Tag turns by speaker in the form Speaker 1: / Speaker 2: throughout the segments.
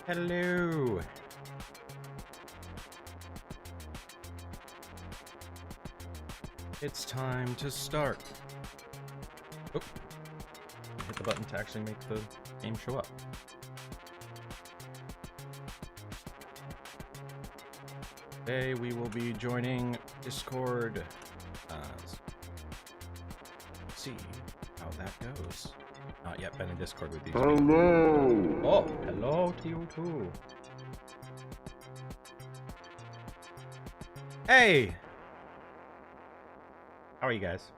Speaker 1: Hello. It's time to start. Oh, hit the button to actually make the game show up. Today we will be joining Discord. Let's see how that goes. Not yet been in Discord with these people.
Speaker 2: Hello!
Speaker 1: Oh, hello to you too. Hey! How are you guys?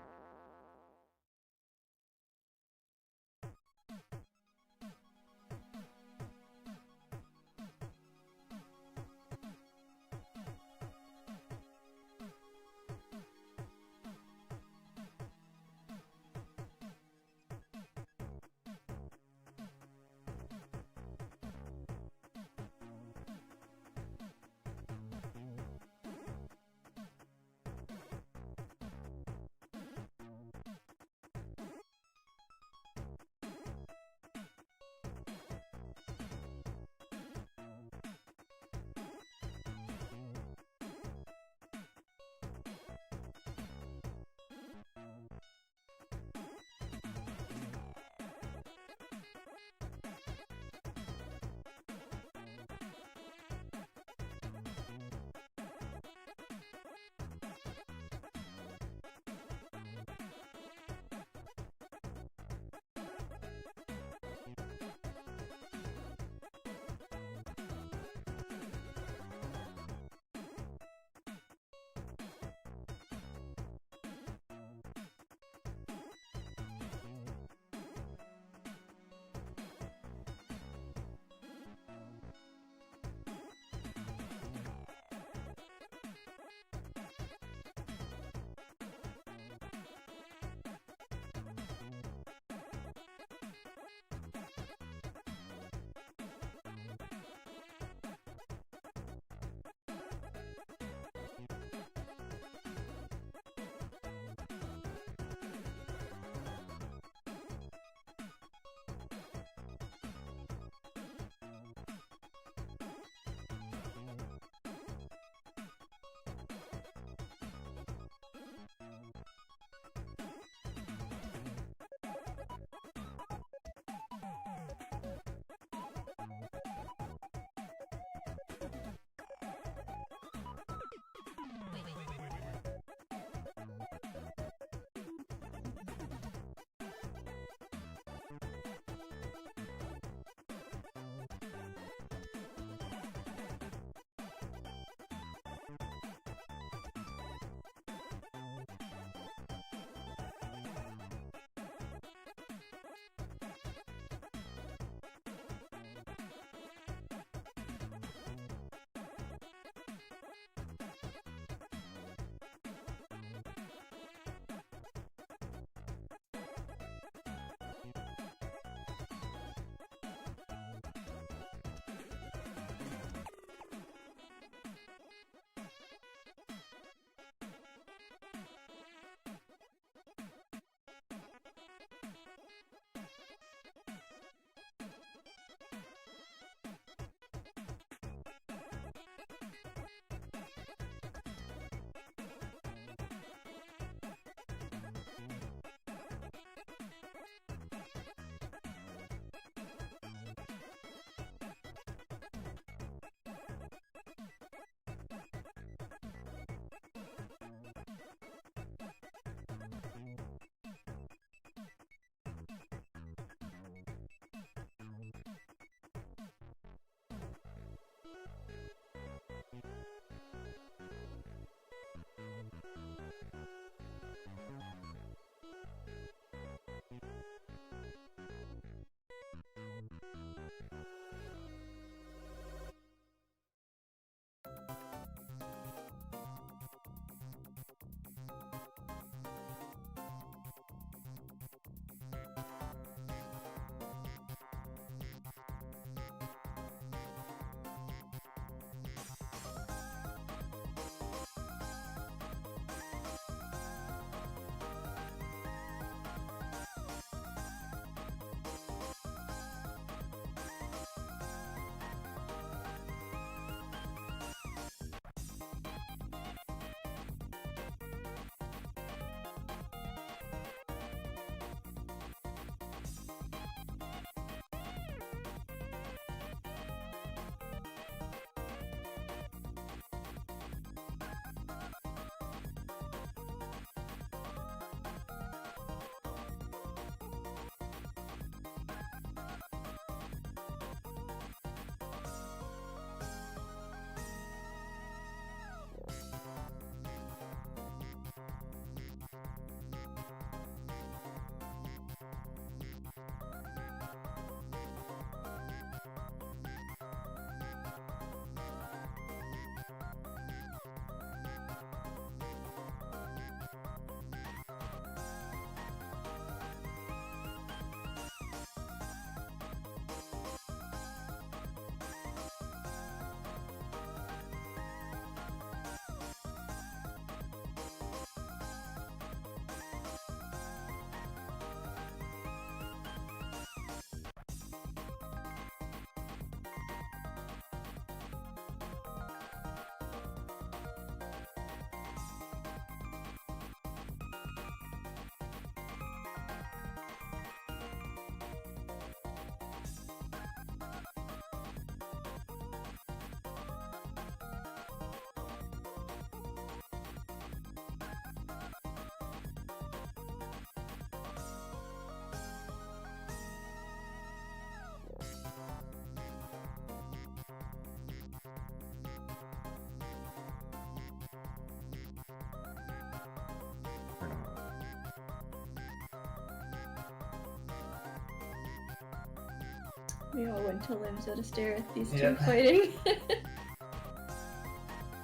Speaker 2: We all went to Limsa to stare at these two
Speaker 3: Yep.
Speaker 2: fighting.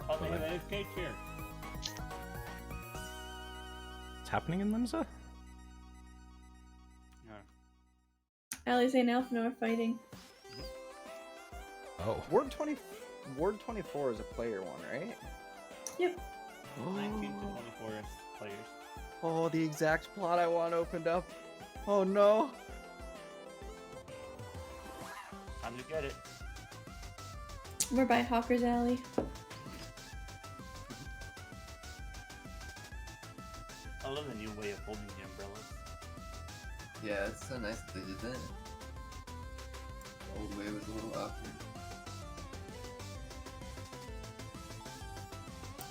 Speaker 4: Oh, they have an AFK chair.
Speaker 1: What's happening in Limsa?
Speaker 4: Yeah.
Speaker 2: Alice and Alphina are fighting.
Speaker 1: Oh.
Speaker 5: Ward 24 is a player one, right?
Speaker 2: Yep.
Speaker 4: 19 to 24 players.
Speaker 5: Oh, the exact plot I want opened up. Oh no.
Speaker 4: Time to get it.
Speaker 2: We're by Hawker's Alley.
Speaker 4: I love the new way of holding the umbrellas.
Speaker 3: Yeah, it's so nice that they did that. The old way was a little awkward.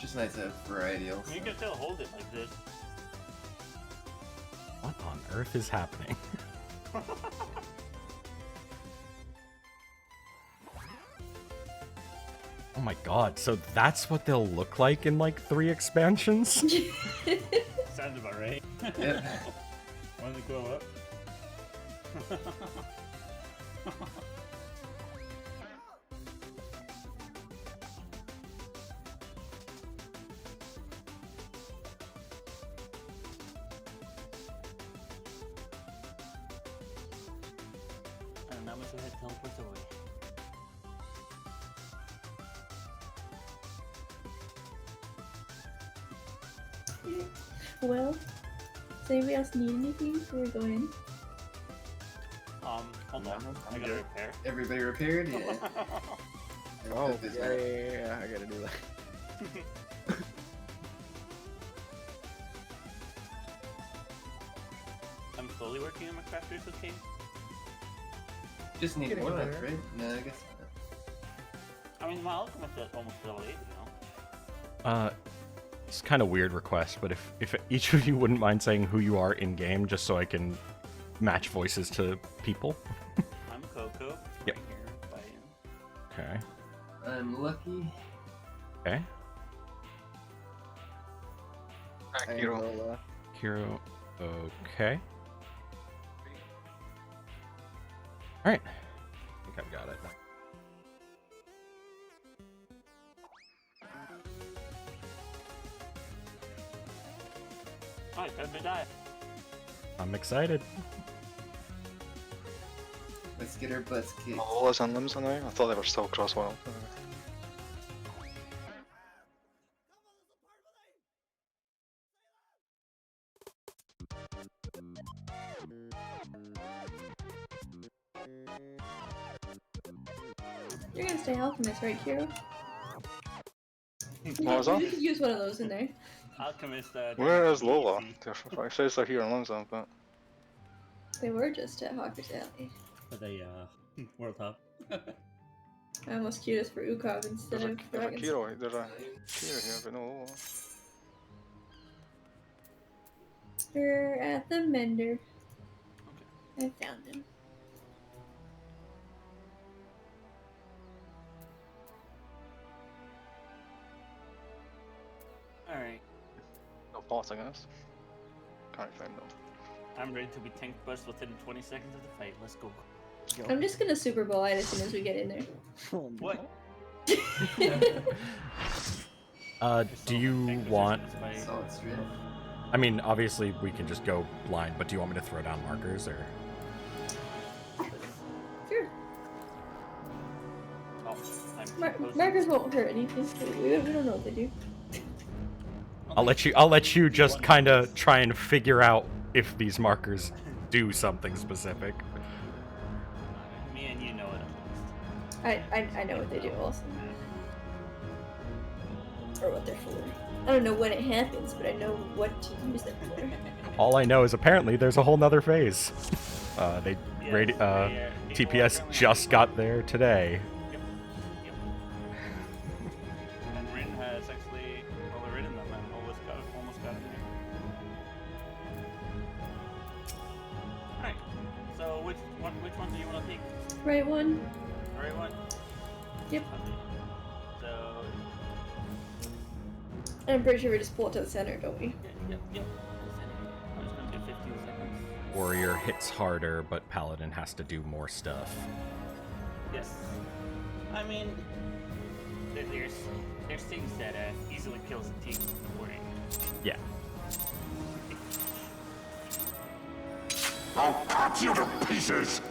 Speaker 3: Just nice to have variety also.
Speaker 4: You can still hold it like this.
Speaker 1: What on earth is happening? Oh my god, so that's what they'll look like in like 3 expansions?
Speaker 4: Sounds about right.
Speaker 3: Yep.
Speaker 4: Want to go up? And now Mr. Head teleports away.
Speaker 2: Well, does anybody else need anything before we go in?
Speaker 4: Hold on. I gotta repair.
Speaker 3: Everybody repaired? Yeah.
Speaker 5: Oh,
Speaker 3: This
Speaker 5: yeah,
Speaker 3: way.
Speaker 5: yeah, I gotta do that.
Speaker 4: I'm slowly working on my crafters with King.
Speaker 3: Just need
Speaker 5: Getting
Speaker 3: one
Speaker 5: better.
Speaker 3: up, right? No, I guess not.
Speaker 4: I mean, my alchemist is almost level 8, you know?
Speaker 1: It's kind of weird request, but if each of you wouldn't mind saying who you are in game, just so I can match voices to people.
Speaker 4: I'm Coco.
Speaker 1: Yep.
Speaker 4: Right here, fighting.
Speaker 1: Okay.
Speaker 3: I'm lucky.
Speaker 1: Okay.
Speaker 5: I am
Speaker 6: Hero.
Speaker 5: Lola.
Speaker 1: Kiro. Okay. Alright. I think I've got it.
Speaker 4: Alright, time to die.
Speaker 1: I'm excited.
Speaker 3: Let's get our butts kicked.
Speaker 6: Lola's and Limsa now? I thought they were still cross-wild.
Speaker 2: You're gonna stay alchemist, right, Kiro?
Speaker 6: What was that?
Speaker 2: You could use one of those in there.
Speaker 4: Alchemist,
Speaker 6: Where is Lola?
Speaker 4: DC.
Speaker 6: It says they're here in Limsa, but...
Speaker 2: They were just at Hawker's Alley.
Speaker 4: For the, World Cup.
Speaker 2: I almost queued us for Ukov instead
Speaker 6: There's a,
Speaker 2: of
Speaker 6: there's a
Speaker 2: Dragonsong.
Speaker 6: Kiro, there's a Kiro here, but no Lola.
Speaker 2: We're at the Mender. I found him.
Speaker 4: Alright,
Speaker 6: No boss, I guess. Can't find them.
Speaker 4: I'm ready to be tank burst within 20 seconds of the fight. Let's go.
Speaker 2: I'm just gonna Super Bowl it as soon as we get in there.
Speaker 5: Oh, no.
Speaker 4: What?
Speaker 1: Do you want...
Speaker 3: Solid strip.
Speaker 1: I mean, obviously we can just go blind, but do you want me to throw down markers, or...
Speaker 2: Sure.
Speaker 4: Oh, I'm
Speaker 2: Markers won't hurt anything. We don't know what they do.
Speaker 1: I'll let you just kind of try and figure out if these markers do something specific.
Speaker 4: Me and you know it at least.
Speaker 2: I know what they do also. Or what they're for. I don't know when it happens, but I know what to use them for.
Speaker 1: All I know is apparently there's a whole nother phase.
Speaker 4: Yes,
Speaker 1: TPS just got there today.
Speaker 4: Yep. Yep. And Rin has actually overridden them and almost got him there. Alright. So which one do you want to take?
Speaker 2: Right one?
Speaker 4: The right one?
Speaker 2: Yep.
Speaker 4: Okay. So
Speaker 2: I'm pretty sure we just pull it to the center, don't we?
Speaker 4: yep. I'm just gonna do 15 seconds.
Speaker 1: Warrior hits harder, but Paladin has to do more stuff.
Speaker 4: Yes. I mean, there's things that easily kills a team before it.
Speaker 1: Yeah.
Speaker 7: I'll cut you to pieces!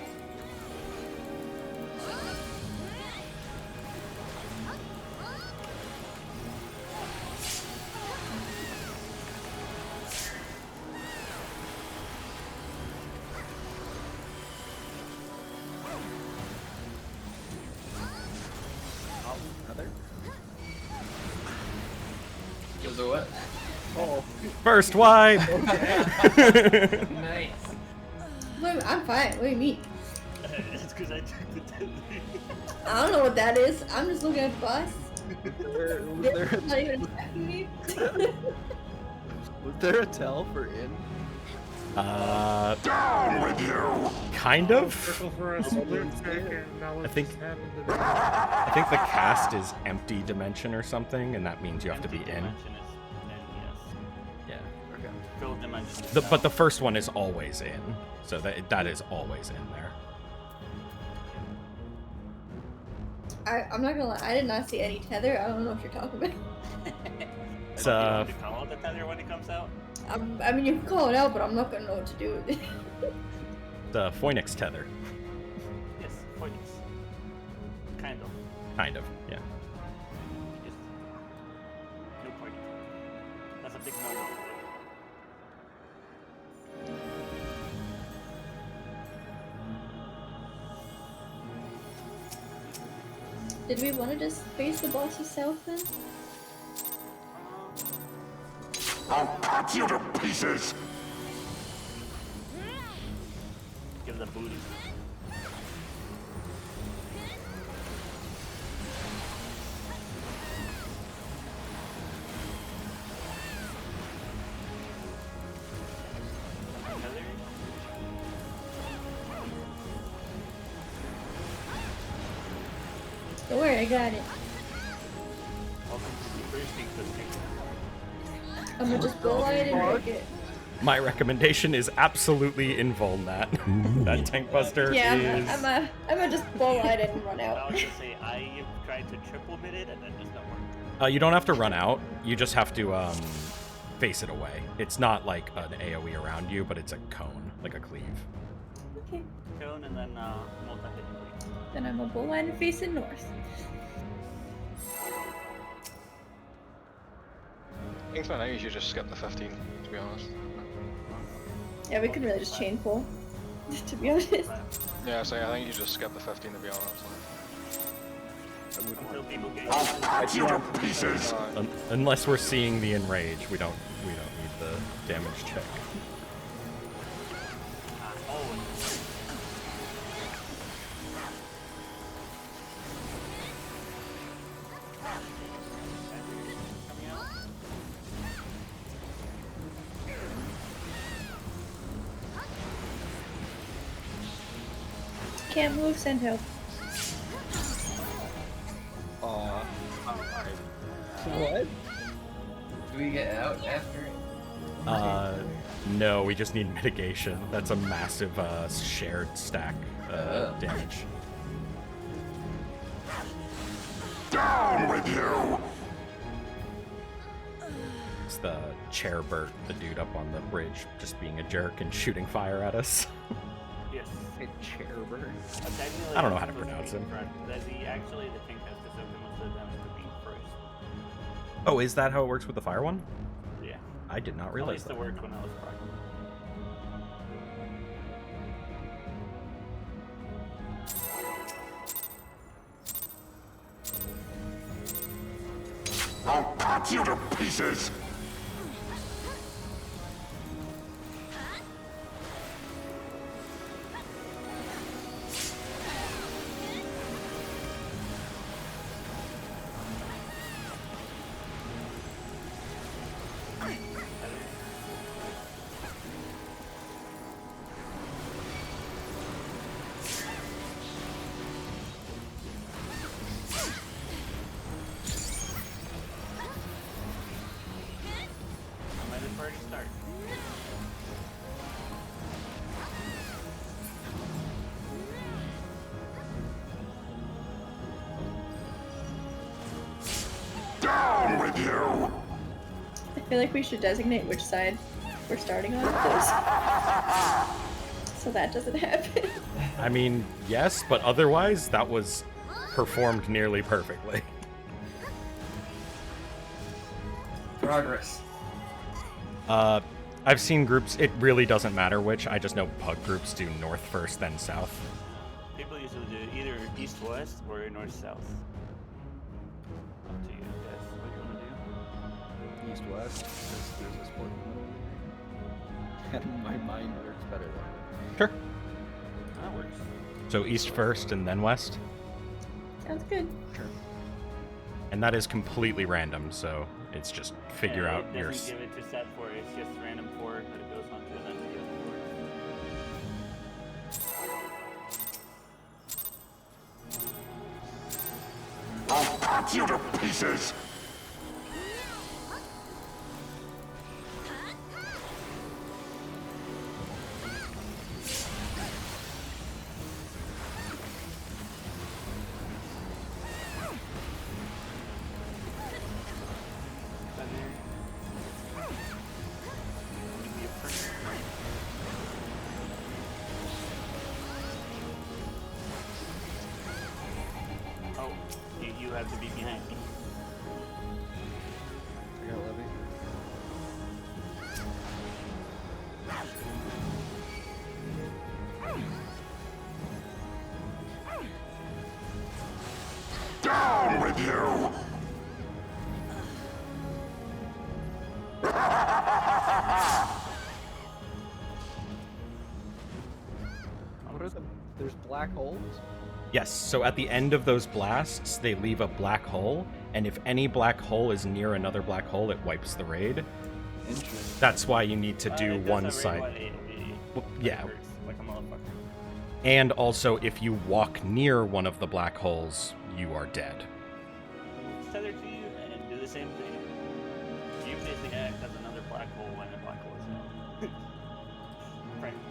Speaker 5: Another?
Speaker 3: Kills or what?
Speaker 5: Oh,
Speaker 1: First wipe!
Speaker 3: Nice.
Speaker 2: Wait, I'm fine. What do you mean?
Speaker 4: It's because I took the deadly.
Speaker 2: I don't know what that is. I'm just looking at the boss.
Speaker 5: was
Speaker 2: Not even attacking me.
Speaker 5: was there a tell for in?
Speaker 7: Down with you!
Speaker 1: Kind of.
Speaker 8: Circle for a split second. Now
Speaker 1: I
Speaker 8: let's
Speaker 1: think-
Speaker 8: just happen to
Speaker 1: I think the cast is empty dimension or something, and that means you have to be
Speaker 4: Empty
Speaker 1: in.
Speaker 4: dimension is then yes.
Speaker 1: Yeah.
Speaker 5: Okay.
Speaker 4: Filled dimension. is
Speaker 1: But
Speaker 4: out.
Speaker 1: the first one is always in, so that is always in there.
Speaker 2: I'm not gonna lie. I did not see any tether. I don't know what you're talking about.
Speaker 1: It's
Speaker 4: Do you want to call out the tether when it comes out?
Speaker 2: I mean, you can call it out, but I'm not gonna know what to do with it.
Speaker 1: the Phoenix tether,
Speaker 4: Yes, Phoenix. Kind of.
Speaker 1: kind of. Yeah.
Speaker 4: Just no party. That's a big no.
Speaker 2: Did we want to just face the boss south then?
Speaker 7: I'll cut you to pieces!
Speaker 4: Give the booty. Tether?
Speaker 2: Don't worry, I got it.
Speaker 4: Welcome to the first thing to think.
Speaker 2: I'm gonna just go ahead and break it.
Speaker 1: My recommendation is absolutely invuln that. That tank buster
Speaker 2: Yeah,
Speaker 1: is.
Speaker 2: I'm gonna just blow light it and run
Speaker 4: I
Speaker 2: out.
Speaker 4: was gonna say I tried to triple mid it and then just not work.
Speaker 1: You don't have to run out. You just have to face it away. It's not like an AOE around you, but it's a cone, like a cleave.
Speaker 2: Okay,
Speaker 4: Cone and then multi-hit.
Speaker 2: then I'm gonna blow light and face it north.
Speaker 6: Kingsman, I usually just skip the 15, to be honest.
Speaker 2: Yeah, we can really just chain pull. To be honest.
Speaker 6: Yeah, so I think you just skip the 15, to be honest.
Speaker 4: Until people get
Speaker 7: I'll cut you to pieces!
Speaker 1: Unless we're seeing the enrage, we don't need the damage check.
Speaker 2: Can't move, send help.
Speaker 5: What?
Speaker 3: Do we get out after it?
Speaker 1: No, we just need mitigation. That's a massive shared stack damage.
Speaker 7: Down with you!
Speaker 1: It's the chair Bert, the dude up on the bridge, just being a jerk and shooting fire at us.
Speaker 4: Yes.
Speaker 5: A chairburn.
Speaker 1: I don't know how to pronounce him.
Speaker 4: Actually, the tank has to soak most of the damage to be first.
Speaker 1: Oh, is that how it works with the fire one?
Speaker 4: Yeah.
Speaker 1: I did not
Speaker 4: At
Speaker 1: realize
Speaker 4: least
Speaker 1: that.
Speaker 4: it worked when I was Prog.
Speaker 7: I'll cut you to pieces! with you!
Speaker 2: I feel like we should designate which side we're starting on, please. So that doesn't happen.
Speaker 1: I mean, yes, but otherwise, that was performed nearly perfectly.
Speaker 3: Progress.
Speaker 1: I've seen groups, it really doesn't matter which, I just know pug groups do north first, then south.
Speaker 4: People usually do either east-west or north-south. Up to you guys. What do you want to do?
Speaker 5: East west. There's a sport. And my mind works better that
Speaker 1: Sure.
Speaker 4: That works.
Speaker 1: So east first and then west?
Speaker 2: Sounds good.
Speaker 5: way. Sure.
Speaker 1: And that is completely random, so it's just figure
Speaker 4: And
Speaker 1: out
Speaker 4: it
Speaker 1: your...
Speaker 4: doesn't give it to set for it's just random 4 that it goes on to, and then the other 4.
Speaker 7: I'll cut you to pieces!
Speaker 4: Done there. Give me a first. Oh, you have to be behind me.
Speaker 5: I got Levy.
Speaker 7: Down with you!
Speaker 5: What are the? There's black holes.
Speaker 1: Yes, so at the end of those blasts, they leave a black hole, and if any black hole is near another black hole, it wipes the raid.
Speaker 3: Interesting.
Speaker 1: That's why you need to do
Speaker 4: It does
Speaker 1: one
Speaker 4: have raid
Speaker 1: side.
Speaker 4: one, it'll be-
Speaker 1: Well,
Speaker 4: it
Speaker 1: yeah.
Speaker 4: hurts like a motherfucker.
Speaker 1: And also, if you walk near one of the black holes, you are dead.
Speaker 4: Tether to you and do the same thing. You basically act as another black hole when the black hole is out. Practically.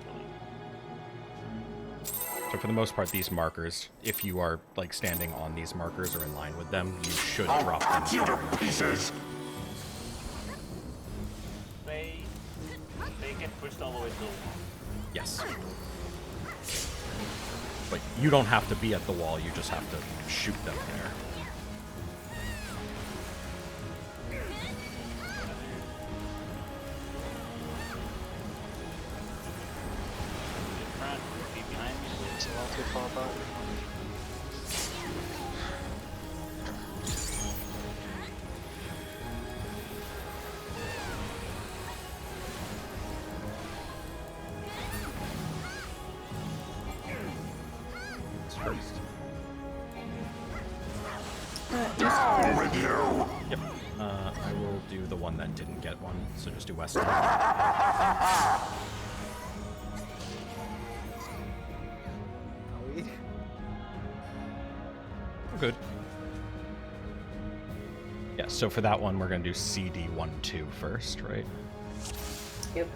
Speaker 1: So for the most part, these markers, if you are like standing on these markers or in line with them, you should
Speaker 7: I'll
Speaker 1: drop
Speaker 7: cut you
Speaker 1: them.
Speaker 7: to pieces!
Speaker 4: They get pushed all the way to the wall.
Speaker 1: Yes. But you don't have to be at the wall, you just have to shoot them there.
Speaker 4: In front, be behind me.
Speaker 6: It's a lot too far back.
Speaker 1: It's first.
Speaker 7: Down with you!
Speaker 1: Yep. I will do the one that didn't get one, so just do west.
Speaker 5: Are we?
Speaker 1: We're good. Yeah, so for that one, we're going to do CD12 first, right?
Speaker 2: Yep.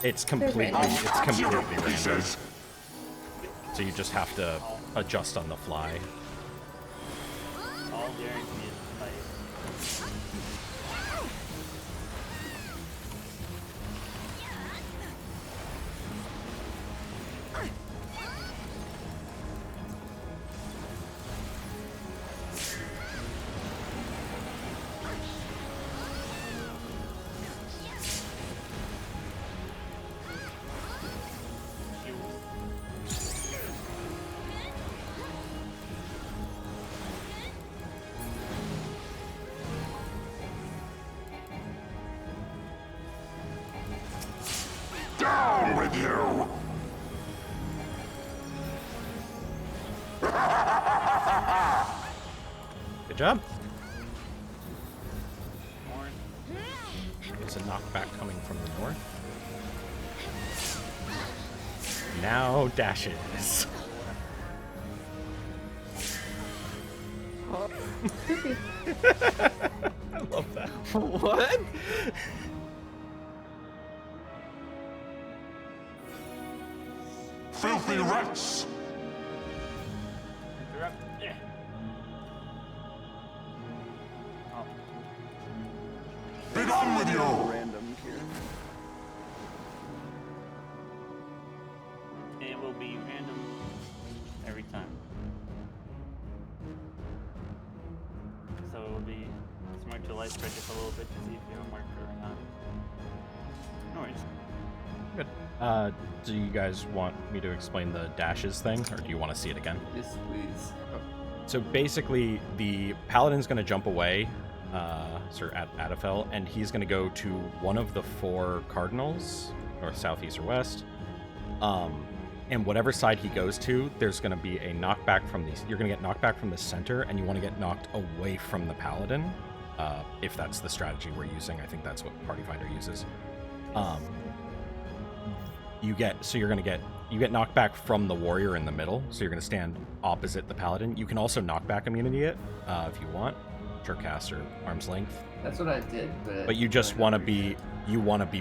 Speaker 1: It's completely
Speaker 2: I'll
Speaker 1: random.
Speaker 7: Pieces!
Speaker 1: So you just have to adjust on the fly.
Speaker 4: All daring to me is fight.
Speaker 7: Down with you!
Speaker 1: Good job.
Speaker 4: Horn.
Speaker 1: There's a knockback coming from the north. Now dashes. I love that.
Speaker 5: What?
Speaker 7: filthy rats!
Speaker 4: Interrupt. Yeah. Oh.
Speaker 7: Be gone with you!
Speaker 5: Random here.
Speaker 4: It will be random every time. So it will be smart to light spread just a little bit to see if you're a marker or not. No worries.
Speaker 1: Good. Do you guys want me to explain the dashes thing, or do you want to see it again?
Speaker 3: Yes, please.
Speaker 1: So basically, the paladin's going to jump away, Sir Adafel, and he's going to go to one of the 4 cardinals, north, south, east, or west. And whatever side he goes to, there's going to be a knockback from these. You're going to get knocked back from the center, and you want to get knocked away from the paladin, if that's the strategy we're using. I think that's what Party Finder uses. You get knocked back from the warrior in the middle, so you're going to stand opposite the paladin. You can also knockback immunity it if you want, Turcast or arm's length.
Speaker 3: That's what I did,
Speaker 1: But you just want to be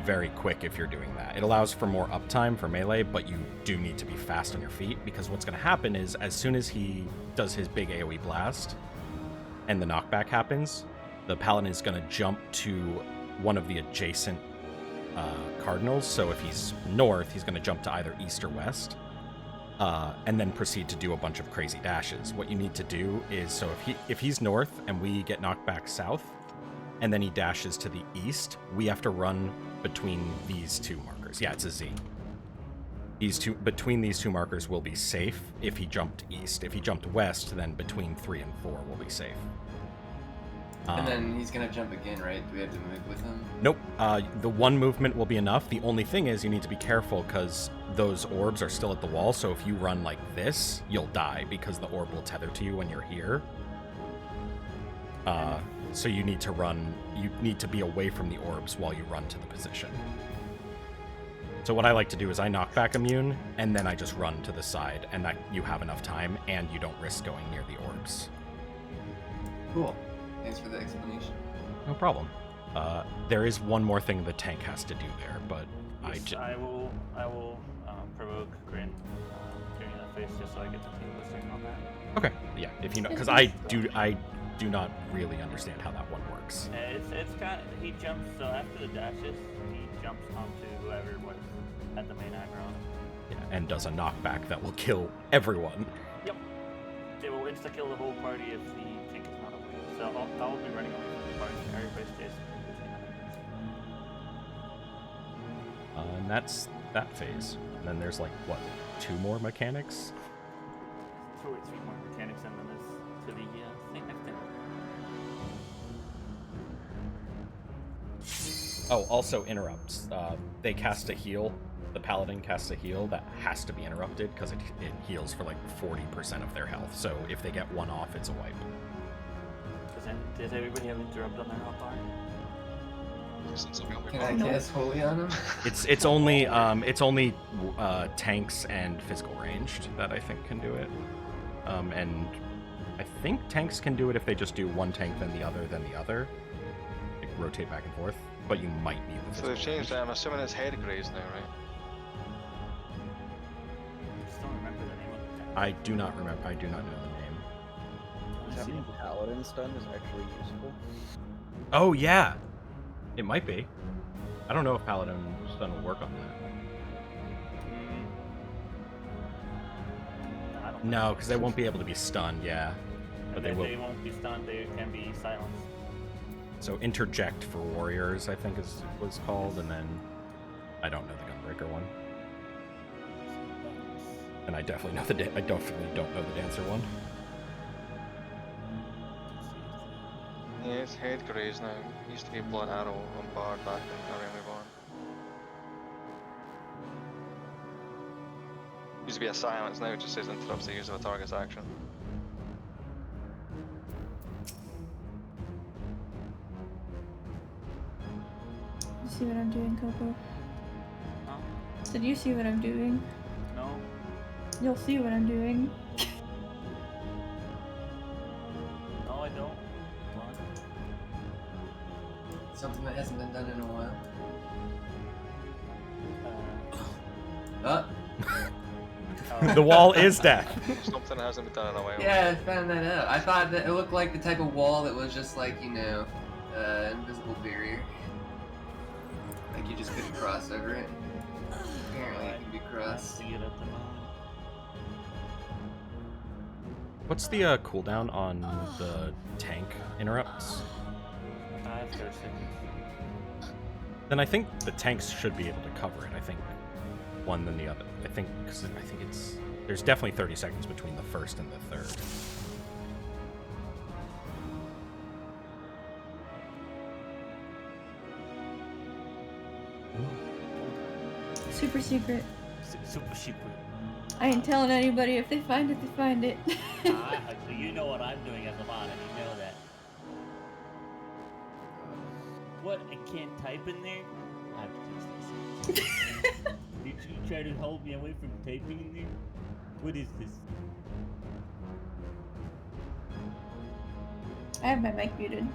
Speaker 1: very quick if you're doing that. It allows for more uptime for melee, but you do need to be fast on your feet, because what's going to happen is as soon as he does his big AoE blast and the knockback happens, the paladin is going to jump to one of the adjacent cardinals. So if he's north, he's going to jump to either east or west, and then proceed to do a bunch of crazy dashes. What you need to do is, so if he's north and we get knocked back south, and then he dashes to the east, we have to run between these 2 markers. Yeah, it's a Z. Between these 2 markers will be safe if he jumped east. If he jumped west, then between 3 and 4 will be safe.
Speaker 3: And then he's gonna jump again, right? Do we have to move with him?
Speaker 1: Nope. The 1 movement will be enough. The only thing is you need to be careful because those orbs are still at the wall. So if you run like this, you'll die because the orb will tether to you when you're here. So you need to run. You need to be away from the orbs while you run to the position. So what I like to do is I knock back immune, and then I just run to the side, and that you have enough time, and you don't risk going near the orbs.
Speaker 3: Cool. Thanks for the explanation.
Speaker 1: No problem. There is one more thing the tank has to do there, but
Speaker 4: Yes, I will provoke Grin during that phase just so I get the team listing on that.
Speaker 1: Okay, yeah, if you know, because I do not really understand how that one works.
Speaker 4: It's kind of, he jumps, so after the dashes, he jumps onto whoever was at the main aggro.
Speaker 1: Yeah, and does a knockback that will kill everyone.
Speaker 4: Yep. It will insta-kill the whole party if the tank is not away. So I'll be running away from the party. Everybody's chasing between them.
Speaker 1: And that's that phase. And then there's like, what, 2 more mechanics?
Speaker 4: 2 or 3 more mechanics, and then there's to the thing next thing.
Speaker 1: Oh, also interrupts. They cast a heal. The paladin casts a heal that has to be interrupted because it heals for like 40% of their health. So if they get 1 off, it's a wipe.
Speaker 4: Does everybody have interrupt on their hotbar?
Speaker 3: Can I cast Holy on him?
Speaker 1: It's only tanks and physical ranged that I think can do it. And I think tanks can do it if they just do 1 tank then the other, like rotate back and forth. But you might need the
Speaker 6: So
Speaker 1: physical
Speaker 6: they've changed
Speaker 1: range.
Speaker 6: it. I'm assuming it's head graze now, right?
Speaker 4: I just don't remember the name of the tank.
Speaker 1: I do not remember. I do not know the name.
Speaker 5: Having paladin stun is actually useful.
Speaker 1: Oh yeah, it might be. I don't know if paladin stun will work on that.
Speaker 4: I don't
Speaker 1: No, because they won't be able to be stunned. Yeah, but they will.
Speaker 4: They won't be stunned. They can be silenced.
Speaker 1: So interject for warriors, I think was called, and then I don't know the gunbreaker one, and I definitely know I definitely don't know the dancer one.
Speaker 6: Yeah, it's head graze now. Used to be blood arrow on Bard back in Realm Reborn. Used to be a silence, now it just says interrupts the use of a target's action.
Speaker 2: You see what I'm doing, Coco?
Speaker 4: Huh?
Speaker 2: Did you see what I'm doing?
Speaker 4: No.
Speaker 2: You'll see what I'm doing.
Speaker 4: No, I don't. What?
Speaker 3: Something that hasn't been done in a while.
Speaker 1: The wall is death.
Speaker 6: Something hasn't been done in a while.
Speaker 3: Yeah, I found that out. I thought that it looked like the type of wall that was just like, you know, invisible barrier. Like you just couldn't cross over it. Apparently it can be crossed.
Speaker 4: See it at the moment.
Speaker 1: What's the cooldown on the tank interrupts?
Speaker 4: 5 seconds.
Speaker 1: Then I think the tanks should be able to cover it. I think one than the other. I think because I think it's there's definitely 30 seconds between the first and the third.
Speaker 2: Super secret.
Speaker 4: Super secret.
Speaker 2: I ain't telling anybody. If they find it, they find it.
Speaker 4: So you know what I'm doing as a mod, and you know that. What? I can't type in there? I have to use this. Did you try to hold me away from typing in there? What is this?
Speaker 2: I have my mic muted.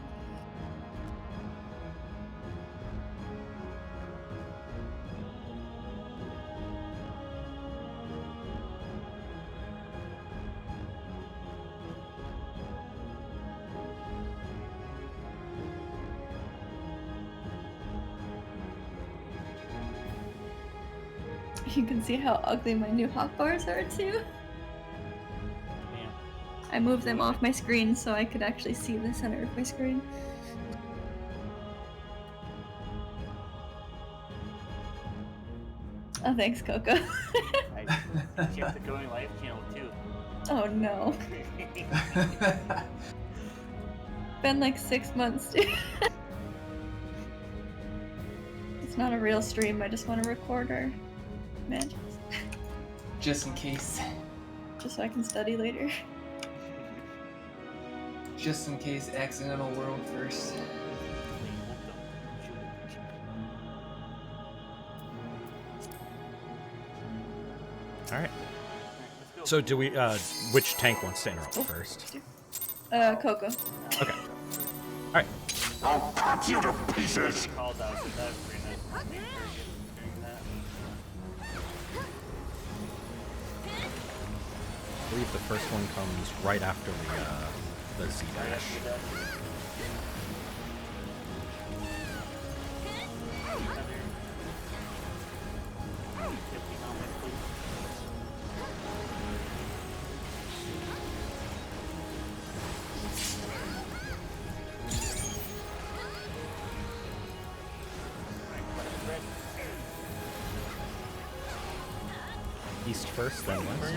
Speaker 2: You can see how ugly my new hotbars are too.
Speaker 4: Damn.
Speaker 2: I moved them off my screen so I could actually see the center of my screen. Oh, thanks, Coco.
Speaker 4: I checked the Going Live channel too.
Speaker 2: Oh no. Been like 6 months, dude. It's not a real stream, I just want to record our magic.
Speaker 3: Just in case.
Speaker 2: Just so I can study later.
Speaker 3: Just in case accidental world first.
Speaker 1: All right. So do we? Which tank wants to interrupt first?
Speaker 2: Coco.
Speaker 1: Okay. All right.
Speaker 7: I'll cut you to pieces!
Speaker 4: Called out because that was pretty nice. Thanks for doing that.
Speaker 1: I believe the first one comes right after the Z dash. East first, then west.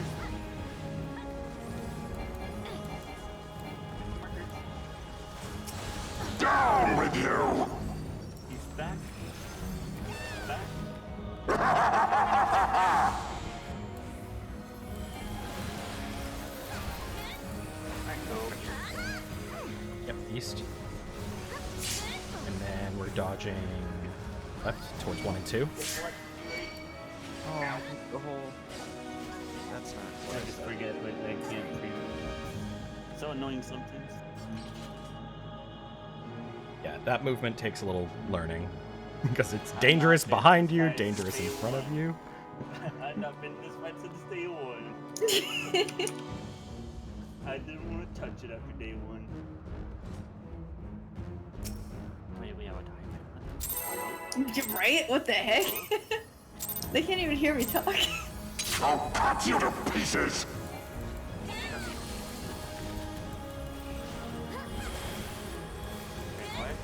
Speaker 7: Down with you!
Speaker 4: He's back. Back.
Speaker 1: Yep, east. And then we're dodging left towards 1 and 2.
Speaker 5: Oh, the whole. That's not.
Speaker 4: I just forget, but I can't preview. So annoying sometimes.
Speaker 1: Yeah, that movement takes a little learning because it's dangerous behind you, dangerous in front of you.
Speaker 4: I've not been this much since day one. I didn't want to touch it after day one. Wait, we have a time.
Speaker 2: You're right? What the heck? They can't even hear me talk.
Speaker 7: I'll cut you to pieces!
Speaker 4: Wait, what?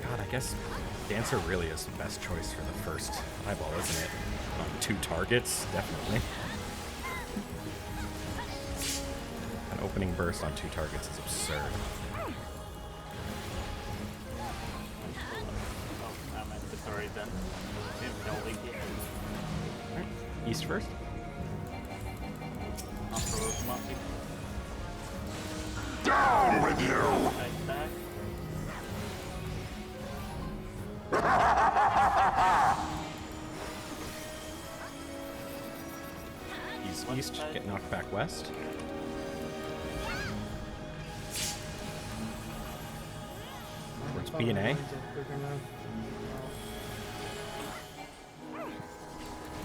Speaker 1: God, I guess Dancer really is the best choice for the first eyeball, isn't it? On 2 targets, definitely. An opening burst on 2 targets is absurd.
Speaker 4: Oh, I'm at the story then. Didn't know they did.
Speaker 1: Alright, east first.
Speaker 4: I'll throw some up.
Speaker 7: Down with you!
Speaker 4: Nice back.
Speaker 1: East, get knocked back west. It's B and A. And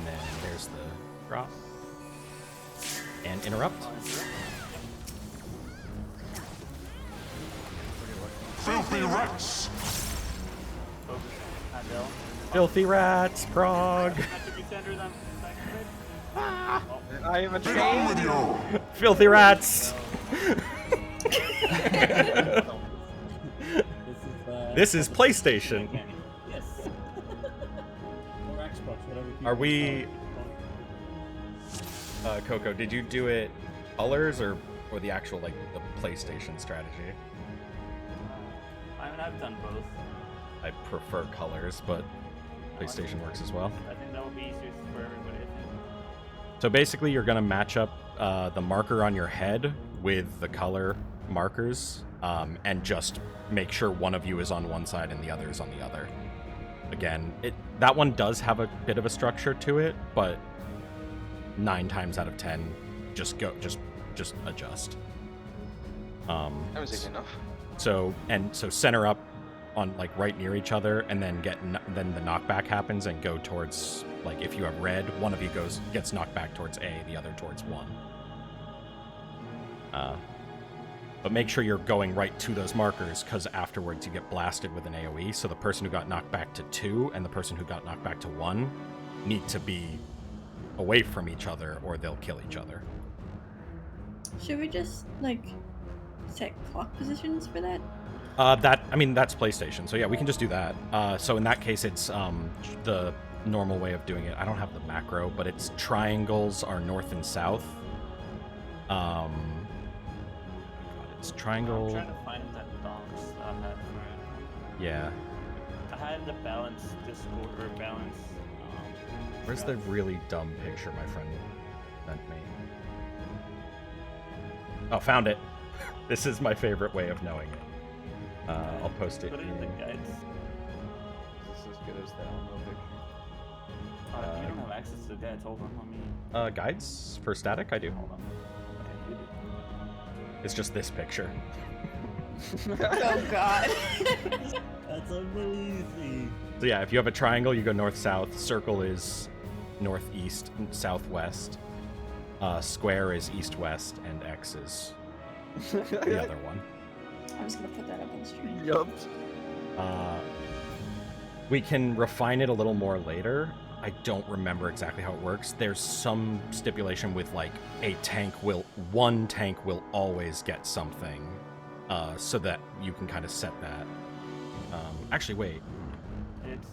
Speaker 1: then there's the drop. And interrupt.
Speaker 7: Filthy rats!
Speaker 1: Filthy rats, Prog.
Speaker 6: I am a
Speaker 7: Down with you!
Speaker 1: Filthy rats. This is PlayStation.
Speaker 4: Yes. Or Xbox, whatever.
Speaker 1: Are we? Coco, did you do it colors or the actual like the PlayStation strategy?
Speaker 4: I mean, I've done both.
Speaker 1: I prefer colors, but PlayStation works as well.
Speaker 4: I think that would be easier for everybody. I think.
Speaker 1: So basically, you're gonna match up the marker on your head with the color markers, and just make sure one of you is on one side and the other is on the other. Again, that one does have a bit of a structure to it, but 9 times out of 10, just adjust.
Speaker 6: That was easy enough.
Speaker 1: So center up on like right near each other, and then then the knockback happens and go towards, like, if you have red, one of you gets knocked back towards A, the other towards 1. But make sure you're going right to those markers, because afterwards you get blasted with an AoE. So the person who got knocked back to 2 and the person who got knocked back to 1 need to be away from each other, or they'll kill each other.
Speaker 2: Should we just like set clock positions for that?
Speaker 1: That's PlayStation. So yeah, we can just do that. So in that case, it's the normal way of doing it. I don't have the macro, but it's triangles are north and south. It's triangle.
Speaker 4: I'm trying to find that docs that I had for it.
Speaker 1: Yeah.
Speaker 4: I had the balance Discord or balance.
Speaker 1: Where's the really dumb picture my friend sent me? Oh, found it. This is my favorite way of knowing it. I'll post it
Speaker 4: Put it in the guides.
Speaker 5: Is this as good as the Elmo picture?
Speaker 4: You don't have access to the guides. Hold on, let me.
Speaker 1: Guides for static? I do.
Speaker 4: Hold on. Okay, you do.
Speaker 1: It's just this picture.
Speaker 2: Oh God.
Speaker 4: That's amazing.
Speaker 1: So yeah, if you have a triangle, you go north-south. Circle is northeast, southwest. Square is east-west, and X is the other one.
Speaker 2: I was gonna put that up on the stream.
Speaker 5: Yup.
Speaker 1: We can refine it a little more later. I don't remember exactly how it works. There's some stipulation with like one tank will always get something, so that you can kind of set that. Actually, wait.
Speaker 4: It's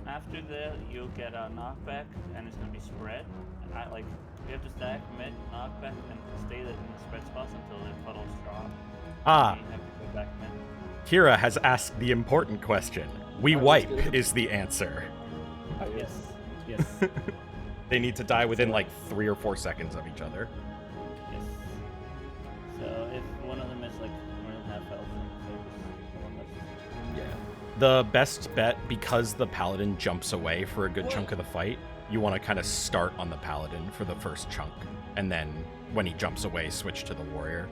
Speaker 4: after that you'll get a knockback, and it's gonna be spread. You have to stack mid knockback and stay in the spread spots until the puddles drop.
Speaker 1: Ah.
Speaker 4: You have to go back mid.
Speaker 1: Kira has asked the important question. We wipe is the answer.
Speaker 4: Yes. Yes.
Speaker 1: They need to die within like 3 or 4 seconds of each other.
Speaker 4: Yes. So if one of them is like 1.5 health,
Speaker 1: Yeah. The best bet, because the paladin jumps away for a good chunk of the fight, you want to kind of start on the paladin for the first chunk, and then when he jumps away, switch to the warrior.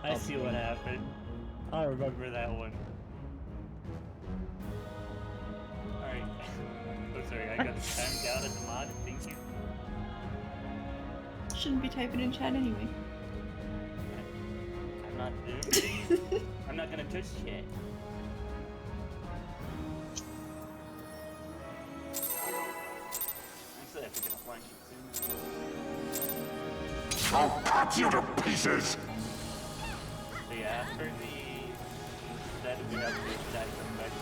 Speaker 4: I see what happened. I remember that one. Alright. I'm sorry, I got timed out as a mod. Thank you.
Speaker 2: Shouldn't be typing in chat anyway.
Speaker 4: I'm not doing it. I'm not gonna touch shit. Actually, I have to get a flying shoot soon.
Speaker 7: I'll cut you to pieces!
Speaker 4: So yeah, after that we have to stack them back to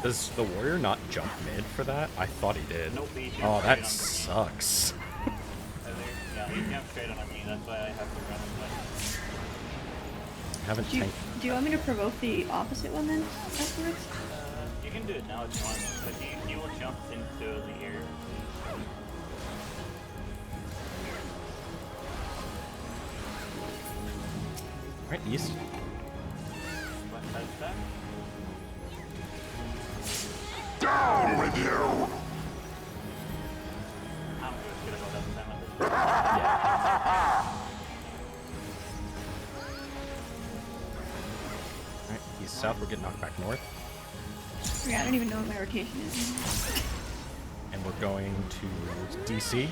Speaker 1: Does the warrior not jump mid for that? I thought he did.
Speaker 4: Nope, he jumped
Speaker 1: Oh, that
Speaker 4: straight on me.
Speaker 1: sucks.
Speaker 4: Yeah, he jumped straight on me, that's why I have to run him back.
Speaker 1: Haven't
Speaker 2: Do you,
Speaker 1: tanked.
Speaker 2: do you want me to provoke the opposite one then afterwards?
Speaker 4: You can do it now if you want, but he will jump into the air.
Speaker 1: Right, east.
Speaker 4: What does that?
Speaker 7: Down with you!
Speaker 4: I'm good.
Speaker 1: south would get knocked back north.
Speaker 2: Yeah, I don't even know what my rotation is.
Speaker 1: And we're going to DC.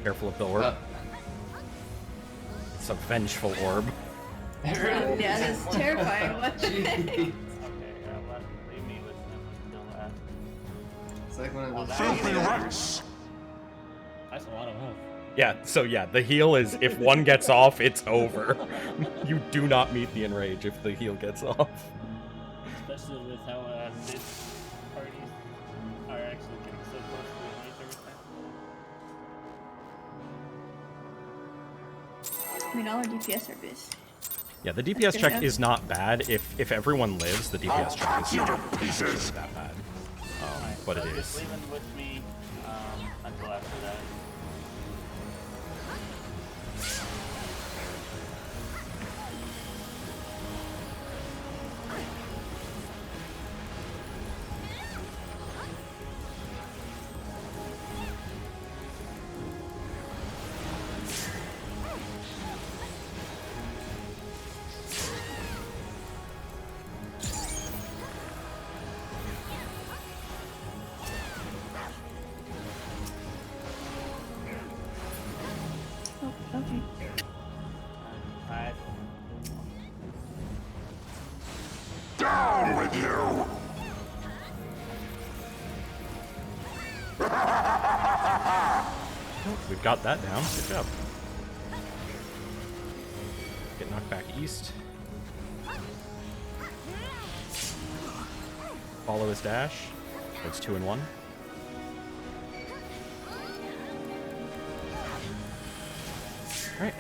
Speaker 1: Careful of the orb. It's a vengeful orb.
Speaker 2: Yeah, that's terrifying. What the heck?
Speaker 4: Okay, leave me with him until after.
Speaker 3: It's like one of those.
Speaker 7: Filthy rats!
Speaker 9: That's a lot of health.
Speaker 1: Yeah, so yeah, the heal is if one gets off, it's over. You do not meet the enrage if the heal gets off.
Speaker 4: Especially with how this parties are actually getting so close to the enrage every time.
Speaker 2: I mean, all our DPS are biz.
Speaker 1: Yeah, the
Speaker 2: That's
Speaker 1: DPS
Speaker 2: good
Speaker 1: check
Speaker 2: enough.
Speaker 1: is not bad. If everyone lives, the DPS check is
Speaker 7: You to
Speaker 1: not
Speaker 7: pieces!
Speaker 1: that bad. But it
Speaker 4: Just
Speaker 1: is.
Speaker 4: leave him with me until after that.
Speaker 2: Oh, okay.
Speaker 4: Alright.
Speaker 7: Down with you!
Speaker 1: We've got that down. Good job. Get knocked back east. Follow his dash. That's 2 and 1. Alright.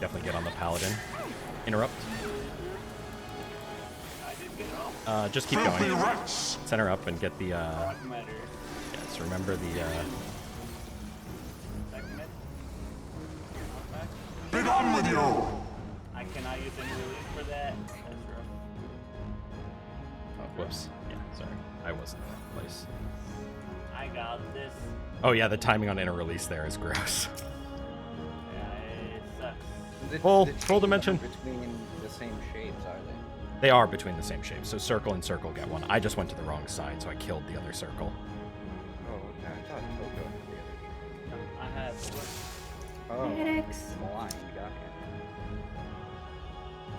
Speaker 1: Definitely get on the paladin. Interrupt. Just keep
Speaker 7: Filthy
Speaker 1: going.
Speaker 7: rats!
Speaker 1: Center up and get the
Speaker 4: Matter.
Speaker 1: yes, remember the
Speaker 4: Second it.
Speaker 7: Be gone with you!
Speaker 4: I cannot use any relief for that. That's rough.
Speaker 1: oh, whoops. Yeah, sorry. I wasn't in that place.
Speaker 4: I got this.
Speaker 1: Oh yeah, the timing on inner release there is gross.
Speaker 4: Yeah, it sucks.
Speaker 1: Full
Speaker 5: chains
Speaker 1: dimension.
Speaker 5: aren't between the same shapes, are they?
Speaker 1: They are between the same shapes, so circle and circle get one. I just went to the wrong side, so I killed the other circle.
Speaker 5: Oh, okay. I thought Tokyo had the other.
Speaker 4: I have
Speaker 5: Oh,
Speaker 2: Headaches.
Speaker 5: blind. Gotcha.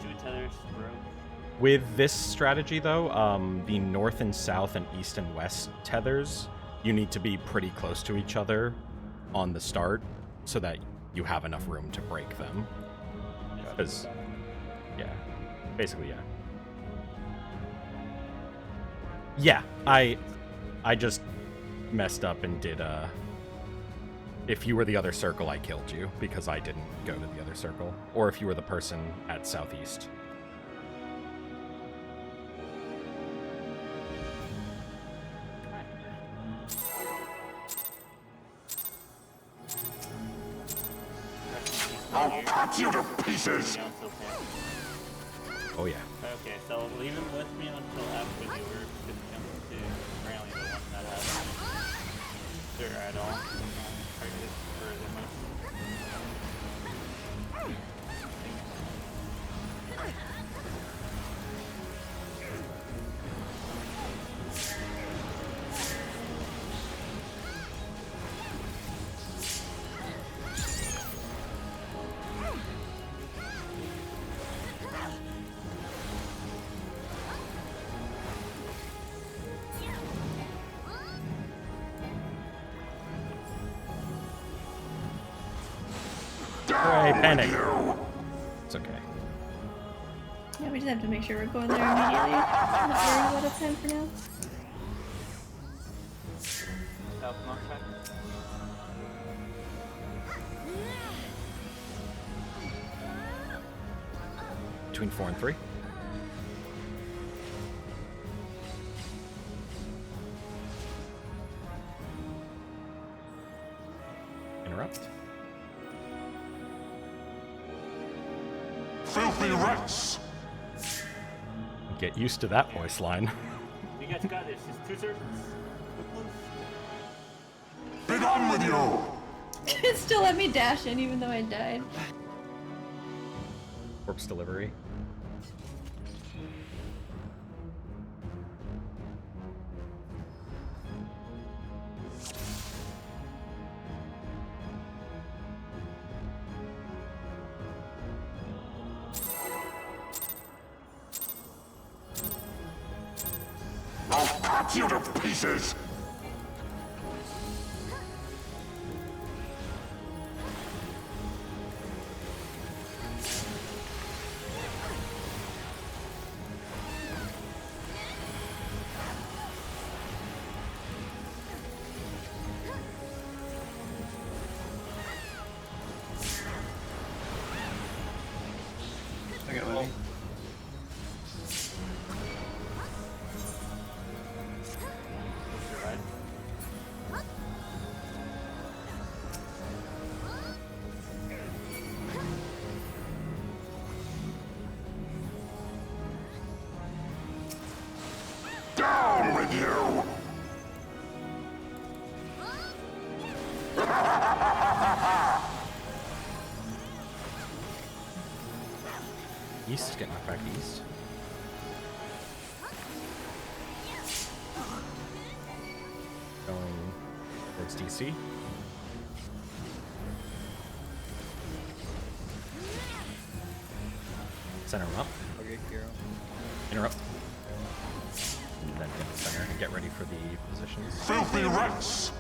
Speaker 4: two tethers broke.
Speaker 1: With this strategy, though, the north and south and east and west tethers, you need to be pretty close to each other on the start so that you have enough room to break them. Because, yeah, basically, yeah. Yeah, I just messed up and did, if you were the other circle, I killed you because I didn't go to the other circle. Or if you were the person at southeast.
Speaker 7: I'll cut you to pieces!
Speaker 4: Down so far.
Speaker 1: Oh yeah.
Speaker 4: Okay, so leave him with me until after the orb could jump to apparently the one that has sure at all. Target for the most.
Speaker 1: Hooray, panic. It's okay.
Speaker 2: Yeah, we just have to make sure we're going there immediately. Not worrying about a time for now.
Speaker 4: South knockback.
Speaker 1: Between 4 and 3. Interrupt.
Speaker 7: Filthy rats!
Speaker 1: Get used to that voice line.
Speaker 4: You guys got this. It's 2 circles.
Speaker 7: Be gone with you!
Speaker 2: It still let me dash in even though I died.
Speaker 1: Corpse delivery.
Speaker 7: cut you to pieces!
Speaker 3: I got Lily.
Speaker 4: Right.
Speaker 7: Down with you!
Speaker 1: East, get knocked back east. Going towards DC. Center him up.
Speaker 5: Okay, Kiro.
Speaker 1: Interrupt. And then get the center and get ready for the positions.
Speaker 7: Filthy rats!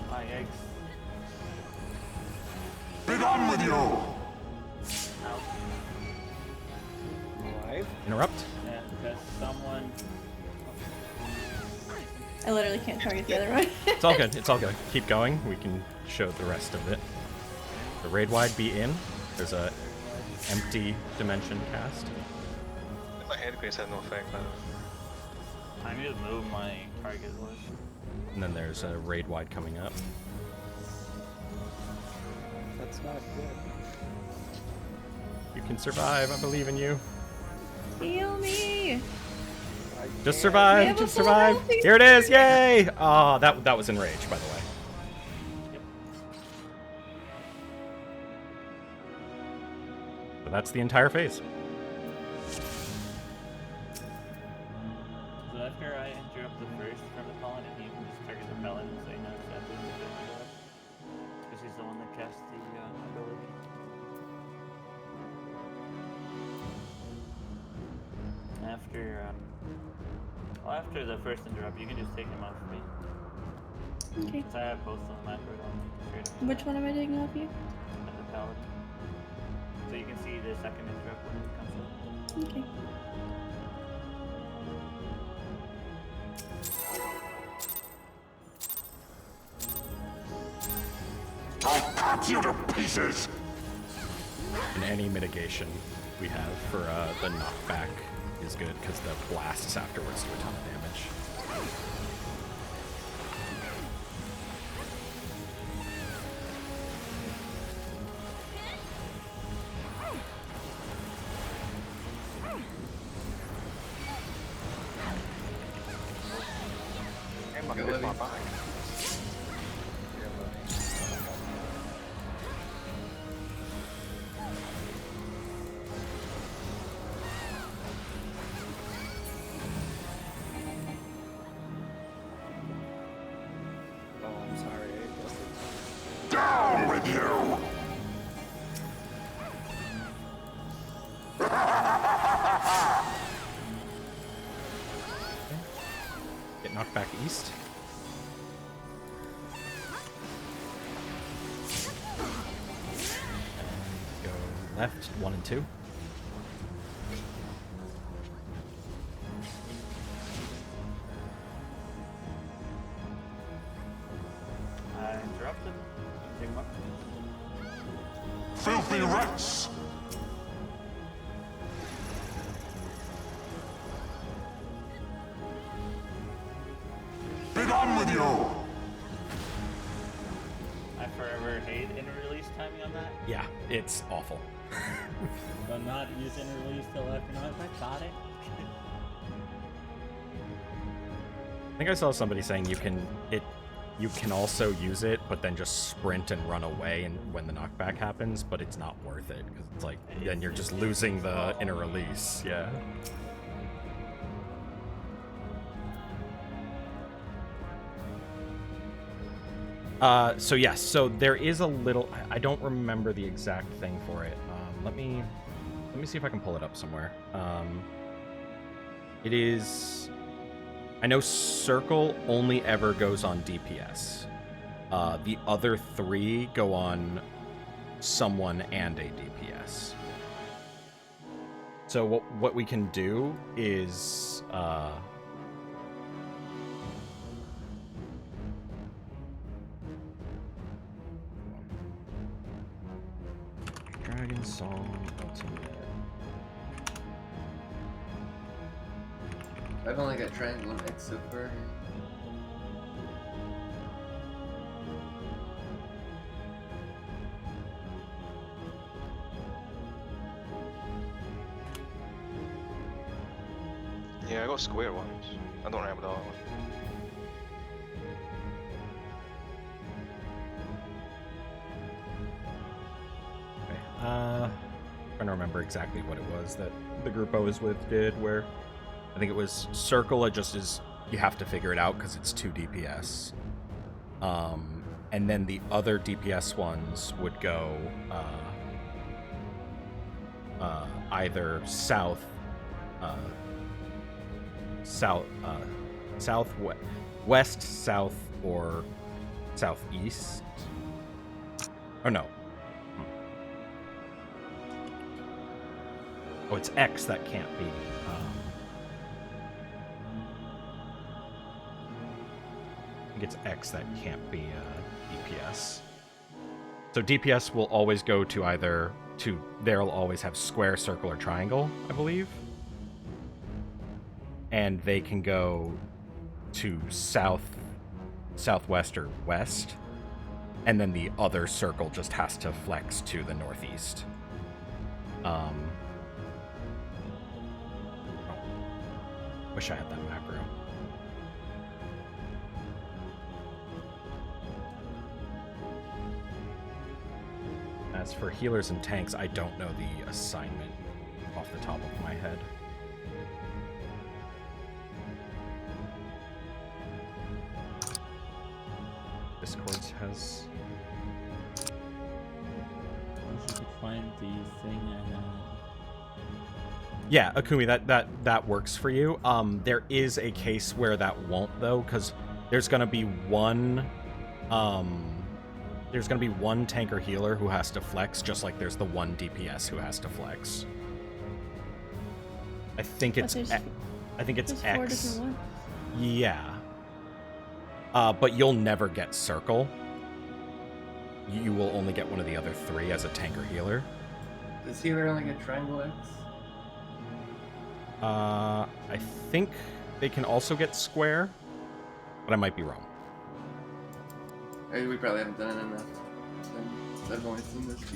Speaker 4: My eggs.
Speaker 7: Begone with you!
Speaker 4: Out.
Speaker 5: Alive?
Speaker 1: Interrupt.
Speaker 4: Yeah, because someone.
Speaker 2: I literally can't target the other one.
Speaker 1: It's all good. It's all good. Keep going. We can show the rest of it. The raid wide be in. There's a empty dimension cast.
Speaker 6: My head grace had no effect now.
Speaker 4: I need to move my target list.
Speaker 1: And then there's a raid wide coming up.
Speaker 5: That's not good.
Speaker 1: You can survive. I believe in you.
Speaker 2: Heal me!
Speaker 1: Just
Speaker 2: We
Speaker 1: survive.
Speaker 2: have a
Speaker 1: Just
Speaker 2: full
Speaker 1: survive.
Speaker 2: healthy
Speaker 1: Here it is. Yay! Ah, that was enraged, by the way.
Speaker 4: Yep.
Speaker 1: But that's the entire phase.
Speaker 4: So after I interrupt the first from the paladin, you can just target the paladin and say no, so after the because he's the one that casts the ability. After the first interrupt, you can just take him off me.
Speaker 2: Okay.
Speaker 4: Because I have both of them macroed on me. Straight up.
Speaker 2: Which one am I taking off you?
Speaker 4: And the paladin. So you can see the second interrupt when it comes up.
Speaker 2: Okay.
Speaker 7: I'll cut you to pieces!
Speaker 1: And any mitigation we have for the knockback is good because the blasts afterwards do a ton of damage.
Speaker 6: Hey, my
Speaker 3: Go,
Speaker 6: head,
Speaker 3: Lily.
Speaker 6: my back.
Speaker 5: Oh, I'm sorry. I guess
Speaker 7: Down with you!
Speaker 1: Get knocked back east. And go left, 1 and 2.
Speaker 4: I interrupt him. Take him up.
Speaker 7: Filthy rats! Begone with you!
Speaker 4: I forever hate inter-release timing on that.
Speaker 1: Yeah, it's awful.
Speaker 9: But not use inter-release till after knockback. Got it.
Speaker 1: I think I saw somebody saying you can also use it, but then just sprint and run away and when the knockback happens, but it's not worth it because it's like then you're just losing the inner release. Yeah. So yes, so there is a little. I don't remember the exact thing for it. Let me Let me see if I can pull it up somewhere. It is... I know Circle only ever goes on DPS. The other 3 go on someone and a DPS. So what we can do is... Dragonsong Ultimate.
Speaker 3: I've only got Triangle and X so far.
Speaker 6: Yeah, I got square ones. I don't remember that one.
Speaker 1: Trying to remember exactly what it was that the group I was with did, where I think it was Circle, it just is, you have to figure it out because it's 2 DPS. And then the other DPS ones would go either south, west, south, or southeast. Oh no. Oh, it's X that can't be. I think it's X that can't be DPS. So DPS will always go to either they'll always have square, circle, or triangle, I believe. And they can go to south, southwest, or west. And then the other circle just has to flex to the northeast. Wish I had that macro. As for healers and tanks, I don't know the assignment off the top of my head. Discord has...
Speaker 9: Wish you could find the thing I had.
Speaker 1: Yeah, Akumi, that works for you. There is a case where that won't, though, because there's gonna be one tank or healer who has to flex, just like there's the one DPS who has to flex. I think it's
Speaker 2: there's 4
Speaker 1: X.
Speaker 2: different ones.
Speaker 1: Yeah. But you'll never get Circle. You will only get one of the other 3 as a tank or healer.
Speaker 3: Does healer only get Triangle X?
Speaker 1: I think they can also get square, but I might be wrong.
Speaker 3: We probably haven't done it enough. So I've only seen those 2.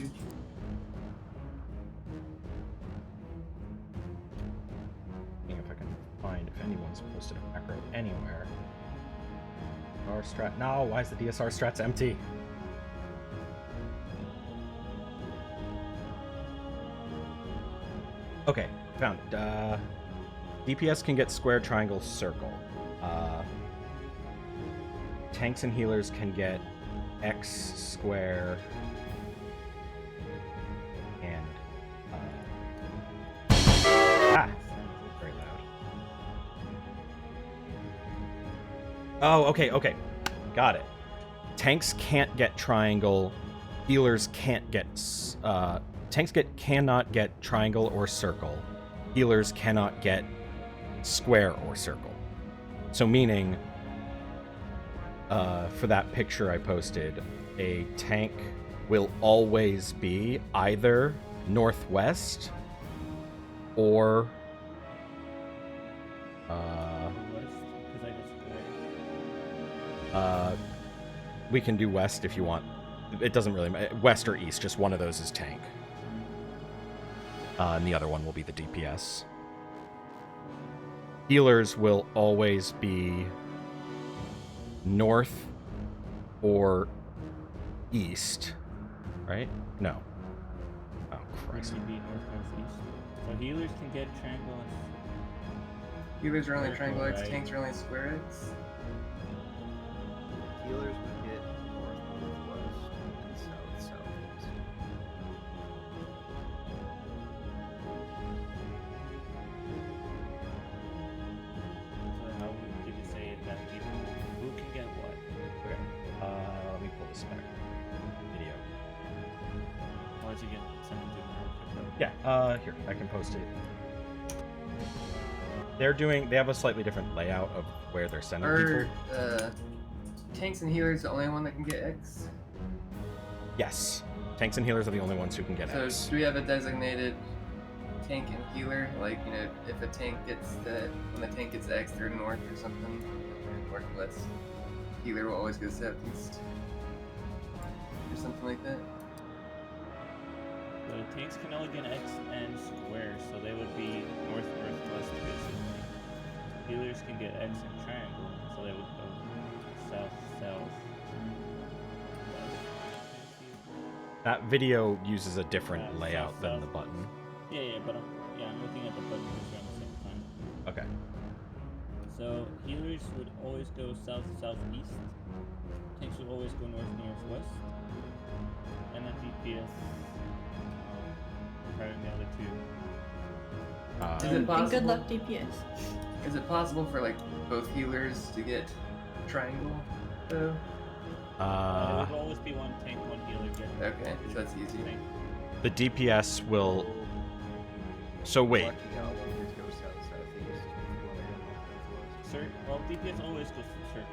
Speaker 1: Seeing if I can find if anyone's posted a macro anywhere. DSR strat. No, why is the DSR strats empty? Okay, found it. DPS can get square, triangle, circle. Tanks and healers can get X, square, and very loud. Oh, okay, got it. Tanks can't get triangle. Healers can't get. Cannot get triangle or circle. Healers cannot get square or circle. So meaning, for that picture I posted, a tank will always be either northwest or we can do west if you want. It doesn't really matter. West or east, just one of those is tank. And the other one will be the DPS. Healers will always be north or east, right? No. Oh, Christ.
Speaker 9: Be north, northeast. So healers can get triangle and...
Speaker 3: Healers are only
Speaker 9: Circle,
Speaker 3: Triangle X,
Speaker 9: right?
Speaker 3: tanks are only Square X.
Speaker 5: Healers would get north, northwest, and south, southeast.
Speaker 4: is it getting sent to me real quick?
Speaker 1: Yeah, here, I can post it. They have a slightly different layout of where they're sending
Speaker 3: Are
Speaker 1: people.
Speaker 3: tanks and healers the only one that can get X?
Speaker 1: Yes. Tanks and healers are the only ones who can get
Speaker 3: So
Speaker 1: X.
Speaker 3: do we have a designated tank and healer? Like, you know, if a tank gets when the tank gets X, they're north or something, or northwest. Healer will always go southeast. Or something like that.
Speaker 4: The tanks can only get X and square, so they would be north northwest basically. Healers can get X and triangle, so they would go south south.
Speaker 1: That video uses a different
Speaker 4: Yeah,
Speaker 1: layout
Speaker 4: south,
Speaker 1: than
Speaker 4: south.
Speaker 1: the button.
Speaker 4: Yeah, but I'm looking at the button picture at the same time.
Speaker 1: Okay.
Speaker 4: So healers would always go south southeast. Tanks would always go north northwest. And then DPS regarding the other two.
Speaker 3: Is it
Speaker 2: And
Speaker 3: possible?
Speaker 2: good luck, DPS.
Speaker 3: Is it possible for like both healers to get triangle though?
Speaker 4: It would always be one tank, one healer.
Speaker 3: Okay, so that's easy.
Speaker 1: The DPS will. So wait.
Speaker 5: Lucky always goes south southeast.
Speaker 4: Well, DPS always goes circle.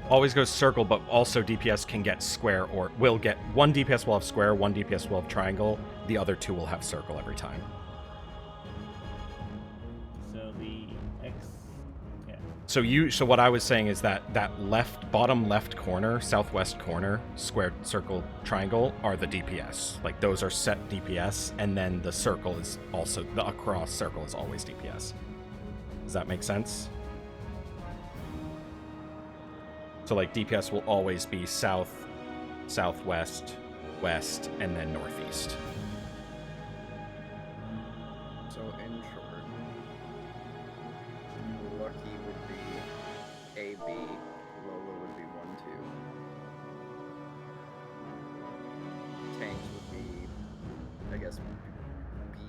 Speaker 1: Always goes circle, but also DPS can get square or will get one DPS will have square, one DPS will have triangle, the other two will have circle every time.
Speaker 4: So the X, yeah.
Speaker 1: So what I was saying is that bottom left corner, southwest corner, square, circle, triangle are the DPS. Like those are set DPS, and then the circle is also the across circle is always DPS. Does that make sense? So like DPS will always be south, southwest, west, and then northeast.
Speaker 5: So in short, Lucky would be AB, Lola would be 1-2. Tanks would be, I guess,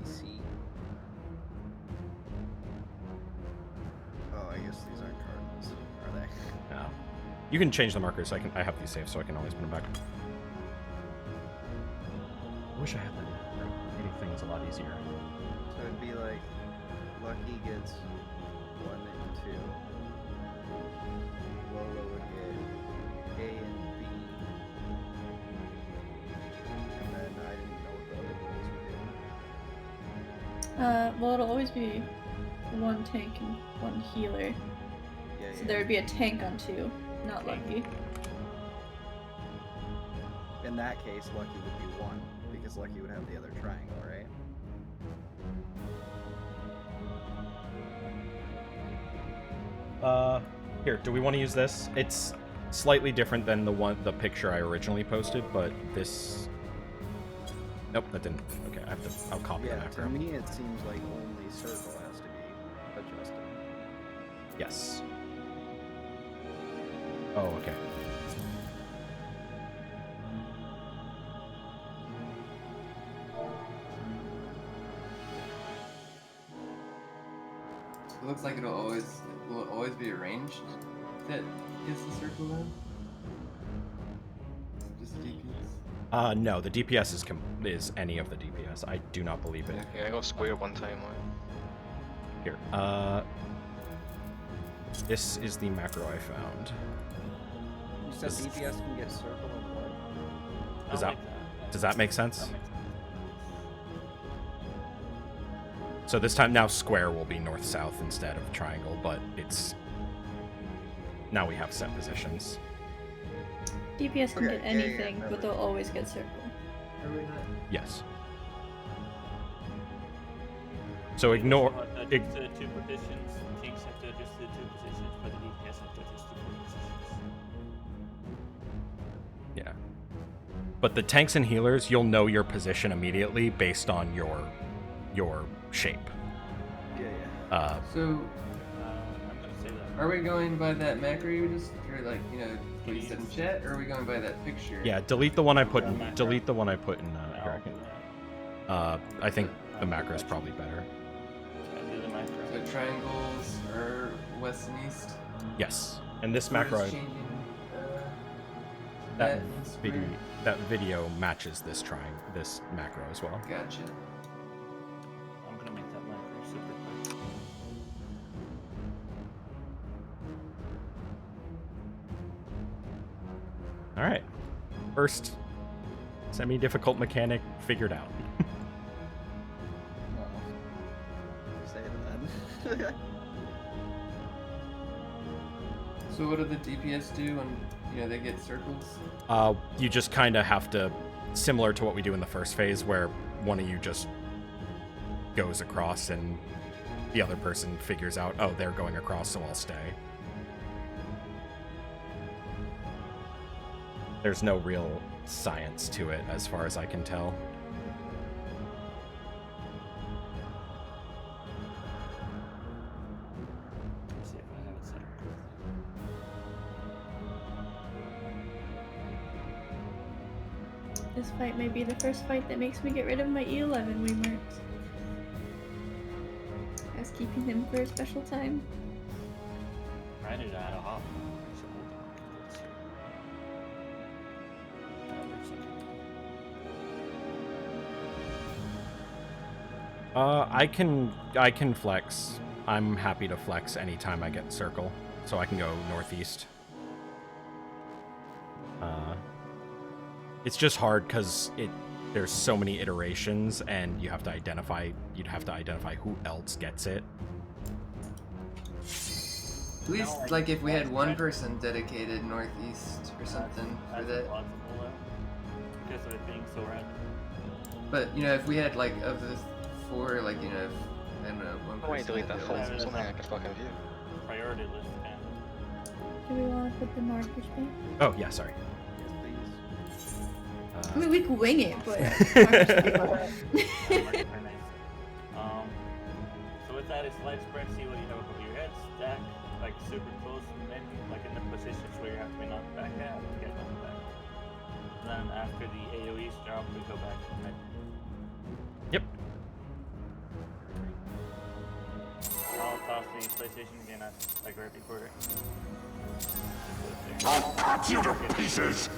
Speaker 5: BC. Oh, I guess these aren't cardinals, are they?
Speaker 1: Yeah. You can change the markers. I have these saved, so I can always put them back. I wish I had that. Making things a lot easier.
Speaker 5: So it'd be like Lucky gets 1 and 2. Lola would get A and B. And then I didn't know what the other rules were.
Speaker 2: Well, it'll always be one tank and one healer.
Speaker 5: Yeah,
Speaker 2: So there would be a tank on 2, not Lucky.
Speaker 5: In that case, Lucky would be 1, because Lucky would have the other triangle, right?
Speaker 1: Here, do we want to use this? It's slightly different than the picture I originally posted, but this. Nope, that didn't. Okay, I'll copy the
Speaker 5: Yeah,
Speaker 1: macro.
Speaker 5: to me it seems like only circle has to be adjusted.
Speaker 1: Yes. Oh, okay.
Speaker 3: It looks like will it always be arranged that is the circle then? Just DPS?
Speaker 1: No, the DPS is any of the DPS. I do not believe it.
Speaker 6: Yeah, I got square one time.
Speaker 1: Here, this is the macro I found.
Speaker 5: You said
Speaker 1: This-
Speaker 5: DPS can get circle and what?
Speaker 1: Does
Speaker 4: I'll
Speaker 1: that
Speaker 4: make
Speaker 1: does that make sense?
Speaker 4: That makes sense.
Speaker 1: So this time now square will be north-south instead of triangle, but it's now we have set positions.
Speaker 2: DPS can
Speaker 5: Okay,
Speaker 2: get
Speaker 5: yeah, yeah,
Speaker 2: anything,
Speaker 5: that
Speaker 2: but they'll always get circle.
Speaker 3: Are we not?
Speaker 1: Yes. So ignore.
Speaker 4: Adjust the 2 positions. Tanks have to adjust the 2 positions, but the DPS have to adjust the 4 positions.
Speaker 1: Yeah. But the tanks and healers, you'll know your position immediately based on your shape.
Speaker 5: Yeah, yeah.
Speaker 3: So,
Speaker 4: I'm gonna say that.
Speaker 3: are we going by that macro you just, or like, you know, what you said in chat, or are we going by that picture?
Speaker 1: Yeah, delete the one I put in.
Speaker 4: Macro.
Speaker 1: Delete the one I put in. Here, I
Speaker 4: I'll
Speaker 1: can.
Speaker 4: do that.
Speaker 1: I think the macro is probably better.
Speaker 4: I'll do the macro.
Speaker 3: So triangles are west and east.
Speaker 1: Yes. And this
Speaker 3: What
Speaker 1: macro.
Speaker 3: is changing, That's
Speaker 1: video,
Speaker 3: weird.
Speaker 1: that video matches this this macro as well.
Speaker 3: Gotcha.
Speaker 4: I'm gonna make that macro super quick.
Speaker 1: All right, first semi-difficult mechanic figured out.
Speaker 5: Well, say it then.
Speaker 3: So what do the DPS do when they get circles?
Speaker 1: You just kind of have to, similar to what we do in the first phase, where one of you just goes across and the other person figures out, oh, they're going across, so I'll stay. There's no real science to it, as far as I can tell.
Speaker 4: Let's see if I have it set up correctly.
Speaker 2: This fight may be the first fight that makes me get rid of my E11 Weimers. I was keeping them for a special time.
Speaker 4: I need to add a hop.
Speaker 1: I can flex. I'm happy to flex anytime I get circle, so I can go northeast. It's just hard because there's so many iterations, and you'd have to identify who else gets it.
Speaker 3: At least, like, if we had one person dedicated northeast or something for
Speaker 4: That's
Speaker 3: that.
Speaker 4: impossible though, because of it being so random.
Speaker 3: But, if we had, like, of the four, like, if, I don't know, one
Speaker 6: Why
Speaker 3: person.
Speaker 6: delete that
Speaker 3: had
Speaker 6: file?
Speaker 3: like-
Speaker 6: Something I can fucking view.
Speaker 4: Priority list kind
Speaker 2: Do we want to put the markers back?
Speaker 1: Oh yeah, sorry.
Speaker 5: Yes, please.
Speaker 2: I mean, we could wing it, but markers should be
Speaker 4: of.
Speaker 2: better.
Speaker 4: Very nice. So with that, it's light spread. See what you have above your head. Stack like super close and then like in the positions where you have to be knocked back at to get knocked back. And then after the AoEs drop, we go back to mid.
Speaker 1: Yep.
Speaker 4: I'll toss the PlayStation again at like right before it.
Speaker 7: I'll cut you to pieces!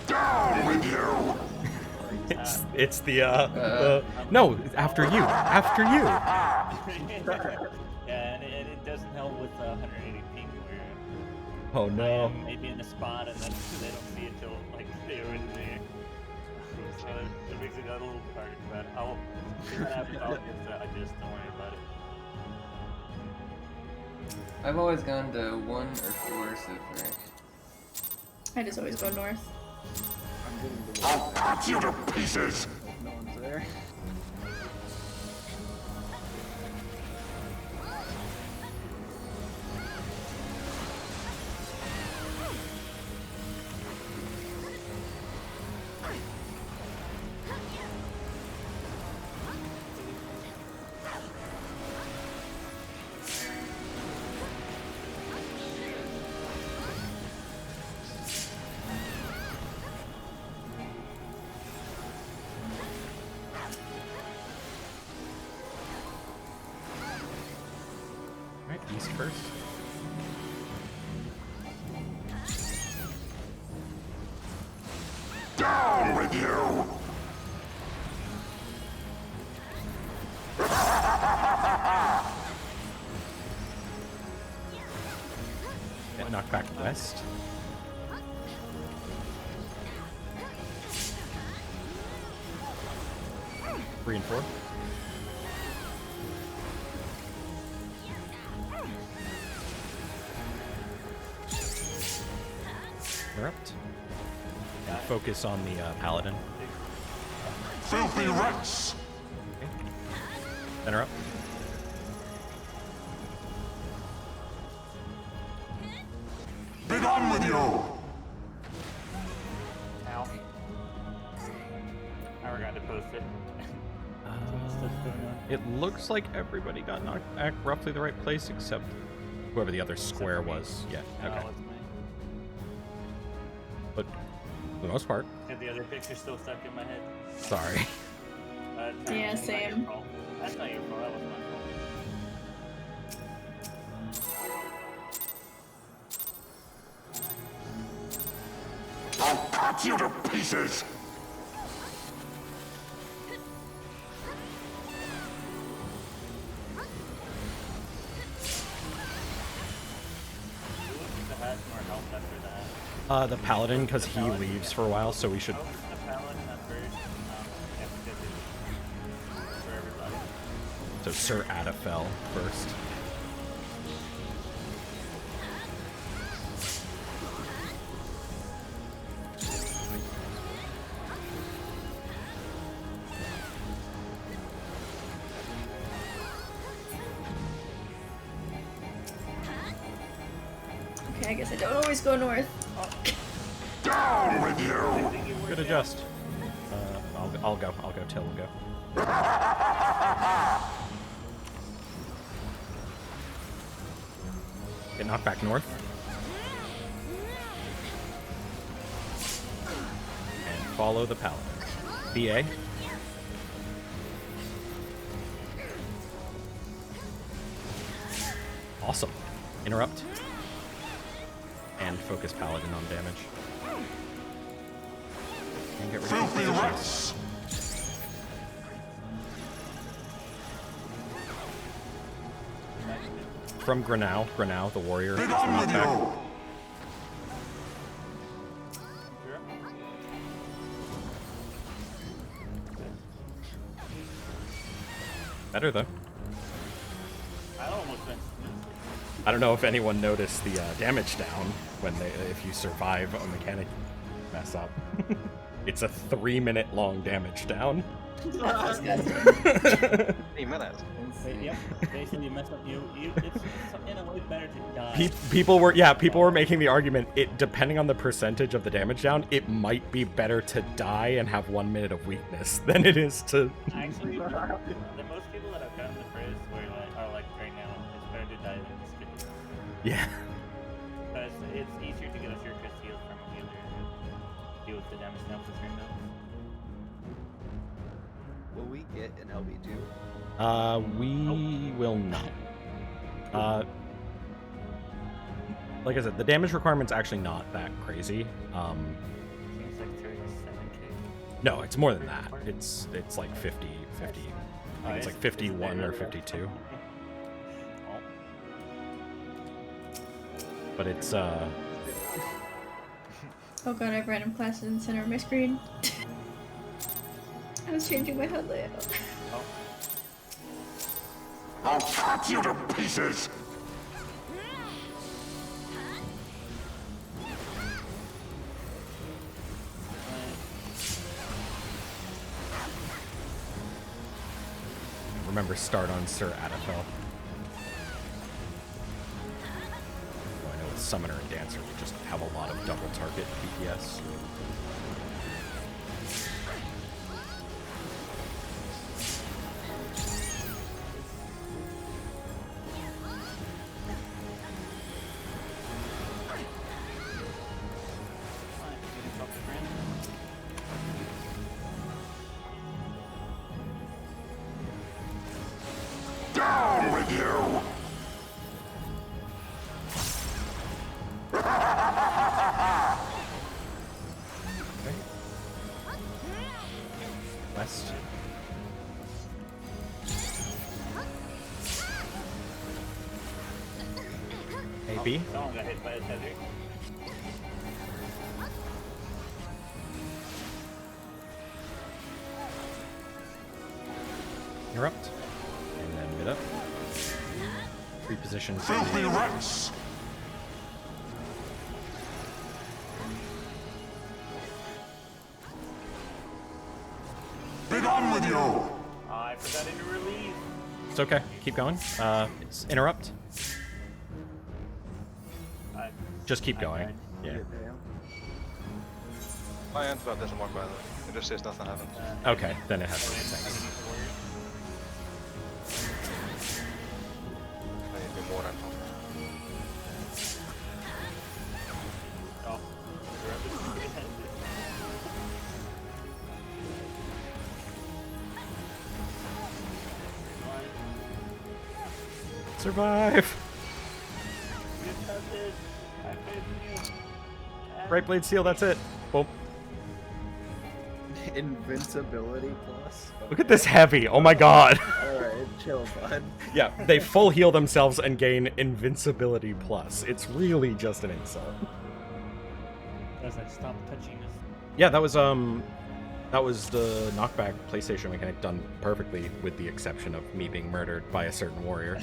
Speaker 7: Down with you!
Speaker 1: It's the no, after you.
Speaker 4: Yeah, and it doesn't help with 180 ping where
Speaker 1: Oh
Speaker 4: I
Speaker 1: no.
Speaker 4: am maybe in a spot and then they don't see it till like they're already there. So it makes it a little harder, but I'll see what happens. I'll just don't worry about it.
Speaker 3: I've always gone to 1 or 4 so far.
Speaker 2: I just always go north.
Speaker 5: I'm getting the
Speaker 7: I'll cut you to pieces!
Speaker 5: Hope no one's there.
Speaker 1: Alright, east first.
Speaker 7: Down with you!
Speaker 1: Get knocked back west. Three and four. Interrupt. And focus on the paladin.
Speaker 7: Filthy rats!
Speaker 1: Interrupt.
Speaker 7: Be gone with you!
Speaker 4: Ow. I forgot to post it.
Speaker 1: It looks like everybody got knocked at roughly the right place, except whoever the other square was. Yeah,
Speaker 4: Oh,
Speaker 1: okay.
Speaker 4: it's me.
Speaker 1: But for the most part,
Speaker 4: And the other picture's still stuck in my head.
Speaker 1: sorry.
Speaker 2: Yeah,
Speaker 4: That's not your
Speaker 2: same.
Speaker 4: fault. That's not your fault. That was my fault.
Speaker 7: I'll cut you to pieces!
Speaker 4: Who has more health after that?
Speaker 1: The paladin, because he leaves for a while, so we should.
Speaker 4: Oh, the paladin at first. Yeah, because it's for everybody.
Speaker 1: So Sir Ada fell first.
Speaker 2: Okay, I guess I don't always go north.
Speaker 7: Down with you!
Speaker 1: Good adjust. I'll go. Till will go. Get knocked back north. And follow the paladin. BA. Awesome. Interrupt. And focus paladin on damage. And get rid of
Speaker 7: Filthy
Speaker 1: positions.
Speaker 7: rats!
Speaker 1: From Granau, the warrior.
Speaker 7: Be
Speaker 1: is
Speaker 7: gone
Speaker 1: the
Speaker 7: with
Speaker 1: knockback.
Speaker 7: you!
Speaker 1: Better though.
Speaker 4: I almost went smoothly.
Speaker 1: I don't know if anyone noticed the damage down if you survive a mechanic mess up. It's a 3-minute long damage down.
Speaker 2: That's disgusting.
Speaker 6: 3 minutes.
Speaker 9: Yep. Basically, you mess up. It's in a way better to die.
Speaker 1: People were making the argument. Depending on the percentage of the damage down, it might be better to die and have 1 minute of weakness than it is to.
Speaker 4: Actually, the most people that I've gotten the praise are like right now. It's better to die than to skip.
Speaker 1: Yeah.
Speaker 4: Because it's easier to get a sure crest heal from a healer and deal with the damage now for certain builds.
Speaker 5: Will we get an LB2?
Speaker 1: We will not. Like I said, the damage requirement's actually not that crazy.
Speaker 4: Seems like 37k.
Speaker 1: No, it's more than that. It's like 50. I think it's like 51 or 52. But it's
Speaker 2: Oh god, I have random classes in the center of my screen. I was changing my HUD layout.
Speaker 7: I'll cut you to pieces!
Speaker 1: remember start on Sir Adafel. Well, I know with Summoner and Dancer we just have a lot of double target DPS.
Speaker 7: Down with you!
Speaker 1: West. AB.
Speaker 4: Someone got hit by a tether.
Speaker 1: Interrupt. And then mid up. Reposition for
Speaker 7: Filthy
Speaker 1: the
Speaker 7: rats! Be done with you!
Speaker 4: Oh, I forgot to release.
Speaker 1: It's okay. Keep going. Interrupt. Just keep going. Yeah.
Speaker 6: My interrupt doesn't work by the way. It just says nothing happens.
Speaker 1: Okay, then it has to be things.
Speaker 6: I need to be more info.
Speaker 4: Oh,
Speaker 1: Survive. Right blade seal. That's it. Boom.
Speaker 5: Invincibility plus.
Speaker 1: Look at this heavy. Oh my god.
Speaker 5: Alright, chill, bud.
Speaker 1: Yeah, they full heal themselves and gain invincibility plus. It's really just an insult.
Speaker 9: I was like, stop touching this.
Speaker 1: Yeah, that was the knockback PlayStation mechanic done perfectly, with the exception of me being murdered by a certain warrior.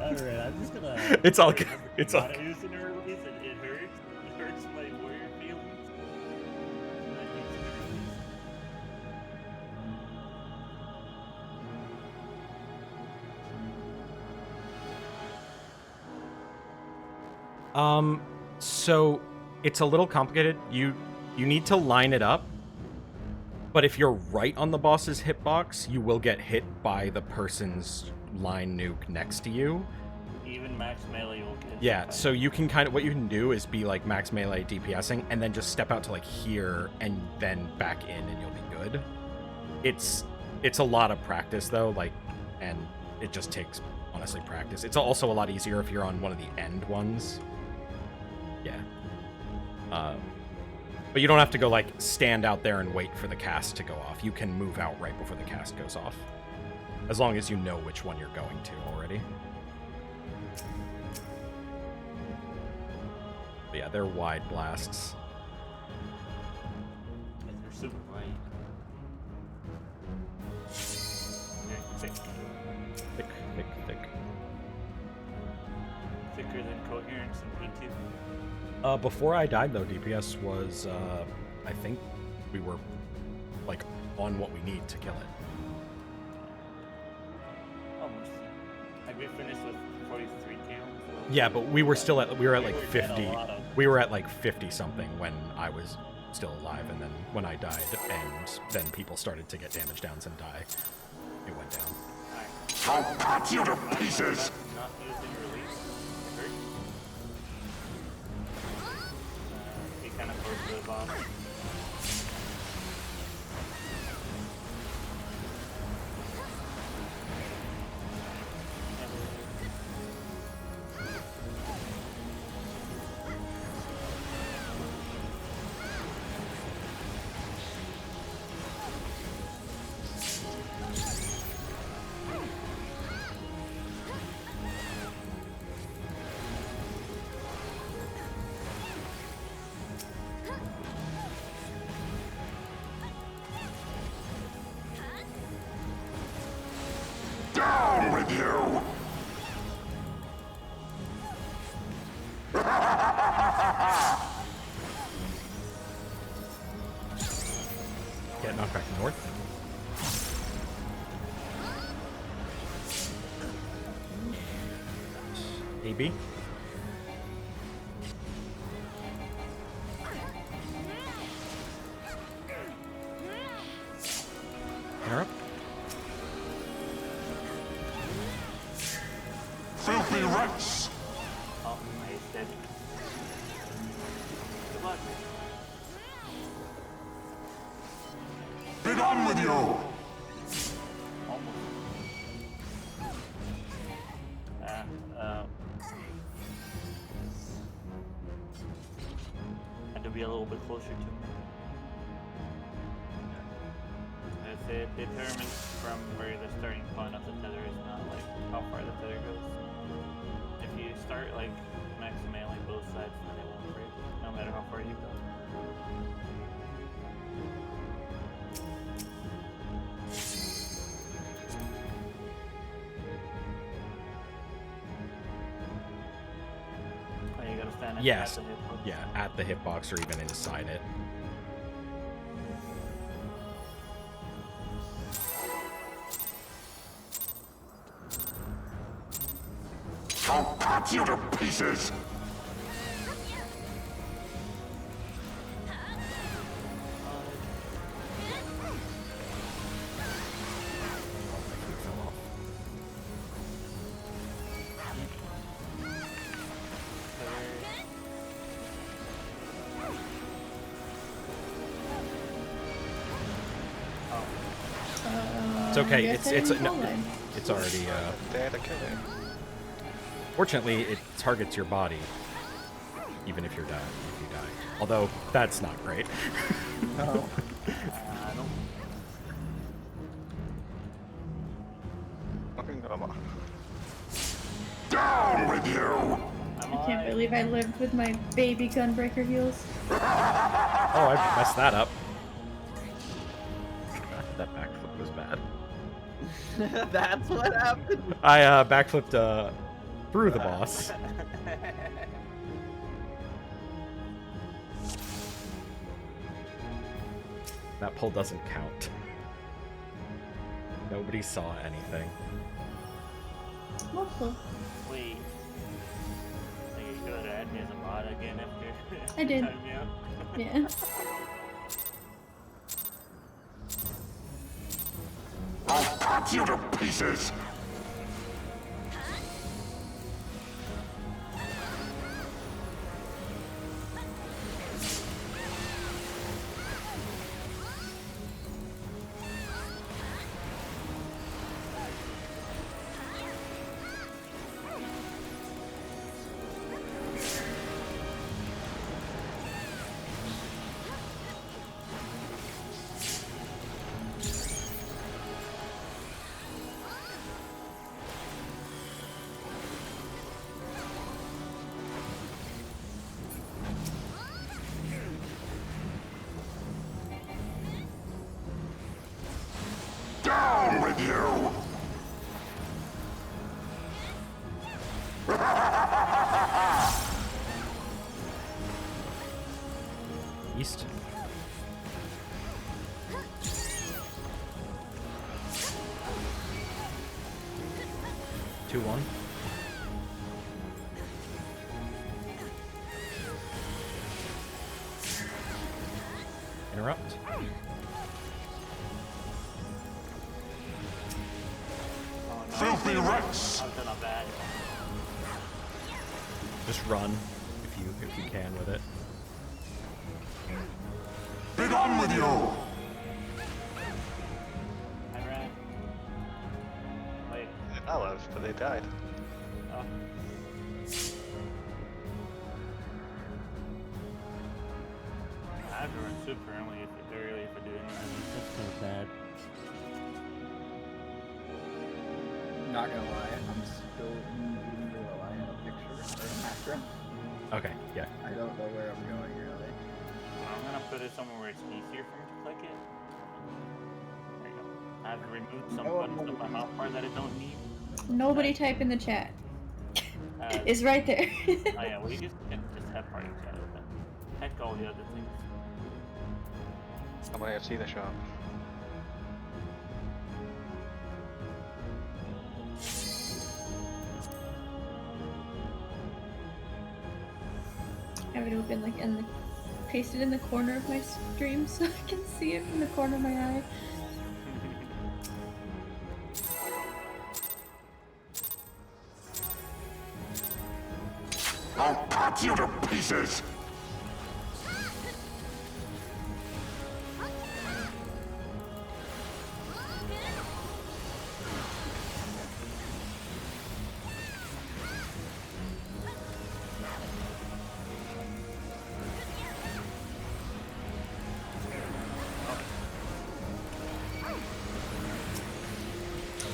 Speaker 9: Alright, I'm just gonna.
Speaker 1: It's all good. It's all
Speaker 4: Not
Speaker 1: good.
Speaker 4: using her release, it hurts. It hurts my warrior feelings. Not using her release.
Speaker 1: So it's a little complicated. You need to line it up, but if you're right on the boss's hitbox, you will get hit by the person's line nuke next to you.
Speaker 4: Even max melee will get.
Speaker 1: Yeah, so you can what you can do is be like max melee DPSing and then just step out to like here and then back in and you'll be good. It's a lot of practice though, and it just takes honestly practice. It's also a lot easier if you're on one of the end ones. Yeah. But you don't have to go stand out there and wait for the cast to go off. You can move out right before the cast goes off. As long as you know which one you're going to already. But yeah, they're wide blasts.
Speaker 4: They're super light. Thick.
Speaker 1: Thick.
Speaker 4: Thicker than coherence in P2.
Speaker 1: Before I died though, DPS was, I think we were on what we need to kill it.
Speaker 4: Almost. Like we finished with 43 kills.
Speaker 1: Yeah, but we were still at, we were at
Speaker 4: We
Speaker 1: like
Speaker 4: were
Speaker 1: 50.
Speaker 4: dead a lot of-
Speaker 1: We were at like 50 something when I was still alive, and then when I died, and then people started to get damage downs and die, it went down.
Speaker 7: I'll cut you to pieces!
Speaker 4: Not using release. It hurt. He kind of forced the boss.
Speaker 7: Down with you!
Speaker 1: Get knocked back north. AB. Interrupt.
Speaker 7: Filthy rats!
Speaker 4: Oh, he's dead. Good luck.
Speaker 7: Be done with you!
Speaker 4: Almost. Had to be a little bit closer to me. It determines from where the starting point of the tether is, not like how far the tether goes. If you start like max melee both sides, then it won't break, no matter how far you go. Oh, you gotta stand
Speaker 1: Yes.
Speaker 4: at the hitbox.
Speaker 1: Yeah, at the hitbox or even inside it.
Speaker 7: cut you to pieces!
Speaker 1: It's okay.
Speaker 2: I guess I
Speaker 1: It's
Speaker 2: didn't
Speaker 1: no,
Speaker 2: pull one.
Speaker 1: it's already.
Speaker 6: Dead, okay.
Speaker 1: Fortunately, it targets your body, even if you die. Although that's not great.
Speaker 5: No.
Speaker 6: Fucking drama.
Speaker 7: Down with you!
Speaker 2: I can't believe I lived with my baby gunbreaker heels.
Speaker 1: Oh, I messed that up. That backflip was bad.
Speaker 5: That's what happened.
Speaker 1: I backflipped through the boss. That pull doesn't count. Nobody saw anything.
Speaker 2: Multiple.
Speaker 4: Wait. Are you good at add me as a mod again after?
Speaker 2: I did.
Speaker 4: Time me out?
Speaker 2: Yeah.
Speaker 7: I'll cut you to pieces! Down with you!
Speaker 1: East. Two one. Interrupt.
Speaker 7: Filthy wrecks!
Speaker 4: I've done a bad.
Speaker 1: Just run if you can with it.
Speaker 7: Be gone with you!
Speaker 4: I ran. Wait.
Speaker 6: I lived, but they died.
Speaker 4: Oh. I have to run super early for doing that.
Speaker 9: That's so bad.
Speaker 5: Not gonna lie, I'm still moving below. I have a picture or a macro.
Speaker 1: Okay, yeah.
Speaker 5: I don't know where I'm going really.
Speaker 4: I'm gonna put it somewhere where it's easier for me to click it. There you go. I have to remove some
Speaker 5: Oh,
Speaker 4: buttons on my hotbar that I don't need.
Speaker 2: Nobody type in the chat.
Speaker 4: Uh,
Speaker 2: It's right there.
Speaker 4: Oh yeah, well you just have party chat open. Heck all the other things.
Speaker 6: I'm gonna see the shop.
Speaker 2: I have it open like and paste it in the corner of my stream so I can see it in the corner of my eye.
Speaker 7: I'll cut you to pieces!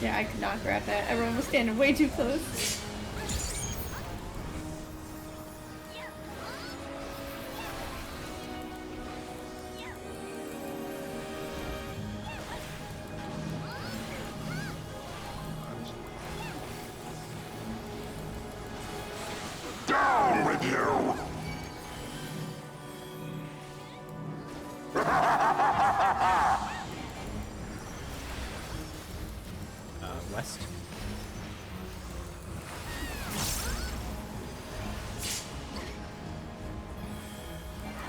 Speaker 2: Yeah, I could not grab that. Everyone was standing way too close.
Speaker 7: Down with you!
Speaker 1: West.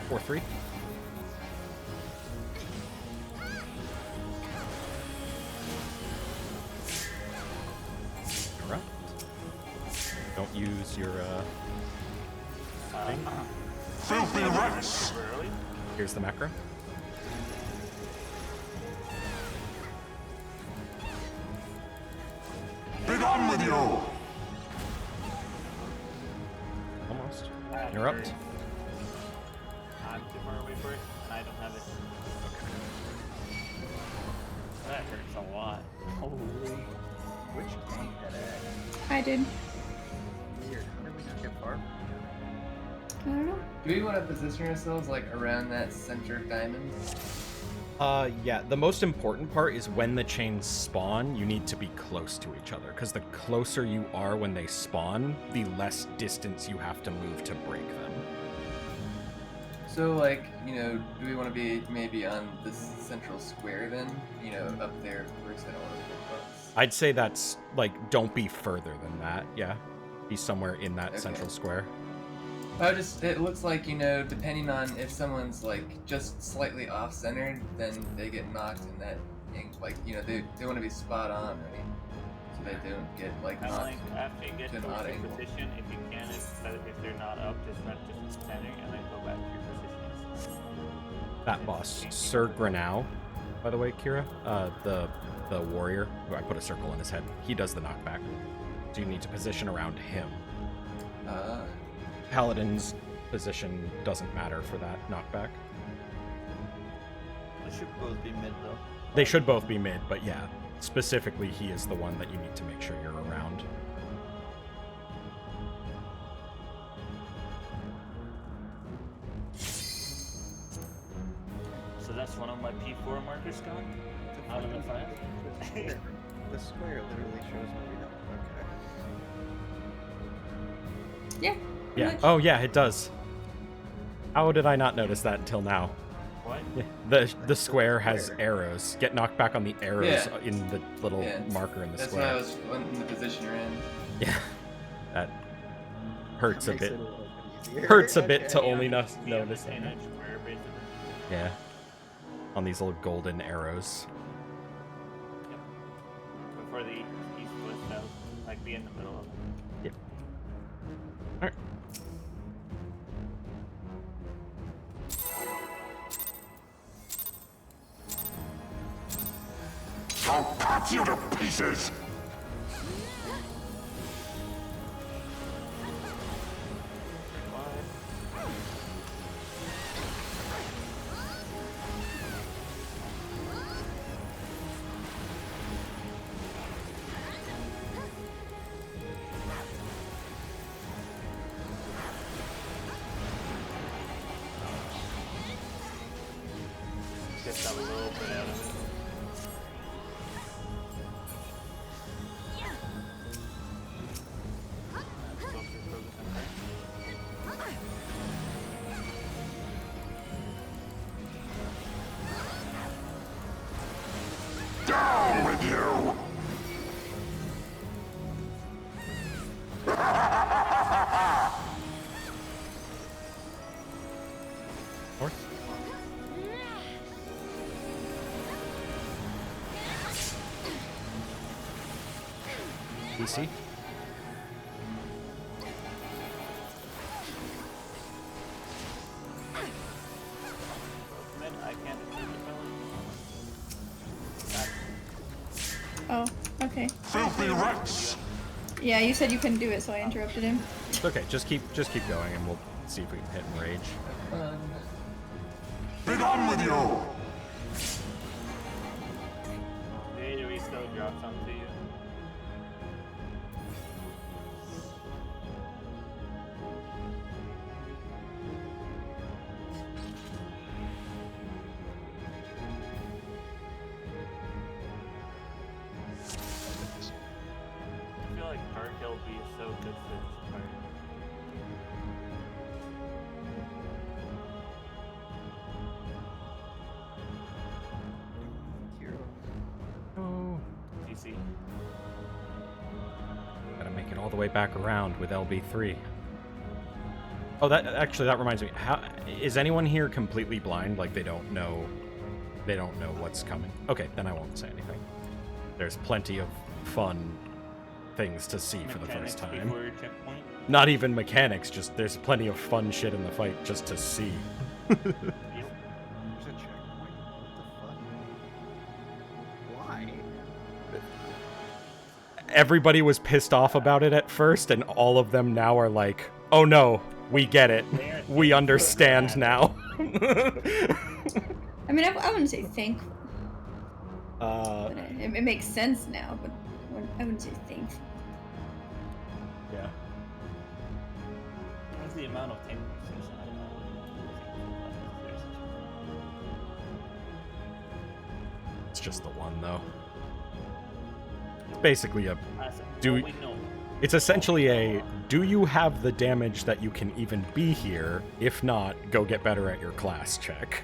Speaker 1: 4-3. Interrupt. Don't use your thing.
Speaker 7: Filthy rats!
Speaker 4: Early.
Speaker 1: Here's the macro.
Speaker 7: Be gone with you!
Speaker 1: Almost.
Speaker 4: That
Speaker 1: Interrupt.
Speaker 4: hurts. I'm too far away for it, and I don't have it. That hurts a lot.
Speaker 5: Holy. Which tank that at?
Speaker 2: I did.
Speaker 5: Weird. How did we not get far?
Speaker 2: I don't know.
Speaker 3: Do we want to position ourselves like around that center diamond?
Speaker 1: Yeah, the most important part is when the chains spawn, you need to be close to each other, because the closer you are when they spawn, the less distance you have to move to break them.
Speaker 3: So like, you know, do we want to be maybe on this central square then? You know, up there first. I don't want to put bugs.
Speaker 1: I'd say that's, like, don't be further than that, yeah? Be somewhere in that
Speaker 3: Okay.
Speaker 1: central square.
Speaker 3: It looks like, you know, depending on if someone's like just slightly off centered, then they get knocked in that, like, you know, they want to be spot on, right? So they don't get like
Speaker 4: Kind of
Speaker 3: knocked.
Speaker 4: like after you get
Speaker 3: to an
Speaker 4: to
Speaker 3: odd
Speaker 4: your
Speaker 3: angle.
Speaker 4: position, if you can, if they're not up, just run to the center and then go back to your position.
Speaker 1: That boss, Sir Granau, by the way, Kira, the warrior, who I put a circle in his head, he does the knockback. So you need to position around him. Paladin's position doesn't matter for that knockback.
Speaker 5: They should both be mid though.
Speaker 1: They should both be mid, but yeah, specifically he is the one that you need to make sure you're around.
Speaker 4: So that's one of my P4 markers gone out of the 5.
Speaker 5: The square literally shows where we don't. Okay.
Speaker 2: Yeah.
Speaker 1: Yeah.
Speaker 2: Much.
Speaker 1: Oh yeah, it does. How did I not notice that until now?
Speaker 4: What?
Speaker 1: Yeah. The square has arrows. Get knocked back on the arrows
Speaker 3: Yeah.
Speaker 1: in the little
Speaker 3: Yeah,
Speaker 1: marker in the
Speaker 3: That's
Speaker 1: square.
Speaker 3: why I was in the position you're in.
Speaker 1: Yeah. That hurts a
Speaker 5: Makes
Speaker 1: bit.
Speaker 5: it little bit easier.
Speaker 1: Hurts a bit to
Speaker 5: Okay.
Speaker 1: only
Speaker 4: Be on the
Speaker 1: notice
Speaker 4: same
Speaker 1: that.
Speaker 4: edge square, basically.
Speaker 1: Yeah. On these little golden arrows.
Speaker 4: Before the east was south, like be in the middle of it.
Speaker 1: Yep. Alright.
Speaker 7: I'll cut you to pieces!
Speaker 4: Just a little bit out of it. Closer, focus,
Speaker 7: Down with you!
Speaker 1: North. DC.
Speaker 4: Then I can't achieve the
Speaker 2: Oh, okay.
Speaker 7: Filthy rats!
Speaker 2: Yeah, you said you couldn't do it, so I interrupted him.
Speaker 1: It's okay. Just keep going, and we'll see if we can hit and rage.
Speaker 7: Be gone with you!
Speaker 4: The AoE still drops onto you. I feel like Dark LB is so good for this part.
Speaker 5: Hero.
Speaker 1: Oh.
Speaker 4: DC.
Speaker 1: Gotta make it all the way back around with LB3. Oh, that reminds me. How is anyone here completely blind? Like they don't know what's coming. Okay, then I won't say anything. There's plenty of fun things to see for the first time.
Speaker 4: Before checkpoint.
Speaker 1: Not even mechanics, just there's plenty of fun shit in the fight just to see.
Speaker 5: There's a checkpoint? What the fuck? Why?
Speaker 1: Everybody was pissed off about it at first, and all of them now are like, oh no, we get it. We understand now.
Speaker 2: I mean, I wouldn't say thankful. But it makes sense now, but I wouldn't say thankful.
Speaker 1: Yeah.
Speaker 4: What's the amount of time conversation? I don't know.
Speaker 1: It's just the one though. It's basically a It's essentially a do you have the damage that you can even be here? If not, go get better at your class check.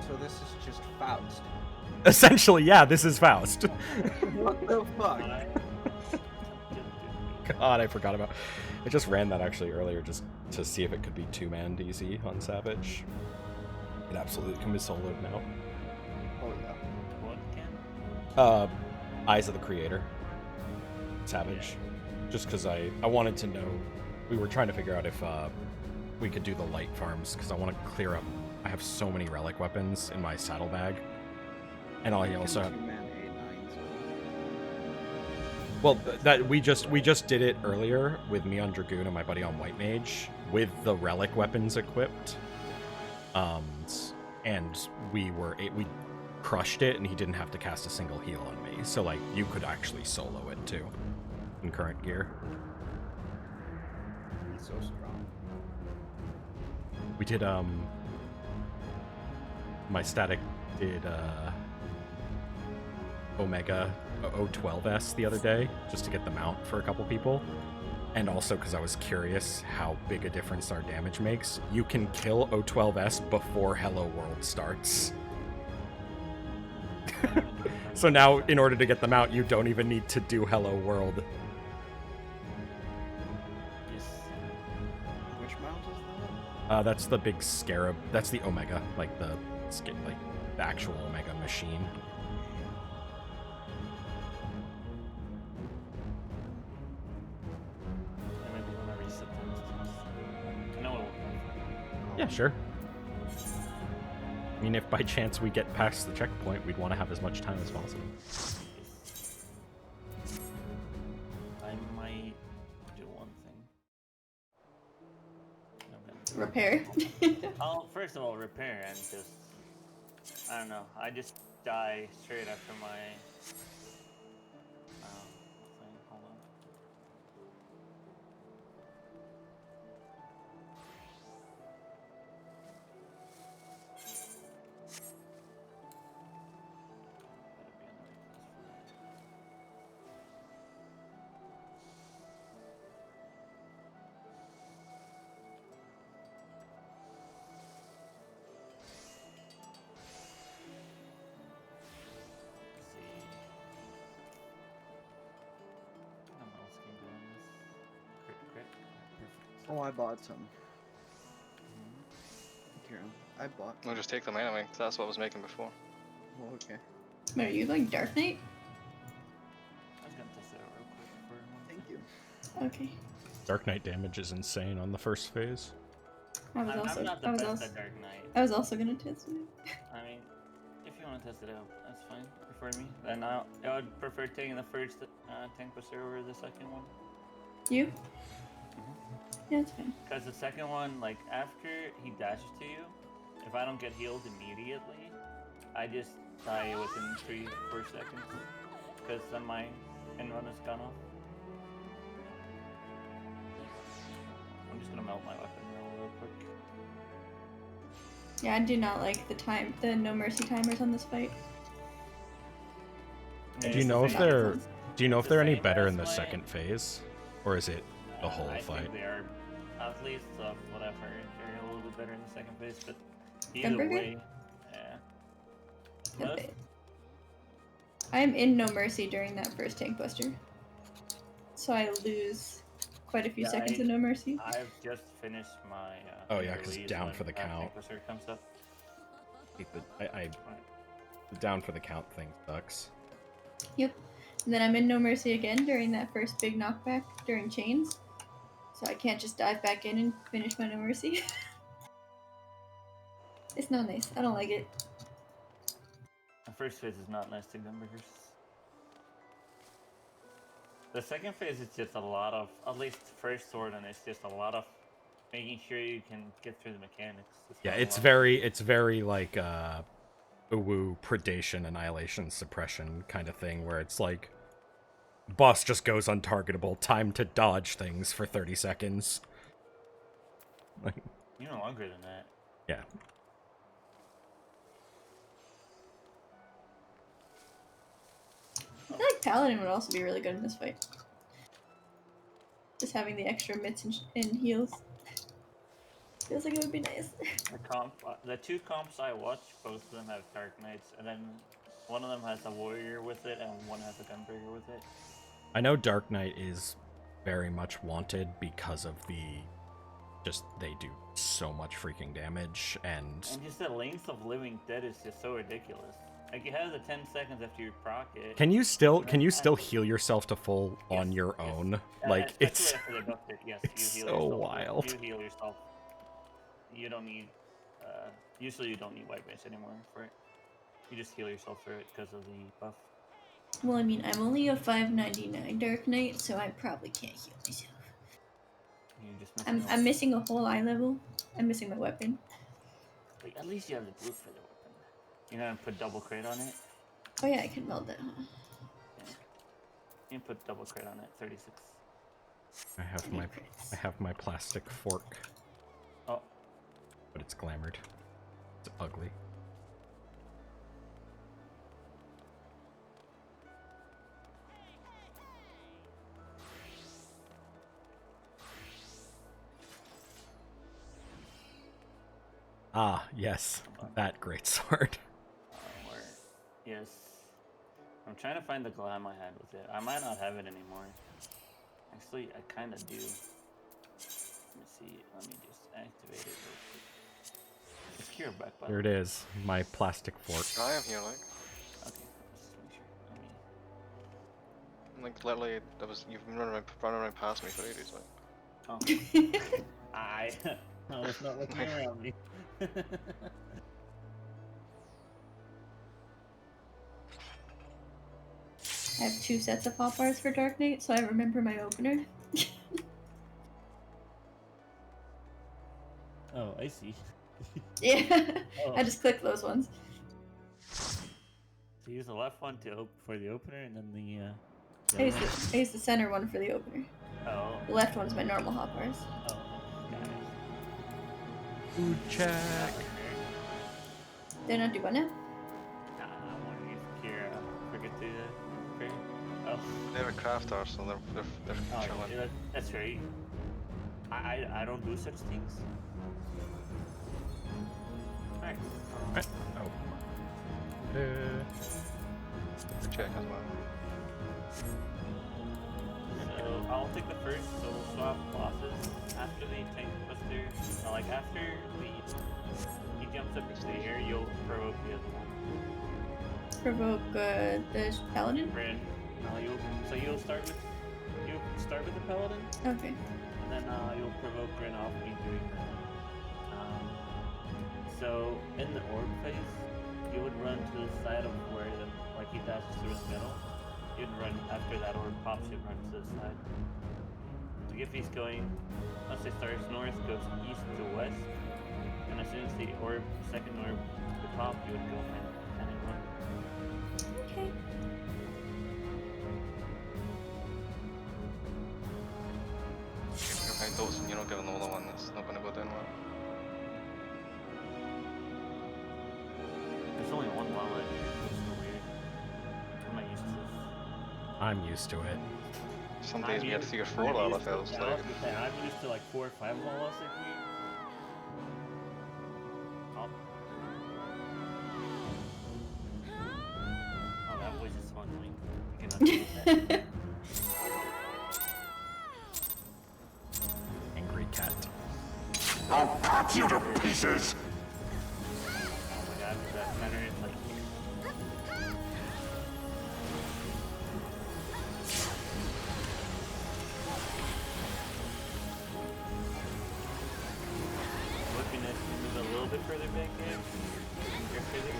Speaker 5: So this is just Faust.
Speaker 1: Essentially, yeah, this is Faust.
Speaker 5: What the fuck?
Speaker 1: God, I forgot about. I just ran that actually earlier just to see if it could be 2-man DZ on Savage. It absolutely can be soloed now.
Speaker 5: Oh yeah.
Speaker 4: What can?
Speaker 1: Eyes of the Creator. Savage. Just because I wanted to know. We were trying to figure out if we could do the light farms because I want to clear up. I have so many relic weapons in my saddlebag. And I also have. Well, that we just did it earlier with me on Dragoon and my buddy on White Mage with the relic weapons equipped, and we crushed it, and he didn't have to cast a single heal on me. So like you could actually solo it too, in current gear.
Speaker 5: He's so strong.
Speaker 1: We did my static did Omega 012S the other day just to get them out for a couple people, and also because I was curious how big a difference our damage makes. You can kill 012S before Hello World starts. So now in order to get them out you don't even need to do Hello World.
Speaker 4: Yes.
Speaker 5: Which mount is that?
Speaker 1: That's the big scarab. That's the Omega, like the actual Omega machine. Yeah, sure. I mean, if by chance we get past the checkpoint, we'd want to have as much time as possible.
Speaker 4: I might do one thing.
Speaker 2: Repair.
Speaker 4: I'll first of all repair and just I don't know. I just die straight after my thing. Hold on.
Speaker 5: Oh, I bought some. Here, I bought.
Speaker 6: We'll just take them anyway, 'cause that's what I was making before.
Speaker 5: Oh, okay.
Speaker 2: Wait, are you like Dark Knight?
Speaker 4: I was gonna test it out real quick for one.
Speaker 5: Thank you.
Speaker 2: Okay.
Speaker 1: Dark Knight damage is insane on the first phase.
Speaker 2: I was also.
Speaker 4: I'm not the best at Dark Knight.
Speaker 2: I was also gonna test it.
Speaker 4: I mean, if you want to test it out, that's fine. For me, then I would prefer taking the first tank buster over the second one.
Speaker 2: You? Yeah, it's fine.
Speaker 4: Because the second one, like after he dashes to you, if I don't get healed immediately, I just die within 3-4 seconds. Because then my end run is gone off. I'm just gonna melt my weapon real quick.
Speaker 2: Yeah, I do not like the no mercy timers on this fight.
Speaker 1: Do you know if they're any better in the second phase, or is it the whole
Speaker 4: I
Speaker 1: fight?
Speaker 4: think they are, at least what I've heard, they're a little bit better in the second phase, but either
Speaker 2: Gunbreaker?
Speaker 4: way, yeah.
Speaker 2: Okay. I'm in no mercy during that first tank buster, so I lose quite a few
Speaker 4: Yeah,
Speaker 2: seconds of No Mercy.
Speaker 4: I've just finished my.
Speaker 1: Oh, yeah, 'cause
Speaker 4: release
Speaker 1: down
Speaker 4: when
Speaker 1: for the count.
Speaker 4: Vanquisher comes up.
Speaker 1: The down for the count thing sucks.
Speaker 2: Yep. And then I'm in No Mercy again during that first big knockback during chains. So I can't just dive back in and finish my No Mercy. It's not nice. I don't like it.
Speaker 4: The first phase is not nice to numbers. The second phase is just a lot of, at least first sword, and it's just a lot of making sure you can get through the mechanics.
Speaker 1: Yeah,
Speaker 4: not a
Speaker 1: it's
Speaker 4: lot.
Speaker 1: very like uwu predation, annihilation, suppression kind of thing, where it's like boss just goes untargetable, time to dodge things for 30 seconds. Like,
Speaker 4: Even longer than that.
Speaker 1: yeah.
Speaker 2: I feel like Paladin would also be really good in this fight. Just having the extra mitts and heals. Feels like it would be nice.
Speaker 4: The two comps I watch, both of them have Dark Knights, and then one of them has a warrior with it, and one has a gunbreaker with it.
Speaker 1: I know Dark Knight is very much wanted because of they do so much freaking damage, and
Speaker 4: just the length of Living Dead is just so ridiculous. Like, you have the 10 seconds after you proc it.
Speaker 1: can you still heal yourself to full on your own? Like, it's
Speaker 4: After they buffed it, yes.
Speaker 1: it's
Speaker 4: You heal
Speaker 1: so
Speaker 4: yourself.
Speaker 1: wild.
Speaker 4: You heal yourself. You don't need... usually you don't need White Mage anymore for it. You just heal yourself through it because of the buff.
Speaker 2: Well, I mean, I'm only a 599 Dark Knight, so I probably can't heal myself. I'm missing a whole eye level. I'm missing my weapon.
Speaker 4: Like, at least you have the blue for the weapon. You know, put double crit on it.
Speaker 2: Oh yeah, I can meld that, huh?
Speaker 4: Yeah. You can put double crit on it. 36.
Speaker 1: I have my plastic fork.
Speaker 4: Oh.
Speaker 1: But it's glamored. It's ugly. Ah, yes. That great sword.
Speaker 4: Yes. I'm trying to find the glam I had with it. I might not have it anymore. Actually, I kind of do. Let me see. Let me just activate it real quick. It's Cure back, by the
Speaker 1: Here it
Speaker 4: way.
Speaker 1: is. My plastic fork.
Speaker 6: I am here, like.
Speaker 4: Okay, let's just make sure. Let me...
Speaker 6: Like, literally, you've been running around past me for ages, like.
Speaker 4: Oh. I was not looking around me.
Speaker 2: I have 2 sets of hot bars for Dark Knight, so I remember my opener.
Speaker 9: Oh, I see.
Speaker 2: Yeah,
Speaker 9: Oh.
Speaker 2: I just clicked those ones.
Speaker 9: So use the left one for the opener, and then the
Speaker 2: I used the center one for the opener.
Speaker 4: Oh.
Speaker 2: The left one's my normal hot bars.
Speaker 4: Oh, got it.
Speaker 1: Food check.
Speaker 2: They're not do what now?
Speaker 4: Nah, I'm wondering if Kira forget to prepare. Oh.
Speaker 6: They have a crafter, so they're
Speaker 4: Oh,
Speaker 6: chilling.
Speaker 4: yeah, that's right. I don't do such things. Alright.
Speaker 1: Right. Oh.
Speaker 6: Check as well.
Speaker 4: So I'll take the first soul swap bosses after the tank buster. No, like after he jumps up into the air, you'll provoke the other one.
Speaker 2: Provoke the paladin?
Speaker 4: Ren. No, you'll start with the paladin,
Speaker 2: Okay.
Speaker 4: and then you'll provoke Ren off me doing that. So in the orb phase, you would run to the side of where he dashes through the middle. You'd run after that orb pops. You'd run to the side. Like if he's going, let's say starts north, goes east to west, and as soon as the second orb would pop, you would go and run.
Speaker 2: Okay.
Speaker 6: If you're behind those and you're not giving the other one, that's not going to go down well.
Speaker 4: There's only one wildlife here, so it's so weird. I'm not used to this.
Speaker 1: I'm used to it.
Speaker 6: Some days we had 3 or 4 LFLs. Like,
Speaker 4: I'm used to like 4 or 5 walls here. Oh, that voice is so annoying. You cannot do that.
Speaker 7: I'll cut you to pieces!
Speaker 4: Oh my god, that center is like would be nice to move a little bit further back here. Your physics.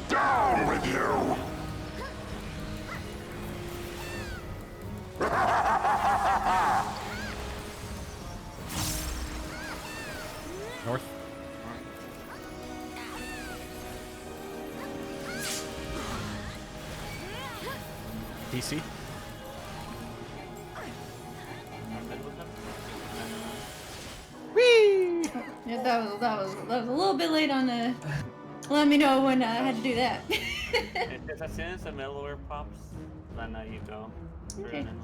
Speaker 7: Down with you!
Speaker 1: North. DC. Whee!
Speaker 2: Yeah, that was a little bit late on let me know when I had to do that.
Speaker 4: If as soon as the middleware pops, then you go. through
Speaker 2: Okay.
Speaker 4: and then-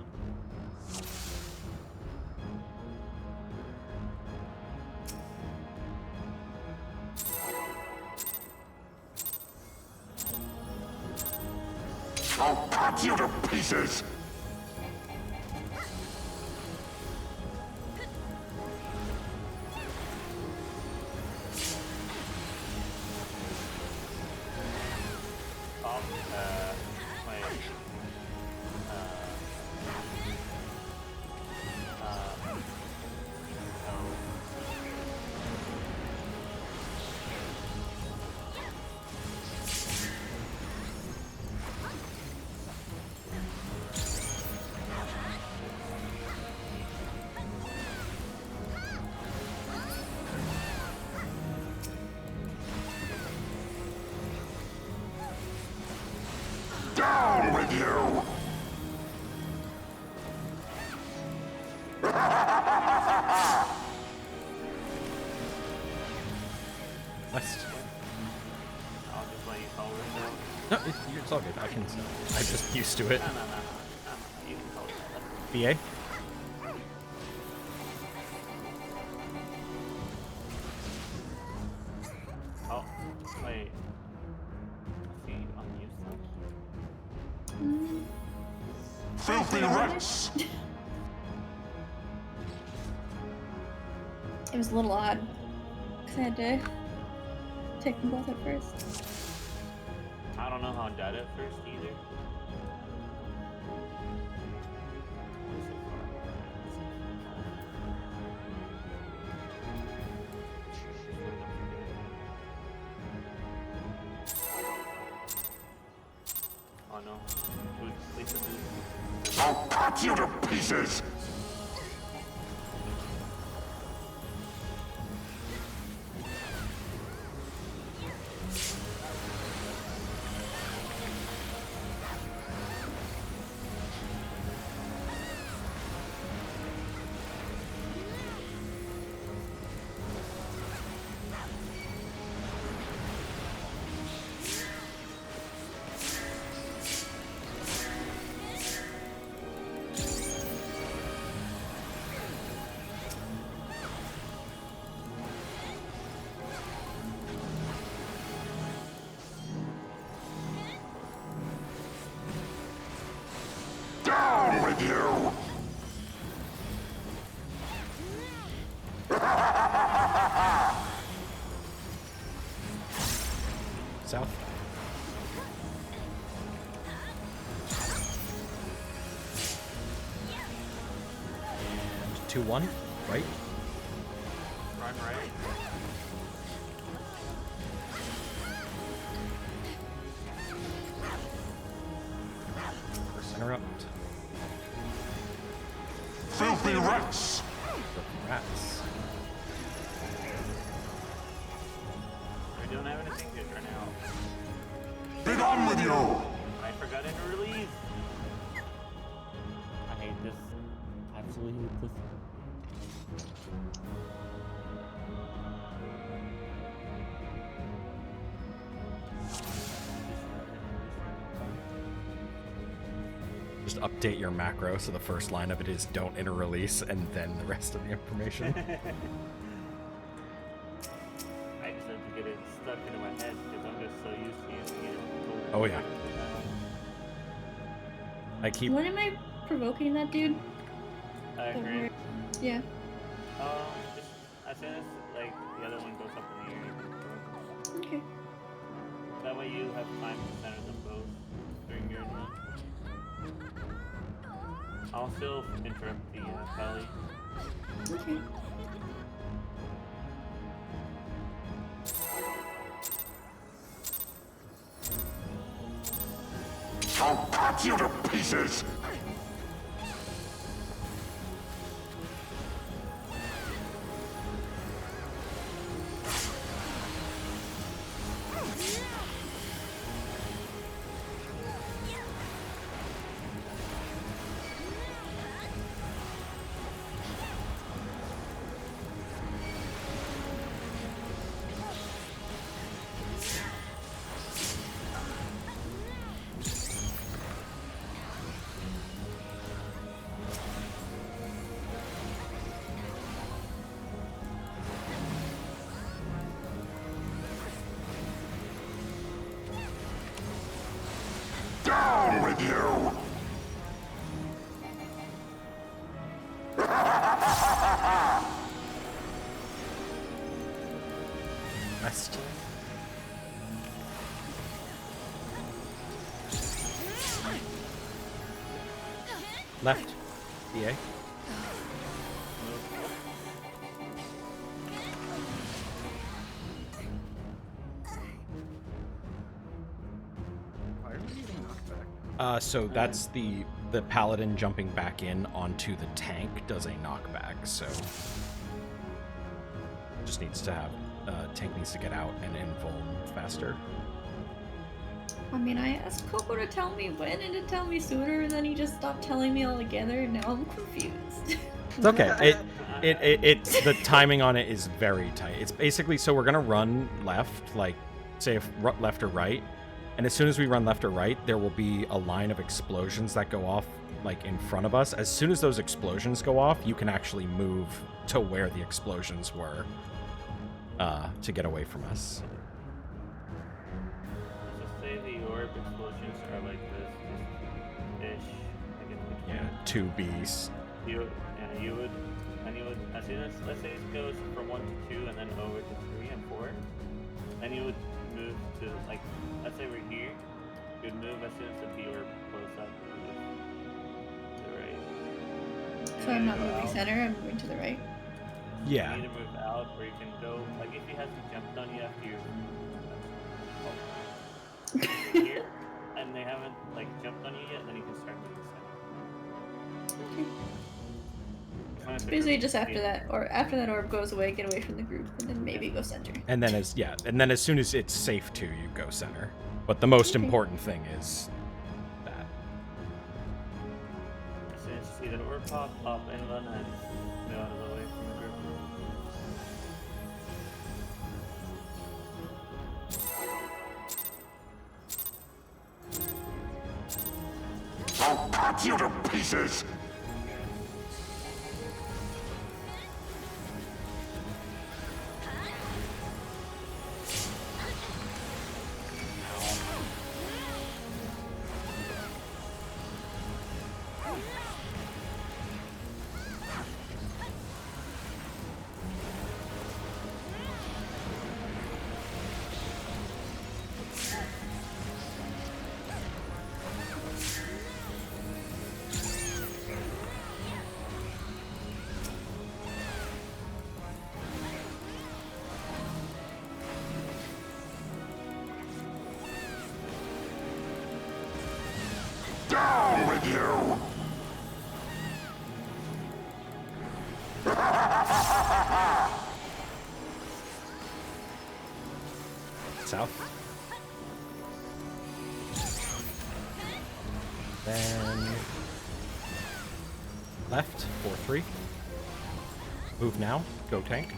Speaker 7: I'll cut you to pieces!
Speaker 4: Oh, wait.
Speaker 7: Down with you!
Speaker 1: West.
Speaker 4: I'll just let you call it now.
Speaker 1: No, it's all good. I can. I'm just used to it.
Speaker 4: No, you can call it
Speaker 1: BA.
Speaker 4: that. Oh, wait. See, unused them.
Speaker 7: Filthy rats!
Speaker 2: It was a little odd. Because I had to take them both at first.
Speaker 4: I don't know how I died at first either. Oh no. Please do.
Speaker 7: I'll cut you to pieces! Down with you!
Speaker 1: South. And 2-1. Right.
Speaker 4: Run right.
Speaker 1: First interrupt.
Speaker 7: Filthy rats!
Speaker 1: Rats.
Speaker 4: We don't have anything good right now.
Speaker 7: Be gone with you!
Speaker 4: I forgot to release.
Speaker 9: I hate this. Absolutely hate this.
Speaker 1: Just update your macro so the first line of it is don't enter release and then the rest of the information.
Speaker 4: I just have to get it stuck into my head because I'm just so used to using it.
Speaker 1: Oh, yeah. I keep.
Speaker 2: When am I provoking that dude?
Speaker 4: I
Speaker 2: That
Speaker 4: agree.
Speaker 2: word- Yeah.
Speaker 4: Just as soon as like the other one goes up in the air, you can provoke.
Speaker 2: Okay.
Speaker 4: That way you have time to center them both during your run. I'll still interrupt the Pally.
Speaker 2: Okay.
Speaker 7: I'll cut you to pieces! Down with you!
Speaker 1: Rest. Left. EA.
Speaker 5: Why are we using knockback?
Speaker 1: So that's the paladin jumping back in onto the tank does a knockback, so just needs to have tank needs to get out and invuln faster.
Speaker 2: I mean, I asked Coco to tell me when and to tell me sooner, and then he just stopped telling me altogether, and now I'm confused.
Speaker 1: It's okay. It's the timing on it is very tight. It's basically so we're gonna run left, like say if left or right, and as soon as we run left or right, there will be a line of explosions that go off like in front of us. As soon as those explosions go off, you can actually move to where the explosions were to get away from us.
Speaker 4: Let's just say the orb explosions are like this ish. Like in
Speaker 1: Yeah,
Speaker 4: between.
Speaker 1: 2Bs.
Speaker 4: You would, as soon as, let's say it goes from 1 to 2 and then over to 3 and 4, then you would move to, like, let's say we're here, you would move as soon as the B orb blows up to the right.
Speaker 2: So I'm not
Speaker 4: Go
Speaker 2: moving
Speaker 4: out.
Speaker 2: center, I'm moving to the right.
Speaker 1: Yeah.
Speaker 4: You need to move out where you can go, like if he hasn't jumped on you after you're here, and they haven't, like, jumped on you yet, then you can start moving center.
Speaker 2: Okay.
Speaker 4: As long as the
Speaker 2: Basically
Speaker 4: group
Speaker 2: just
Speaker 4: is
Speaker 2: after
Speaker 4: here.
Speaker 2: that, or after that orb goes away, get away from the group, and then maybe go center.
Speaker 1: And then as soon as it's safe to, you go center. But the most
Speaker 2: Okay.
Speaker 1: important thing is that.
Speaker 4: As soon as you see that orb pop inland and move out of the way from the group.
Speaker 7: I'll cut you to pieces! Down with you!
Speaker 1: South. Then left, 4-3. Move now, go tank.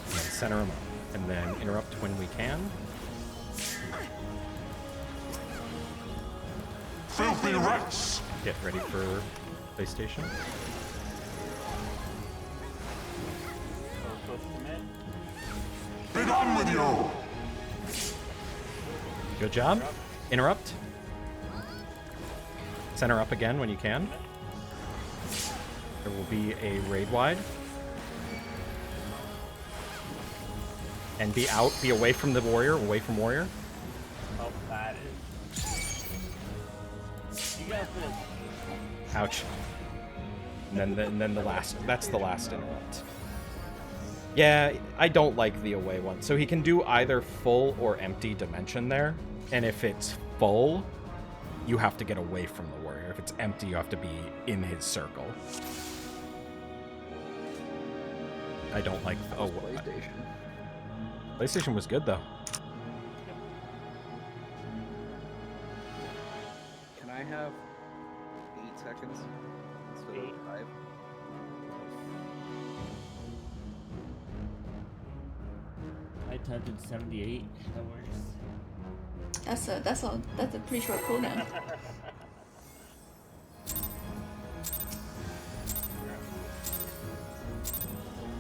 Speaker 1: And then center him up. And then interrupt when we can.
Speaker 7: Filthy rats!
Speaker 1: Get ready for PlayStation.
Speaker 4: So close to mid.
Speaker 7: Be gone with you!
Speaker 1: Good job. Interrupt. Center up again when you can. There will be a raid wide. And be out, be away from the warrior, away from warrior.
Speaker 4: Oh, that is. You got this.
Speaker 1: Ouch. And then the last, that's the last interrupt. Yeah, I don't like the away one. So he can do either full or empty dimension there. And if it's full, you have to get away from the warrior. If it's empty, you have to be in his circle. I don't like the
Speaker 5: PlayStation.
Speaker 1: PlayStation was good though.
Speaker 5: Can I have 8 seconds instead of 5?
Speaker 9: I typed in 78. That works.
Speaker 2: That's a pretty short cooldown.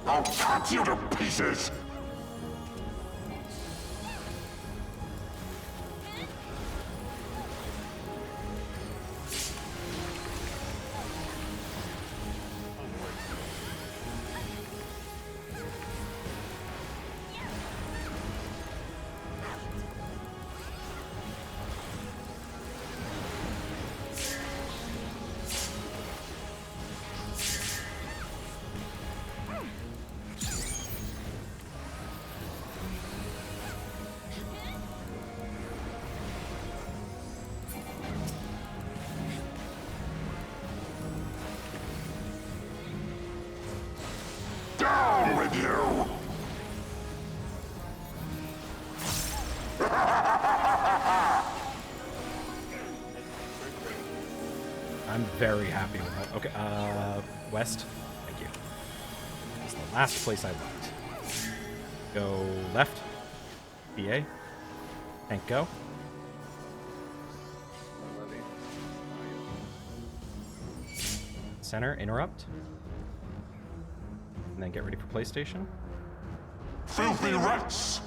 Speaker 7: I'll cut you to pieces! Down with you!
Speaker 1: I'm very happy with that. Okay, west. Thank you. That's the last place I looked. Go left. BA. Tank go. Center, interrupt. And then get ready for PlayStation.
Speaker 7: Filthy rats!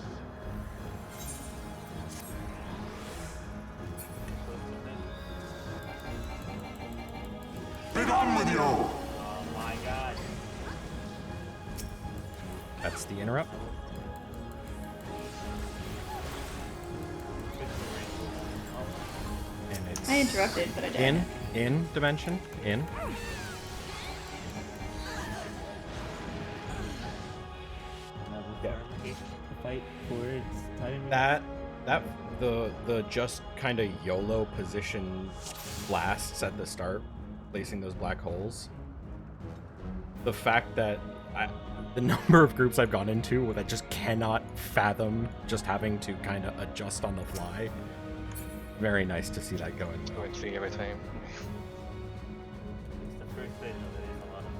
Speaker 7: Be gone with you!
Speaker 4: Oh my god.
Speaker 1: That's the interrupt. And it's
Speaker 2: I interrupted, but I died.
Speaker 1: in dimension, in.
Speaker 9: Yeah. Fight for its timing.
Speaker 1: That the just kind of YOLO position blasts at the start, placing those black holes. The fact that the number of groups I've gone into that just cannot fathom just having to kind of adjust on the fly. Very nice to see that going well.
Speaker 6: Going 3 every time.
Speaker 4: It's the first day that there is a lot of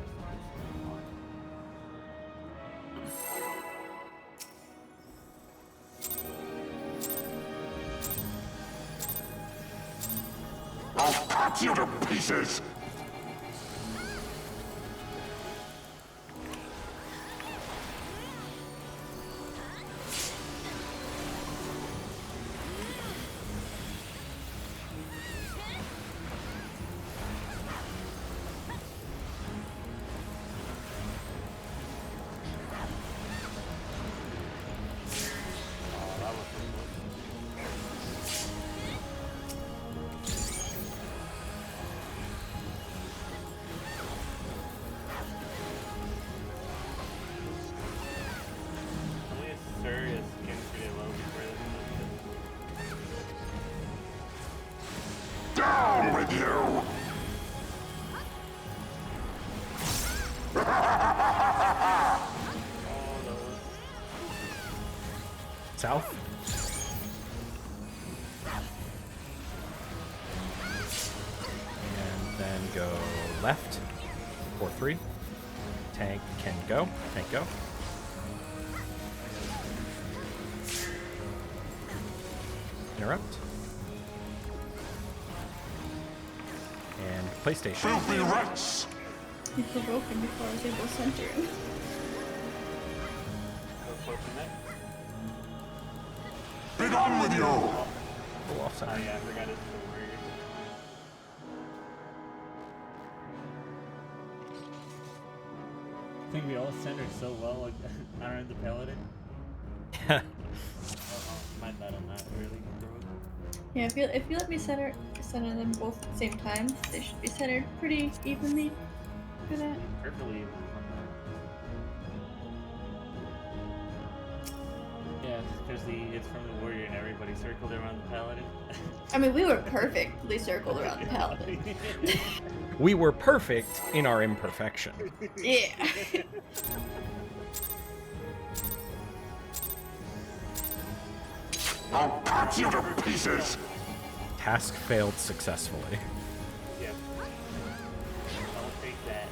Speaker 7: I'll cut you to pieces!
Speaker 4: serious getting pretty low before this.
Speaker 7: Down with you!
Speaker 1: South. And then go left. 4-3. Tank can go. Tank go. PlayStation.
Speaker 7: Filthy rats!
Speaker 2: He provoked him before I was able to center him.
Speaker 4: Go for tonight.
Speaker 7: Be gone with you!
Speaker 1: Pull off
Speaker 4: Oh
Speaker 1: center.
Speaker 4: yeah, I forgot it's the warrior.
Speaker 9: I think we all centered so well, like around the paladin. My bad on that, really.
Speaker 2: Yeah, if you let me center them both at the same time, they should be centered pretty evenly for that.
Speaker 4: Perfectly even on that.
Speaker 9: Yeah, because it's from the warrior and everybody circled around the paladin.
Speaker 2: I mean, we were perfectly circled around the paladin.
Speaker 1: We were perfect in our imperfection.
Speaker 2: Yeah.
Speaker 7: I'll cut you to pieces!
Speaker 1: Task failed successfully.
Speaker 4: Yeah. I'll take that.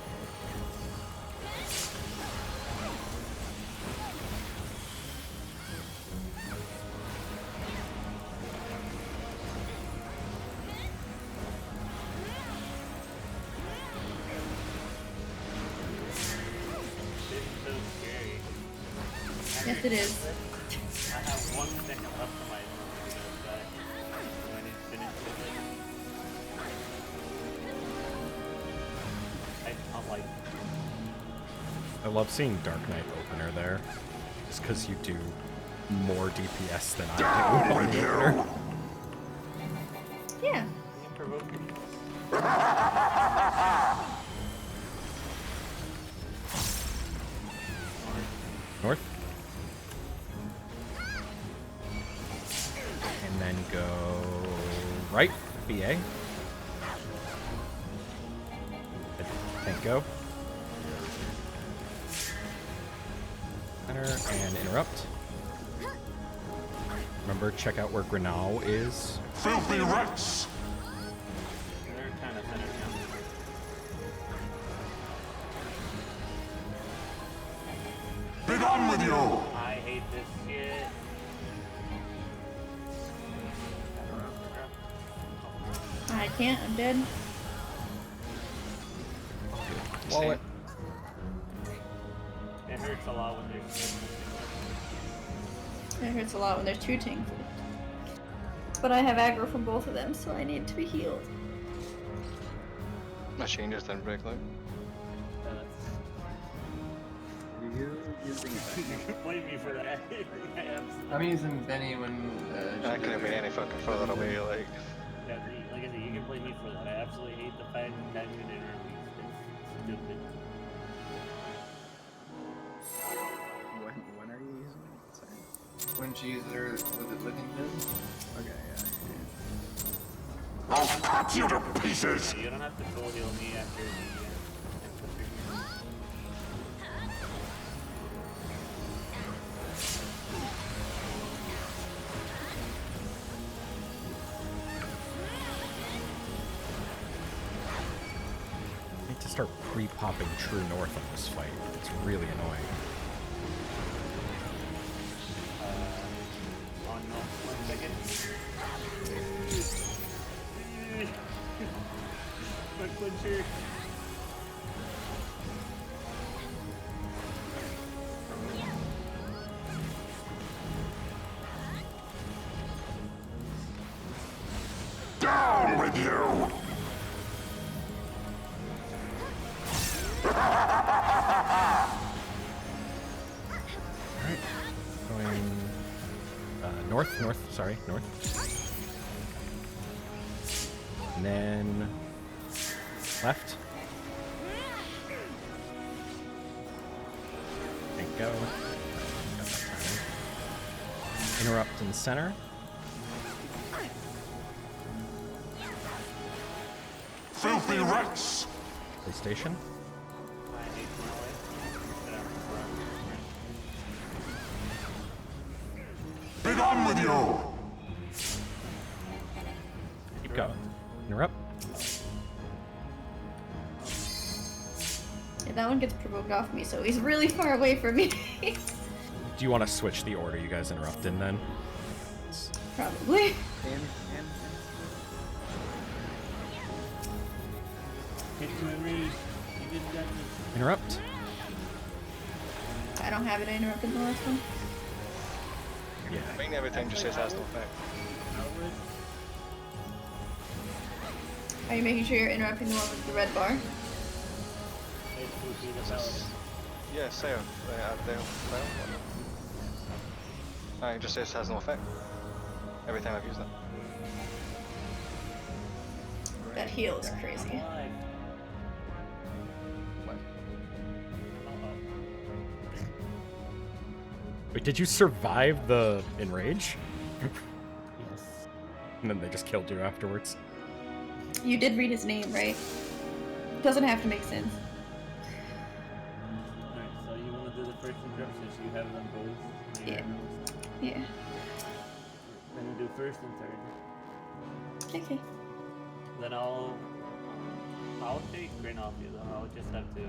Speaker 4: This is so scary.
Speaker 2: Yes, it is.
Speaker 4: I have 1 second left on my ability to die. So I need to finish it. I'm like,
Speaker 1: I love seeing Dark Knight opener there. Just because you do more DPS than I do
Speaker 7: Down
Speaker 1: on
Speaker 7: with
Speaker 1: the opener.
Speaker 7: you!
Speaker 2: Yeah.
Speaker 4: being provoked.
Speaker 1: North. And then go right, BA. Tank go. Center and interrupt. Remember, check out where Grenal is.
Speaker 7: Filthy rats!
Speaker 4: They're kind of centered now.
Speaker 7: Be gone with you!
Speaker 4: I hate this shit.
Speaker 2: I can't. I'm dead.
Speaker 1: Wallet.
Speaker 4: It hurts a lot when there's
Speaker 2: It hurts a lot when there's two tanks. But I have aggro from both of them, so I need to be healed.
Speaker 6: Machine just didn't break like.
Speaker 5: Are you using that?
Speaker 4: blame me for that. I absolutely.
Speaker 3: I'm using Benny when.
Speaker 6: That couldn't be any fucking further away, like.
Speaker 4: Yeah, like I said, you can blame me for that. I absolutely hate the fact that you didn't release this. It's stupid.
Speaker 5: When are you using it? Sorry.
Speaker 3: When she used her with it looking good.
Speaker 5: Okay, yeah.
Speaker 7: I'll cut you to pieces!
Speaker 4: You don't have to full heal me after the.
Speaker 1: I need to start pre-popping True North on this fight. It's really annoying.
Speaker 4: On no, 1 second. My clincher.
Speaker 7: Down with you!
Speaker 1: Alright. Going north, sorry, north. And then left. And go. Got that timing. Interrupt in center.
Speaker 7: Filthy rats!
Speaker 1: PlayStation.
Speaker 4: I hate my life.
Speaker 7: Be gone with you!
Speaker 1: Keep going. Interrupt.
Speaker 2: Yeah, that one gets provoked off me, so he's really far away from me.
Speaker 1: Do you want to switch the order you guys interrupt in then?
Speaker 2: Probably.
Speaker 5: And
Speaker 9: Hit to enrage. You just got this.
Speaker 1: Interrupt.
Speaker 2: I don't have it. I interrupted the last one.
Speaker 1: Yeah.
Speaker 6: I think everything just says has no effect.
Speaker 9: Outward.
Speaker 2: Are you making sure you're interrupting the one with the red bar?
Speaker 9: It would be the paladin.
Speaker 6: Yeah, say it. No, it just says has no effect. Every time I've used it.
Speaker 2: That heal is crazy.
Speaker 9: Alive.
Speaker 1: Wait, did you survive the enrage?
Speaker 9: Yes.
Speaker 1: And then they just killed you afterwards.
Speaker 2: You did read his name, right? Doesn't have to make sense.
Speaker 9: Alright, so you want to do the first interruption, so you have them both.
Speaker 2: Yeah. Yeah.
Speaker 9: Then we do first and third.
Speaker 2: Okay.
Speaker 9: Then I'll take Grin off you though. I'll just have to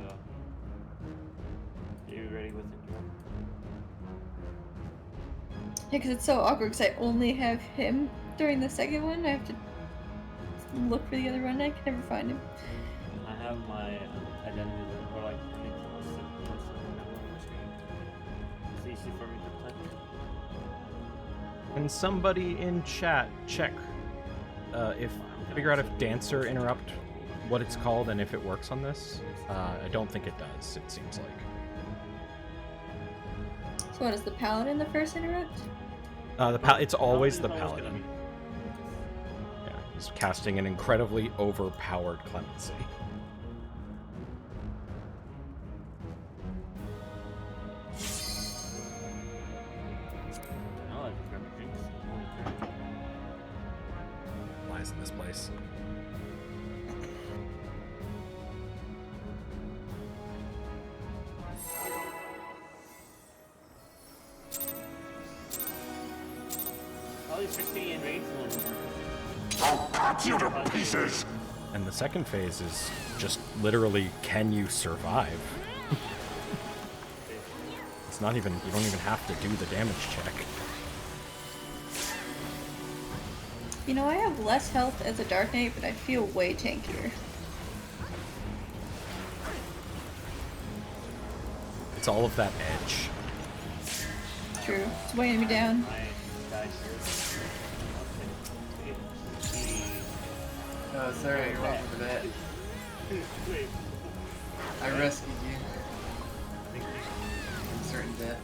Speaker 9: get you ready with interrupt.
Speaker 2: Yeah, because it's so awkward because I only have him during the second one. I have to look for the other one. I can never find him.
Speaker 9: I have my identity or like Nicholas on the screen. It's easy for me to type.
Speaker 1: Can somebody in chat check figure out if Dancer Interrupt, what it's called, and if it works on this? I don't think it does, it seems like.
Speaker 2: So what is the paladin the first interrupt?
Speaker 1: It's always the
Speaker 9: Paladin's always gonna
Speaker 1: paladin. Yeah, he's casting an incredibly overpowered clemency.
Speaker 9: I like to grab my drinks.
Speaker 1: Lies in this place.
Speaker 9: Probably 60 in range.
Speaker 7: I'll cut you to pieces!
Speaker 1: And the second phase is just literally, can you survive? It's not even, you don't even have to do the damage check.
Speaker 2: You know, I have less health as a Dark Knight, but I feel way tankier.
Speaker 1: It's all of that edge.
Speaker 2: True. It's weighing me down.
Speaker 9: My guy here.
Speaker 3: Oh, sorry, you're welcome for that.
Speaker 9: Wait.
Speaker 3: I rescued you from certain death.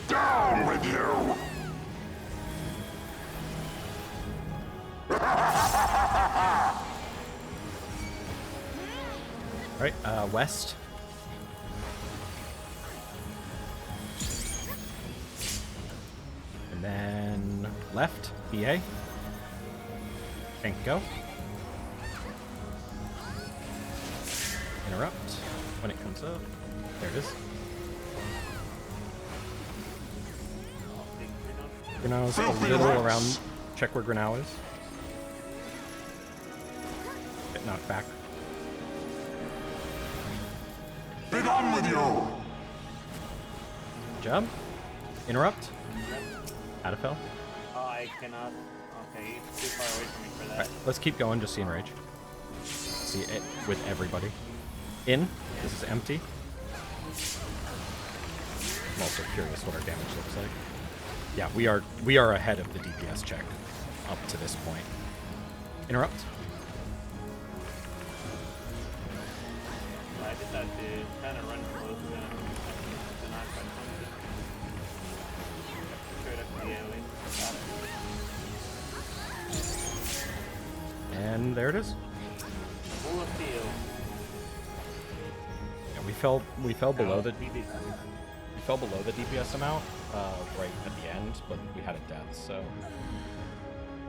Speaker 7: Down with you!
Speaker 1: Alright, west. And then left, BA. Tank go. Interrupt when it comes up. There it is. Grenow's a little around. Check where Grenow is. Get knocked back.
Speaker 7: Be gone with you!
Speaker 1: Good job. Interrupt. Adafel.
Speaker 9: Oh, I cannot. Okay, it's too far away from me for that.
Speaker 1: Alright, let's keep going, just see Enrage. See it with everybody. In. This is empty. I'm also curious what our damage looks like. Yeah, we are ahead of the DPS check up to this point. Interrupt.
Speaker 9: I just had to kind of run close to not quite something. Straight up to the alley. Got it.
Speaker 1: And there it is.
Speaker 9: Full of steel.
Speaker 1: Yeah, we fell below the
Speaker 9: DPS.
Speaker 1: we fell below the DPS amount right at the end, but we had a death, so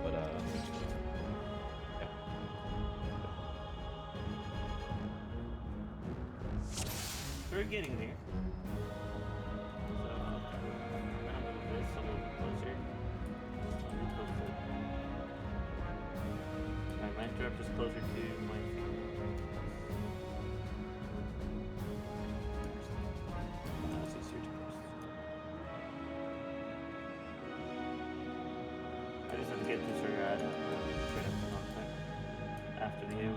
Speaker 1: but yeah.
Speaker 9: We're getting there. So, I'm gonna move this a little closer. Alright, my interrupt is closer to my field. It's easier to cross. I just have to
Speaker 4: get to Serrata, straight up to knockback after the AoE.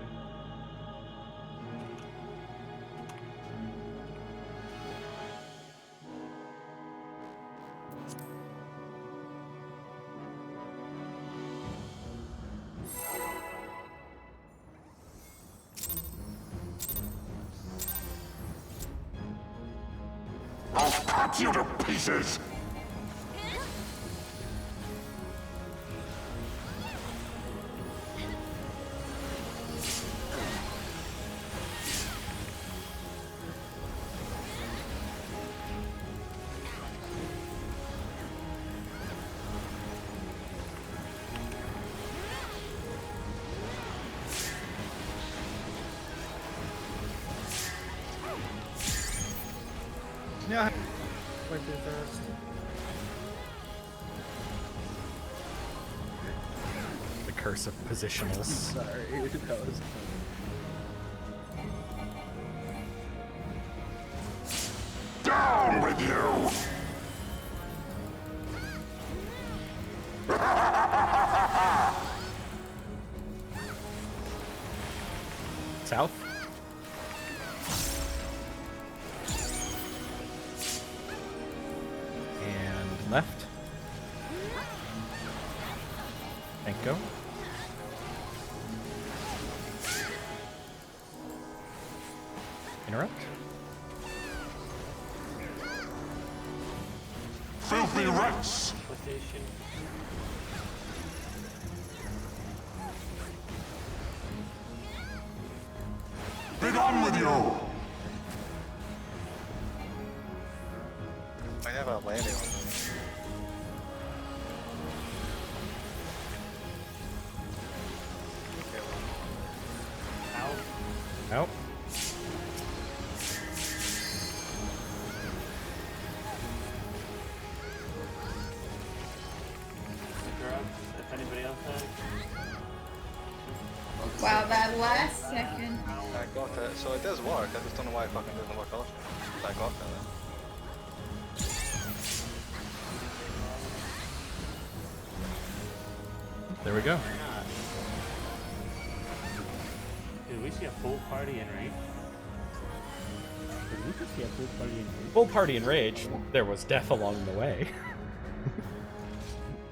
Speaker 7: I'll cut you to pieces!
Speaker 5: Yeah.
Speaker 8: Way too fast.
Speaker 1: The curse of positionals.
Speaker 5: Sorry, that was.
Speaker 7: Down with you!
Speaker 1: South. And left. And go. Interrupt.
Speaker 7: Filthy rats!
Speaker 4: Position.
Speaker 7: Be gone with you!
Speaker 6: I have a landing on them.
Speaker 4: Out.
Speaker 1: Out.
Speaker 4: Interrupt. If anybody else has.
Speaker 2: Wow, that last second.
Speaker 6: I got it. So it does work. I just don't know why it fucking doesn't work also. But I got it then.
Speaker 1: There we go.
Speaker 4: Dude, we see a full party in range.
Speaker 9: Did we just see a full party in here?
Speaker 1: Full party in rage. There was death along the way.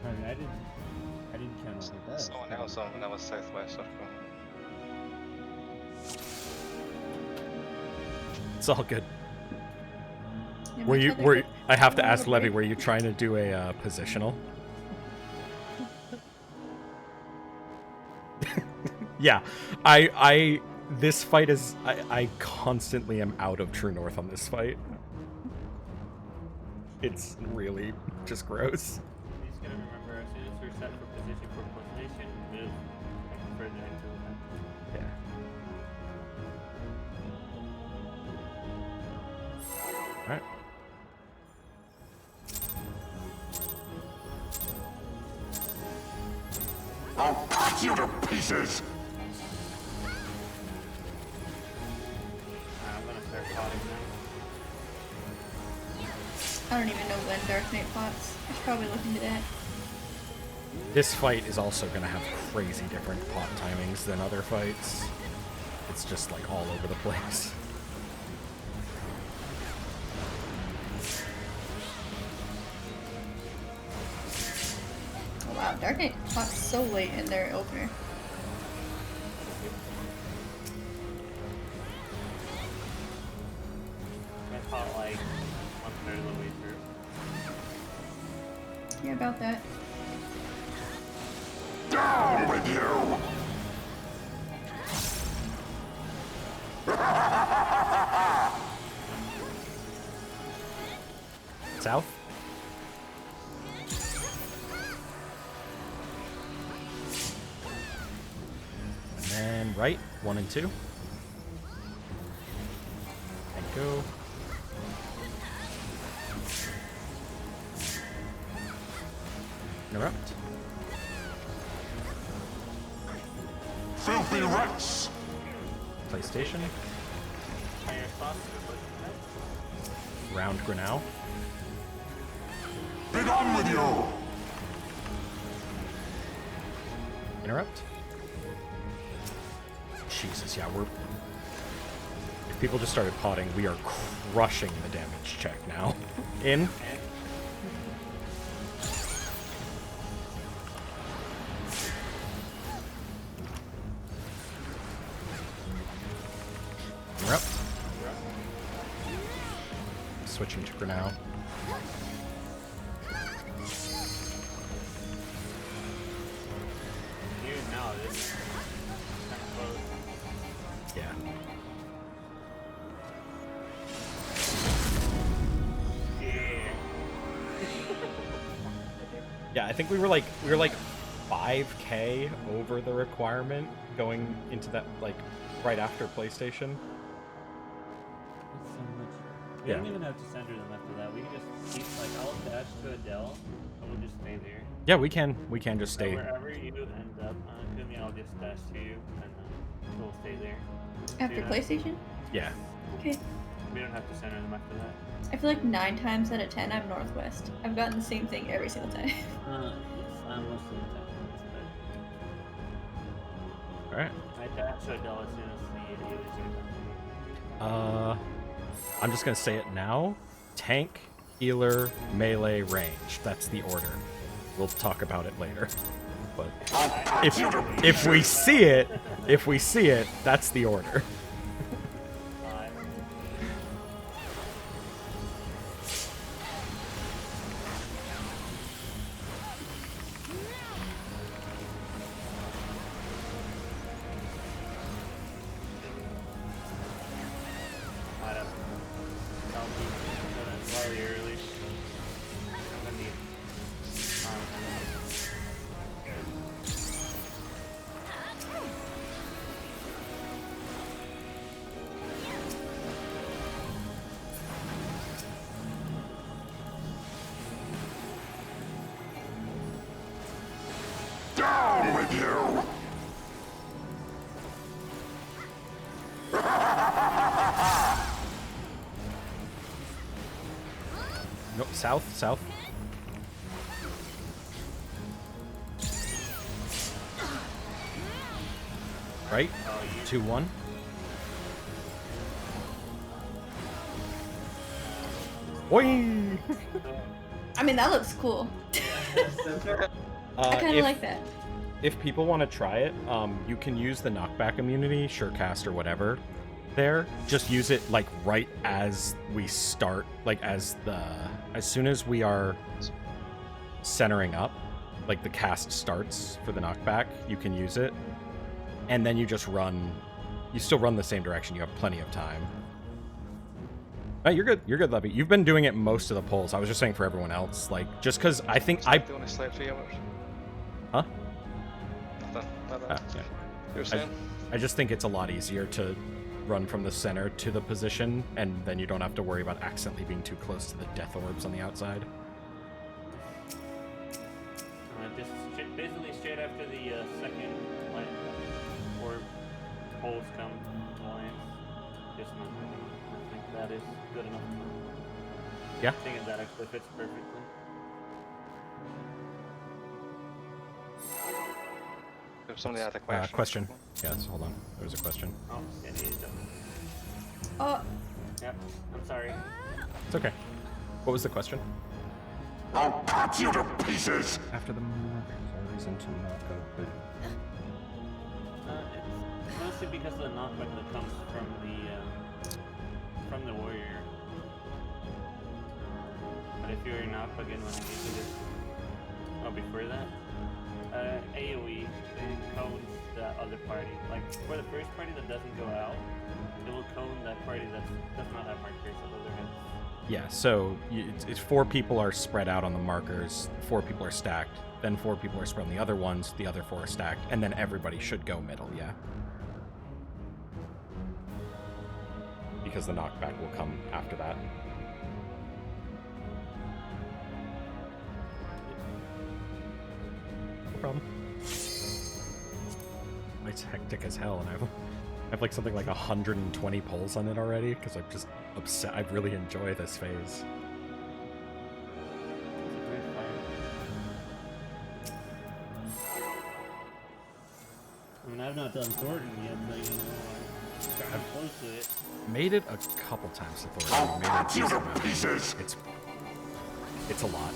Speaker 9: I mean, I didn't count on that.
Speaker 6: Someone else on when I was southwest circle.
Speaker 1: It's all good.
Speaker 2: Yeah,
Speaker 1: Were
Speaker 2: my
Speaker 1: you?
Speaker 2: other
Speaker 1: Were
Speaker 2: quick-
Speaker 1: I have to
Speaker 2: wanna
Speaker 1: ask
Speaker 2: go
Speaker 1: Levy?
Speaker 2: break?
Speaker 1: Were you trying to do a positional? Yeah, I this fight is I constantly am out of True North on this fight. It's really just gross.
Speaker 4: He's gonna remember as soon as we're set for position, move like, further into the map.
Speaker 1: Yeah. All right.
Speaker 7: I'll cut you to pieces!
Speaker 4: I'm gonna start plotting now.
Speaker 2: I don't even know when Dark Knight pots. I should probably look into that.
Speaker 1: This fight is also going to have crazy different pot timings than other fights. It's just like all over the place.
Speaker 2: Oh wow, Dark Knight pots so late in their opener.
Speaker 4: I thought like 1/3 of the way through.
Speaker 2: Yeah, about that.
Speaker 7: Down with you!
Speaker 1: South. And then right, 1 and 2. And go. Interrupt.
Speaker 7: Filthy rats!
Speaker 1: PlayStation.
Speaker 4: Fire spots to the
Speaker 1: Round Grinnell.
Speaker 7: Be gone with you!
Speaker 1: Interrupt. Jesus, yeah, we're... If people just started potting, we are crushing the damage check now. In. Interrupt. Switching to Grinnell.
Speaker 4: Even now, this is kind of close.
Speaker 1: Yeah. Yeah, I think we were like 5K over the requirement going into that, like, right after PlayStation.
Speaker 9: It's so much. We
Speaker 1: Yeah.
Speaker 9: don't even have to center them after that. We can just keep, like, I'll dash to Adele, and we'll just stay there.
Speaker 1: Yeah, we can just
Speaker 9: So
Speaker 1: stay.
Speaker 9: wherever you end up, Kumi, I'll just dash to you, and we'll stay there.
Speaker 2: After
Speaker 9: Yeah.
Speaker 2: PlayStation?
Speaker 1: Yeah.
Speaker 2: Okay.
Speaker 9: We don't have to center them after that.
Speaker 2: I feel like 9 times out of 10 I'm Northwest. I've gotten the same thing every single time.
Speaker 9: Yes, most of the time.
Speaker 1: All right.
Speaker 9: I dash to Adele as soon as the AoEs are done.
Speaker 1: I'm just gonna say it now. Tank, healer, melee, range. That's the order. We'll talk about it later. But if we see it, that's the order.
Speaker 7: Down with you!
Speaker 1: No, south. Right? 2-1. Oi!
Speaker 2: I mean, that looks cool. I kind of like that.
Speaker 1: If people want to try it, you can use the knockback immunity, Surecast or whatever. There, just use it like right as we start, like as soon as we are centering up, like the cast starts for the knockback, you can use it, and then you just run. You still run the same direction. You have plenty of time. You're good. You're good, Levy. You've been doing it most of the polls. I was just saying for everyone else, like just because I think I.
Speaker 6: Only slept 3 hours.
Speaker 1: Huh?
Speaker 6: Yeah. You were saying?
Speaker 1: I just think it's a lot easier to run from the center to the position, and then you don't have to worry about accidentally being too close to the death orbs on the outside.
Speaker 9: Just basically straight after the second orb holes come alliance. Just nothing. I think that is good enough.
Speaker 1: Yeah.
Speaker 9: I think that actually fits perfectly.
Speaker 6: If somebody had a question.
Speaker 1: Question. Yes, hold on. There was a question.
Speaker 9: Oh, yeah, he is done.
Speaker 2: Oh,
Speaker 9: Yep, I'm sorry.
Speaker 1: It's okay. What was the question?
Speaker 7: I'll cut you to pieces!
Speaker 1: After the reason to not go good.
Speaker 9: It's mostly because of the knockback that comes from the warrior. But if you're knockback in when you do this, before that, AoE then cones the other party. Like for the first party that doesn't go out, it will cone that party that does not have markers of other heads.
Speaker 1: Yeah, so it's 4 people are spread out on the markers, 4 people are stacked, then 4 people are spread on the other ones, the other 4 are stacked, and then everybody should go middle, yeah. Because the knockback will come after that. No problem. It's hectic as hell, and I have like something like 120 polls on it already, because I'm just upset. I really enjoy this phase.
Speaker 9: It's a great fight. I've not done Thornton yet, but you know, I'm kind of close to it.
Speaker 1: Made it a couple times to Thor.
Speaker 7: I'll
Speaker 1: Made it
Speaker 7: cut you to
Speaker 1: decent amount.
Speaker 7: pieces!
Speaker 1: It's a lot.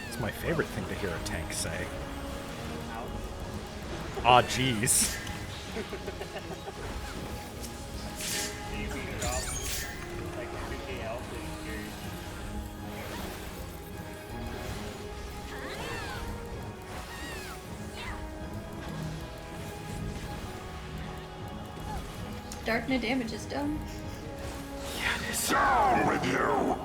Speaker 1: It's my favorite thing to hear a tank say. Aw, jeez.
Speaker 9: Like everything else is scary.
Speaker 2: Darknet damage is done.
Speaker 7: Down with you!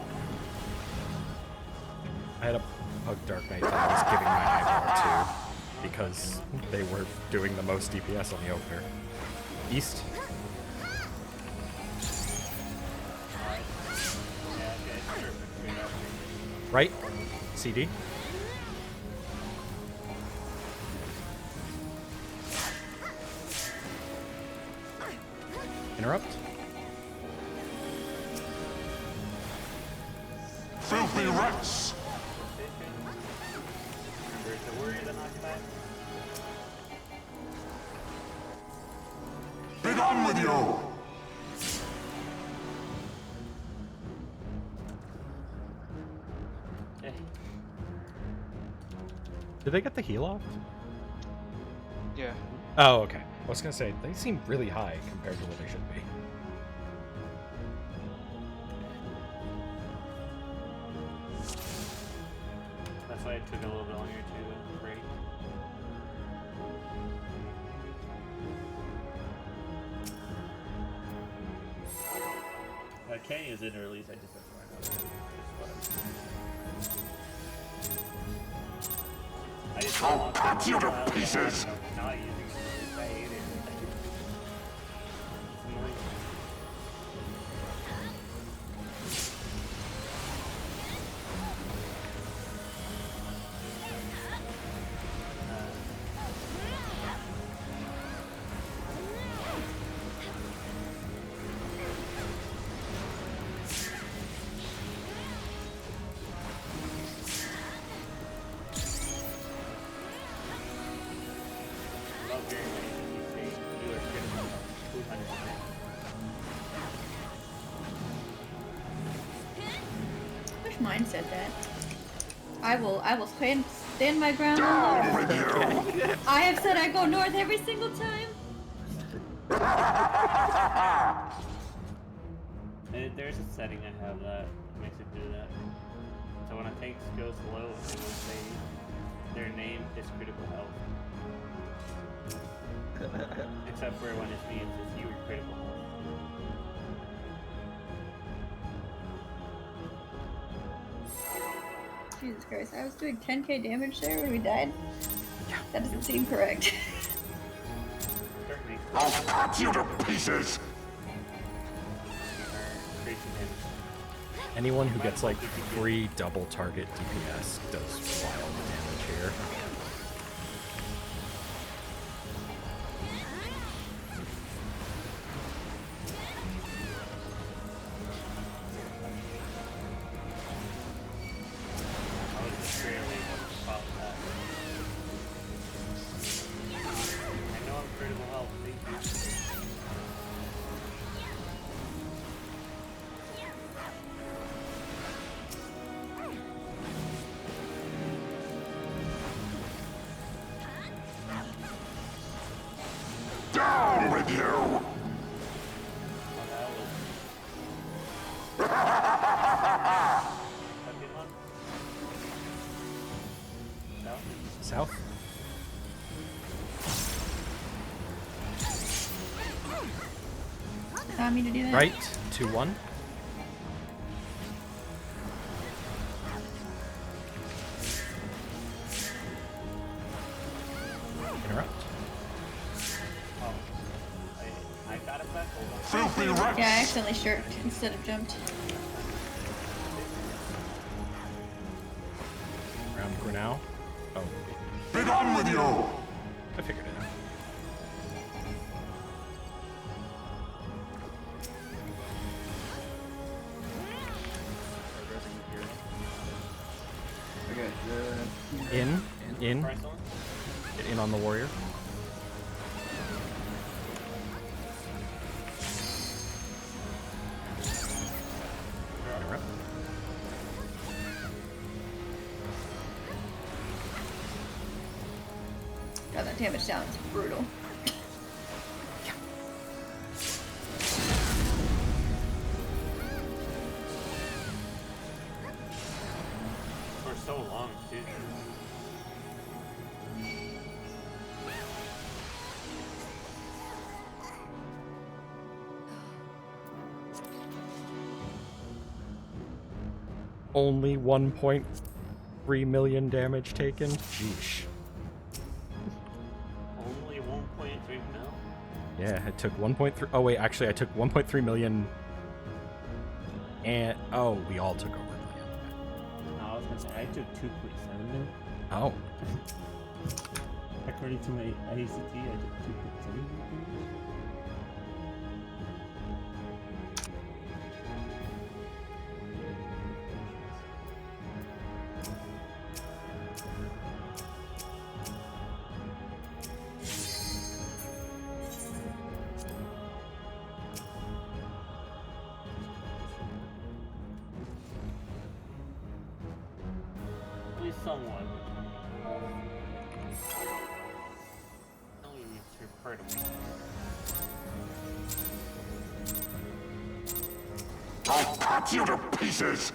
Speaker 1: I had a Pug Dark Knight that I was giving my eyeball to because they were doing the most DPS on the opener. East. Right. CD. Interrupt.
Speaker 7: Filthy rats!
Speaker 9: Remember to worry the knockback.
Speaker 7: Be gone with you!
Speaker 9: Eh,
Speaker 1: Did they get the heal off?
Speaker 6: Yeah.
Speaker 1: Oh, okay. I was gonna say they seem really high compared to what they should be.
Speaker 9: That's why it took a little bit longer to break. K is in release, I just have to find out. I just
Speaker 7: I'll cut you to pieces!
Speaker 9: Not using it. I hate it. It's annoying. Love hearing when you say you are critical of 200%.
Speaker 2: Wish mine said that. I will stand my ground.
Speaker 7: Down with you!
Speaker 2: I have said I go north every single time.
Speaker 9: There's a setting I have that makes it do that. So when a tank goes low, it will say their name is critical health. Except for when it's me, it says you are critical health.
Speaker 2: Jesus Christ, I was doing 10k damage there when we died? That doesn't seem correct.
Speaker 9: Certainly,
Speaker 7: I'll cut you to pieces!
Speaker 9: crazy damage.
Speaker 1: Anyone who gets like free double target DPS does wild damage here.
Speaker 9: I was just barely able to pop that. I know I'm critical health, thank you.
Speaker 7: Down with you!
Speaker 9: Oh, that was... Second one? No?
Speaker 1: South.
Speaker 2: Allow me to do that.
Speaker 1: Right. 2-1. Interrupt.
Speaker 9: Oh. I got it back, hold on.
Speaker 7: Filthy rats!
Speaker 2: Yeah, I accidentally shirked instead of jumped.
Speaker 1: Round Grinnell. Oh,
Speaker 7: Be gone with you!
Speaker 1: I figured it out. In.
Speaker 9: First one.
Speaker 1: Get in on the warrior. Interrupt.
Speaker 2: God, that damage down is brutal.
Speaker 9: For so long, too.
Speaker 1: Only 1.3 million damage taken. Jeesh.
Speaker 9: Only 1.3 mil?
Speaker 1: Yeah, it took 1.3. Oh wait, actually, I took 1.3 million. And oh, we all took over a million.
Speaker 10: No, I was gonna say I took 2.7 million.
Speaker 1: Oh,
Speaker 10: According to my ACT, I took 2.7 million.
Speaker 9: At least somewhat. No, you're part of me.
Speaker 7: I'll cut you to pieces!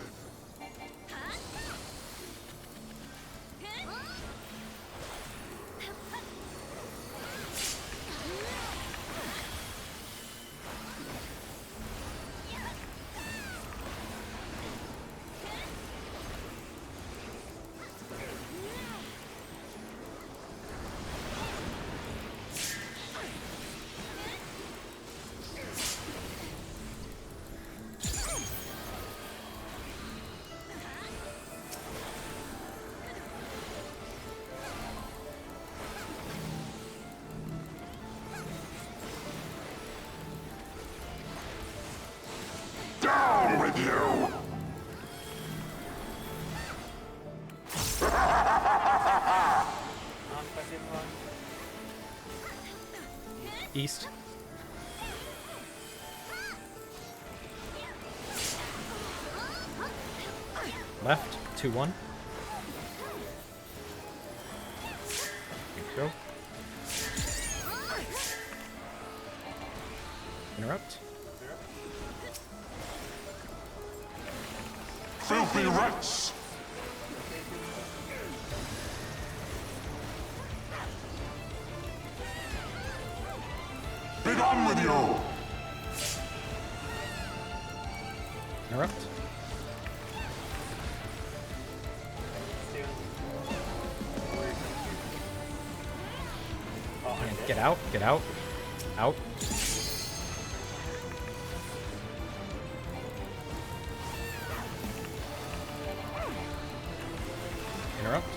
Speaker 7: Down with you!
Speaker 1: east. Left, 2-1. Go. Interrupt.
Speaker 7: Filthy rats! Be gone with you!
Speaker 1: Interrupt. And get out, get out. Out. Interrupt.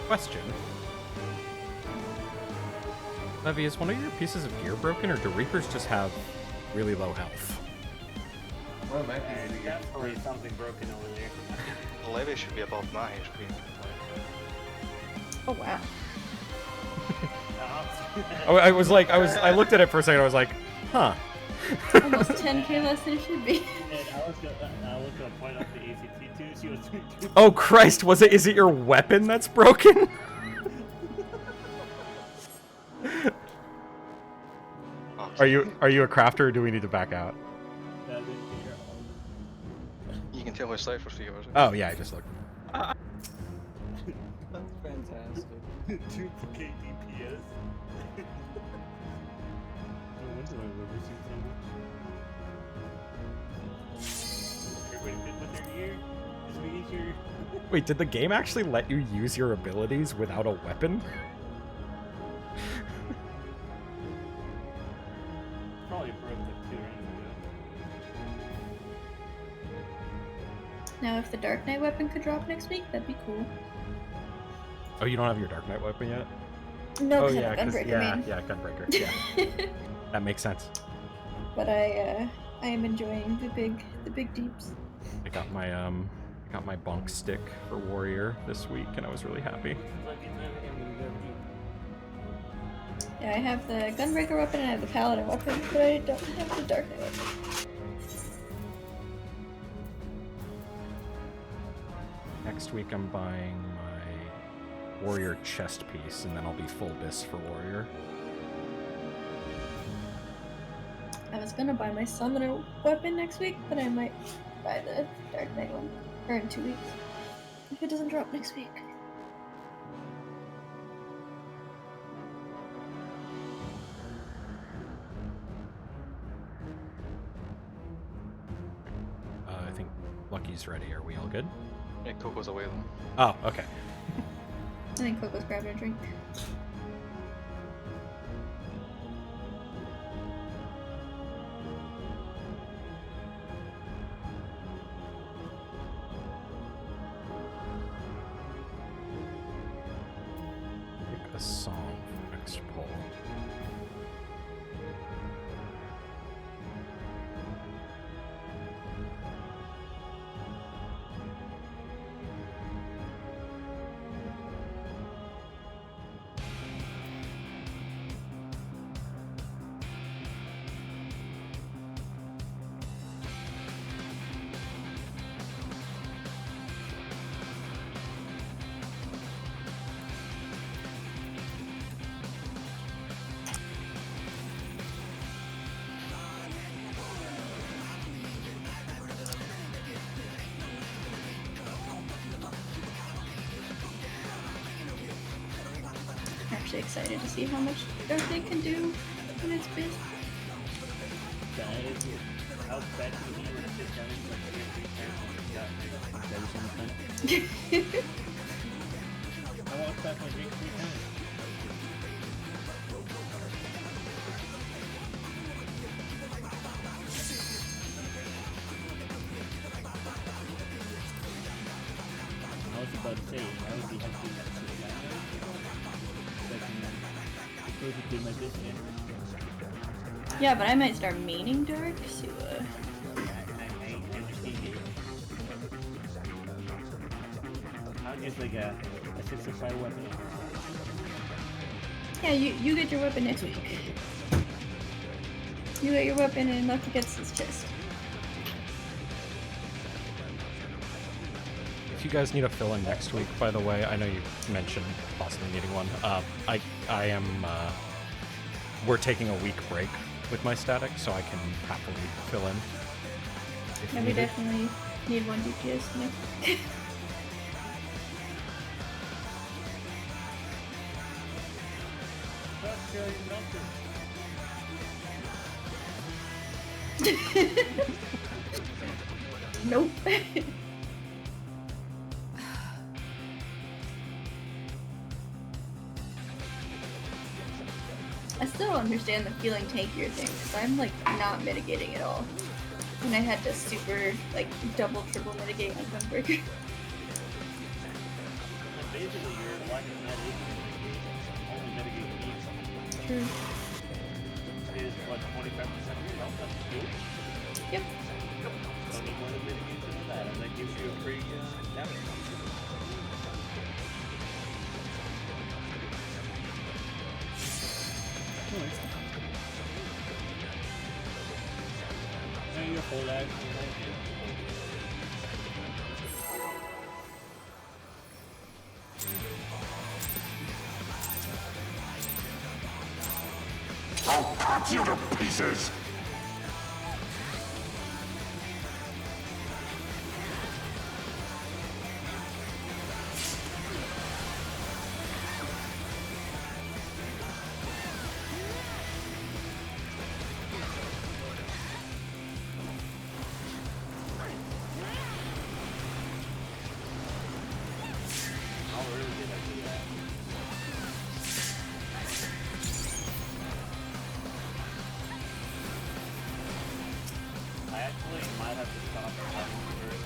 Speaker 1: Question. Levy, is one of your pieces of gear broken, or do Reapers just have really low health?
Speaker 3: Well, my piece of gear.
Speaker 9: Definitely something broken over there.
Speaker 6: The levy should be above my HP.
Speaker 2: Oh wow.
Speaker 1: Oh, I looked at it for a second. I was like, huh.
Speaker 2: Almost 10k less than it should be.
Speaker 10: And I was gonna point out the ACT too. She was doing 2.
Speaker 1: Oh Christ, is it your weapon that's broken? Are you a crafter, or do we need to back out?
Speaker 6: You can kill his site for 3 hours.
Speaker 1: Oh yeah, I just looked.
Speaker 5: That's fantastic.
Speaker 10: Duplicate DPS. No wonder I love this so much. Everybody did with their ear. Just making sure.
Speaker 1: Wait, did the game actually let you use your abilities without a weapon?
Speaker 10: Probably broke like 2 rounds ago.
Speaker 2: Now, if the Dark Knight weapon could drop next week, that'd be cool.
Speaker 1: Oh, you don't have your Dark Knight weapon yet?
Speaker 2: No,
Speaker 1: Oh
Speaker 2: 'cause I
Speaker 1: yeah,
Speaker 2: have a Gunbreaker main.
Speaker 1: yeah, Gunbreaker. Yeah, that makes sense.
Speaker 2: But I am enjoying the big deeps.
Speaker 1: I got my bonk stick for warrior this week, and I was really happy.
Speaker 2: Yeah, I have the Gunbreaker weapon and I have the Paladin weapon, but I don't have the Dark Knight weapon.
Speaker 1: Next week I'm buying my warrior chest piece, and then I'll be full bis for warrior.
Speaker 2: I was gonna buy my Summoner weapon next week, but I might buy the Dark Knight one, or in 2 weeks, if it doesn't drop next week.
Speaker 1: I think Lucky's ready. Are we all good?
Speaker 6: Yeah, Coco's away then.
Speaker 1: Oh, okay.
Speaker 2: I think Coco's grabbing a drink.
Speaker 1: Pick a song for next poll.
Speaker 2: Actually excited to see how much Dark Knight can do when it's big.
Speaker 10: That is it. How bad can he when sit down and like 3 or 4 times? I walked back my drink 3 times. I was about to say, I would be happy to sit down. Perfectly my business.
Speaker 2: Yeah, but I might start maining Dark, so
Speaker 10: I understand it. I'll get like a 605 weapon.
Speaker 2: yeah, you get your weapon next week. You get your weapon and Lucky gets his chest.
Speaker 1: If you guys need a fill-in next week, by the way, I know you mentioned possibly needing one. I am. We're taking a week break with my static, so I can happily fill in. If
Speaker 2: Yeah, we
Speaker 1: needed.
Speaker 2: definitely need one DPS next week. Nope. I still don't understand the feeling tankier thing, because I'm like not mitigating at all. And I had to super like double triple mitigate on Gunbreaker.
Speaker 10: Basically, you're watching that only mitigate needs.
Speaker 2: True.
Speaker 10: Is what 25% of your health? That's good.
Speaker 2: Yep.
Speaker 10: Don't need more than mitigate than that, and that gives you a pretty good damage. And your full action.
Speaker 7: I'll cut you to pieces!
Speaker 4: I'd have to stop talking first.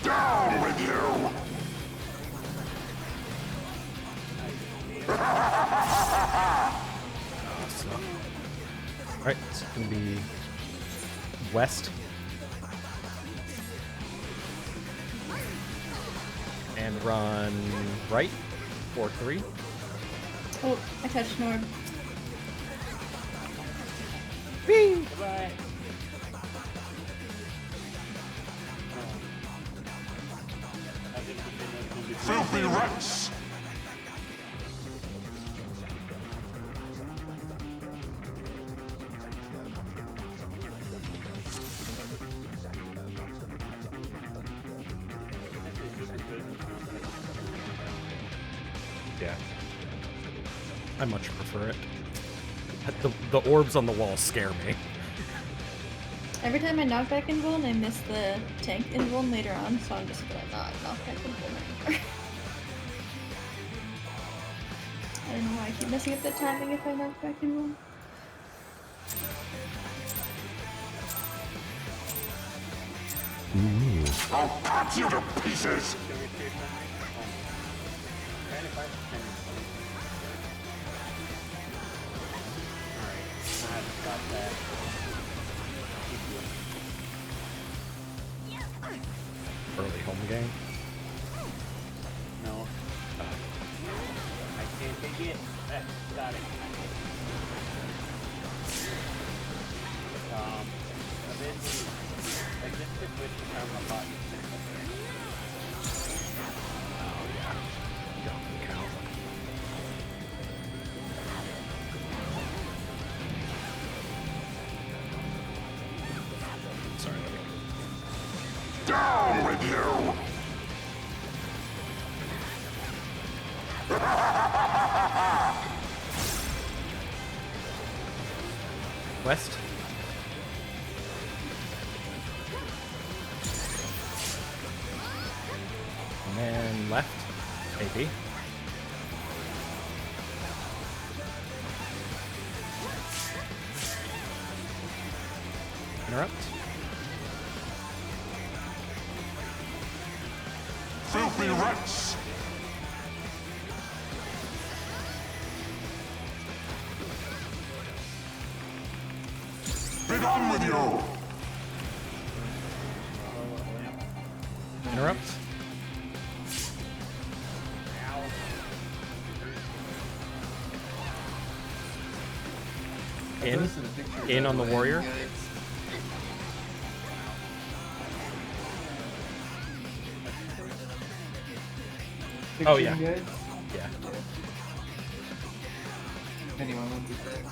Speaker 7: Down with you!
Speaker 1: Alright, it's gonna be west. And run right. 4-3.
Speaker 2: Oh, I touched Norb.
Speaker 1: Whee!
Speaker 4: Goodbye.
Speaker 7: Filthy rats!
Speaker 1: Yeah. I much prefer it. The orbs on the wall scare me.
Speaker 2: Every time I knock back invuln, I miss the tank invuln later on, so I'm just gonna not knock back invuln anymore. I don't know why I keep messing up the timing if I knock back invuln.
Speaker 7: I'll cut you to pieces!
Speaker 1: Early home game.
Speaker 4: No. I can't take it. Got it. Eventually, like this could switch to turn my body.
Speaker 1: Oh yeah. Don't count. Sorry,
Speaker 7: Down with you!
Speaker 1: West. And then left. AP. Interrupt.
Speaker 7: Filthy rats! Be gone with you!
Speaker 1: Interrupt. In on the warrior. Oh yeah. Yeah.
Speaker 3: Anyone would be dead.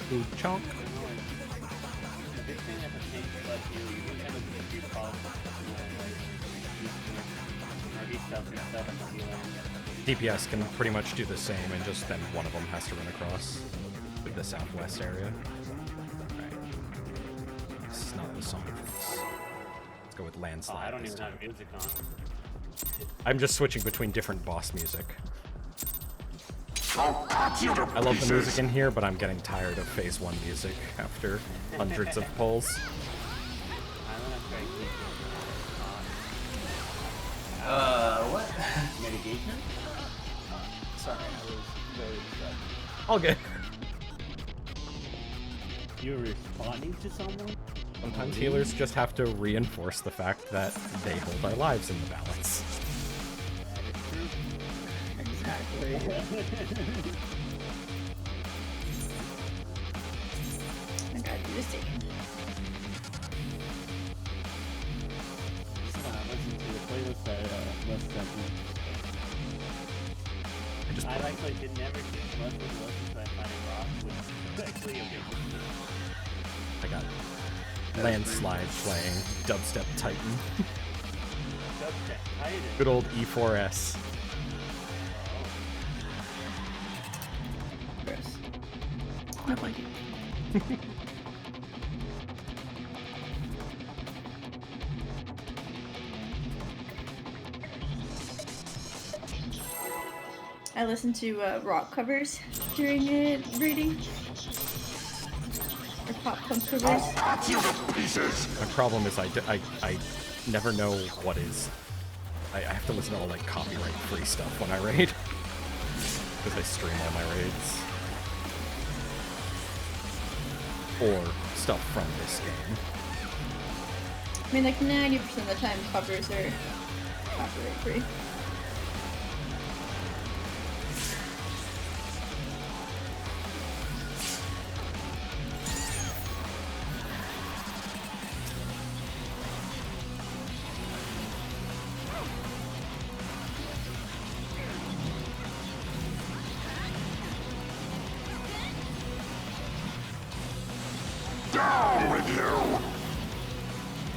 Speaker 1: Ooh, chonk.
Speaker 4: The big thing that the tank lets you, you can kind of do pulse, or each stuff and stuff and healing.
Speaker 1: DPS can pretty much do the same, and just then one of them has to run across with the southwest area. Right. This is not the song for this. Let's go with landslide.
Speaker 4: Oh, I don't
Speaker 1: this
Speaker 4: even
Speaker 1: time.
Speaker 4: have music on.
Speaker 1: I'm just switching between different boss music.
Speaker 7: I'll cut you to
Speaker 1: I love the
Speaker 7: pieces.
Speaker 1: music in here, but I'm getting tired of phase 1 music after hundreds of pulls.
Speaker 4: I'm gonna try to keep it
Speaker 3: What?
Speaker 4: mitigation.
Speaker 5: Sorry, I was very upset.
Speaker 1: All good.
Speaker 10: You're responding to someone?
Speaker 1: Sometimes healers just have to reinforce the fact that they hold our lives in the balance.
Speaker 5: Exactly.
Speaker 2: I gotta do the same.
Speaker 10: Listen to the playlist that Les sent me.
Speaker 4: I actually did never see much of the listen to I find it rock, which is actually a good
Speaker 1: I got landslide playing Dubstep Titan.
Speaker 4: Okay, I did.
Speaker 1: Good old E4S.
Speaker 2: Gross. No thank you. I listen to rock covers during reading. Or pop punk covers.
Speaker 7: Cut you to pieces!
Speaker 1: My problem is I never know what is. I have to listen to all like copyright-free stuff when I raid. Because I stream all my raids. Or stuff from this game.
Speaker 2: I mean, like 90% of the time, covers are copyright free.
Speaker 7: Down with you!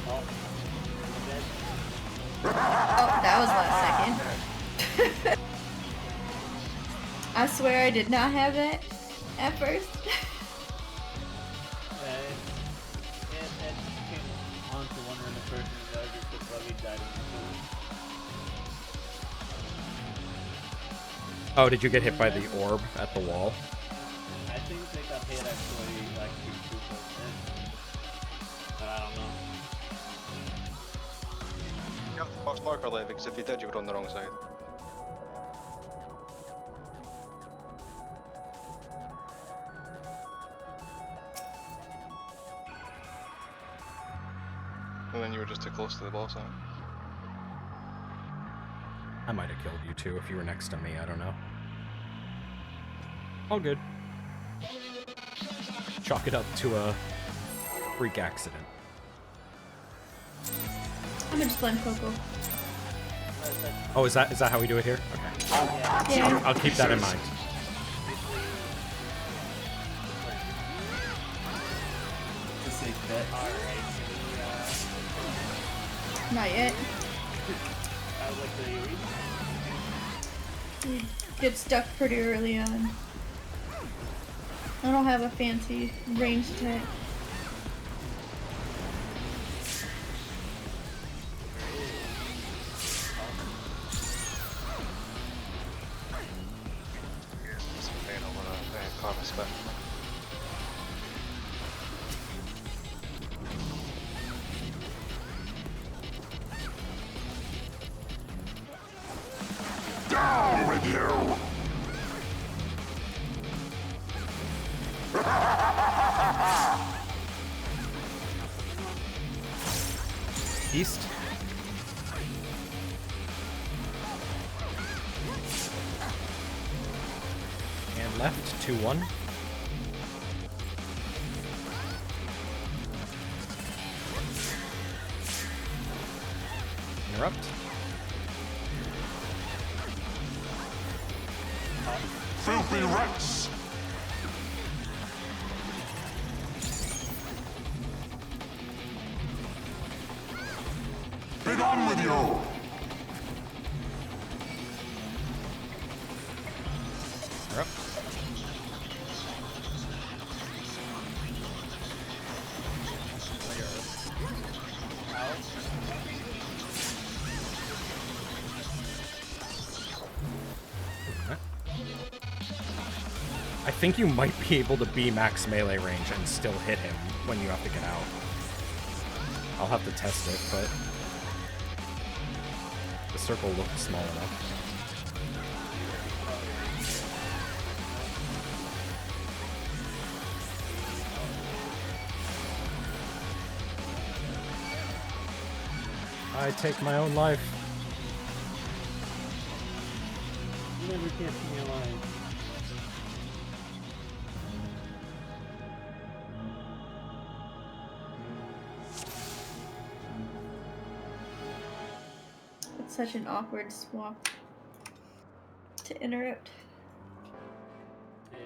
Speaker 4: Oh, dead.
Speaker 2: Oh, that was last second. I swear I did not have that at first.
Speaker 4: It came on to one random person and the other just probably died in
Speaker 1: Oh, did you get hit by the orb at the wall?
Speaker 4: I think they got hit actually like 2%. But I don't know.
Speaker 6: You have to box marker live because if you did, you were on the wrong side. And then you were just too close to the boss, huh?
Speaker 1: I might have killed you too if you were next to me, I don't know. All good. Chalk it up to a freak accident.
Speaker 2: I'm gonna just blame Coco.
Speaker 1: Oh, is that how we do it here? Okay.
Speaker 2: Yeah.
Speaker 1: I'll keep that in mind.
Speaker 3: It's a safe bet.
Speaker 4: Alright,
Speaker 2: Not yet.
Speaker 4: I would like to read.
Speaker 2: We get stuck pretty early on. I don't have a fancy range attack.
Speaker 6: Some pain over a carving spec.
Speaker 7: Down with you!
Speaker 1: East. And left, 2-1. Interrupt.
Speaker 7: Filthy rats! Be gone with you!
Speaker 1: Interrupt. I think you might be able to be max melee range and still hit him when you have to get out. I'll have to test it, but the circle looked small enough. I take my own life.
Speaker 4: You never kept me alive.
Speaker 2: It's such an awkward swap to interrupt.
Speaker 4: Yeah.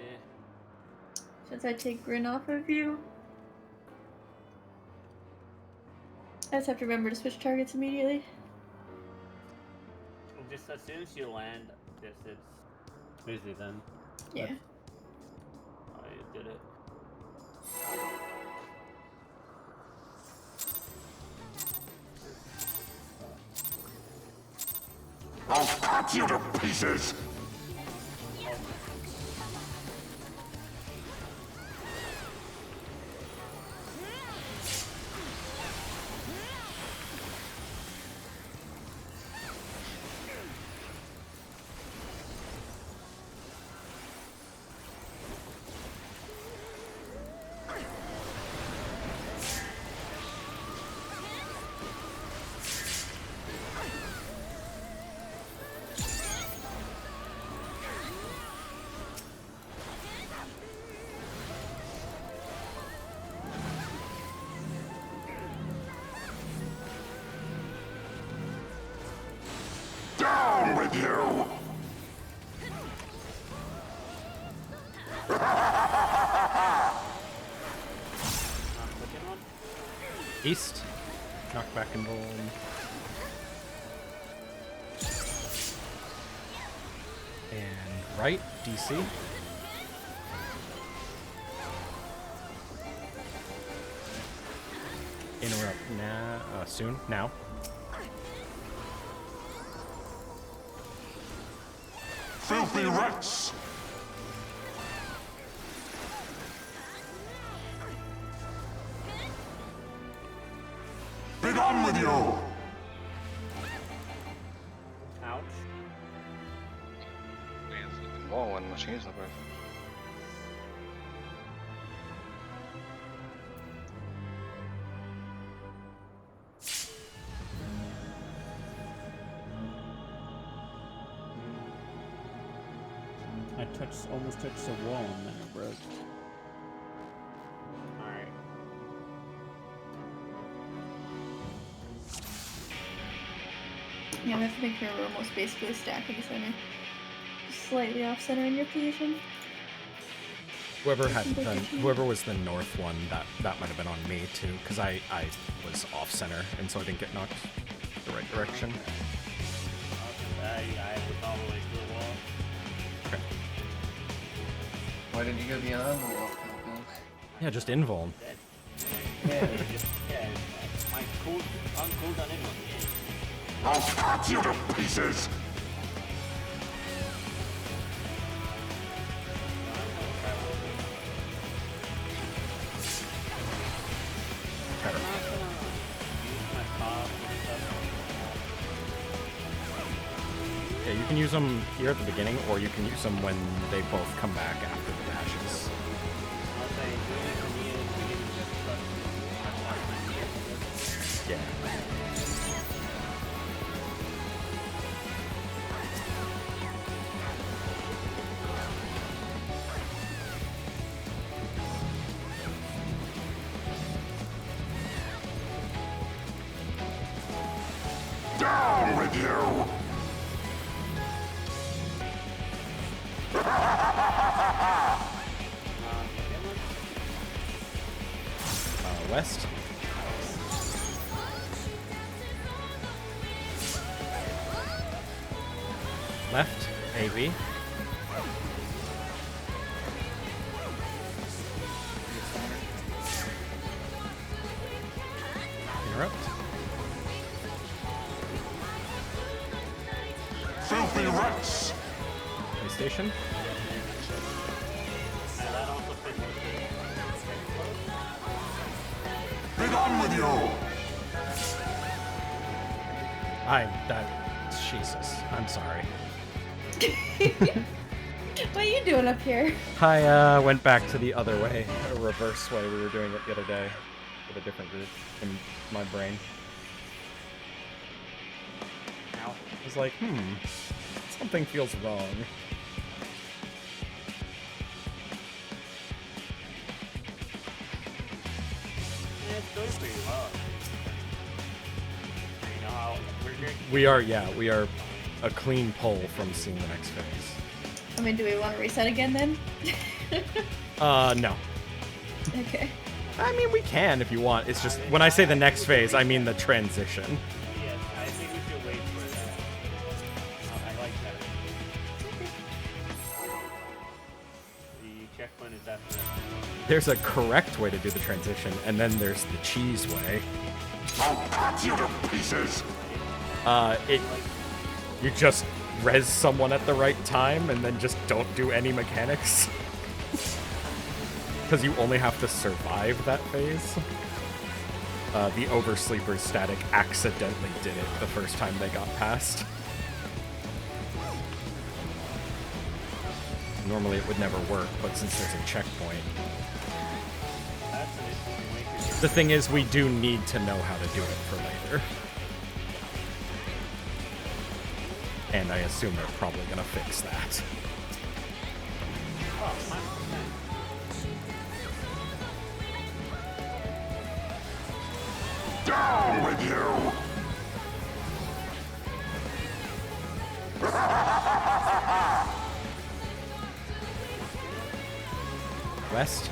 Speaker 2: Since I take Grin off of you, I just have to remember to switch targets immediately.
Speaker 9: as soon as you land, yes, it's busy then.
Speaker 2: Yeah.
Speaker 9: Oh, you did it.
Speaker 7: I'll cut you to pieces! Down with you!
Speaker 1: East. Knockback and roll. And right, DC. Interrupt now. Soon. Now.
Speaker 7: Filthy rats! Be gone with you!
Speaker 9: Ouch.
Speaker 6: Wall when machines number.
Speaker 10: I almost touched the wall and then it broke.
Speaker 9: Alright.
Speaker 2: Yeah, we have to make sure we're almost basically stacked in the center. Just slightly off center in your position.
Speaker 1: Whoever was the north one, that might have been on me too, because I was off center and so I didn't get knocked the right direction.
Speaker 9: I was all the way to the wall.
Speaker 1: Okay.
Speaker 3: Why didn't you go beyond the wall, Falcon?
Speaker 1: Yeah, just invuln.
Speaker 9: Yeah, my cooldown in one.
Speaker 7: I'll cut you to pieces!
Speaker 1: Yeah, you can use them here at the beginning, or you can use them when they both come back after the dashes.
Speaker 9: I'll say, doing it for me is beginning just
Speaker 1: Yeah.
Speaker 7: Down with you!
Speaker 1: West. Left, AV. Interrupt.
Speaker 7: Filthy rats!
Speaker 1: PlayStation.
Speaker 7: Be gone with you!
Speaker 1: Jesus, I'm sorry.
Speaker 2: What are you doing up here?
Speaker 1: I went back to the other way, a reverse way we were doing it the other day with a different group in my brain. I was like, something feels wrong.
Speaker 9: Yeah, it's going pretty well. You know how
Speaker 1: We are a clean pull from seeing the next phase.
Speaker 2: I mean, do we want to reset again then?
Speaker 1: No.
Speaker 2: Okay.
Speaker 1: I mean, we can if you want. It's just, when I say the next phase, I mean the transition.
Speaker 9: Yes, I think we should wait for that. after that.
Speaker 1: There's a correct way to do the transition, and then there's the cheese way.
Speaker 7: I'll cut you to pieces!
Speaker 1: You just res someone at the right time, and then just don't do any mechanics. Because you only have to survive that phase. The Oversleeper static accidentally did it the first time they got past. Normally it would never work, but since there's a checkpoint...
Speaker 9: That's an interesting way to do
Speaker 1: The thing is, we do need to know how to do it for later. And I assume they're probably gonna fix that.
Speaker 9: Oh, 100%.
Speaker 7: Down with you!
Speaker 1: West.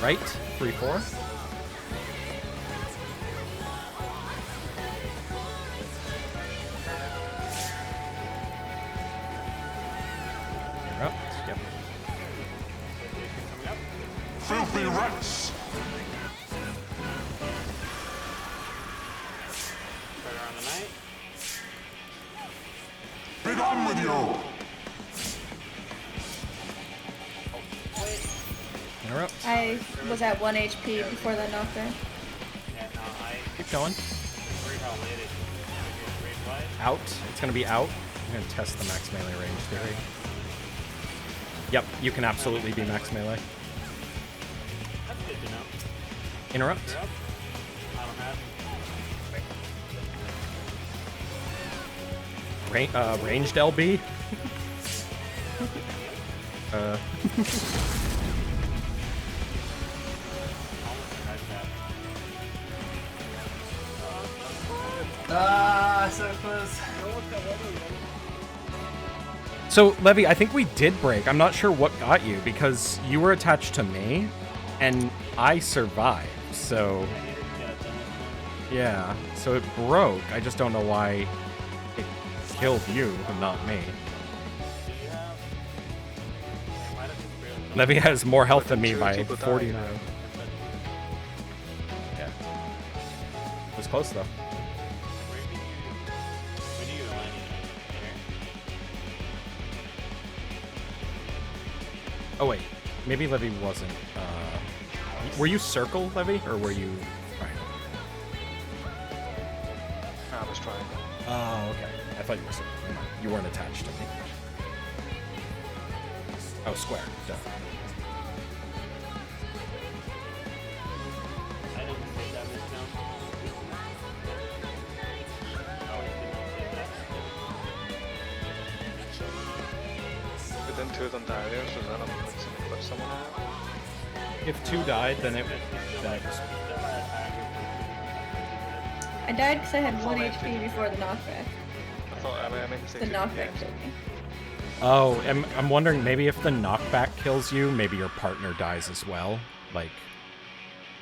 Speaker 1: Right, 3-4. You're up. Yep.
Speaker 7: Filthy rats!
Speaker 9: Further on the night.
Speaker 7: Be gone with you!
Speaker 1: Interrupt.
Speaker 2: I was at 1 HP before that knockback.
Speaker 9: Yeah, no, I
Speaker 1: Keep going.
Speaker 9: worried how late it is. Range wise.
Speaker 1: Out. It's gonna be out. I'm gonna test the max melee range theory. Yep, you can absolutely be max melee.
Speaker 9: That's good to know.
Speaker 1: Interrupt.
Speaker 9: You're up. I don't have.
Speaker 1: Ranged LB.
Speaker 3: Ah, so close.
Speaker 1: So, Levy, I think we did break. I'm not sure what got you, because you were attached to me, and I survived, so... Yeah, so it broke. I just don't know why it killed you, and not me. Levy has more health than me by 40 now. Yeah. It was close, though. Oh wait, maybe Levy wasn't. Were you circle, Levy, or were you? Right.
Speaker 6: I was trying.
Speaker 1: Oh, okay. I thought you were circle. Never mind. You weren't attached to me. Oh, square. Duh.
Speaker 9: I didn't say that this down.
Speaker 6: But then two of them died there, so then I'm fixing to put someone out.
Speaker 1: If two died, then it was.
Speaker 2: I died because I had 1 HP before the knockback.
Speaker 6: I thought I meant to say
Speaker 2: The
Speaker 6: two
Speaker 2: knockback
Speaker 6: games.
Speaker 2: killed me.
Speaker 1: Oh, I'm wondering maybe if the knockback kills you, maybe your partner dies as well. Like,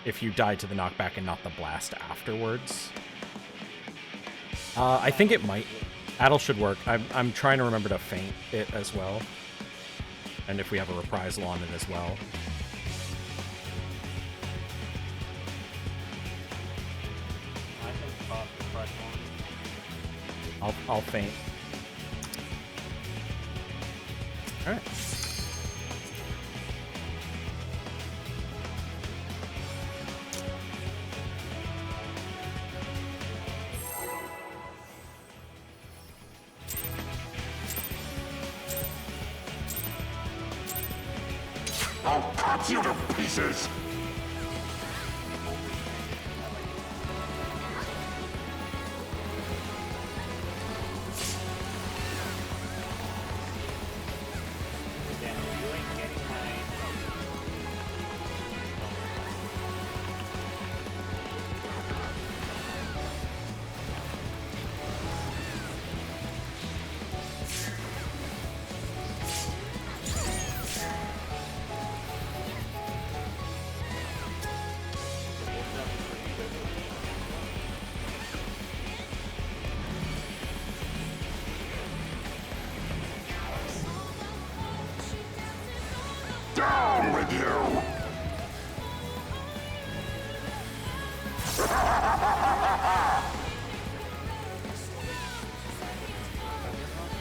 Speaker 1: if you die to the knockback and not the blast afterwards. I think it might. Addle should work. I'm trying to remember to feint it as well. And if we have a reprisal on it as well. I'll feint. Alright.
Speaker 7: I'll cut you to pieces!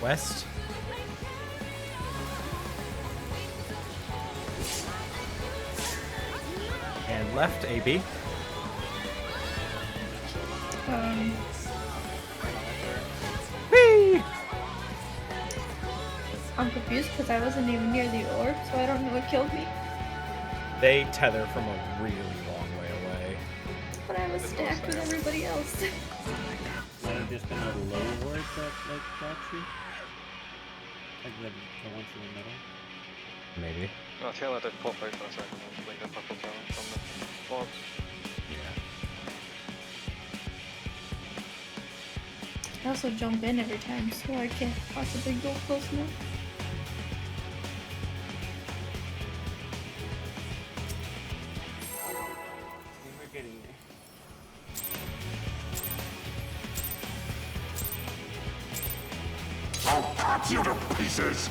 Speaker 1: West. And left, AB. Whee!
Speaker 2: I'm confused because I wasn't even near the orb, so I don't know what killed me.
Speaker 1: They tether from a really long way away.
Speaker 2: But I was stacked with everybody else.
Speaker 10: Might have just been a low word that like got you. Like the ones in the middle.
Speaker 1: Maybe.
Speaker 6: No, tail did pop out for a second, like the purple tail from the orbs.
Speaker 1: Yeah.
Speaker 2: I also jump in every time, so I can't possibly go close enough.
Speaker 10: We're getting there.
Speaker 7: I'll cut you to pieces!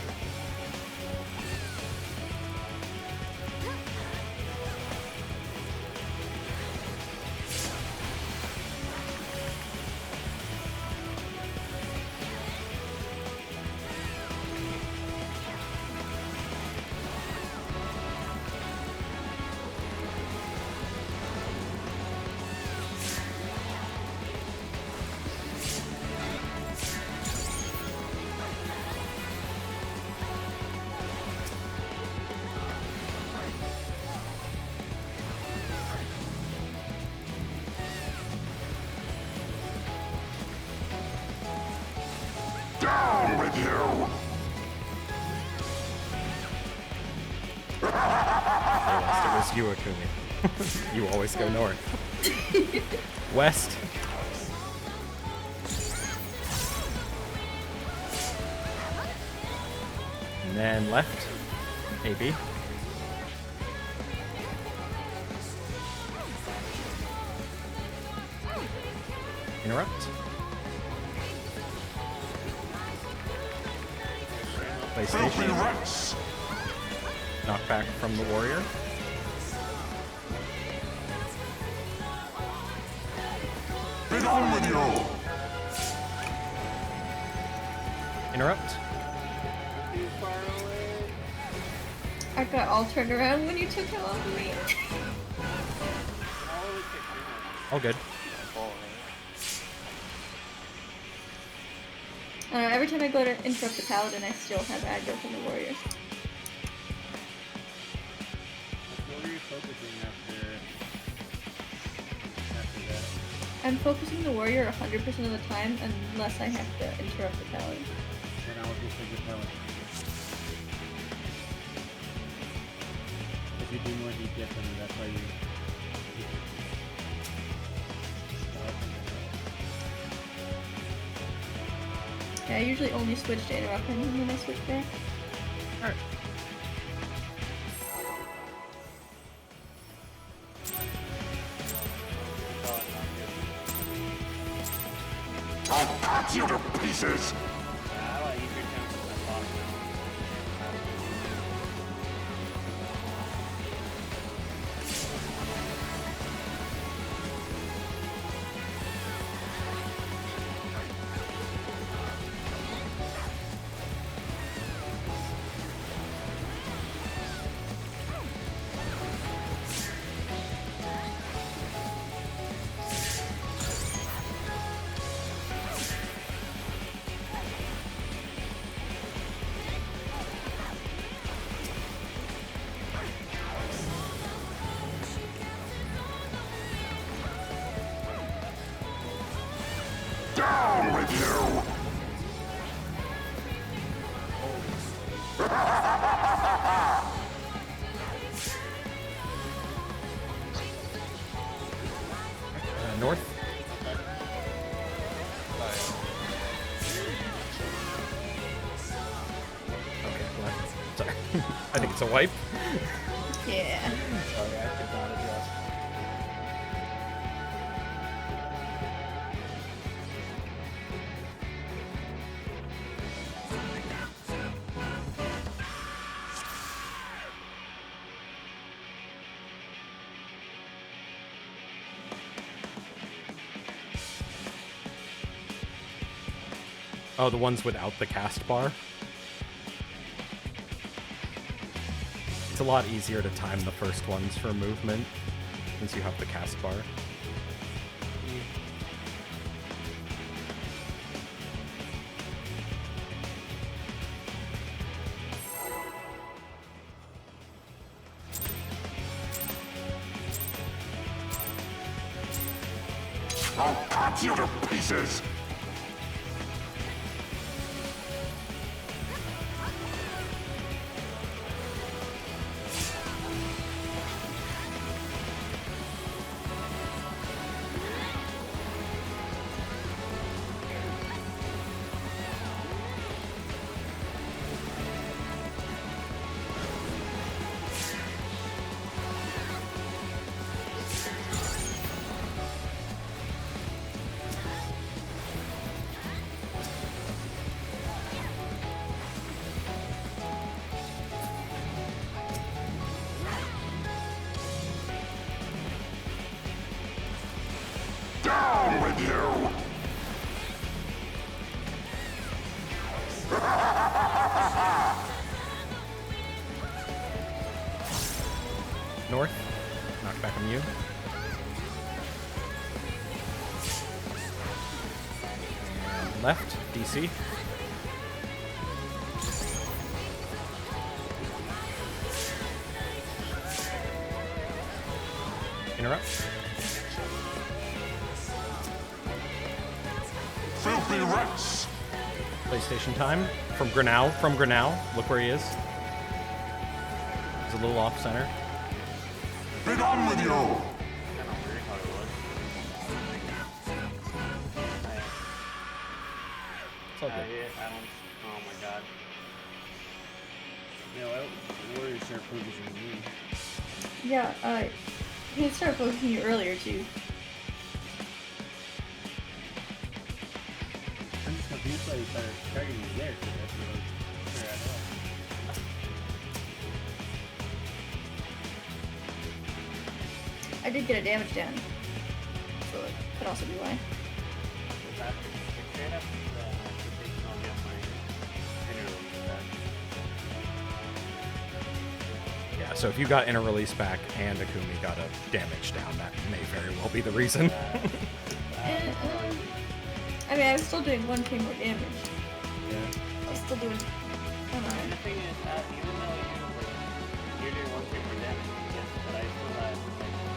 Speaker 7: Down with you!
Speaker 1: It was you, Akumi. You always go north. West. And then left. AB. Interrupt.
Speaker 7: Filthy
Speaker 1: PlayStation.
Speaker 7: rats!
Speaker 1: Knockback from the warrior.
Speaker 7: Be gone with you!
Speaker 1: Interrupt.
Speaker 2: I got all turned around when you took him off of me.
Speaker 1: All good.
Speaker 2: Every time I go to interrupt the paladin, I still have aggro from the warrior.
Speaker 10: What were you focusing after that?
Speaker 2: I'm focusing the warrior 100% of the time unless I have to interrupt the paladin.
Speaker 10: When I was just like the pellet. If you do more DPS than me, that's why you
Speaker 2: Yeah, I usually only switch to interrupt him when I switch back.
Speaker 1: Alright.
Speaker 7: I'll cut you to pieces!
Speaker 10: I like easier chances than boss now.
Speaker 7: Down with you!
Speaker 1: North. Okay, left. Sorry. I think it's a wipe.
Speaker 2: Yeah.
Speaker 5: Sorry, I could not adjust.
Speaker 1: Oh, the ones without the cast bar? It's a lot easier to time the first ones for movement since you have the cast bar.
Speaker 7: I'll cut you to pieces! Down with you!
Speaker 1: North, knock back on you. And left, DC. Interrupt.
Speaker 7: Filthy rats!
Speaker 1: PlayStation time. From Grinnell. Look where he is. He's a little off center.
Speaker 7: Be gone with you!
Speaker 9: Kind of weird how it was.
Speaker 1: It's all good.
Speaker 9: I don't. Oh my god.
Speaker 10: Warriors start focusing on me.
Speaker 2: Yeah, he started focusing you earlier too.
Speaker 10: I'm just confused why he started targeting me there, because that's what where I was.
Speaker 2: I did get a damage down, so it could also be why.
Speaker 9: If after straight up the rotation, I'll get my inner release back.
Speaker 1: Yeah, so if you got inner release back and Akumi got a damage down, that may very well be the reason.
Speaker 2: I mean, I was still doing 1k more damage.
Speaker 1: Yeah.
Speaker 2: I was still doing. I don't
Speaker 9: And the
Speaker 2: know.
Speaker 9: thing is, even though you're doing one thing more damage, yes, but I still had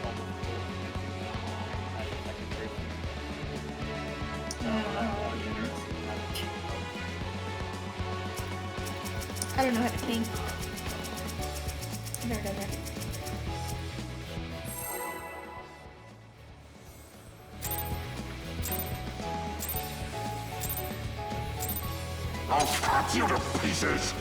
Speaker 9: almost full at the second person.
Speaker 2: I don't know how to tank. I've never done that.
Speaker 7: I'll cut you to pieces!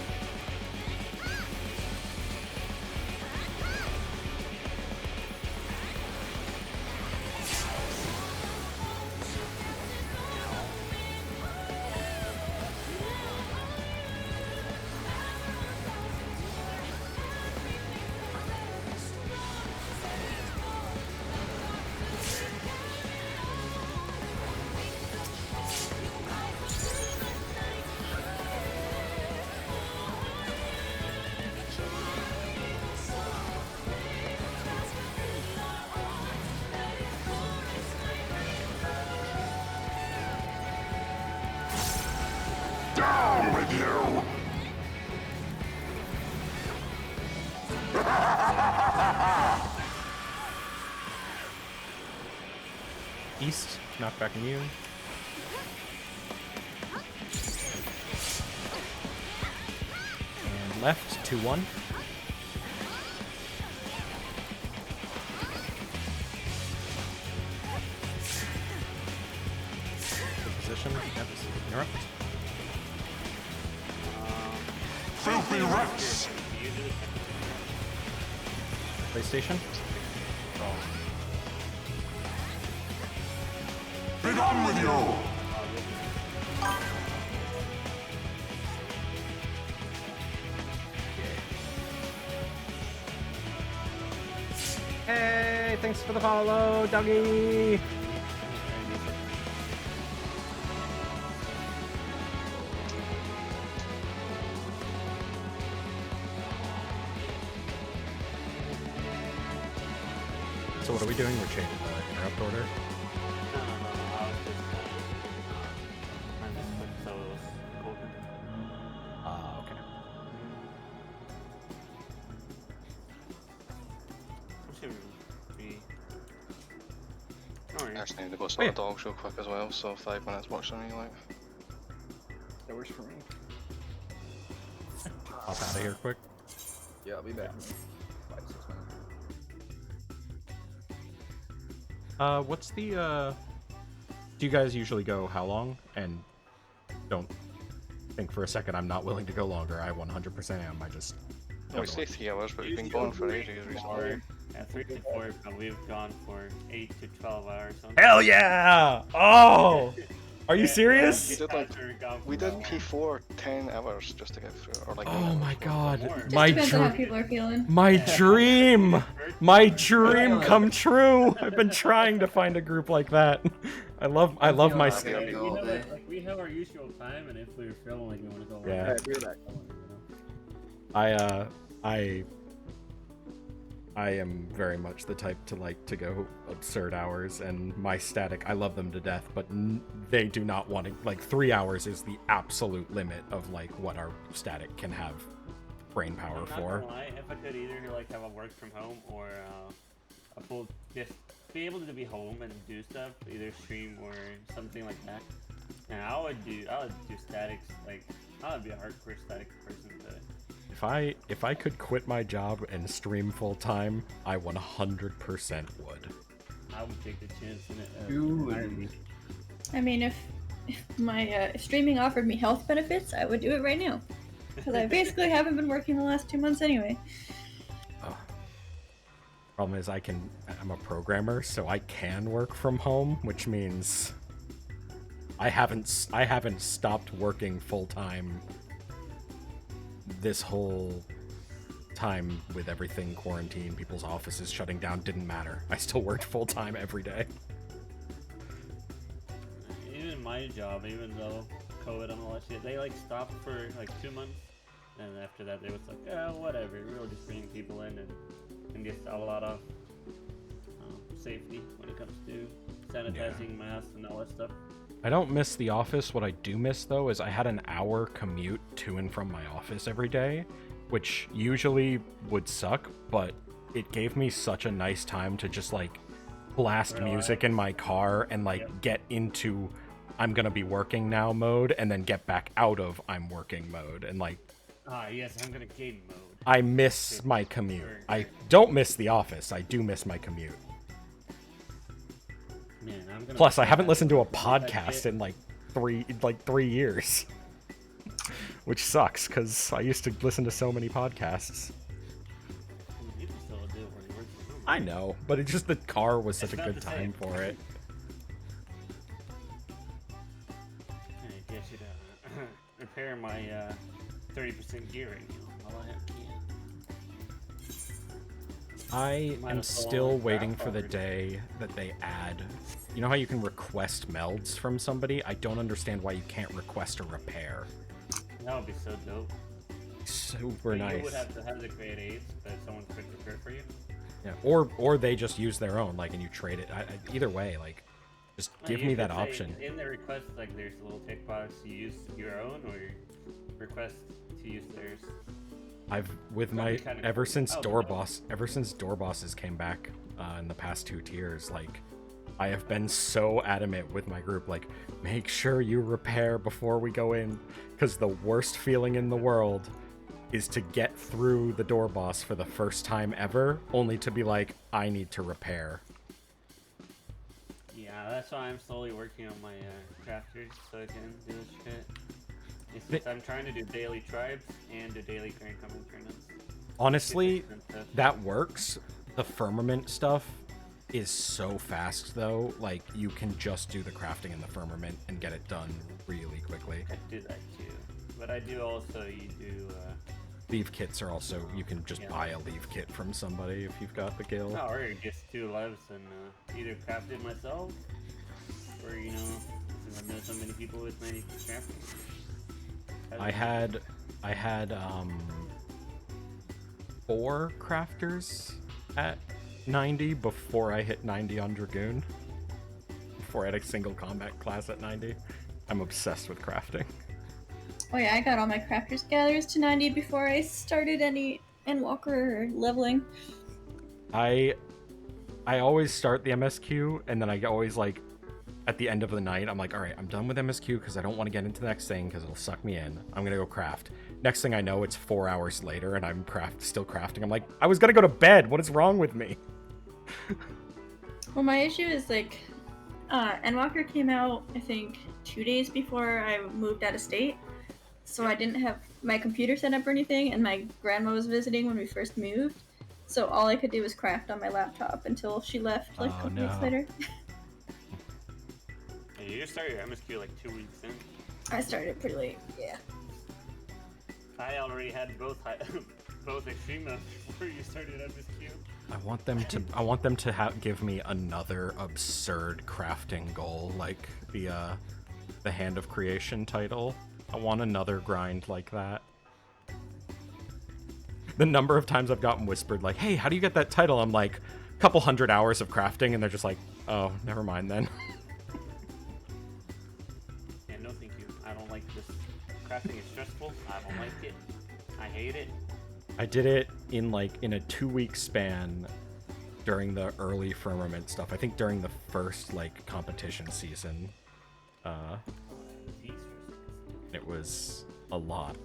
Speaker 7: Down with you!
Speaker 1: East, knock back on you. And left, 2-1. Good position. Yep, interrupt.
Speaker 7: Filthy rats!
Speaker 1: PlayStation.
Speaker 7: Be gone with you!
Speaker 1: Hey, thanks for the follow, Dougie. So what are we doing? We're changing the interrupt order.
Speaker 9: No. I was just trying to switch so it was open.
Speaker 1: Okay.
Speaker 9: It should be. Alright.
Speaker 6: I just need to go sort the dogs real quick as well, so 5 minutes works for me, like.
Speaker 5: That works for me.
Speaker 1: Hop out of here quick.
Speaker 5: Yeah, I'll be back in 5, 6 minutes.
Speaker 1: What's the do you guys usually go how long? And don't think for a second I'm not willing to go longer. I 100% am. I just
Speaker 6: We say 3 hours, but we've been going for ages recently.
Speaker 9: Yeah, 3 to 4, but we've gone for 8 to 12 hours. Something.
Speaker 1: Hell yeah! Oh! Are you serious?
Speaker 6: We did P4 10 hours just to get through it, or like.
Speaker 1: Oh my god.
Speaker 2: Just
Speaker 1: My
Speaker 2: depends on how
Speaker 1: dream.
Speaker 2: people are feeling.
Speaker 1: My dream. My dream come true. I've been trying to find a group like that. I love my
Speaker 3: Yeah,
Speaker 1: schedule.
Speaker 3: all day.
Speaker 10: We have our usual time, and if we're feeling like we want to go
Speaker 1: Yeah.
Speaker 5: Alright, we're back.
Speaker 1: I am very much the type to like to go absurd hours, and my static, I love them to death, but they do not want to, like 3 hours is the absolute limit of like what our static can have brain power
Speaker 9: I'm not
Speaker 1: for.
Speaker 9: gonna lie, if I could either like have a work from home or a full just be able to be home and do stuff, either stream or something like that. And I would do statics, like I would be a hardcore static person, but
Speaker 1: If I could quit my job and stream full time, I 100% would.
Speaker 9: I would take the chance in it.
Speaker 3: Ooh.
Speaker 2: I mean, if my if streaming offered me health benefits, I would do it right now. Because I basically haven't been working the last 2 months anyway.
Speaker 1: Problem is I'm a programmer, so I can work from home, which means I haven't stopped working full time this whole time with everything quarantine, people's offices shutting down, didn't matter. I still worked full time every day.
Speaker 9: Even my job, even though COVID and all that shit, they like stopped for like 2 months, and after that they was like, oh, whatever, we'll just bring people in and just have a lot of safety when it comes to sanitizing masks and all that stuff.
Speaker 1: I don't miss the office. What I do miss, though, is I had an hour commute to and from my office every day, which usually would suck, but it gave me such a nice time to just, like, blast music in my car and, like, get into I'm gonna be working now mode, and then get back out of I'm working mode, and, like...
Speaker 9: Yes, I'm gonna game mode.
Speaker 1: I miss my commute. I don't miss the office. I do miss my commute.
Speaker 9: Man, I'm gonna
Speaker 1: Plus, I haven't listened to a podcast in like 3 years, which sucks because I used to listen to so many podcasts.
Speaker 9: You can still do it when you work from home.
Speaker 1: I know, but it's just the car was such
Speaker 9: It's
Speaker 1: a
Speaker 9: not
Speaker 1: good
Speaker 9: the
Speaker 1: time
Speaker 9: same.
Speaker 1: for it.
Speaker 9: I get you to repair my 30% gear right now. All I have to.
Speaker 1: I
Speaker 9: Might
Speaker 1: am
Speaker 9: as well
Speaker 1: still
Speaker 9: craft
Speaker 1: waiting for the
Speaker 9: already.
Speaker 1: day that they add. You know how you can request melds from somebody? I don't understand why you can't request a repair.
Speaker 9: That would be so dope.
Speaker 1: Super
Speaker 9: You
Speaker 1: nice.
Speaker 9: would have to have the create aids, but someone could repair for you.
Speaker 1: Yeah, or they just use their own, like, and you trade it. Either way, like, just give
Speaker 9: You
Speaker 1: me
Speaker 9: could
Speaker 1: that
Speaker 9: say
Speaker 1: option.
Speaker 9: In the request, like, there's a little tick box. You use your own, or request to use theirs.
Speaker 1: Ever since
Speaker 9: Oh,
Speaker 1: door
Speaker 9: no.
Speaker 1: bosses came back in the past 2 tiers, like, I have been so adamant with my group, like, make sure you repair before we go in, because the worst feeling in the world is to get through the door boss for the first time ever, only to be like, I need to repair.
Speaker 9: Yeah, that's why I'm slowly working on my crafters so I can do this shit. Since I'm trying to do daily tribes and do daily Grand Common tournaments.
Speaker 1: Honestly, that works. The firmament stuff is so fast, though. Like, you can just do the crafting in the firmament and get it done really quickly.
Speaker 9: I do that too. But I do also, you do...
Speaker 1: Leave kits are also, you can just buy a leave kit from somebody if you've got the guild.
Speaker 9: No, or just 2 lives and either craft it myself, or, you know, since I know so many people with many crafting.
Speaker 1: I had 4 crafters at 90 before I hit 90 on Dragoon. Before I had a single combat class at 90. I'm obsessed with crafting.
Speaker 2: Oh yeah, I got all my crafters gatherers to 90 before I started any Endwalker leveling.
Speaker 1: I always start the MSQ, and then I always, like, at the end of the night, I'm like, all right, I'm done with MSQ because I don't want to get into the next thing because it'll suck me in. I'm going to go craft. Next thing I know, it's 4 hours later, and I'm still crafting. I'm like, I was going to go to bed. What is wrong with me?
Speaker 2: Well, my issue is, like, Endwalker came out, I think, 2 days before I moved out of state. So I didn't have my computer set up or anything, and my grandma was visiting when we first moved. So all I could do was craft on my laptop until she left, like, a couple weeks later.
Speaker 9: You started your MSQ like 2 weeks in.
Speaker 2: I started pretty late, yeah.
Speaker 9: I already had both both Extrema before you started MSQ.
Speaker 1: I want them to give me another absurd crafting goal, like the Hand of Creation title. I want another grind like that. The number of times I've gotten whispered, like, hey, how do you get that title? I'm like, a couple hundred hours of crafting, and they're just like, oh, never mind then.
Speaker 9: Yeah, no thank you. I don't like this. Crafting is stressful. I don't like it. I hate it.
Speaker 1: I did it in a 2-week span during the early firmament stuff. I think during the first, like, competition season. It was a lot.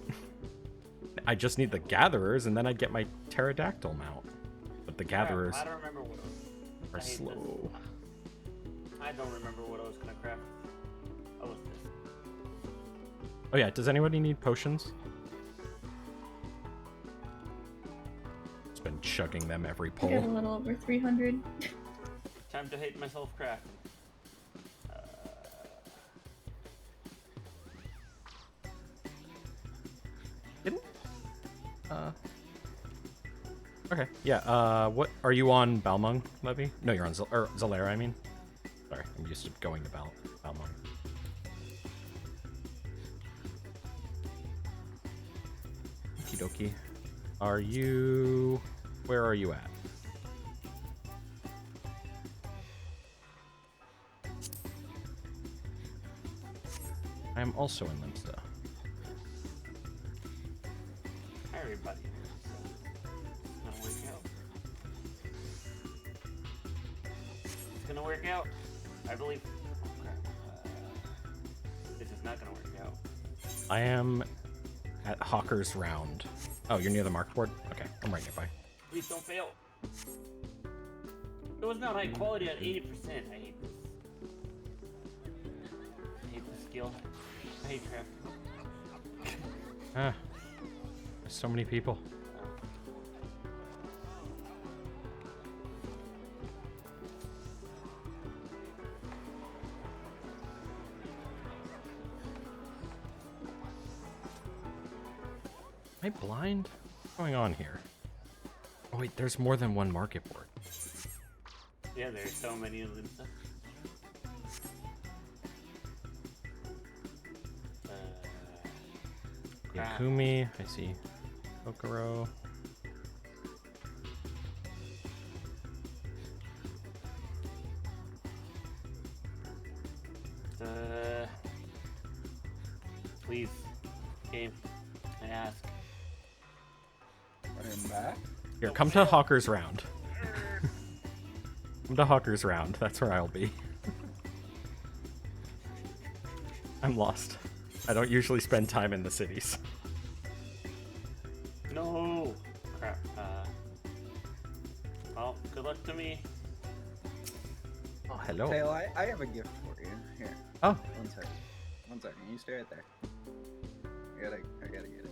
Speaker 1: I just need the gatherers, and then I'd get my pterodactyl mount. But the gatherers
Speaker 9: I don't remember what
Speaker 1: are slow.
Speaker 9: I don't remember what I was gonna craft. Oh, what's this?
Speaker 1: Oh yeah, does anybody need potions? It's been chugging them every
Speaker 2: I got a
Speaker 1: pull.
Speaker 2: little over 300.
Speaker 9: Time to hate myself crafting.
Speaker 1: Okay, yeah, what, are you on Balmung, Levy? No, you're on Zalera, I mean. Sorry, I'm used to going to Balmung. Okie dokie. Where are you at? I am also in Limsta.
Speaker 9: Hi, everybody. It's gonna work out. I believe. Oh, crap. This is not gonna work out.
Speaker 1: I am at Hawker's Round. Oh, you're near the mark board? Okay, I'm right nearby.
Speaker 9: Please don't fail. It was not high quality at 80%. I hate this. I hate the skill. I hate crafting.
Speaker 1: There's so many people. Am I blind? What's going on here? Oh wait, there's more than one market board.
Speaker 9: Yeah, there's so many of them.
Speaker 1: Yakumi, I see Kokoro.
Speaker 9: Please, game, I ask.
Speaker 5: I'm back.
Speaker 1: Here, come to Hawker's Round. Come to Hawker's Round. That's where I'll be. I'm lost. I don't usually spend time in the cities.
Speaker 9: No! Crap. Well, good luck to me.
Speaker 1: Oh, hello.
Speaker 5: Tail, I have a gift for you. Here.
Speaker 1: Oh.
Speaker 5: One second. One second. You stay right there. I gotta get it.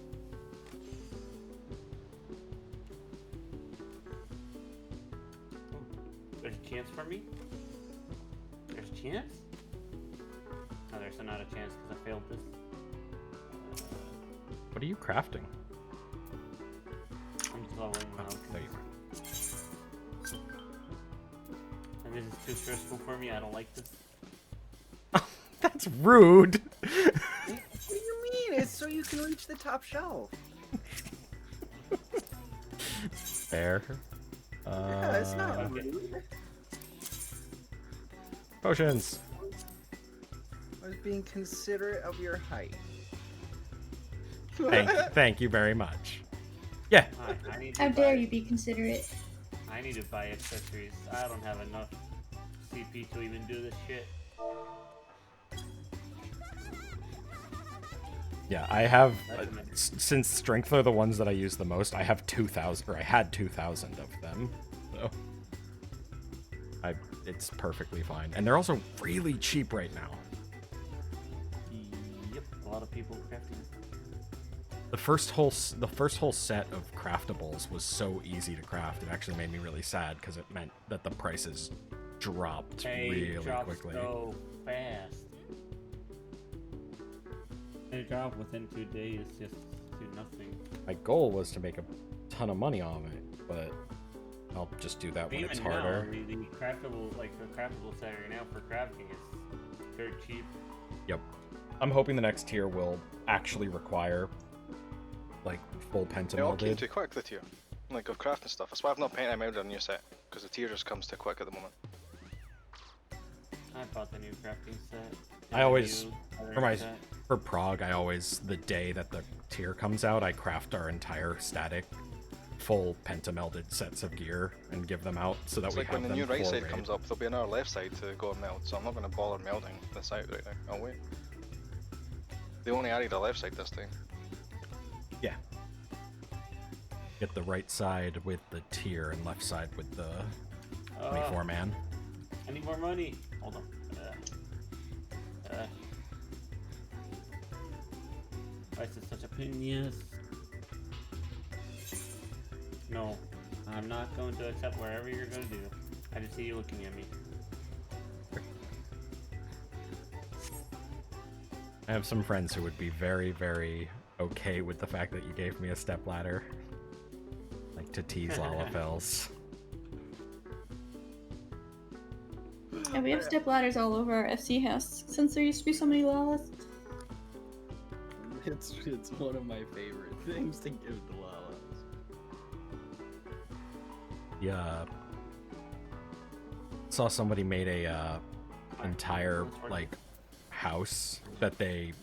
Speaker 9: There's a chance for me? There's a chance? No, there's not a chance because I failed this.
Speaker 1: What are you crafting?
Speaker 9: I'm just leveling
Speaker 1: Oh,
Speaker 9: out.
Speaker 1: there you are.
Speaker 9: And this is too stressful for me. I don't like this.
Speaker 1: That's rude.
Speaker 5: What do you mean? It's so you can reach the top shelf.
Speaker 1: Fair.
Speaker 5: Yeah, it's not
Speaker 9: Okay.
Speaker 5: rude.
Speaker 1: Potions.
Speaker 5: I was being considerate of your height.
Speaker 1: Thank you very much. Yeah.
Speaker 9: I need
Speaker 2: How
Speaker 9: to
Speaker 2: dare
Speaker 9: buy-
Speaker 2: you be considerate?
Speaker 9: I need to buy accessories. I don't have enough CP to even do this shit.
Speaker 1: Yeah, I have, since strength are the ones that I use the most, I have 2,000, or I had 2,000 of them. So, it's perfectly fine. And they're also really cheap right now.
Speaker 9: Yep, a lot of people crafting.
Speaker 1: The first whole set of craftables was so easy to craft. It actually made me really sad because it meant that the prices dropped really quickly.
Speaker 9: So fast.
Speaker 10: They drop within 2 days, just do nothing.
Speaker 1: My goal was to make a ton of money on it, but I'll just do that when
Speaker 9: Even
Speaker 1: it's harder.
Speaker 9: now, the craftable, like the craftable set right now for crafting is dirt cheap.
Speaker 1: Yep. I'm hoping the next tier will actually require like full
Speaker 6: They all came
Speaker 1: pentamelded.
Speaker 6: too quick, the tier. Like, of crafting stuff. That's why I've not painted out a new set, because the tier just comes too quick at the moment.
Speaker 9: I bought the new crafting set.
Speaker 1: I always,
Speaker 9: new other
Speaker 1: for my
Speaker 9: set.
Speaker 1: for Prog, I always, the day that the tier comes out, I craft our entire static full pentamelded sets of gear and give them out so that
Speaker 6: It's
Speaker 1: we
Speaker 6: like
Speaker 1: have
Speaker 6: when the
Speaker 1: them
Speaker 6: new right
Speaker 1: for
Speaker 6: side
Speaker 1: raid.
Speaker 6: comes up, there'll be another left side to go and meld, so I'm not going to bother melding this out right now. I'll wait. They only added a left side this time.
Speaker 1: Yeah. Get the right side with the tier and left side with the 24 man.
Speaker 9: I need more money. Hold on. Why is this such a pain in the ass? No, I'm not going to accept whatever you're going to do. I just see you looking at me.
Speaker 1: I have some friends who would be very, very okay with the fact that you gave me a stepladder. Like to tease Lalafels.
Speaker 2: Yeah, we have step ladders all over our FC house since there used to be so many Lalas.
Speaker 5: It's one of my favorite things to give to Lalas.
Speaker 1: Yeah. Saw somebody made a entire like house that they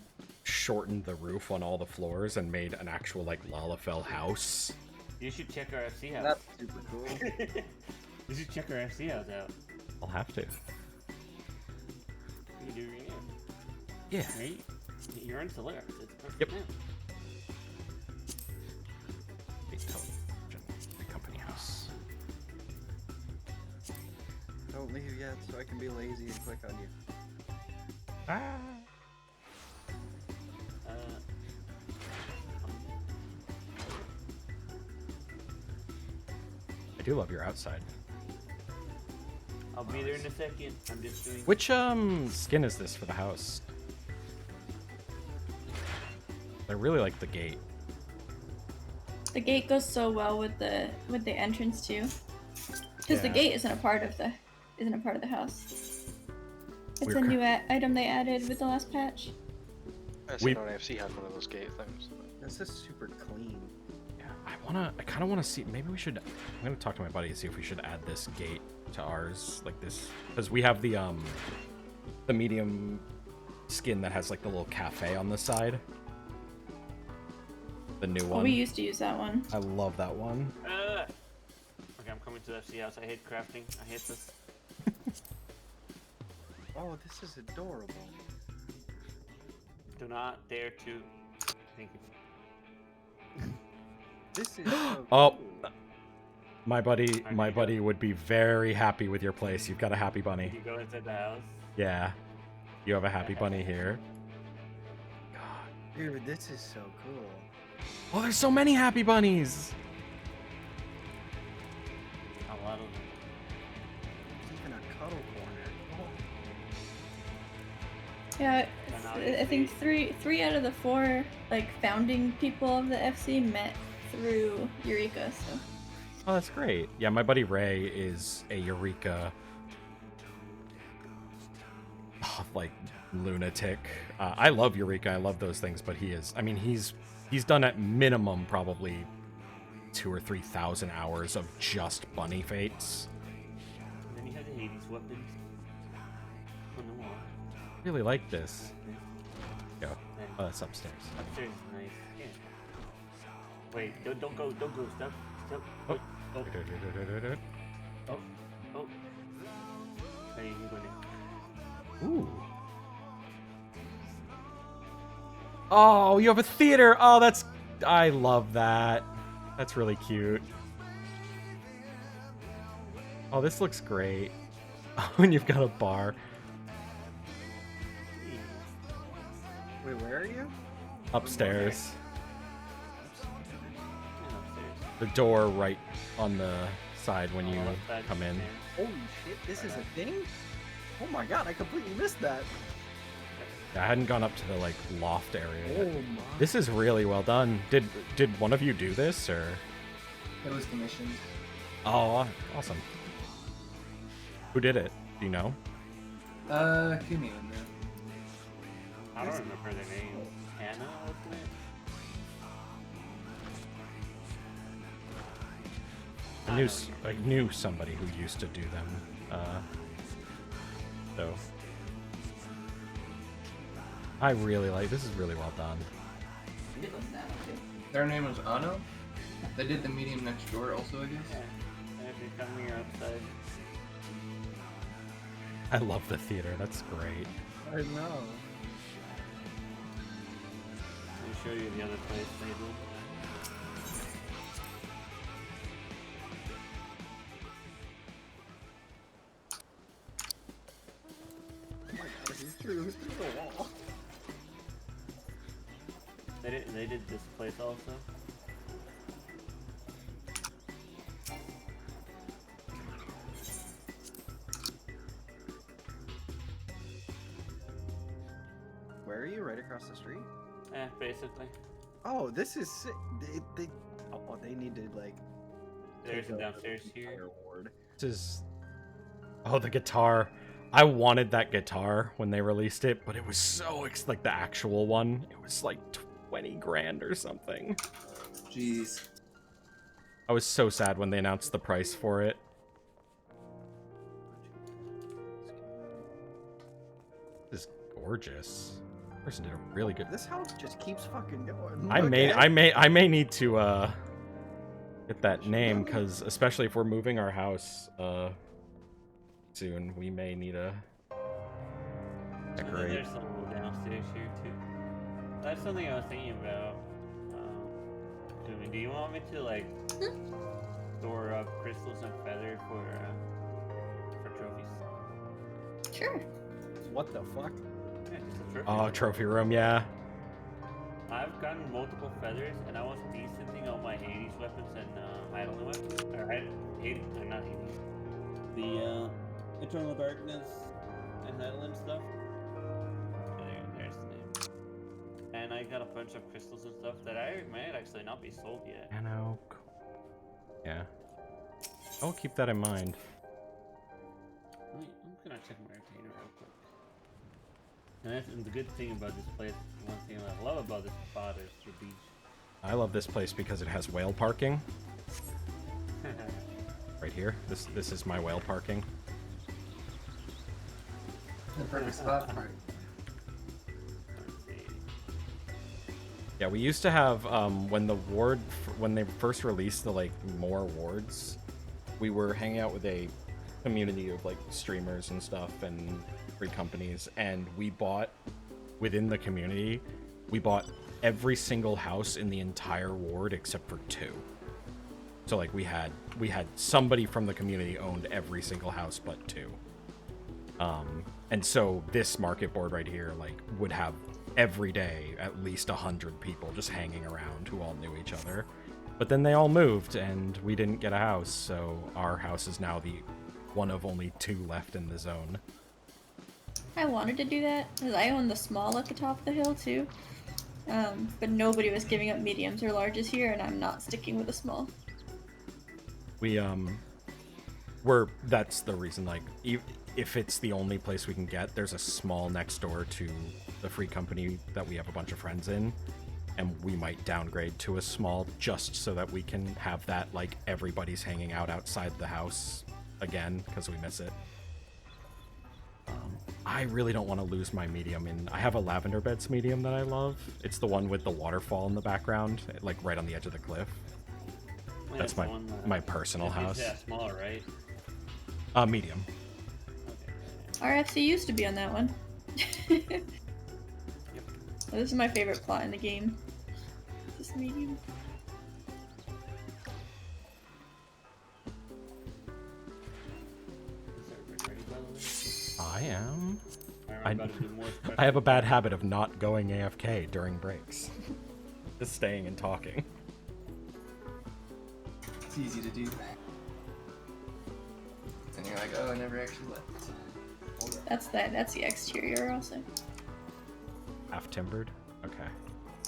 Speaker 1: shortened the roof on all the floors and made an actual like Lalafell house.
Speaker 9: You should check our FC house.
Speaker 5: That's super cool.
Speaker 9: You should check our FC house out.
Speaker 1: I'll have to.
Speaker 9: You can do it again.
Speaker 1: Yeah.
Speaker 9: Right? You're in Solaris. It's perfect.
Speaker 1: Yep.
Speaker 9: Now.
Speaker 1: The company house.
Speaker 5: Don't leave yet, so I can be lazy and click on you.
Speaker 1: Ah. I do love your outside.
Speaker 9: I'll be there in a second. I'm just doing.
Speaker 1: Which skin is this for the house? I really like the gate.
Speaker 2: The gate goes so well with the entrance too, because the
Speaker 1: Yeah.
Speaker 2: gate isn't a part of the house. It's
Speaker 1: We're
Speaker 2: a
Speaker 1: cur-
Speaker 2: new item they added with the last patch.
Speaker 6: I
Speaker 1: We-
Speaker 6: seen on FC had one of those gate things.
Speaker 5: This is super clean.
Speaker 1: Yeah, I kind of wanna see, maybe we should, I'm gonna talk to my buddy and see if we should add this gate to ours, like this, because we have the medium skin that has like the little cafe on the side. The new one.
Speaker 2: We used to use that one.
Speaker 1: I love that one.
Speaker 9: Okay, I'm coming to the FC house. I hate crafting. I hate this.
Speaker 5: Oh, this is adorable.
Speaker 9: Do not dare to. Thank you.
Speaker 5: This is so
Speaker 1: Oh.
Speaker 5: cool.
Speaker 1: My buddy would be very happy with your place. You've got a happy
Speaker 9: Did
Speaker 1: bunny.
Speaker 9: you go inside the house?
Speaker 1: Yeah. You have a happy bunny here.
Speaker 5: Dude, this is so cool.
Speaker 1: Oh, there's so many happy bunnies.
Speaker 9: A lot of them.
Speaker 5: There's even a cuddle corner.
Speaker 2: Yeah,
Speaker 9: And
Speaker 2: I think three out of the four like founding people of the FC met through Eureka. So
Speaker 1: Oh, that's great. Yeah, my buddy Ray is a Eureka like lunatic. I love Eureka. I love those things, but he is. I mean, he's done at minimum probably 2,000 or 3,000 hours of just bunny fates.
Speaker 10: And then you have the Hades weapons on the wall.
Speaker 1: Really like this. Go. Oh, that's upstairs.
Speaker 10: Upstairs is nice. Yeah. Wait, don't go, stop.
Speaker 1: Oh.
Speaker 10: Wait, oh, oh. Hey, you go in.
Speaker 1: Ooh. Oh, you have a theater. Oh, that's... I love that. That's really cute. Oh, this looks great. When you've got a bar.
Speaker 5: Wait, where are you?
Speaker 1: Upstairs.
Speaker 10: Yeah, upstairs.
Speaker 1: The door right on the side when you
Speaker 10: Left side
Speaker 1: come in.
Speaker 10: stairs.
Speaker 5: Holy shit, this is a thing? Oh my god, I completely missed that.
Speaker 1: I hadn't gone up to the like loft area
Speaker 5: Oh
Speaker 1: yet.
Speaker 5: my.
Speaker 1: This is really well done. Did one of you do this or?
Speaker 3: It was commissioned.
Speaker 1: Oh, awesome. Who did it? Do you know?
Speaker 3: Kumi in there.
Speaker 10: I don't remember the name. Hannah, wasn't it?
Speaker 1: I knew somebody who used to do them. So I really like this. Is really well done.
Speaker 3: Their name was Ano. They did the medium next door also, I guess.
Speaker 10: Yeah. If you're coming here outside.
Speaker 1: I love the theater. That's great.
Speaker 5: I know.
Speaker 10: I'll show you the other place maybe.
Speaker 5: Oh my god, who's through the wall?
Speaker 10: They did this place also.
Speaker 5: Where are you? Right across the street?
Speaker 10: Basically.
Speaker 5: Oh, this is sick. They need to like.
Speaker 10: There's
Speaker 5: take
Speaker 10: a
Speaker 5: over
Speaker 10: downstairs
Speaker 5: the
Speaker 10: here.
Speaker 5: entire ward.
Speaker 1: This is. Oh, the guitar. I wanted that guitar when they released it, but it was so like the actual one. It was like 20 grand or something.
Speaker 3: Jeez.
Speaker 1: I was so sad when they announced the price for it. This is gorgeous. Person did a really good.
Speaker 5: This house just keeps fucking going.
Speaker 1: I may need to get that name because especially if we're moving our house soon, we may need a decorate.
Speaker 10: There's some downstairs here too. That's something I was thinking about. Do you want me to like store up crystals and feather for trophies?
Speaker 2: Sure.
Speaker 5: What the fuck?
Speaker 10: Yeah, just a trophy.
Speaker 1: Oh, trophy room, yeah.
Speaker 10: I've gotten multiple feathers, and I was descending all my Hades weapons and Hydaelyn weapons. Or Hades, not Hades. The Eternal Darkness and Hydaelyn stuff. There's the name. And I got a bunch of crystals and stuff that might actually not be sold yet.
Speaker 1: I know. Yeah. I'll keep that in mind.
Speaker 10: I'm gonna check my retainer real quick. And the good thing about this place, one thing I love about this spot is the beach.
Speaker 1: I love this place because it has whale parking. Right here. This is my whale parking.
Speaker 3: The perfect spot for it.
Speaker 10: Let's see.
Speaker 1: Yeah, we used to have when they first released the like more wards, we were hanging out with a community of like streamers and stuff and free companies, and we bought within the community, we bought every single house in the entire ward except for 2. So like we had somebody from the community owned every single house but 2. And so this market board right here like would have every day at least 100 people just hanging around who all knew each other. But then they all moved and we didn't get a house, so our house is now the one of only 2 left in the zone.
Speaker 2: I wanted to do that because I own the small at the top of the hill too. But nobody was giving up mediums or larges here, and I'm not sticking with a small.
Speaker 1: That's the reason, like, if it's the only place we can get, there's a small next door to the free company that we have a bunch of friends in, and we might downgrade to a small just so that we can have that, like, everybody's hanging out outside the house again because we miss it. I really don't want to lose my medium. I have a lavender beds medium that I love. It's the one with the waterfall in the background, like right on the edge of the cliff.
Speaker 9: Yeah,
Speaker 1: That's
Speaker 9: the one,
Speaker 1: my personal house.
Speaker 9: Yeah, smaller, right?
Speaker 1: Medium.
Speaker 2: Our FC used to be on that one.
Speaker 9: Yep.
Speaker 2: This is my favorite plot in the game. This medium.
Speaker 1: I am.
Speaker 9: I'm about to do more
Speaker 1: I have a bad habit of not going AFK during breaks. Just staying and talking.
Speaker 3: It's easy to do. And you're like, oh, I never actually left. Hold up.
Speaker 2: That's the exterior also.
Speaker 1: Half timbered? Okay.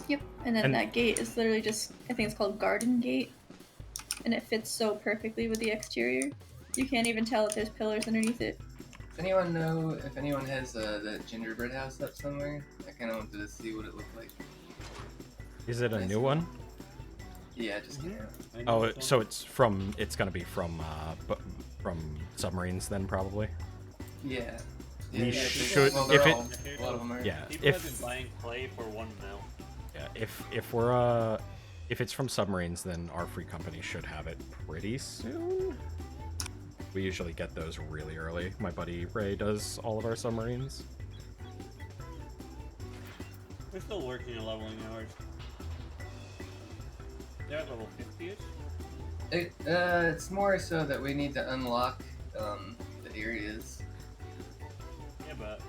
Speaker 2: Yep. And then
Speaker 1: And-
Speaker 2: that gate is literally just, I think it's called Garden Gate. And it fits so perfectly with the exterior. You can't even tell if there's pillars underneath it.
Speaker 3: Does anyone know if anyone has that gingerbread house up somewhere? I kind of wanted to see what it looked like.
Speaker 1: Is it a new one?
Speaker 3: Yeah, just came out.
Speaker 1: Oh, so it's gonna be from submarines then, probably?
Speaker 3: Yeah.
Speaker 1: We
Speaker 3: yeah,
Speaker 1: should-
Speaker 3: well,
Speaker 1: if
Speaker 3: they're
Speaker 1: it-
Speaker 3: all, a lot of them are.
Speaker 1: Yeah,
Speaker 9: People have been buying clay for 1 mil.
Speaker 1: Yeah, if it's from submarines, then our free company should have it pretty soon. We usually get those really early. My buddy Ray does all of our submarines.
Speaker 9: We're still working on leveling ours. They're at level 50-ish.
Speaker 3: It's more so that we need to unlock the areas.
Speaker 9: Yeah, but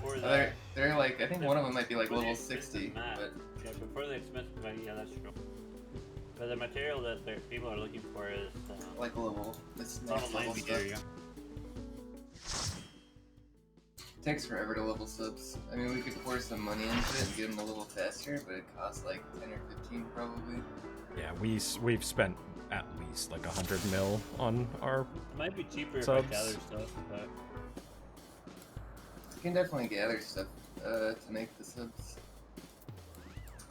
Speaker 9: for
Speaker 3: So
Speaker 9: that,
Speaker 3: they're like, I think one of them might be like
Speaker 9: for the
Speaker 3: level
Speaker 9: expensive
Speaker 3: 60,
Speaker 9: map.
Speaker 3: but
Speaker 9: Yeah, but for the expensive map, yeah, that's true. But the material that people are looking for is
Speaker 3: like level, this
Speaker 9: level
Speaker 3: next level
Speaker 9: 90
Speaker 3: stuff.
Speaker 9: area.
Speaker 3: Takes forever to level subs. I mean, we could pour some money into it and get them a little faster, but it costs like 10 or 15 probably.
Speaker 1: Yeah, we've spent at least like 100 mil on our.
Speaker 9: It might be cheaper
Speaker 1: Subs.
Speaker 9: if I gather stuff, but
Speaker 3: You can definitely gather stuff to make the subs.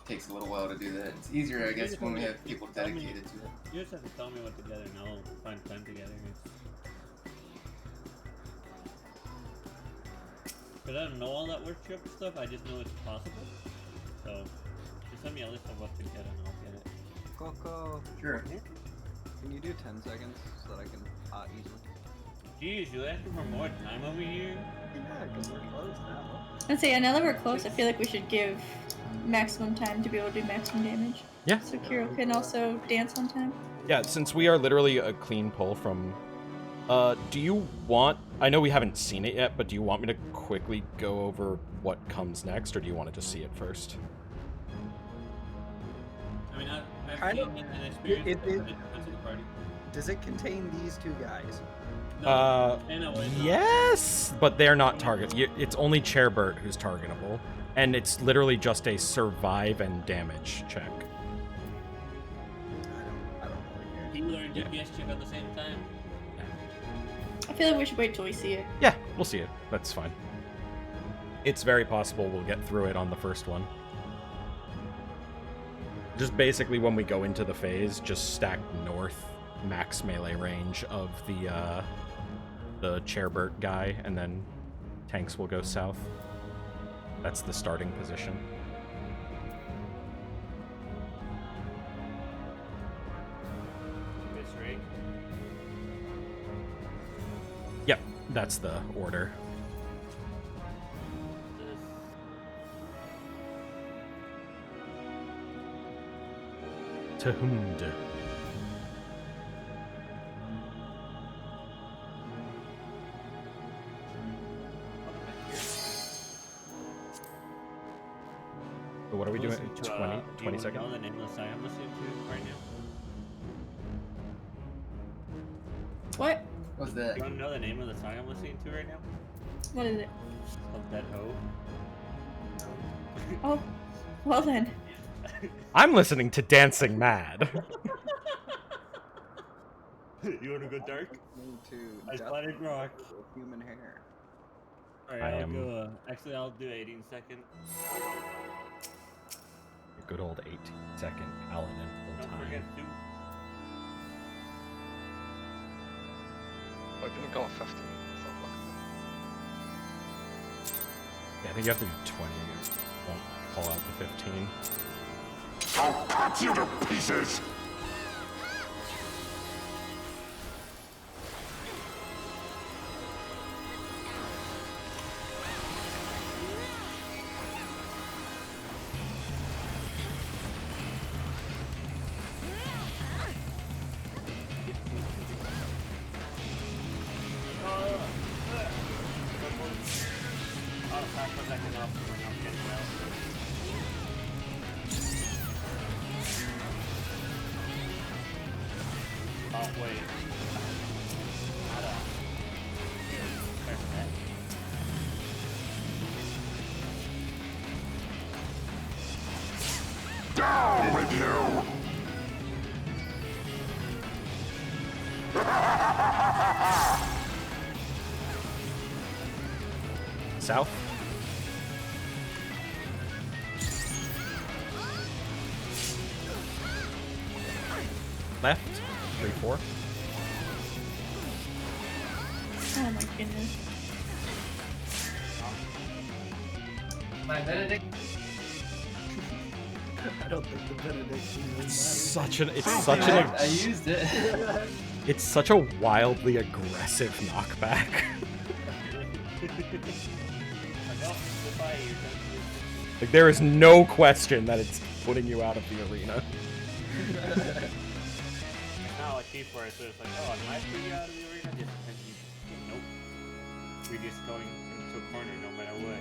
Speaker 3: Takes a little while to do that. It's easier, I guess, when we have people dedicated to it.
Speaker 9: you just have to tell me what to gather and I'll find time to gather it. Because I don't know all that workshop stuff, I just know it's possible. So, just send me a list of what to get and I'll get it.
Speaker 5: Coco,
Speaker 3: Sure.
Speaker 5: can you do 10 seconds so that I can easily?
Speaker 9: Jeez, you asking for more time over here?
Speaker 5: Yeah, because we're close now.
Speaker 2: I'd say, yeah, now that we're close, I feel like we should give maximum time to be able to do maximum damage.
Speaker 1: Yeah.
Speaker 2: So Kiro can also dance on time.
Speaker 1: Yeah, since we are literally a clean pull from. Do you want? I know we haven't seen it yet, but do you want me to quickly go over what comes next, or do you want to just see it first?
Speaker 9: I mean, I've
Speaker 5: Kind
Speaker 9: seen
Speaker 5: of-
Speaker 9: it and experienced
Speaker 5: it-
Speaker 9: it, but it depends on the party.
Speaker 5: Does it contain these two guys?
Speaker 9: No, Anna was not.
Speaker 1: Yes, but they're not target. It's only Chairbert who's targetable, and it's literally just a survive and damage check.
Speaker 5: I don't really care.
Speaker 9: Healer and
Speaker 1: Yeah.
Speaker 9: DPS check at the same time.
Speaker 2: I feel like we should wait till we see it.
Speaker 1: Yeah, we'll see it. That's fine. It's very possible we'll get through it on the first one. Just basically when we go into the phase, just stack north max melee range of the Chairbert guy, and then tanks will go south. That's the starting position.
Speaker 9: This rate.
Speaker 1: Yep, that's the order. Tahumd. So what are we doing?
Speaker 9: Listen to,
Speaker 1: 20
Speaker 9: do you know
Speaker 1: seconds?
Speaker 9: the name of the song I'm listening to right now?
Speaker 2: What?
Speaker 3: What's
Speaker 9: Do
Speaker 3: that?
Speaker 9: you want to know the name of the song I'm listening to right now?
Speaker 2: What is it?
Speaker 9: It's called Dead Ho.
Speaker 2: Oh, well then.
Speaker 1: I'm listening to Dancing Mad.
Speaker 9: You want to go dark?
Speaker 5: Listening to
Speaker 9: I
Speaker 5: Death
Speaker 9: spotted rock.
Speaker 5: with human hair.
Speaker 9: Alright,
Speaker 1: I
Speaker 9: I'll
Speaker 1: am-
Speaker 9: go. Actually, I'll do 18 second.
Speaker 1: good old 18-second paladin full
Speaker 9: Don't forget
Speaker 1: time.
Speaker 9: to.
Speaker 6: Why didn't it go on 15?
Speaker 1: Yeah, I think you have to do 20. You won't pull out the 15.
Speaker 7: I'll cut you to pieces!
Speaker 9: Oh, wait.
Speaker 7: Down with you!
Speaker 1: South. Left. 3-4.
Speaker 2: Oh my goodness.
Speaker 3: My Benedict.
Speaker 5: I don't think the benediction is
Speaker 1: Such an
Speaker 3: I used it.
Speaker 1: it's such a wildly aggressive knockback. Like there is no question that it's putting you out of the arena.
Speaker 9: Now I keep for it, so it's like, oh, am I putting you out of the arena? Just nope. We're just going into a corner no matter what.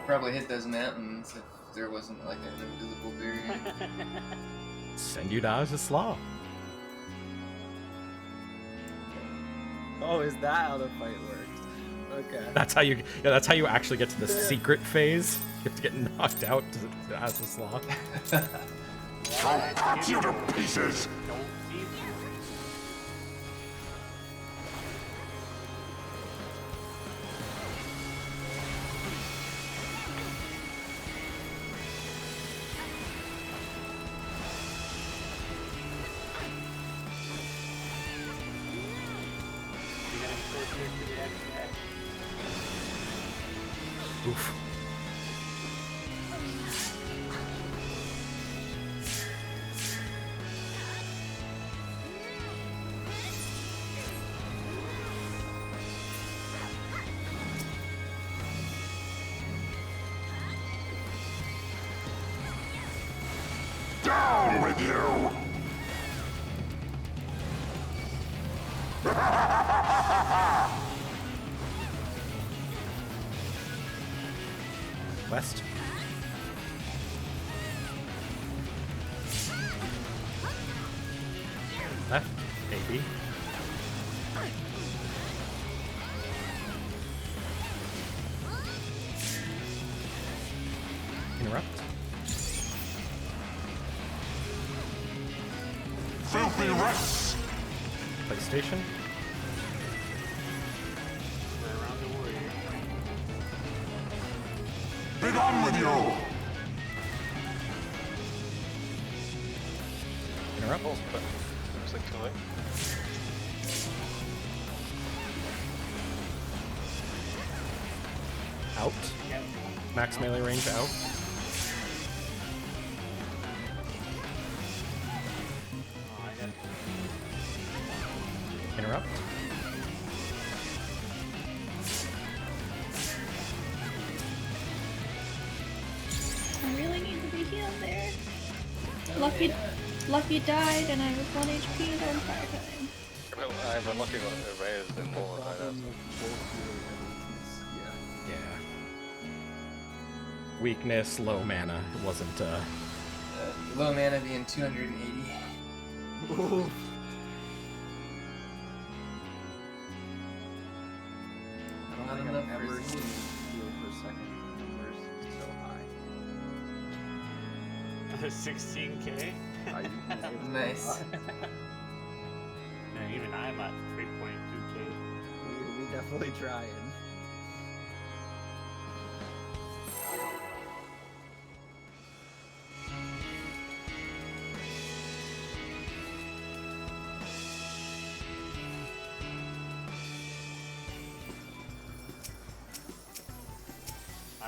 Speaker 3: Probably hit those mountains if there wasn't like an invisible barrier.
Speaker 1: Send you down as a slaw.
Speaker 5: Oh, is that how the fight works? Okay.
Speaker 1: That's how you actually get to the secret phase. You have to get knocked out to as a slaw.
Speaker 7: I'll cut you to pieces!
Speaker 9: Don't see me.
Speaker 1: Oof.
Speaker 7: Down with you!
Speaker 1: West. Left. AB. Interrupt.
Speaker 7: Filthy wretch!
Speaker 1: PlayStation.
Speaker 9: Around the warrior.
Speaker 7: Be gone with you!
Speaker 1: Interrupt.
Speaker 6: Oh, but it was like too late.
Speaker 1: Out.
Speaker 9: Yep.
Speaker 1: Max melee range out.
Speaker 9: Oh, I got
Speaker 1: Interrupt.
Speaker 2: I really need to be healed there. Lucky died and I was 1 HP the entire time.
Speaker 6: Well, I've been looking at the raised and more than that.
Speaker 5: Yeah.
Speaker 1: Yeah. Weakness, low mana. It wasn't
Speaker 3: Low mana being 280.
Speaker 5: Ooh. I
Speaker 3: Not
Speaker 5: don't think
Speaker 3: enough
Speaker 5: I've ever
Speaker 3: for
Speaker 5: seen
Speaker 3: healing.
Speaker 5: heal per second numbers so high.
Speaker 9: 16k.
Speaker 3: Nice.
Speaker 9: And even I'm at 3.2k.
Speaker 5: We definitely trying.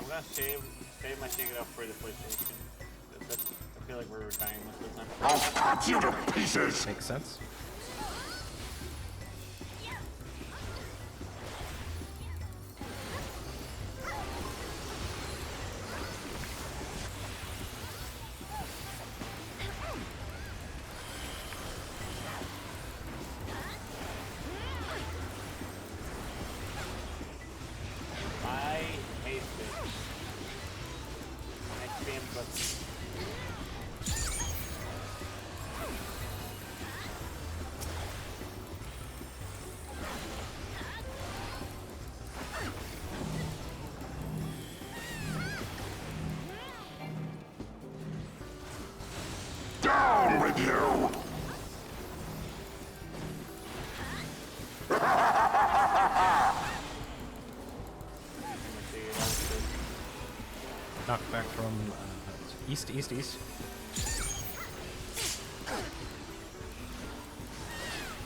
Speaker 9: I'm gonna save my ticket up for the PlayStation. I feel like we're dying most of the time.
Speaker 7: I'll cut you to pieces!
Speaker 1: Makes sense.
Speaker 9: I hate this. I spam buttons.
Speaker 7: Down with you!
Speaker 1: Knockback from east.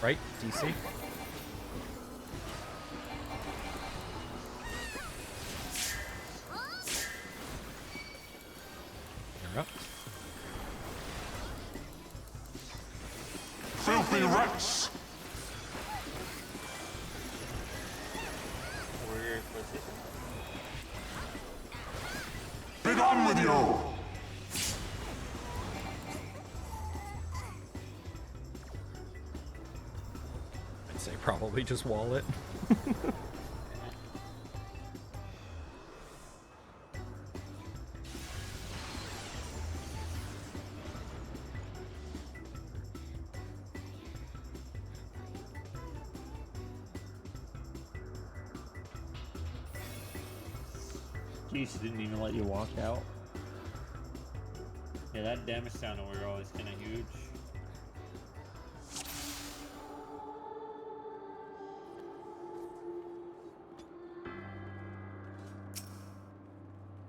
Speaker 1: Right, DC. Interrupt.
Speaker 7: Filthy rats!
Speaker 9: Warrior PlayStation.
Speaker 7: Begone with you!
Speaker 1: I'd say probably just wall it.
Speaker 10: Jeez, she didn't even let you walk out. Yeah, that damage down overall is kind of huge.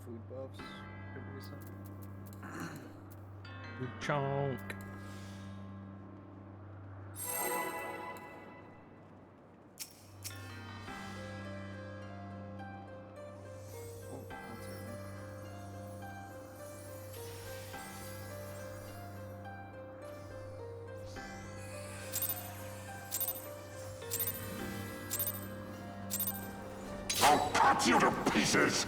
Speaker 5: Food buffs, pretty recent.
Speaker 1: Chonk.
Speaker 5: Oh, one second.
Speaker 7: I'll cut you to pieces!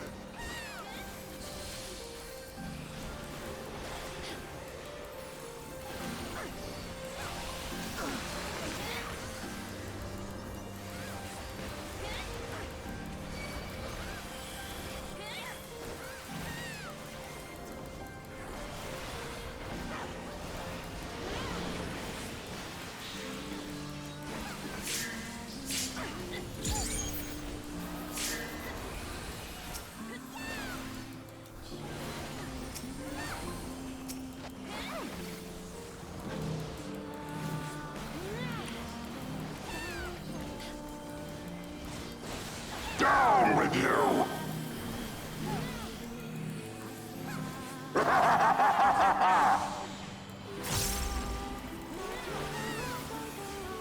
Speaker 7: Down with you!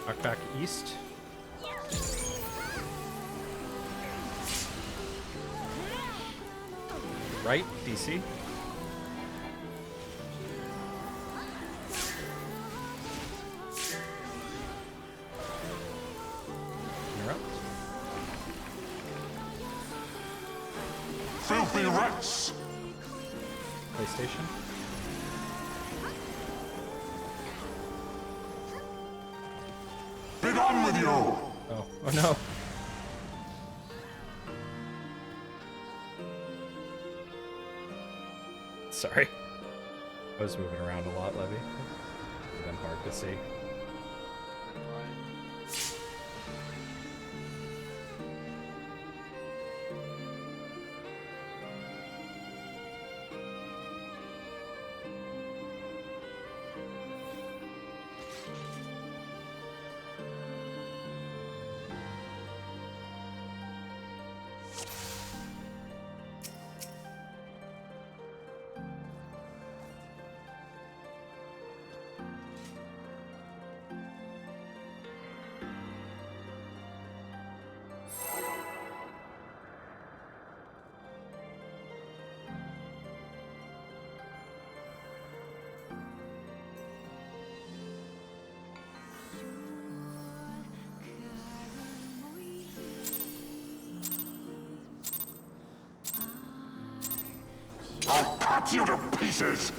Speaker 1: Knockback east. Right, DC. Interrupt.
Speaker 7: Filthy rats!
Speaker 1: PlayStation.
Speaker 7: Begone with you!
Speaker 1: Oh no. Sorry. I was moving around a lot, Levy. It's been hard to see.
Speaker 7: I'll cut you to pieces!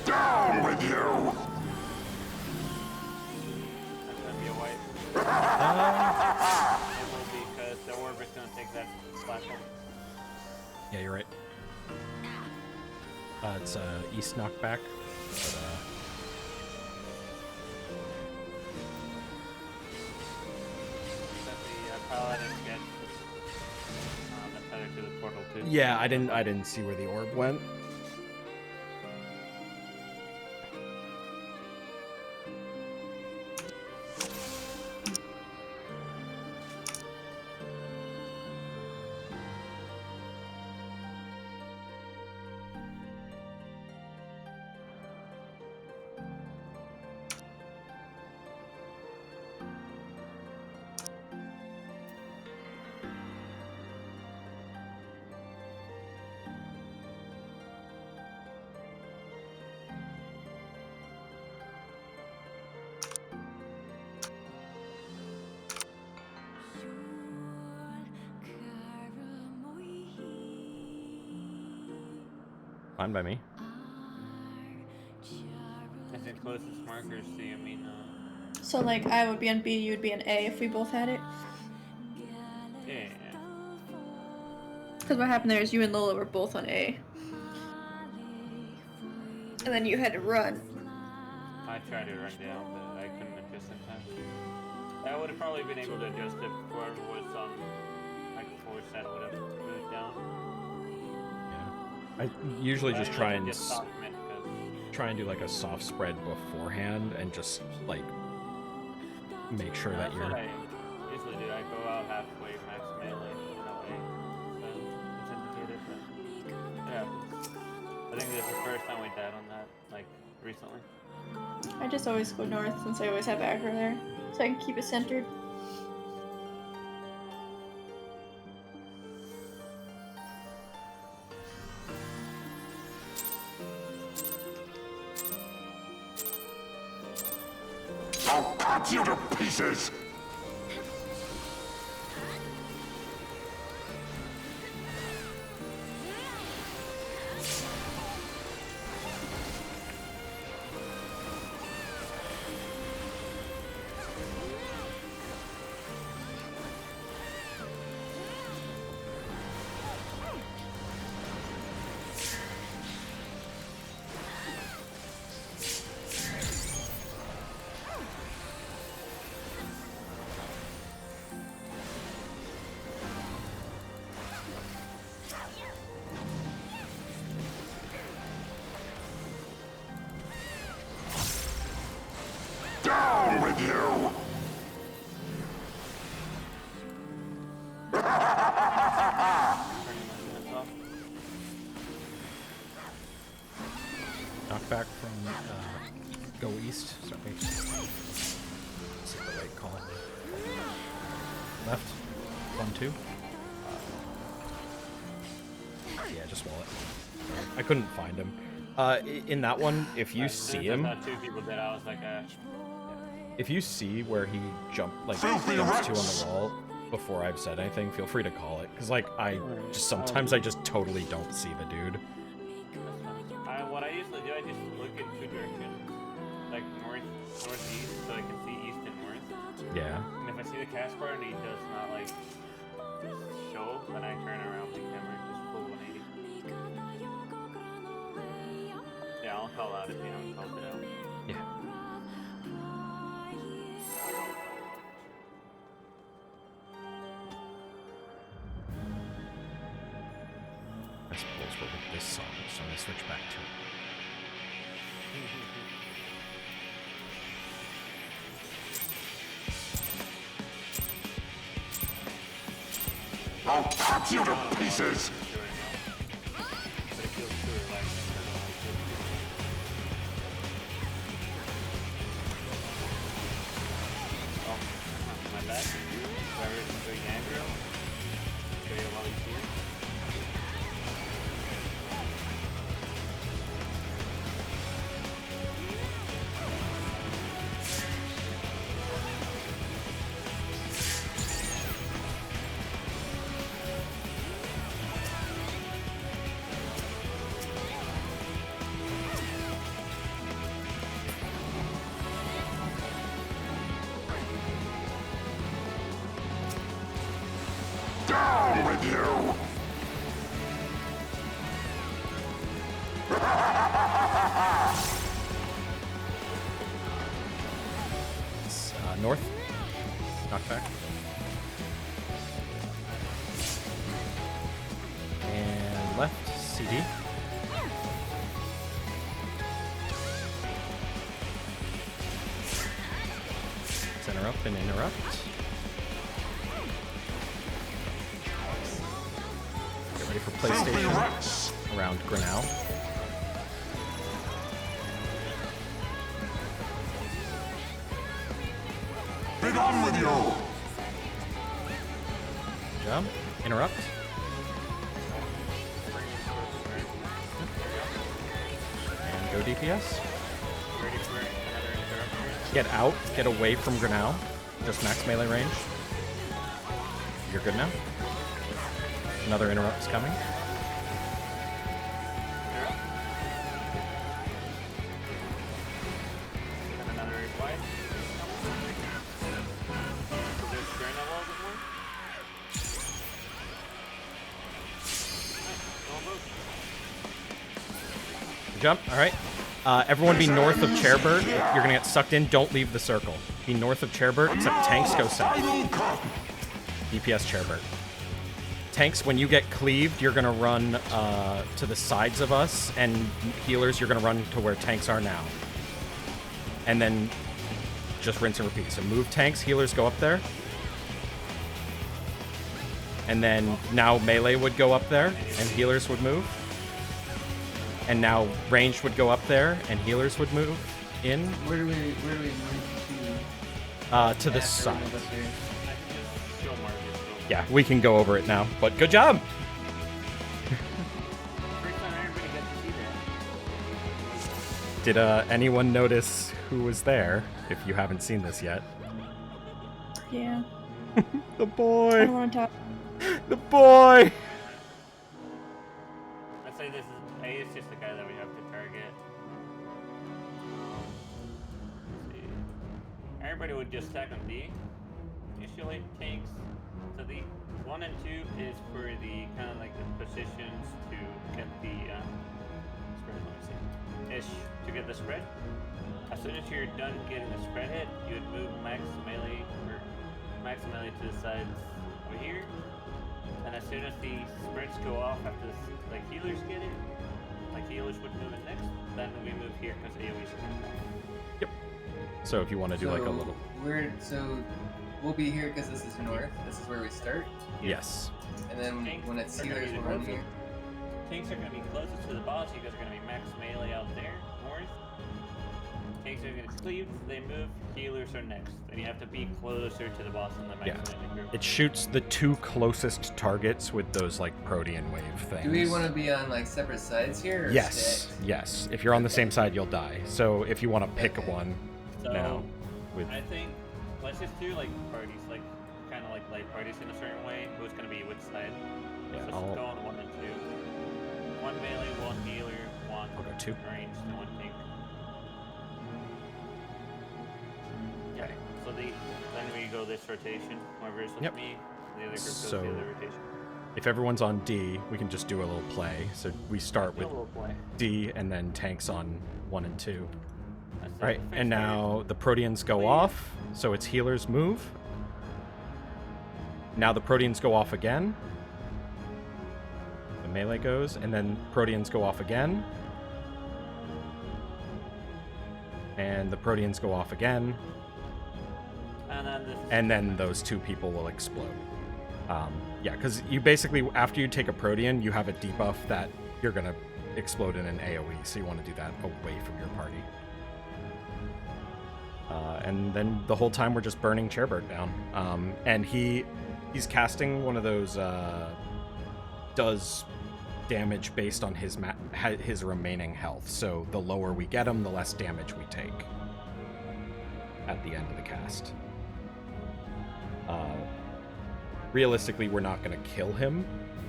Speaker 7: Down with you!
Speaker 9: That's gonna be a wipe. It will be because the orb is gonna take that platform.
Speaker 1: Yeah, you're right. It's east knockback. But,
Speaker 9: That the paladin gets the feather to the portal too.
Speaker 1: yeah, I didn't see where the orb went. Fine by me.
Speaker 9: As the closest markers to you, I mean,
Speaker 2: So like I would be on B, you would be on A if we both had it.
Speaker 9: yeah.
Speaker 2: Because what happened there is you and Lola were both on A. And then you had to run.
Speaker 9: I tried to run down, but I couldn't adjust in time. I would have probably been able to adjust it if whoever was on like a 4 set would have moved down.
Speaker 1: I usually just try and
Speaker 9: Just soft mid, 'cause
Speaker 1: try and do like a soft spread beforehand and just like make sure that
Speaker 9: that's
Speaker 1: you're
Speaker 9: what I usually do. I go out halfway, max melee, and that way it's indicated. But yeah, I think this is the first time we died on that, like recently.
Speaker 2: I just always go north since I always have aggro there. So I can keep it centered.
Speaker 7: I'll cut you to pieces! Down with you!
Speaker 9: Turning my units off.
Speaker 1: knockback from go east. Sorry. Is it the right call? Left. 1-2. Yeah, just wall it. I couldn't find him. In that one, if you see him,
Speaker 9: Two people did. I was like,
Speaker 1: if you see where he jumped, like
Speaker 7: Filthy
Speaker 1: jumps to on
Speaker 7: rats!
Speaker 1: the wall before I've said anything, feel free to call it. Cause like sometimes I just totally don't see the dude.
Speaker 9: what I usually do, I just look in two directions, like northeast, so I can see east and north.
Speaker 1: Yeah.
Speaker 9: And if I see the cast bar and he does not like show, then I turn around the camera and just full 180. Yeah, I'll call out if you haven't called it out.
Speaker 1: Yeah. I suppose we're with this song, so I'm gonna switch back to it.
Speaker 7: I'll cut you to pieces!
Speaker 9: But it feels too relaxing. I don't like it. Oh, my bad. Whoever's doing aggro. Show you while he's here.
Speaker 7: Down with you!
Speaker 1: It's, north. Knockback. And left. CD. Center up and interrupt. Get ready for PlayStation around Grinnell.
Speaker 7: Be gone with you!
Speaker 1: Jump. Interrupt. And go DPS.
Speaker 9: Ready for another interruption?
Speaker 1: Get out. Get away from Grinnell. Just max melee range. You're good now. Another interrupt's coming.
Speaker 9: Interrupt. And another wide. There's turn a little bit more.
Speaker 1: Jump. All right. Everyone be north of Chairbird. You're gonna get sucked in. Don't leave the circle. Be north of Chairbird, except tanks go south. DPS Chairbird. Tanks, when you get cleaved, you're gonna run to the sides of us, and healers, you're gonna run to where tanks are now. And then just rinse and repeat. So move tanks, healers go up there. And then now melee would go up there, and healers would move. And now ranged would go up there, and healers would move in
Speaker 3: Where do we move to?
Speaker 1: to the
Speaker 3: After
Speaker 1: side.
Speaker 3: we move up here?
Speaker 9: I can just show Marcus. So
Speaker 1: Yeah, we can go over it now, but good job!
Speaker 9: first time everybody gets to see that.
Speaker 1: Did anyone notice who was there, if you haven't seen this yet?
Speaker 2: Yeah.
Speaker 1: The
Speaker 2: I don't
Speaker 1: boy!
Speaker 2: want to talk.
Speaker 1: The boy!
Speaker 9: I'd say this is A is just the guy that we have to target. Let's see. Everybody would just stack on D. Usually tanks. So the 1 and 2 is for the kind of like the positions to get the spread. Let me see. Ish to get the spread. As soon as you're done getting the spread hit, you would move max melee to the sides over here. And as soon as the spreads go off after like healers get it, like healers would move it next, then we move here because AoE's are coming back.
Speaker 1: Yep. So if you want to do like a little...
Speaker 3: We'll be here because this is north. This is where we start.
Speaker 1: Yes.
Speaker 3: And then
Speaker 9: Tanks
Speaker 3: when it's
Speaker 9: are gonna
Speaker 3: healers,
Speaker 9: be
Speaker 3: we'll run
Speaker 9: closer.
Speaker 3: here.
Speaker 9: Tanks are going to be closest to the boss. You guys are going to be max melee out there, north. Tanks are going to cleave, they move, healers are next. And you have to be closer to the boss in the max
Speaker 1: Yeah.
Speaker 9: melee group.
Speaker 1: It shoots the two closest targets with those like Protean wave things.
Speaker 3: Do we want to be on like separate sides here? Or
Speaker 1: Yes,
Speaker 3: stacked?
Speaker 1: yes. If you're on the same side, you'll die. So if you want to pick
Speaker 3: Okay.
Speaker 1: one
Speaker 9: So,
Speaker 1: now, with
Speaker 9: I think, let's just do like parties, like kind of like light parties in a certain way. Who's going to be which side?
Speaker 1: Yeah,
Speaker 9: So let's
Speaker 1: I'll-
Speaker 9: go on 1 and 2. 1 melee, 1 healer, 1
Speaker 1: I'll go 2.
Speaker 9: ranged, and 1 tank. Okay, so then we go this rotation. Whoever is with
Speaker 1: Yep.
Speaker 9: me, the other group goes
Speaker 1: So-
Speaker 9: the other rotation.
Speaker 1: If everyone's on D, we can just do a little play. So we start
Speaker 9: Do
Speaker 1: with
Speaker 9: a little play.
Speaker 1: D and then tanks on 1 and 2.
Speaker 9: That's it.
Speaker 1: All right,
Speaker 9: Finish
Speaker 1: and
Speaker 9: target.
Speaker 1: now the Proteans go
Speaker 9: Please.
Speaker 1: off, so it's healers move. Now the Proteans go off again. The melee goes, and then Proteans go off again. and the Proteans go off again, and then those two people will explode. Yeah, because you basically, after you take a Protean, you have a debuff that you're going to explode in an AoE, so you want to do that away from your party. And then the whole time we're just burning Chairbird down. And he's casting one of those, does damage based on his remaining health. So the lower we get him, the less damage we take at the end of the cast. Realistically, we're not going to kill him.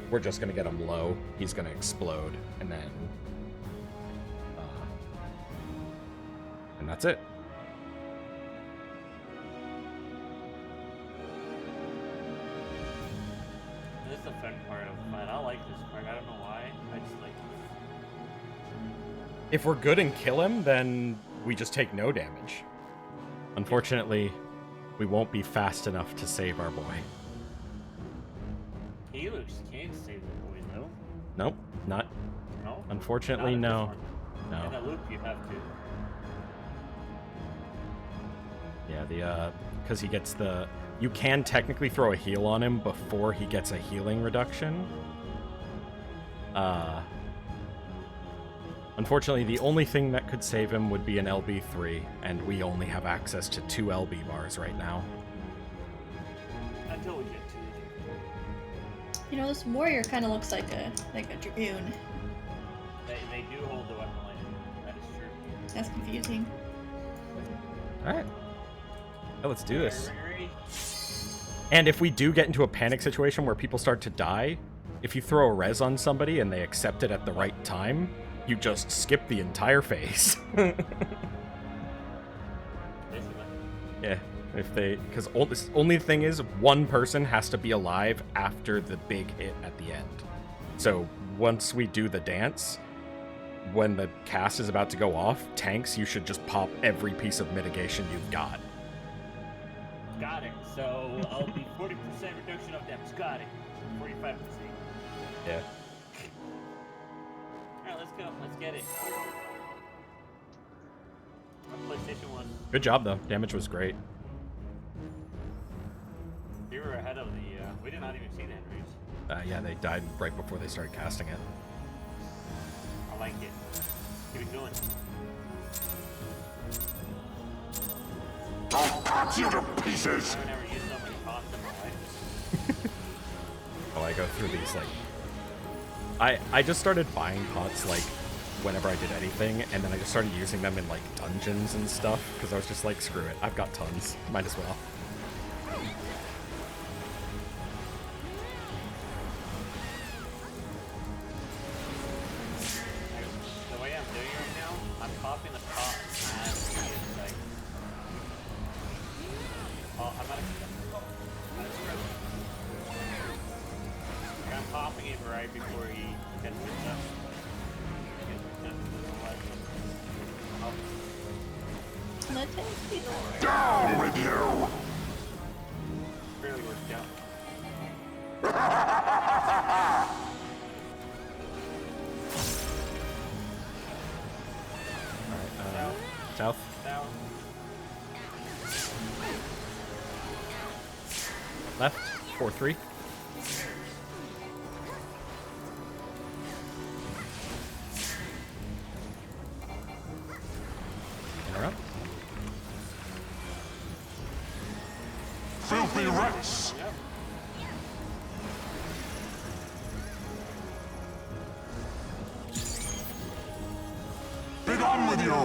Speaker 1: We're just going to get him low. He's going to explode, and then... and that's it.
Speaker 9: This is the fun part of mine. I like this part. I don't know why. I just like it.
Speaker 1: If we're good and kill him, then we just take no damage. Unfortunately, we won't be fast enough to save our boy.
Speaker 9: Healers can't save the boy, though.
Speaker 1: Nope, not.
Speaker 9: No?
Speaker 1: Unfortunately, no. No.
Speaker 9: In a loop, you have to.
Speaker 1: Yeah, because he gets the... You can technically throw a heal on him before he gets a healing reduction. Unfortunately, the only thing that could save him would be an LB3, and we only have access to 2 LB bars right now.
Speaker 9: Until we get to it.
Speaker 2: You know, this warrior kind of looks like a dragoon.
Speaker 9: They do hold the weapon line. That is true.
Speaker 2: That's confusing.
Speaker 1: Alright. Yeah, let's do this. And if we do get into a panic situation where people start to die, if you throw a res on somebody and they accept it at the right time, you just skip the entire phase. Yeah, if they... Because only thing is, one person has to be alive after the big hit at the end. So once we do the dance, when the cast is about to go off, tanks, you should just pop every piece of mitigation you've got.
Speaker 9: Got it. So I'll be 40% reduction of damage. Got it. 45%.
Speaker 1: Yeah.
Speaker 9: Alright, let's go. Let's get it. PlayStation 1.
Speaker 1: Good job, though. Damage was great.
Speaker 9: We were ahead of the... we did not even see the Henrys.
Speaker 1: Yeah, they died right before they started casting it.
Speaker 9: I like it. Keep it going.
Speaker 7: I'll cut you to pieces!
Speaker 9: I've never used so many pots in my life.
Speaker 1: Oh, I go through these, like... I just started buying pots, like, whenever I did anything, and then I just started using them in, like, dungeons and stuff, because I was just like, screw it, I've got tons. Might as well.
Speaker 9: The way I'm doing it right now, I'm popping the pot as it's like... Oh, I'm not I'm popping it right before he gets it up.
Speaker 7: Down with you!
Speaker 9: Really worked out.
Speaker 1: Alright, south.
Speaker 9: Now,
Speaker 1: Left. 4-3. Interrupt.
Speaker 7: Filthy rats! Be gone with you!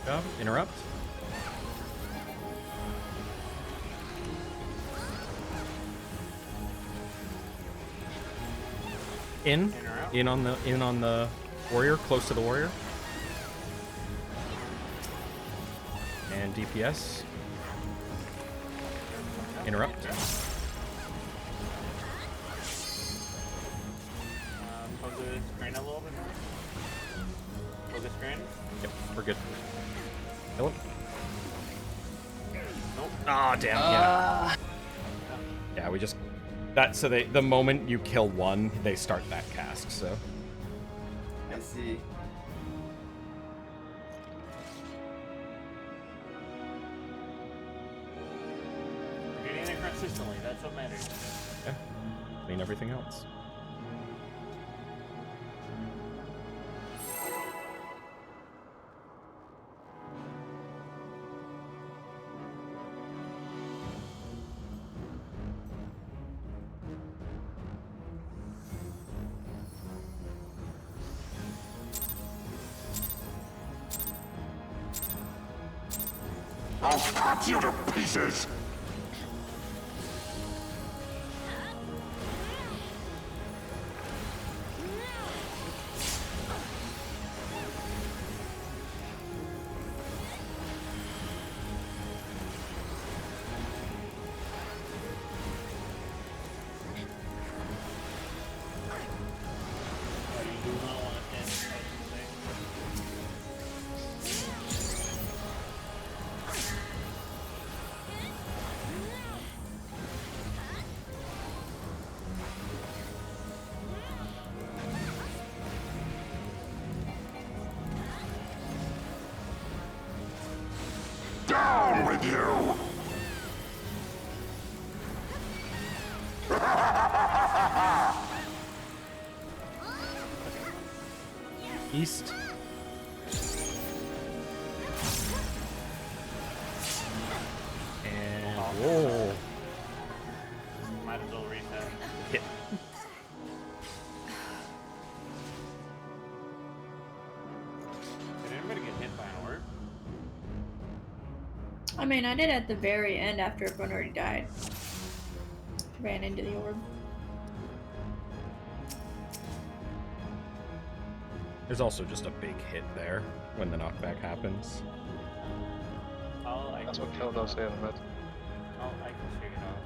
Speaker 1: Go. Interrupt. In on the warrior, close to the warrior. And DPS. Interrupt.
Speaker 9: focus screen a little bit more. Focus screen.
Speaker 1: Yep, we're good. Kill him.
Speaker 9: Nope.
Speaker 1: Ah, damn. Yeah. Yeah, we just so the moment you kill one, they start that cast. So.
Speaker 3: I see.
Speaker 1: clean everything else.
Speaker 7: I'll cut you to pieces! Down with you!
Speaker 1: East. And whoa.
Speaker 9: Might as well reset.
Speaker 1: Hit.
Speaker 9: Did anybody get hit by an orb?
Speaker 2: I mean, I did at the very end after everyone already died. Ran into the orb.
Speaker 1: There's also just a big hit there when the knockback happens.
Speaker 6: That's what killed us here in mid.
Speaker 9: Oh, I can shake it off.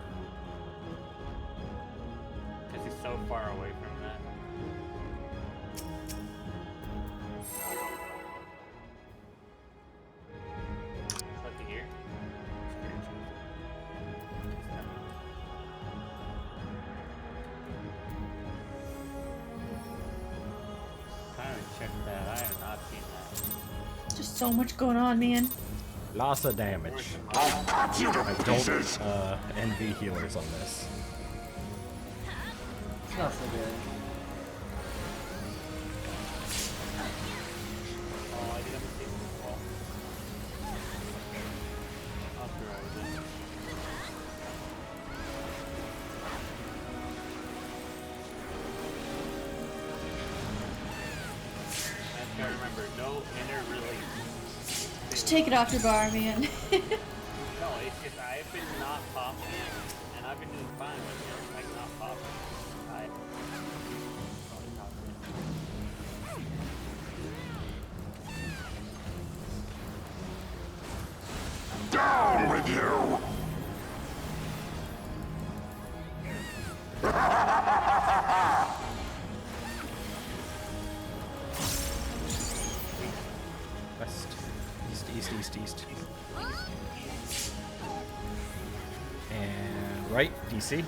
Speaker 9: Because he's so far away from that. What the gear? I haven't checked that. I have not seen that.
Speaker 2: Just so much going on, man.
Speaker 1: Lots of damage.
Speaker 7: I'll cut you to
Speaker 1: I
Speaker 7: pieces!
Speaker 1: don't envy healers on this.
Speaker 3: Not so good.
Speaker 9: Oh, I did have a mistake with the wall. Authorize it. I gotta remember, no inner release.
Speaker 2: Just take it off your bar, man.
Speaker 9: No, it's just I've been not popping it, and I've been doing fine with it, like not popping. I probably popping it.
Speaker 7: Down with you!
Speaker 1: West. East. And right, DC.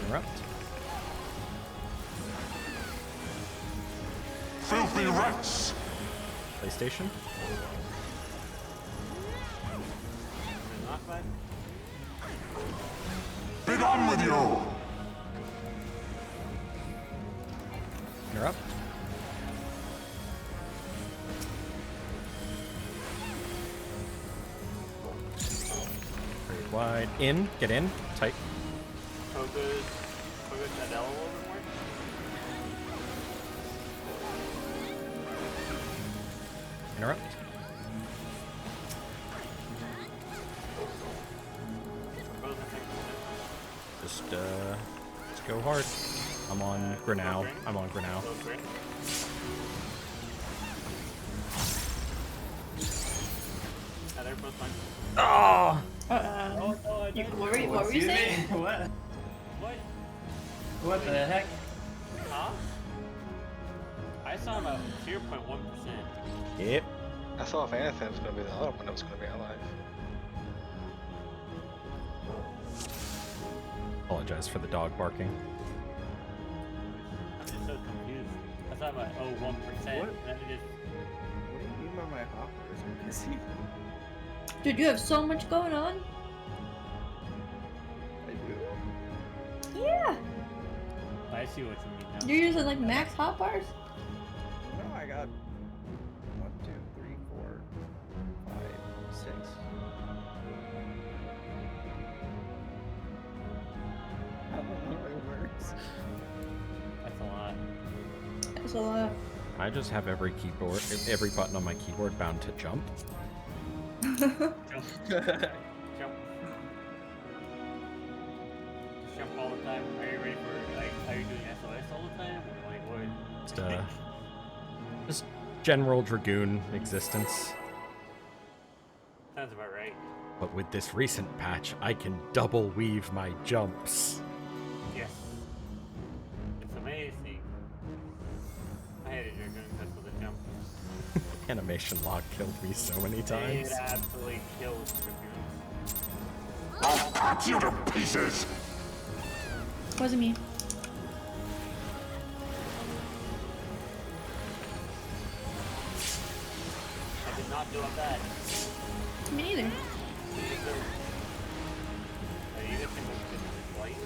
Speaker 1: Interrupt.
Speaker 7: Filthy rats!
Speaker 1: PlayStation.
Speaker 9: Knockback?
Speaker 7: Be done with you!
Speaker 1: Interrupt. Very wide. In. Get in. Tight.
Speaker 9: Koga's Adele a little bit more?
Speaker 1: Interrupt. Just go hard. I'm on Grinnell. I'm on Grinnell.
Speaker 9: Go Grin. They're both fine.
Speaker 1: Oh!
Speaker 9: Oh, no, I died.
Speaker 2: What were you saying?
Speaker 3: What?
Speaker 9: What?
Speaker 3: What the heck?
Speaker 9: Huh? I saw about 0.1%.
Speaker 1: Yep.
Speaker 6: I thought if anything it was going to be the other one that was going to be alive.
Speaker 1: Apologize for the dog barking.
Speaker 9: I'm just so confused. I thought about 1%,
Speaker 5: What?
Speaker 9: and then it just...
Speaker 5: What do you mean by my hoppers are busy.
Speaker 2: Dude, you have so much going on.
Speaker 5: I do.
Speaker 2: Yeah.
Speaker 9: I see what you mean now.
Speaker 2: You're using like max hot bars?
Speaker 5: No, I got 1, 2, 3, 4, 5, 6. I don't know how it works.
Speaker 9: That's a lot.
Speaker 2: That's a lot.
Speaker 1: I just have every button on my keyboard bound to jump.
Speaker 9: Jump. Jump. Just jump all the time. Are you ready for, like, are you doing SOS all the time? Or like, what?
Speaker 1: Just general Dragoon existence.
Speaker 9: Sounds about right.
Speaker 1: But with this recent patch, I can double weave my jumps.
Speaker 9: Yes. It's amazing. I hated your doing this with a jump.
Speaker 1: Animation lock killed me so many times.
Speaker 9: It absolutely kills Dragoons.
Speaker 7: I'll cut you to pieces!
Speaker 2: Wasn't me.
Speaker 9: I did not do a bad.
Speaker 2: Me neither.
Speaker 9: Are you just going to white?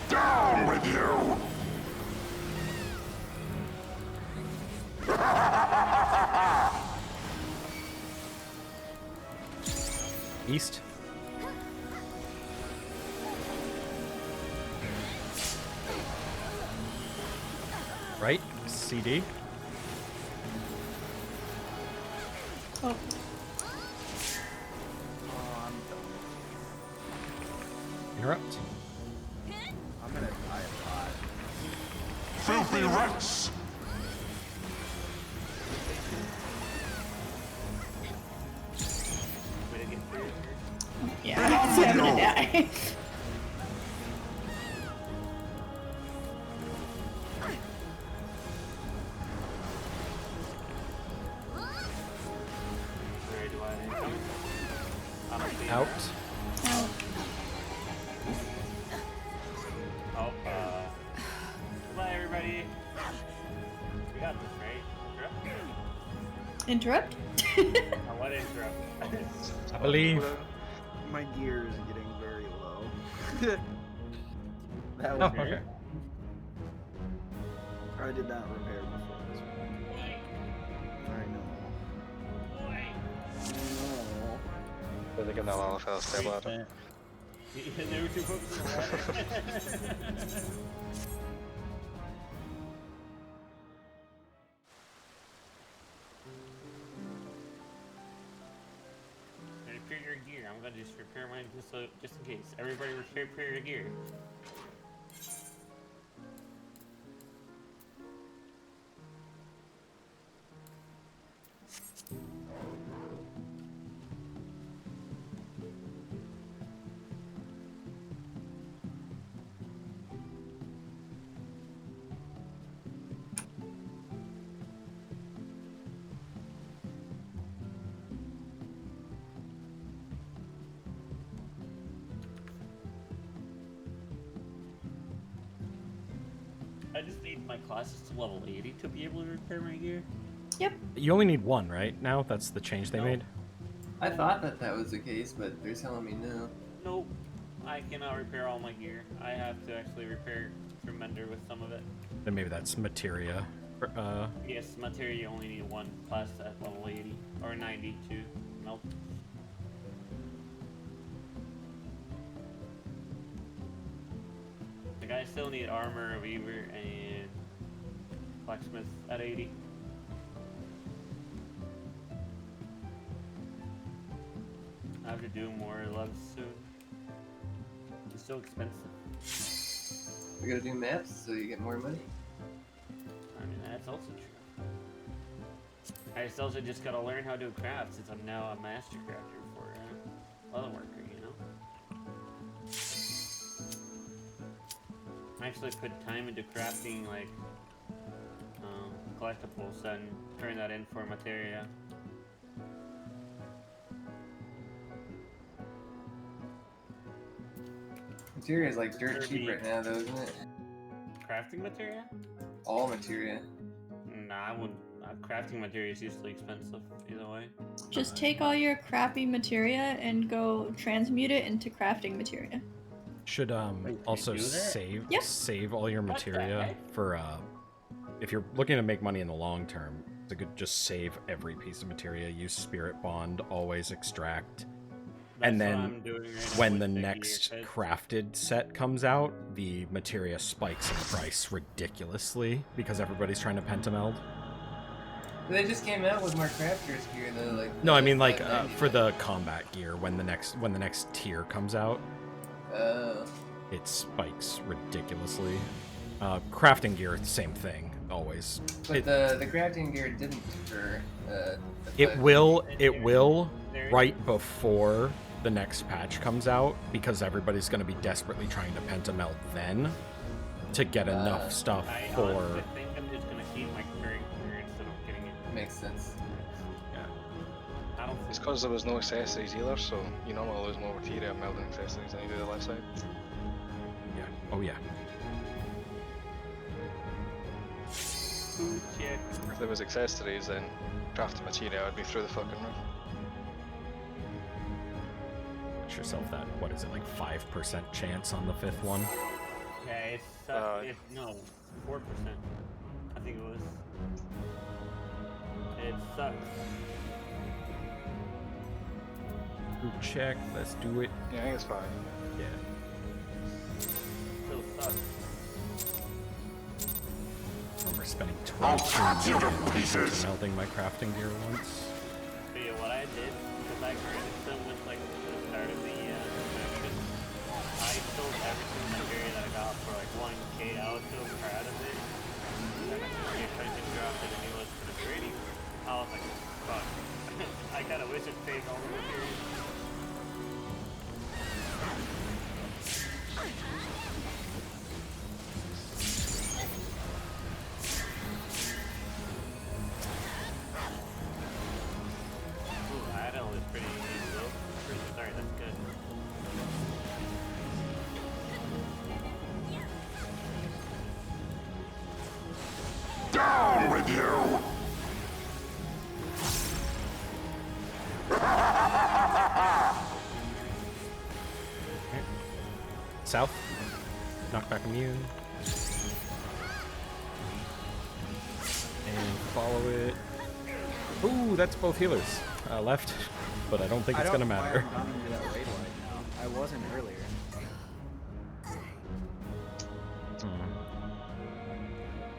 Speaker 7: Down with you!
Speaker 1: East. Right? CD.
Speaker 2: Oh.
Speaker 5: Oh, I'm done.
Speaker 1: Interrupt.
Speaker 5: I'm gonna die a lot.
Speaker 7: Filthy rats!
Speaker 9: Way to get through.
Speaker 2: Yeah, I'm gonna die.
Speaker 9: Where do I come? I'm gonna be
Speaker 1: Out.
Speaker 2: Oh.
Speaker 9: Oh, goodbye everybody. We got this, right?
Speaker 2: Interrupt?
Speaker 9: I want to interrupt.
Speaker 1: I believe.
Speaker 5: My gear is getting very low. That
Speaker 1: Oh,
Speaker 5: was
Speaker 1: okay.
Speaker 5: I did not repair before this one. I know. No.
Speaker 6: Puede que no vamos a hacer ahora.
Speaker 9: They were too focused on water. Repair your gear. I'm gonna just repair mine just in case. Everybody repair your gear. I just need my classes to level 80 to be able to repair my gear.
Speaker 2: Yep.
Speaker 1: You only need one, right? Now that's the change they
Speaker 9: No.
Speaker 1: made.
Speaker 3: I thought that that was the case, but they're telling me no.
Speaker 9: Nope. I cannot repair all my gear. I have to actually repair through Mender with some of it.
Speaker 1: Then maybe that's materia.
Speaker 9: Yes, materia you only need one class at level 80 or 90 to melt. Like I still need armor, a weaver, and blacksmith at 80. I have to do more loves soon. It's so expensive.
Speaker 3: We gotta do maps so you get more money.
Speaker 9: I mean, that's also true. I also just gotta learn how to craft since I'm now a master crafter for leather worker, you know? I actually put time into crafting, like, collectibles and turn that in for materia.
Speaker 3: Materia is like dirt cheap right now, though, isn't it?
Speaker 9: Crafting materia?
Speaker 3: All materia.
Speaker 9: Nah, I wouldn't. Crafting materia is usually expensive, either way.
Speaker 2: Just take all your crappy materia and go transmute it into crafting materia.
Speaker 1: Should
Speaker 9: Wait,
Speaker 1: also
Speaker 9: can you do that?
Speaker 2: Yep.
Speaker 1: save all your
Speaker 9: What the
Speaker 1: materia
Speaker 9: heck?
Speaker 1: for if you're looking to make money in the long term. It's a good just save every piece of materia. Use Spirit Bond. Always extract. And
Speaker 9: That's what
Speaker 1: then
Speaker 9: I'm doing right now
Speaker 1: when
Speaker 9: with
Speaker 1: the
Speaker 9: gear
Speaker 1: next
Speaker 9: set.
Speaker 1: crafted set comes out, the materia spikes in price ridiculously because everybody's trying to pentameld.
Speaker 3: They just came out with more crafters gear, though. Like
Speaker 1: No, I mean like
Speaker 3: 590
Speaker 1: for the combat gear when the next tier comes out,
Speaker 3: Oh.
Speaker 1: it spikes ridiculously. Crafting gear, same thing, always.
Speaker 3: But the crafting gear didn't for the
Speaker 1: It
Speaker 3: 590.
Speaker 1: will
Speaker 9: There-
Speaker 1: right before the next patch comes out because everybody's going to be desperately trying to pentameld then to get enough stuff
Speaker 9: I
Speaker 1: for.
Speaker 9: honestly think I'm just gonna keep my current gear instead of getting it.
Speaker 3: Makes sense.
Speaker 9: I don't
Speaker 6: It's because there was no accessories either, so you normally lose more materia melding accessories than you do the left side.
Speaker 1: Yeah. Oh yeah.
Speaker 9: check.
Speaker 6: If there was accessories, then crafting materia would be through the fucking roof.
Speaker 1: Get yourself that. What is it like 5% chance on the 5th one?
Speaker 9: Yeah, it's no, 4%. I think it was. It sucks.
Speaker 1: Group check. Let's do it.
Speaker 6: Yeah, I think it's 5.
Speaker 1: Yeah.
Speaker 9: Still sucks.
Speaker 1: Remember spending
Speaker 7: I'll cut you to
Speaker 1: 22
Speaker 7: pieces.
Speaker 1: million melding my crafting gear once.
Speaker 9: But yeah, what I did, because I granted them with like the start of the mission, I sold everything material that I got for like 1K. I was so proud of it. And then if I just dropped it and it was for the pretty, I was like, fuck. I kinda wish it paid all the material. Ooh, Idle is pretty low. Pretty sorry, that's good.
Speaker 7: Down with you!
Speaker 1: South. Knockback immune. And follow it. Ooh, that's both healers. Left. But I don't think it's gonna matter.
Speaker 5: I'm down into that raid light now. I wasn't earlier.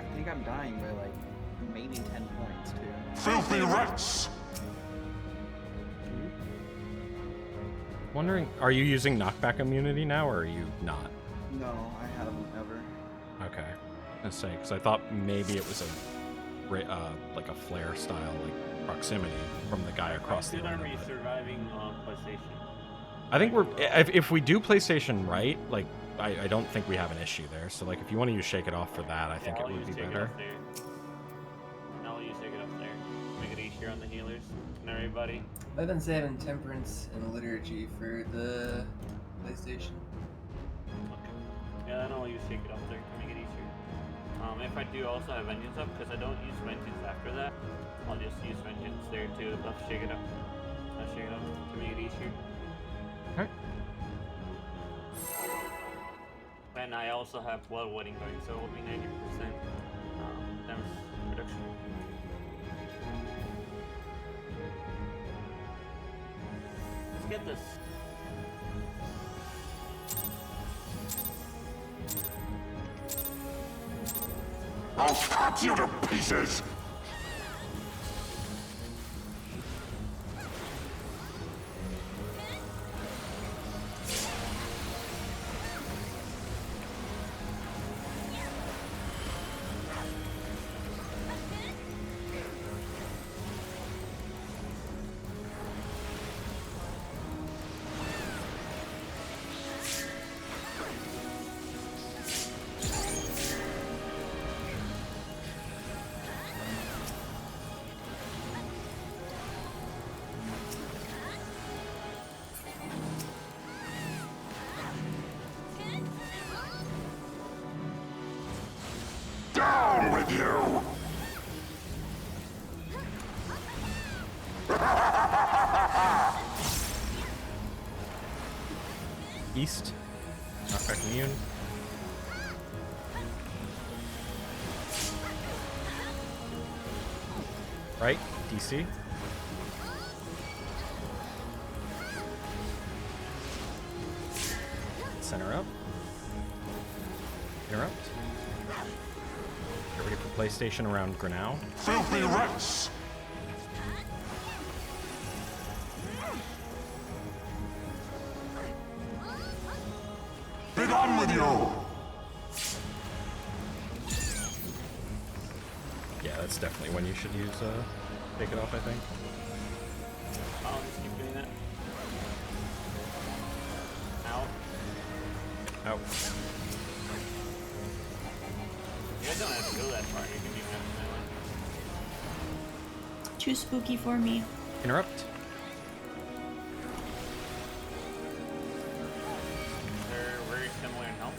Speaker 5: I think I'm dying by like maybe 10 points too.
Speaker 7: Filthy rats!
Speaker 1: Wondering, are you using knockback immunity now, or are you not?
Speaker 5: No, I haven't ever.
Speaker 1: Okay. Let's say, because I thought maybe it was like a flare style, like proximity from the guy across the
Speaker 9: Good
Speaker 1: arena.
Speaker 9: army
Speaker 1: but-
Speaker 9: surviving on PlayStation.
Speaker 1: I think we're if we do PlayStation right, like I don't think we have an issue there. So like if you want to use Shake It Off for that, I think
Speaker 9: Yeah,
Speaker 1: it
Speaker 9: I'll
Speaker 1: would be
Speaker 9: use Shake It
Speaker 1: better.
Speaker 9: Off there. I'll use Shake It Off there. Make it easier on the healers and everybody.
Speaker 3: I've been saving Temperance and Liturgy for the PlayStation.
Speaker 9: Okay. Yeah, then I'll use Shake It Off there to make it easier. If I do also have Vengeance up, because I don't use Vengeance after that, I'll just use Vengeance there to buff Shake It Up. I'll Shake It Off to make it easier.
Speaker 1: Okay.
Speaker 9: And I also have Blood Wedding going, so it will be 90% damage reduction. Let's get this.
Speaker 7: I'll cut you to pieces!
Speaker 1: East. Knockback immune. Right, DC. Center up. Interrupt. Get ready for PlayStation around Grenau.
Speaker 7: Filthy rats! Be done with you!
Speaker 1: Yeah, that's definitely when you should use take it off, I think.
Speaker 9: I'll just keep doing that. Out.
Speaker 1: Out.
Speaker 9: You guys don't have to go that far. You can be kind of melee.
Speaker 2: Too spooky for me.
Speaker 1: Interrupt.
Speaker 9: They're very similar in health.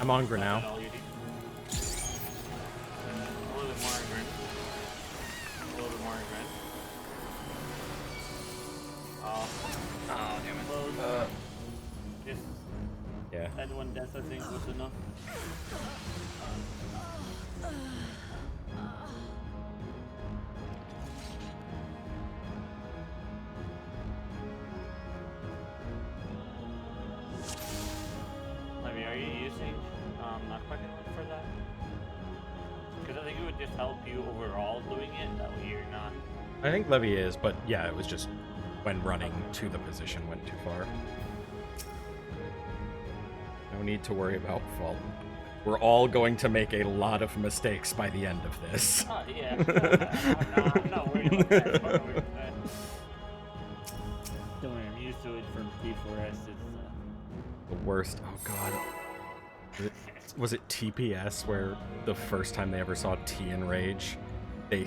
Speaker 1: I'm on
Speaker 9: Not
Speaker 1: Grenau.
Speaker 9: all you do. A little bit more in Gren. A little bit more in Gren. Oh, damn it. Just
Speaker 1: Yeah.
Speaker 9: that one death I think was enough. Levy, are you using knockback for that? Because I think it would just help you overall doing it. That way you're not.
Speaker 1: I think Levy is, but yeah, it was just when running to the position went too far. No need to worry about fault. We're all going to make a lot of mistakes by the end of this.
Speaker 9: Oh yeah. I'm not worried about that. I'm not worried about that. Don't worry, I'm used to it from P4S. It's
Speaker 1: The worst. Oh god. Was it TPS where the first time they ever saw T in Rage, they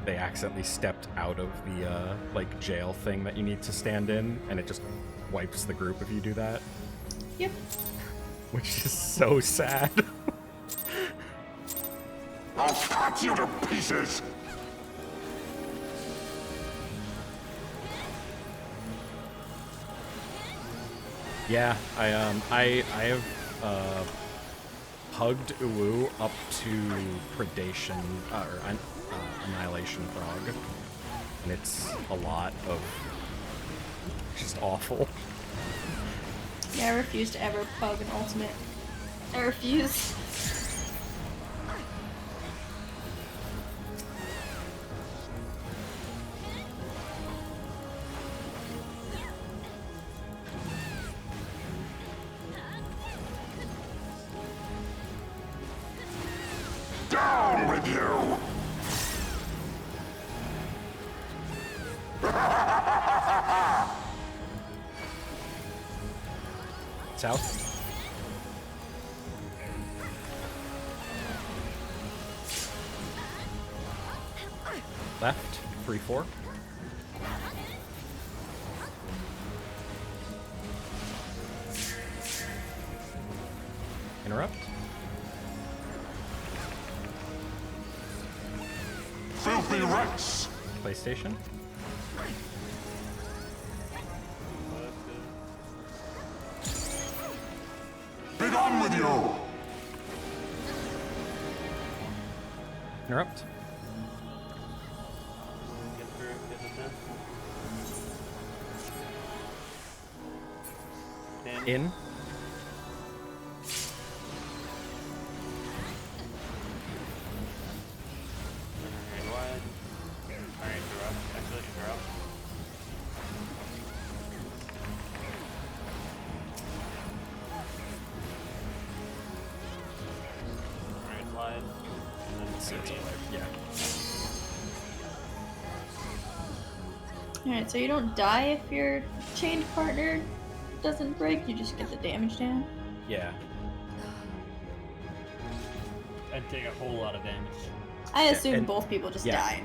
Speaker 1: accidentally stepped out of the like jail thing that you need to stand in, and it just wipes the group if you do that?
Speaker 2: Yep.
Speaker 1: Which is so sad.
Speaker 7: I'll cut you to pieces!
Speaker 1: Yeah, I have hugged Uwu up to predation or annihilation Prog, and it's a lot of just awful.
Speaker 2: Yeah, I refuse to ever pug an ultimate. I refuse.
Speaker 7: Down with you!
Speaker 1: South. Left. 3-4. Interrupt.
Speaker 7: Filthy rats!
Speaker 1: PlayStation.
Speaker 7: Be done with you!
Speaker 1: Interrupt.
Speaker 9: get through get the death. Then
Speaker 1: In.
Speaker 9: very wide. Alright, you're up. Actually, you're up. Alright, wide. And then
Speaker 1: So it's
Speaker 9: medium.
Speaker 1: alive. Yeah.
Speaker 2: Alright, so you don't die if your chained partner doesn't break, you just get the damage down.
Speaker 1: Yeah.
Speaker 9: And take a whole lot of damage.
Speaker 2: I assume
Speaker 1: and-
Speaker 2: both people just
Speaker 1: yeah.
Speaker 2: died.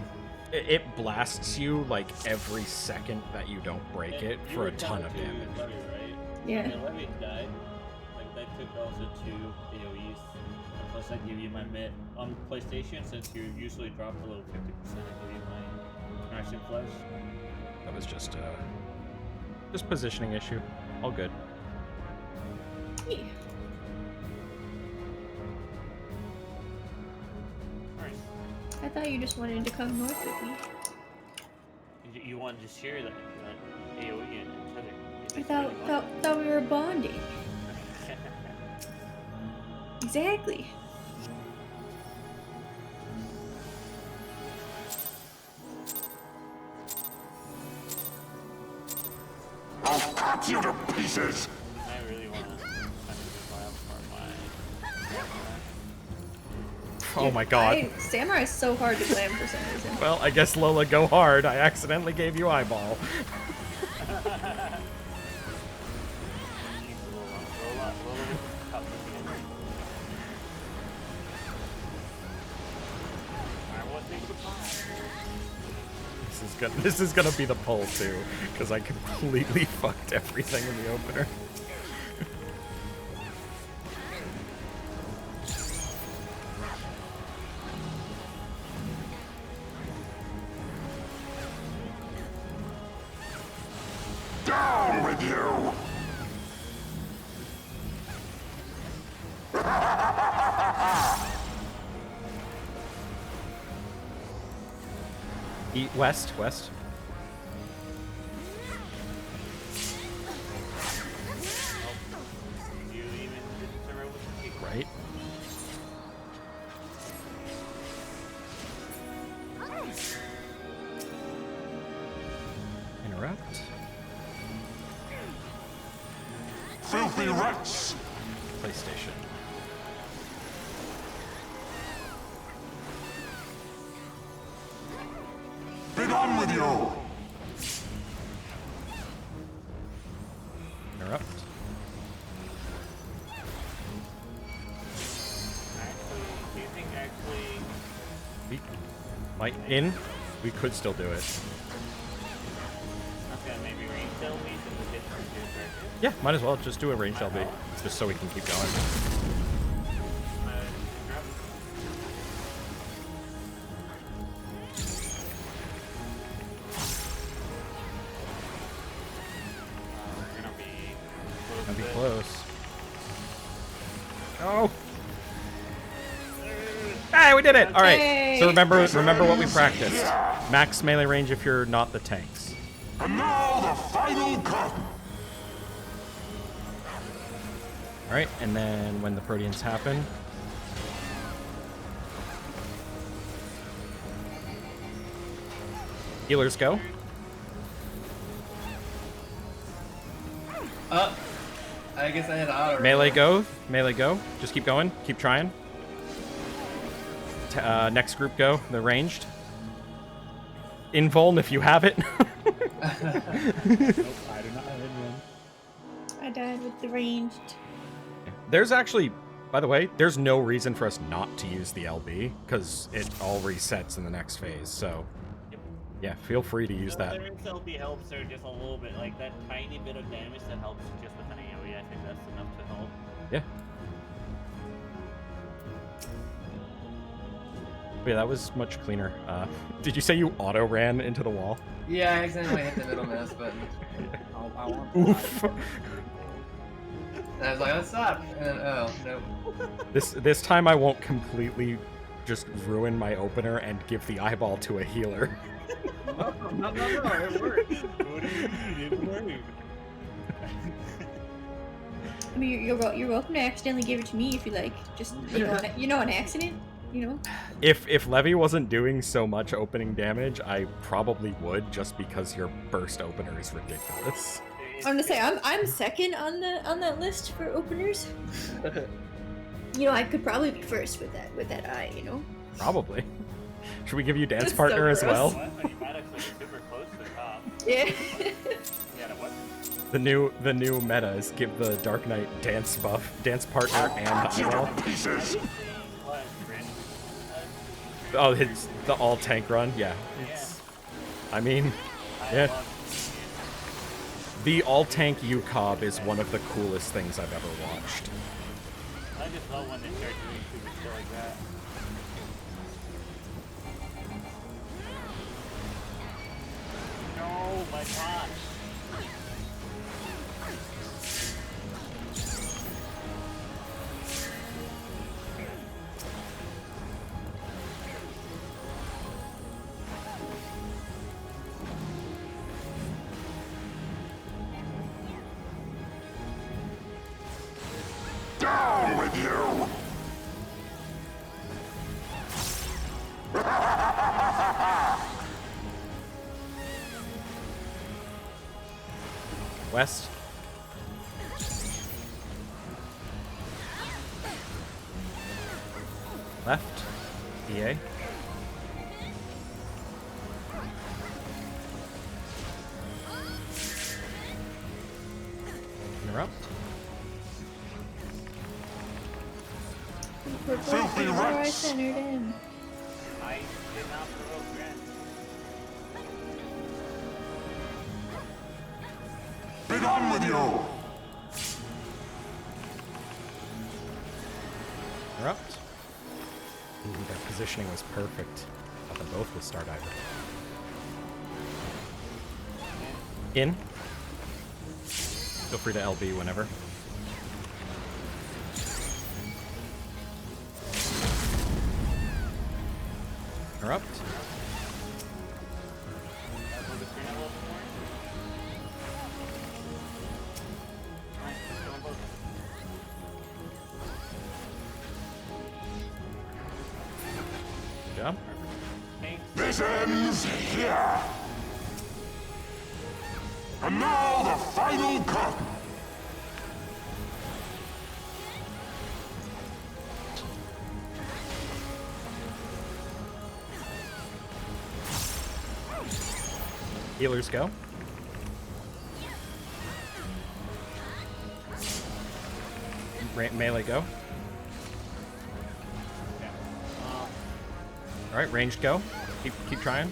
Speaker 1: It blasts you like every second that you don't break it
Speaker 9: You
Speaker 1: for
Speaker 9: were
Speaker 1: a ton
Speaker 9: down
Speaker 1: of
Speaker 9: to
Speaker 1: damage.
Speaker 9: Levy, right?
Speaker 2: Yeah.
Speaker 9: And Levy died. Like that took also 2 AoEs. And plus I give you my mid on PlayStation, since you usually drop below 50%, I give you my Action Flash.
Speaker 1: That was just positioning issue. All good.
Speaker 2: Yeah.
Speaker 9: Nice.
Speaker 2: I thought you just wanted to come north with me.
Speaker 9: You wanted to share that AoE and each other.
Speaker 2: I thought we were bonding. Exactly.
Speaker 7: I'll cut you to pieces!
Speaker 9: I really want to file for my.
Speaker 1: Oh my god.
Speaker 2: Samurai is so hard to blame for some reason.
Speaker 1: Well, I guess Lola, go hard. I accidentally gave you eyeball. This is gonna be the pull too, because I completely fucked everything in the opener.
Speaker 7: Down with you!
Speaker 1: Eat west. Right. Interrupt.
Speaker 7: Filthy rats!
Speaker 1: PlayStation.
Speaker 7: Be gone with you!
Speaker 1: Interrupt.
Speaker 9: Do you think actually?
Speaker 1: We might in. We could still do it.
Speaker 9: Okay, maybe range LBs in the different characters.
Speaker 1: Yeah, might as well just do a range LB, just so we can keep going. Gonna be close. Oh! Hey, we did it! All right. So remember what we practiced. Max melee range if you're not the tanks.
Speaker 7: And now the final cut!
Speaker 1: All right, and then when the Proteans happen, healers go.
Speaker 3: I guess I had auto.
Speaker 1: Melee go. Just keep going. Keep trying. Next group go. They're ranged. Invuln if you have it.
Speaker 5: Nope, I do not have anyone.
Speaker 2: I died with the ranged.
Speaker 1: There's actually, by the way, there's no reason for us not to use the LB, because it all resets in the next phase, so yeah, feel free to use that.
Speaker 9: The range LB helps her just a little bit, like that tiny bit of damage that helps just with an AoE. I think that's enough to help.
Speaker 1: Yeah. But yeah, that was much cleaner. Did you say you auto ran into the wall?
Speaker 3: Yeah, I accidentally hit the middle mouse button.
Speaker 5: I want to
Speaker 1: Oof.
Speaker 3: And I was like, let's stop. And then, oh, nope.
Speaker 1: This time I won't completely just ruin my opener and give the eyeball to a healer.
Speaker 5: No, it worked.
Speaker 9: What do you mean? It worked.
Speaker 2: I mean, you're welcome to accidentally give it to me if you like. Just an accident. You know.
Speaker 1: If Levy wasn't doing so much opening damage, I probably would, just because your burst opener is ridiculous.
Speaker 2: I'm gonna say I'm second on that list for openers. I could probably be first with that eye.
Speaker 1: Probably. Should we give you dance
Speaker 2: That's so
Speaker 1: partner as
Speaker 2: gross.
Speaker 1: well?
Speaker 9: Mathematically super close to the top.
Speaker 2: Yeah.
Speaker 9: Yeah, what?
Speaker 1: The new meta is give the Dark Knight dance buff, dance partner, and eyeball.
Speaker 7: Pieces!
Speaker 1: Oh, it's the all tank run. Yeah. I mean, yeah. The all tank UCOB is one of the coolest things I've ever watched.
Speaker 9: I just love when they start doing stupid shit like that. No, my gosh.
Speaker 7: you!
Speaker 1: West. Left. EA. Interrupt.
Speaker 7: Filthy
Speaker 2: Where I
Speaker 7: rats!
Speaker 2: centered in.
Speaker 9: I did not provoke Grant.
Speaker 7: Be gone with you!
Speaker 1: Interrupt. Ooh, their positioning was perfect. Thought them both with Stardiver. In. Feel free to LB whenever. Interrupt. Good job.
Speaker 7: This ends here! And now the final curtain!
Speaker 1: Healers go. Melee go. All right, ranged go. Keep trying.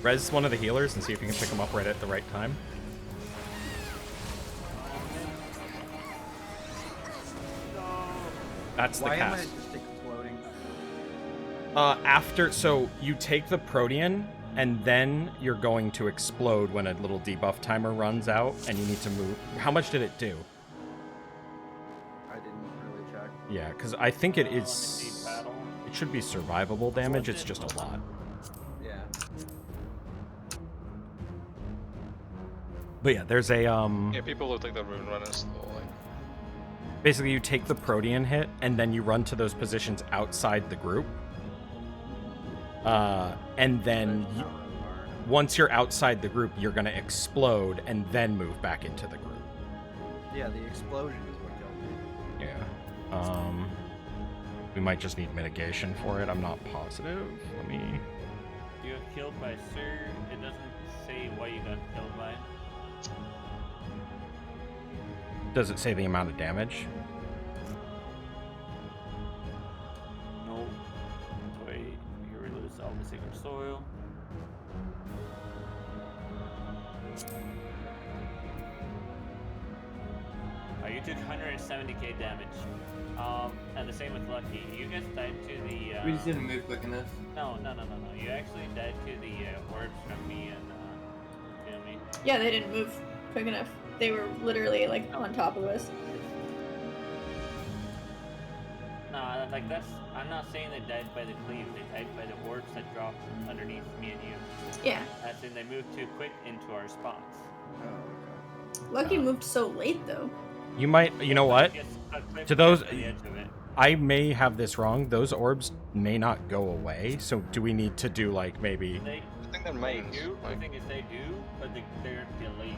Speaker 1: Res one of the healers and see if you can pick them up right at the right time. That's the
Speaker 5: Why am I
Speaker 1: cast.
Speaker 5: just exploding?
Speaker 1: After, so you take the Protean, and then you're going to explode when a little debuff timer runs out, and you need to move. How much did it do?
Speaker 5: I didn't really check.
Speaker 1: Yeah, because I think it is. It should be survivable damage. It's just a lot.
Speaker 5: Yeah.
Speaker 1: But yeah, there's a
Speaker 6: Yeah, people look like the rune runners though, like.
Speaker 1: Basically, you take the Protean hit, and then you run to those positions outside the group. And then once you're outside the group, you're gonna explode and then move back into the group.
Speaker 5: Yeah, the explosion is what killed me.
Speaker 1: Yeah. We might just need mitigation for it. I'm not positive. Let me.
Speaker 9: You got killed by Sir. It doesn't say what you got killed by.
Speaker 1: Does it say the amount of damage?
Speaker 9: No. Wait, you release all the sacred soil. You took 170k damage. And the same with Lucky. You guys died to the.
Speaker 3: We just didn't move quick enough.
Speaker 9: No. You actually died to the orbs from me and Kumi.
Speaker 2: Yeah, they didn't move quick enough. They were literally like on top of us.
Speaker 9: No, like that's. I'm not saying they died by the cleave. They died by the orbs that dropped underneath me and you.
Speaker 2: Yeah.
Speaker 9: As in, they moved too quick into our spots.
Speaker 5: Oh, okay.
Speaker 2: Lucky moved so late though.
Speaker 1: You might. You know what? To those.
Speaker 9: The edge of it.
Speaker 1: I may have this wrong. Those orbs may not go away. So do we need to do like maybe?
Speaker 9: They,
Speaker 6: I think they're
Speaker 9: they
Speaker 6: mains.
Speaker 9: do.
Speaker 6: Like,
Speaker 9: The thing is, they do, but they're delayed.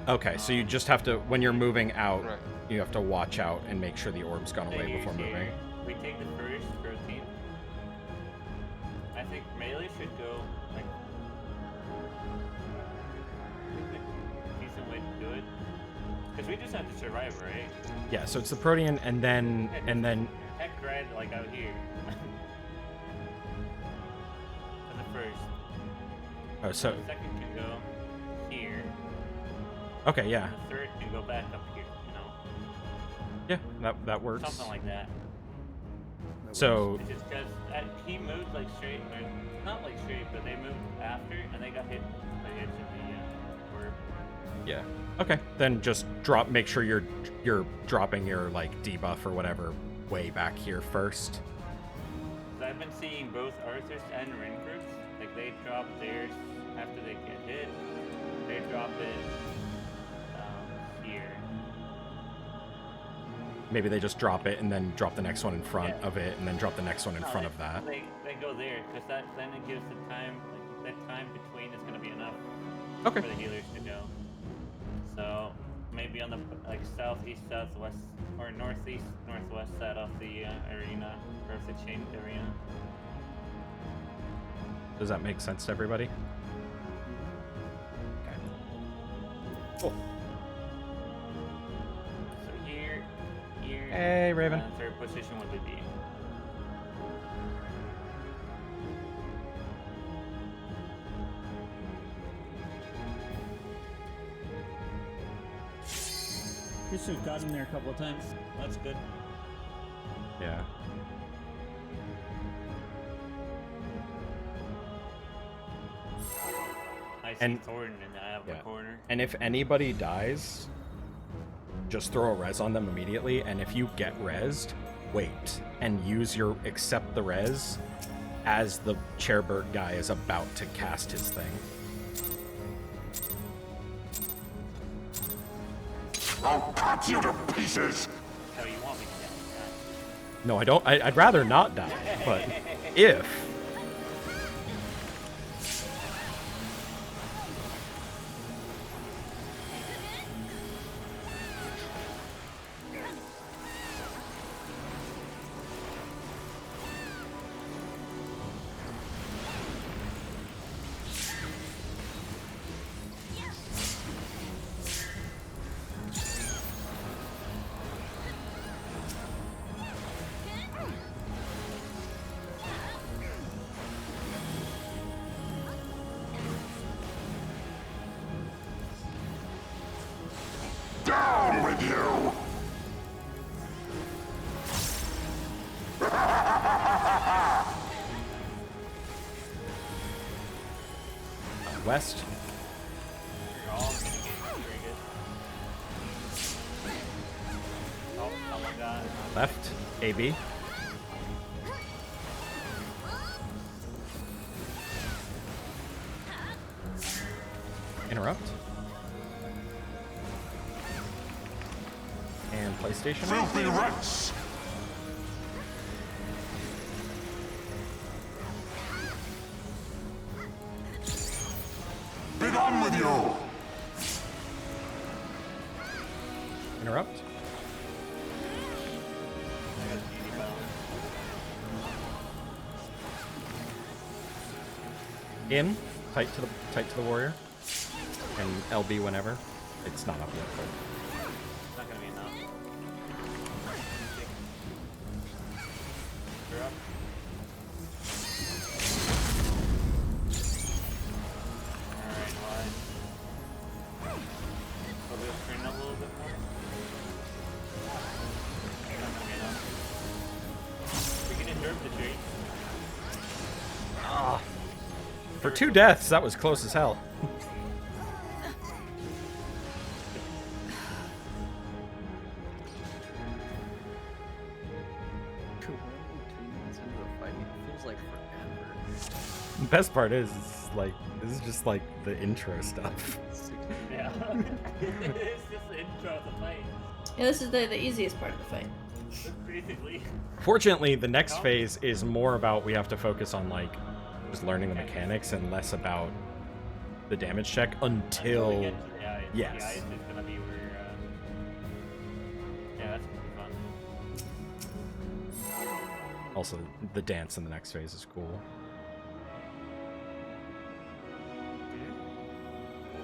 Speaker 1: Okay, so you just have to when you're moving out,
Speaker 6: right.
Speaker 1: you have to watch out and make sure the orb's gone away before moving.
Speaker 9: We take the first protein. I think melee should go like decent way to do it. Because we just have to survive, right?
Speaker 1: Yeah, so it's the Protean and then
Speaker 9: Heck right, like out here. For the first.
Speaker 1: oh so
Speaker 9: The second can go here.
Speaker 1: okay, yeah.
Speaker 9: And the third can go back up here, you know?
Speaker 1: Yeah, that works.
Speaker 9: Something like that.
Speaker 1: So
Speaker 9: It's just because he moved like straight, or not like straight, but they moved after, and they got hit by the edge of the orb.
Speaker 1: yeah. Okay, then just make sure you're dropping your like debuff or whatever way back here first.
Speaker 9: I've been seeing both Arthur's and Ringroots, like they drop theirs after they get hit. They drop it here.
Speaker 1: Maybe they just drop it and then drop the next one in front of it and then drop the next one in front of that.
Speaker 9: They go there because then it gives the time. Like, that time between is gonna be enough
Speaker 1: Okay.
Speaker 9: for the healers to go. So maybe on the like southeast, southwest, or northeast, northwest side of the arena, or of the chain arena.
Speaker 1: Does that make sense to everybody? Okay. Cool.
Speaker 9: So here,
Speaker 1: Hey, Raven.
Speaker 9: and third position would be B.
Speaker 10: You should have gotten there a couple of times. That's good.
Speaker 1: Yeah.
Speaker 9: I see
Speaker 1: And-
Speaker 9: Thornton in the eye of the
Speaker 1: Yeah.
Speaker 9: corner.
Speaker 1: And if anybody dies, just throw a res on them immediately. And if you get rezzed, wait and use your accept the res as the Chairbird guy is about to cast his thing.
Speaker 7: I'll cut you to pieces!
Speaker 9: So you want me to get
Speaker 1: No, I don't. I'd rather not die. But if
Speaker 7: Down with you!
Speaker 1: west,
Speaker 9: You're all mitigating very good. Oh, someone got
Speaker 1: left, AB. Interrupt. And PlayStation.
Speaker 7: Filthy rats! Be gone with you!
Speaker 1: Interrupt.
Speaker 9: I got beauty bound.
Speaker 1: In, tight to the warrior, and LB whenever. It's not up yet, but
Speaker 9: It's not gonna be enough. You're up. Alright, wide. So we'll turn a little bit more. It's not gonna be enough. We can interrupt the tree.
Speaker 1: for 2 deaths, that was close as hell.
Speaker 5: We're only 2 minutes into the fight. It feels like forever.
Speaker 1: The best part is like this is just like the intro stuff.
Speaker 9: Yeah. It's just the intro of the fight.
Speaker 2: Yeah, this is the easiest part of the fight.
Speaker 9: Basically.
Speaker 1: Fortunately, the next phase is more about we have to focus on like just learning the mechanics and less about the damage check
Speaker 9: Until we
Speaker 1: until
Speaker 9: get to the eyes.
Speaker 1: yes.
Speaker 9: The eyes is gonna be where, yeah, that's gonna be fun.
Speaker 1: also the dance in the next phase is cool.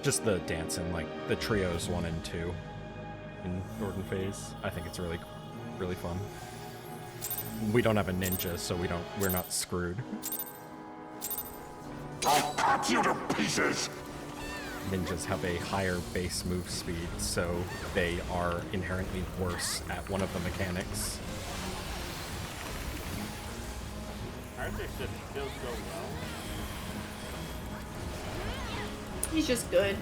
Speaker 1: Just the dance in like the trios 1 and 2 in Jordan phase. I think it's really fun. We don't have a ninja, so we're not screwed.
Speaker 7: I'll cut you to pieces!
Speaker 1: Ninjas have a higher base move speed, so they are inherently worse at one of the mechanics.
Speaker 9: Arthur should still go well.
Speaker 2: He's just good.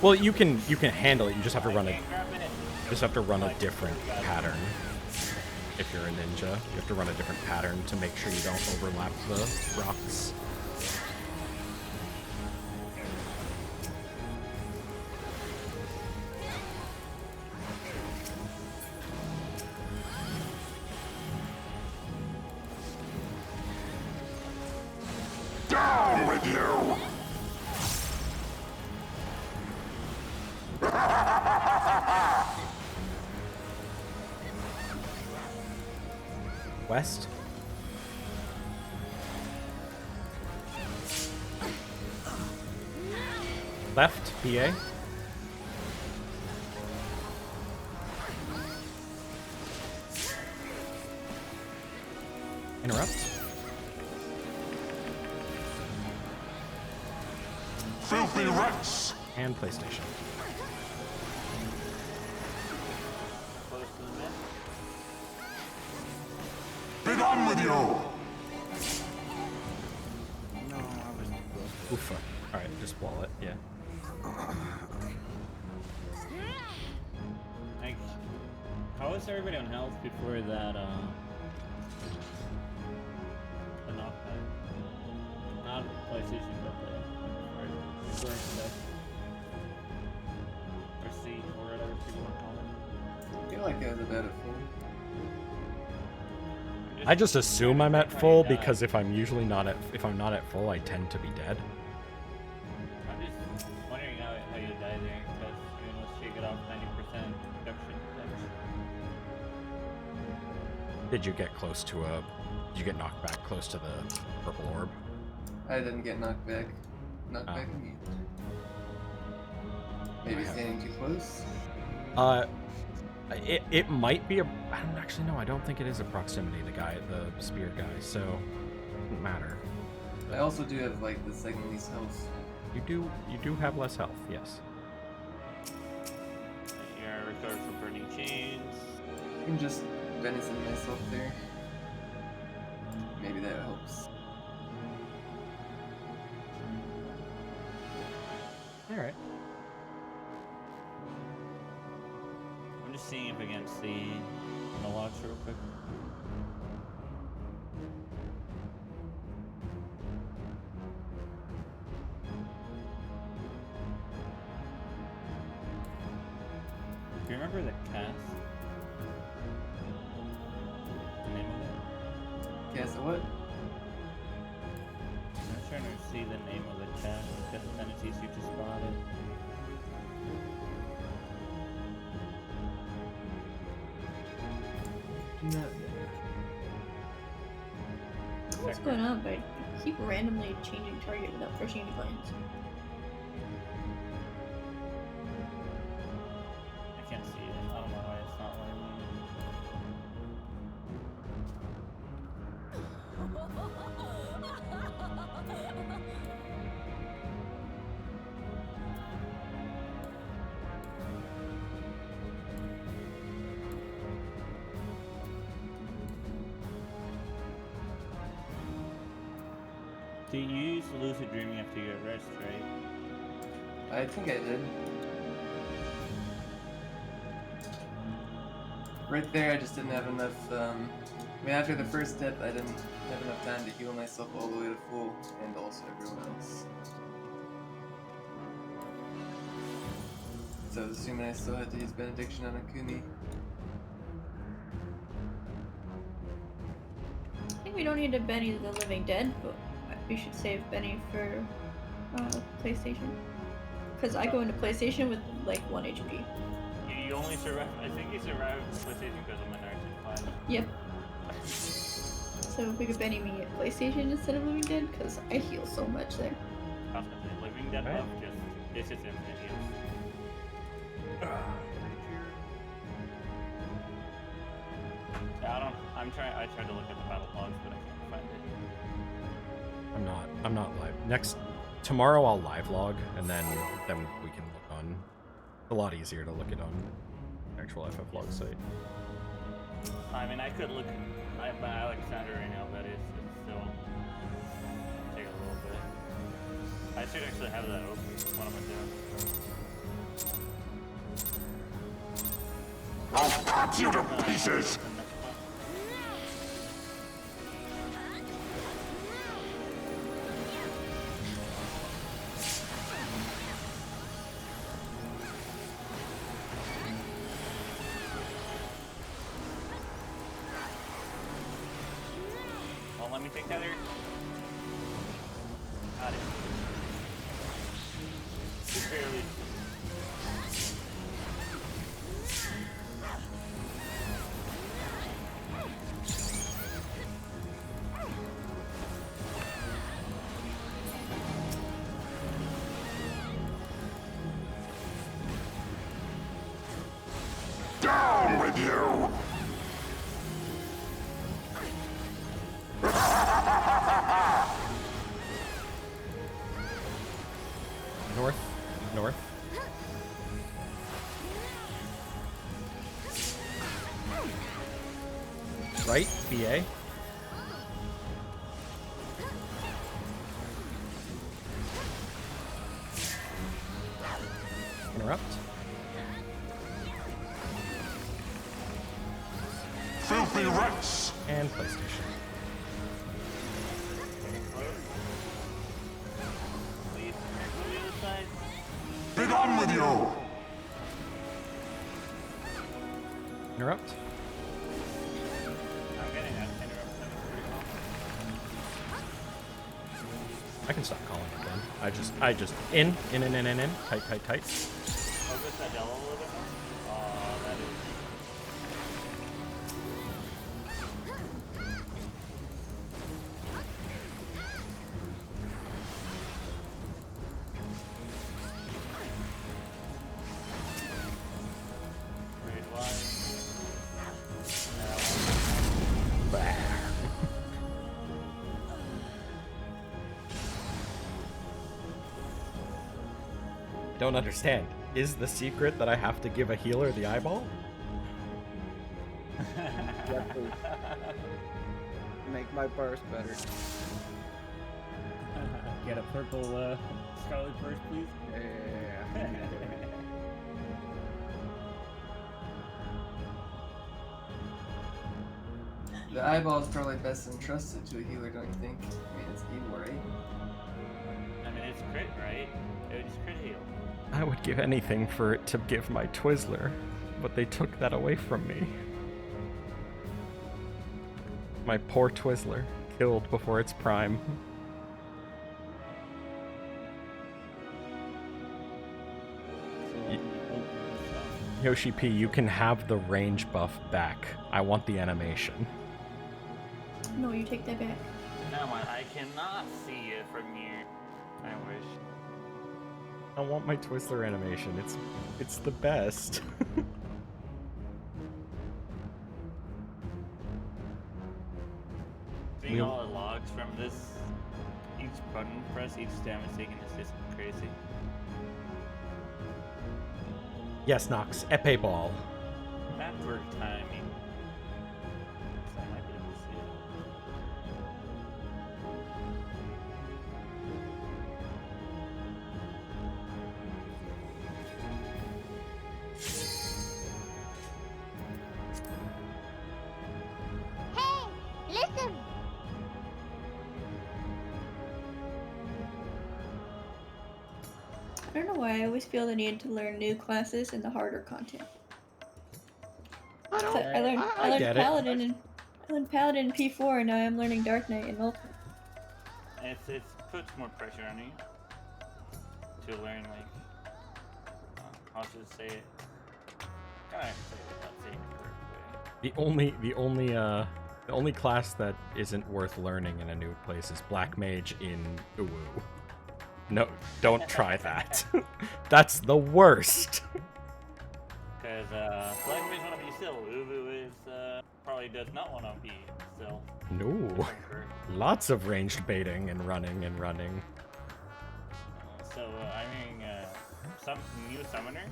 Speaker 1: Well, you can handle it. You just have to run a
Speaker 9: Can't grab it.
Speaker 1: different pattern. If you're a ninja, you have to run a different pattern to make sure you don't overlap the rocks. West. Left, PA. Interrupt.
Speaker 7: Filthy rats!
Speaker 1: And PlayStation.
Speaker 10: Close to the mid.
Speaker 7: Be gone with you!
Speaker 5: No, I was too close.
Speaker 1: Oofa. Alright, just wall it, yeah.
Speaker 10: Like, how was everybody on health before that, the knockback? Not PlayStation, but the first stuff. Or C, or whatever people want to call it.
Speaker 3: I feel like I was about at full.
Speaker 1: I just assume I'm at full because if I'm usually not at full, I tend to be dead.
Speaker 10: I'm just wondering how you die there, because unless you get off 90% reduction damage.
Speaker 1: Did you get close to a? Did you get knocked back close to the purple orb?
Speaker 3: I didn't get knocked back. Knocked back immediately. Maybe standing too close?
Speaker 1: It might be a. I don't actually know. I don't think it is a proximity. The spear guy. So, it doesn't matter.
Speaker 3: I also do have like the second least health.
Speaker 1: You do have less health. Yes.
Speaker 10: You're recovered from burning chains.
Speaker 3: I can just venison myself there. Maybe that helps.
Speaker 1: All right.
Speaker 10: I'm just seeing if against the watch real quick. Do you remember the cast? The name of it?
Speaker 3: Guess what?
Speaker 10: I'm trying to see the name of the cast. The dependencies you just spotted.
Speaker 3: No.
Speaker 2: What's going on? But I keep randomly changing target without pushing any buttons.
Speaker 10: I can't see it. I don't know why it's not letting me. So you used lucid dreaming after you get rest, right?
Speaker 3: I think I did. Right there, I just didn't have enough, I mean, after the first step, I didn't have enough time to heal myself all the way to full, and also everyone else. So I was assuming I still had to use Benediction on Akumi.
Speaker 2: I think we don't need to Benny the Living Dead, but we should save Benny for PlayStation. Because I go into PlayStation with like 1 HP.
Speaker 10: You only survived. I think you survived PlayStation because of Minority 5.
Speaker 2: Yep. So if we could Benny me at PlayStation instead of Living Dead, because I heal so much there.
Speaker 10: I was gonna say, Living Dead buff it's just infinite heals. Yeah, I tried to look at the battle logs, but I can't find it.
Speaker 1: I'm not live. Tomorrow I'll live log, and then we can look on. A lot easier to look it on actual FF log site.
Speaker 10: I mean, I could look at Alexander right now, but it's still take a little bit. I should actually have that open. What am I doing?
Speaker 7: I'll cut you to pieces!
Speaker 10: Well, let me take that there. Got it. Just barely.
Speaker 7: with you!
Speaker 1: North. North. Right. BA. Interrupt.
Speaker 7: Filthy rats!
Speaker 1: And PlayStation.
Speaker 9: Please, on the other side.
Speaker 7: Be gone with you!
Speaker 1: Interrupt.
Speaker 9: I'm getting that interrupt.
Speaker 1: I can stop calling it then. I just in. Tight.
Speaker 9: Focus that yellow a little bit more. Oh, that is. Red line.
Speaker 1: Don't understand. Is the secret that I have to give a healer the eyeball?
Speaker 5: Yeah, please. Make my burst better.
Speaker 10: Get a purple Scarlet first, please.
Speaker 5: Yeah.
Speaker 3: The eyeball is probably best entrusted to a healer, don't you think? I mean, it's evil, right?
Speaker 9: I mean, it's crit, right? It would just crit heal.
Speaker 1: I would give anything for it to give my Twizzler, but they took that away from me. My poor Twizzler, killed before its prime. Yoshi P, you can have the range buff back. I want the animation.
Speaker 2: No, you take that back.
Speaker 9: No, I cannot see it from here. I wish.
Speaker 1: I want my Twizzler animation. It's the best.
Speaker 9: Seeing all the logs from this, each button press, each damage taken is just crazy.
Speaker 1: Yes, Nox. Epee ball.
Speaker 9: Backward timing. So I might be able to see it.
Speaker 11: Hey, listen!
Speaker 2: I don't know why I always feel the need to learn new classes in the harder content. So I learned
Speaker 1: get it.
Speaker 2: Paladin and I learned Paladin in P4 and now I'm learning Dark Knight in Ultimate.
Speaker 9: It puts more pressure on you to learn, like, how to say it. I can't say it without saying it correctly.
Speaker 1: The only class that isn't worth learning in a new place is Black Mage in Uwu. No, don't try that. That's the worst.
Speaker 9: Because Black Mage want to be still. Uvu is probably does not want to be still.
Speaker 1: No. Lots of ranged baiting and running.
Speaker 9: So I mean, some new summoner.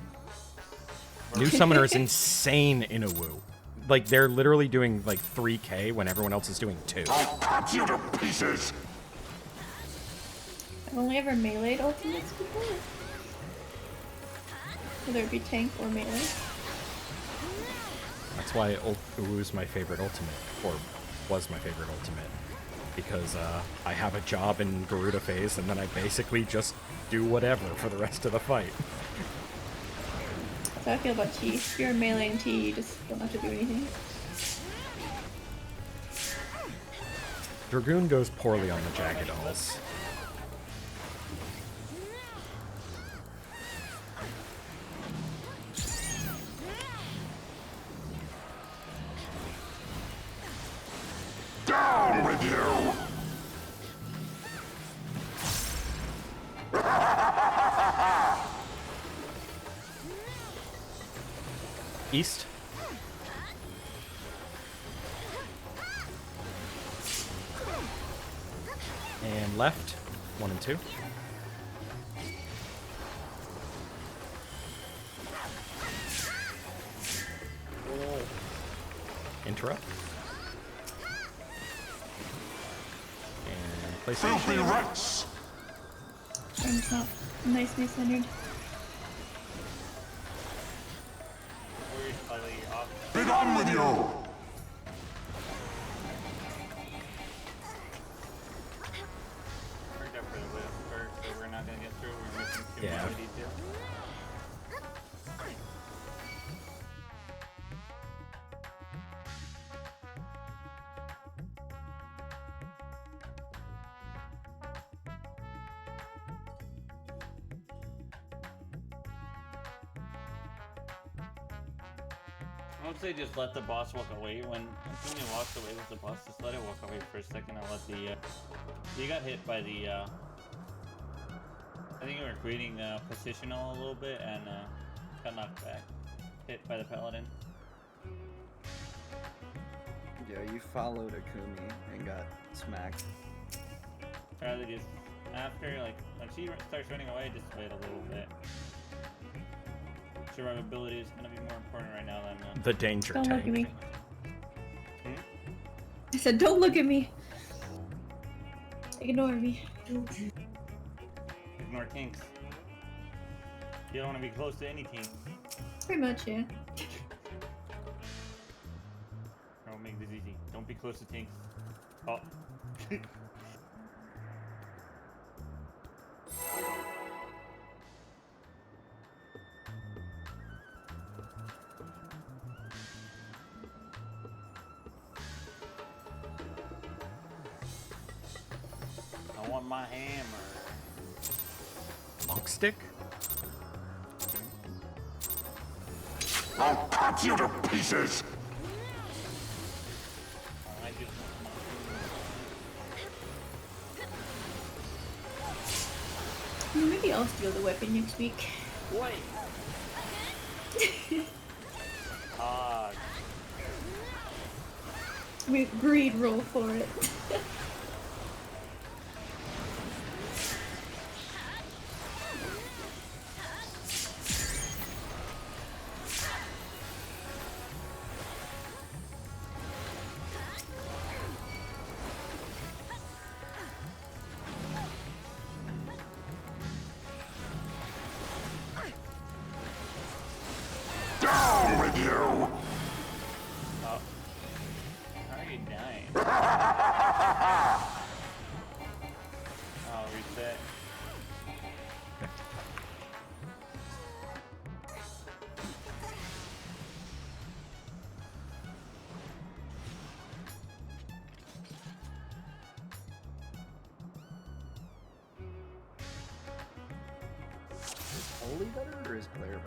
Speaker 1: New Summoner is insane in Uwu. Like, they're literally doing, like, 3k when everyone else is doing 2.
Speaker 7: I'll cut you to pieces!
Speaker 2: I've only ever meleeed ultimates before. Whether it be tank or melee.
Speaker 1: That's why Uwu's my favorite ultimate, or was my favorite ultimate. Because I have a job in Garuda phase, and then I basically just do whatever for the rest of the fight.
Speaker 2: That's how I feel about T. If you're melee and T, you just don't have to do anything.
Speaker 1: Dragoon goes poorly on the Jaggedalls.
Speaker 7: Down with you!
Speaker 1: East. And left, 1 and 2. Interrupt. And place it.
Speaker 7: Filthy rats!
Speaker 2: And it's not nicely centered.
Speaker 9: We're slightly off.
Speaker 7: Be gone with you!
Speaker 9: We're up for the whip first, so we're not gonna get through. We're missing too
Speaker 1: Yeah.
Speaker 9: much detail. I would say just let the boss walk away. When he walks away with the boss, just let it walk away for a second. I'll let the you got hit by the I think you were creating positional a little bit and got knocked back. Hit by the paladin.
Speaker 5: Yeah, you followed Akumi and got smacked.
Speaker 9: Rather just after, like, when she starts running away, just wait a little bit. Survivability is gonna be more important right now than
Speaker 1: The danger
Speaker 2: Don't
Speaker 1: tank.
Speaker 2: look at me.
Speaker 9: Hmm?
Speaker 2: I said, don't look at me. Ignore me.
Speaker 9: Ignore kinks. You don't want to be close to any team.
Speaker 2: Pretty much, yeah.
Speaker 9: I'll make this easy. Don't be close to tanks. Oh. I want my hammer.
Speaker 1: Monk stick?
Speaker 7: I'll cut you to pieces!
Speaker 9: I just
Speaker 2: Maybe I'll steal the weapon next week.
Speaker 9: wait. Ah,
Speaker 2: We greed roll for it.
Speaker 7: Down with you!
Speaker 9: oh. How are you dying? Oh, reset.
Speaker 5: Is Holy better or is Glare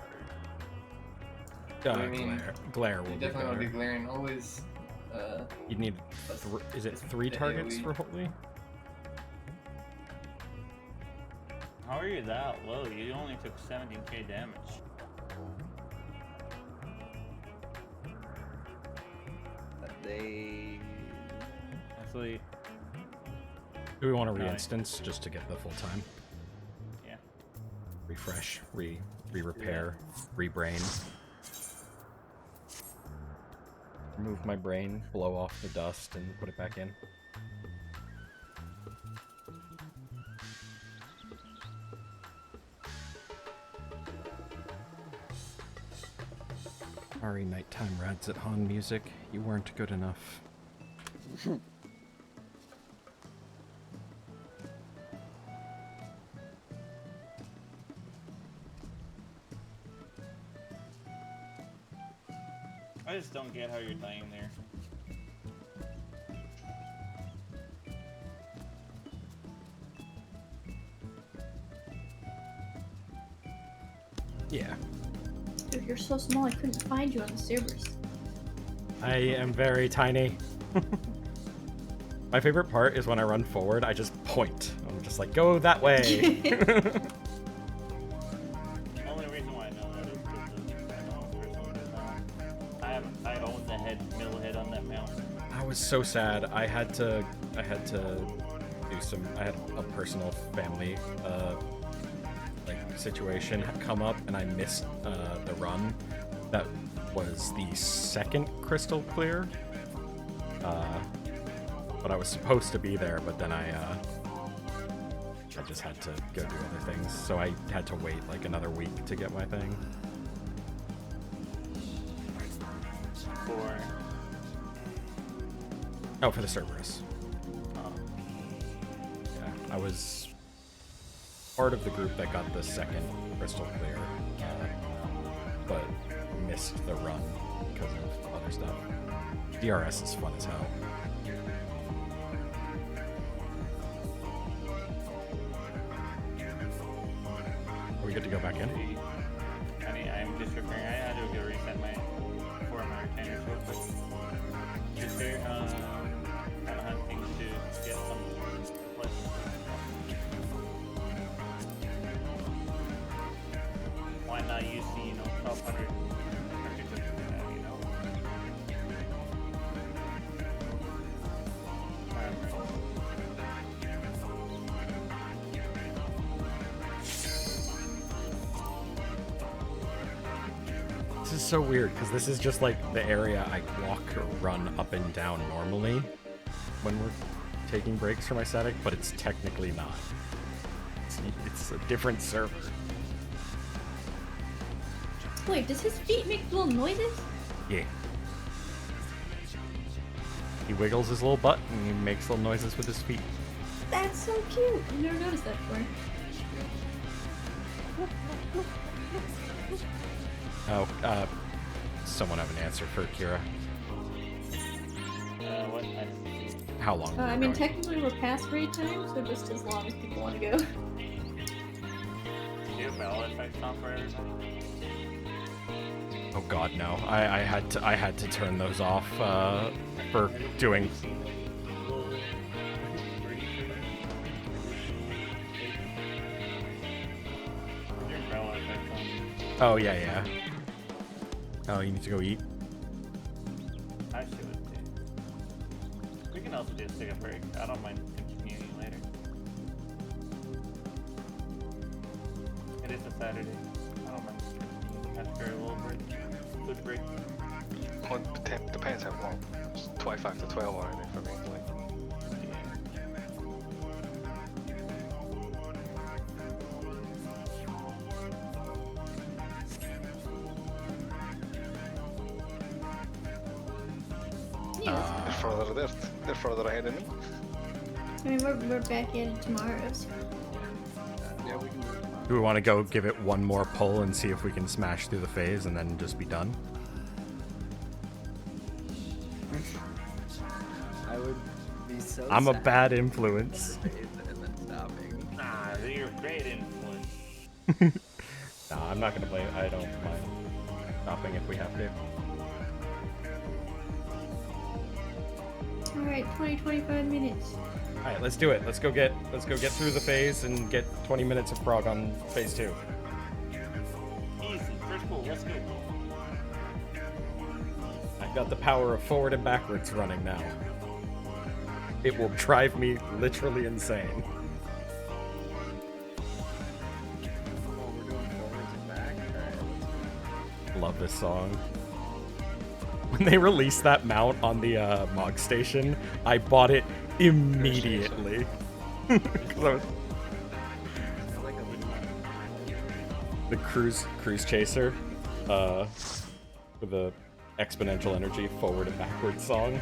Speaker 5: better?
Speaker 3: I mean,
Speaker 1: glare will
Speaker 3: You
Speaker 1: be
Speaker 3: definitely want to be
Speaker 1: better.
Speaker 3: glaring. Always.
Speaker 1: You need, is it 3
Speaker 3: the
Speaker 1: targets
Speaker 3: AoE.
Speaker 1: for Holy?
Speaker 9: How are you that low? You only took 17k damage.
Speaker 5: They...
Speaker 9: Actually,
Speaker 1: Do we want to
Speaker 9: Nice.
Speaker 1: re-instance just to get the full time?
Speaker 9: yeah.
Speaker 1: Refresh, re-repair, re-brain. Remove my brain, blow off the dust, and put it back in. Sorry, nighttime rads at Han music. You weren't good enough.
Speaker 9: I just don't get how you're dying there.
Speaker 1: Yeah.
Speaker 2: Dude, you're so small, I couldn't find you on the servers.
Speaker 1: I am very tiny. My favorite part is when I run forward, I just point. I'm just like, go that way.
Speaker 9: The only reason why I know that is because I know I own the middle head on that mount.
Speaker 1: I was so sad. I had to do some. I had a personal family like situation come up, and I missed the run. That was the second crystal clear. But I was supposed to be there, but then I just had to go do other things, so I had to wait like another week to get my thing. For the Cerberus. Yeah, I was part of the group that got the second crystal clear, but missed the run because of other stuff. DRS is fun as hell. Are we good to go back in?
Speaker 9: I'm just preparing. I had to go reset my retainers real quick. Is there kind of hunting to get some plus? Why not use the 1200?
Speaker 1: This is so weird because this is just like the area I walk or run up and down normally when we're taking breaks for my static, but it's technically not. It's a different server.
Speaker 2: Wait, does his feet make little noises?
Speaker 1: Yeah. He wiggles his little butt and he makes little noises with his feet.
Speaker 2: That's so cute. I've never noticed that before.
Speaker 1: Oh, someone have an answer for Kira.
Speaker 9: What?
Speaker 1: How long?
Speaker 2: I mean, technically we're past raid time, so just as long as people want to go.
Speaker 9: Do you have battle effects on for everybody?
Speaker 1: Oh God, no! I had to turn those off for doing. Oh yeah. Oh, you need to go eat.
Speaker 9: I should too. We can also just take a break. I don't mind continuing later. It is a Saturday. I don't mind after a little break. Good break.
Speaker 6: Well, it depends how long. It's 25 to 12 already for me. Like. They're further ahead of me.
Speaker 2: I mean, we're back at it tomorrow. So.
Speaker 5: Yeah, we can do it tomorrow.
Speaker 1: Do we want to go give it one more pull and see if we can smash through the phase and then just be done?
Speaker 5: I would be so
Speaker 1: I'm a
Speaker 5: sad
Speaker 1: bad influence.
Speaker 5: and then stopping.
Speaker 9: Nah, you're a great influence.
Speaker 1: Nah, I'm not gonna blame. I don't mind stopping if we have to.
Speaker 2: Alright, 25 minutes.
Speaker 1: All right, let's do it. Let's go get through the phase and get 20 minutes of Prog on phase 2.
Speaker 9: Easy. First pull. Let's go.
Speaker 1: I've got the power of forward and backwards running now. It will drive me literally insane.
Speaker 5: Oh, we're doing forwards and back. Alright, let's go.
Speaker 1: Love this song. When they released that mount on the Mog Station, I bought it immediately. 'Cause I was... The cruise chaser with the exponential energy forward and backwards song.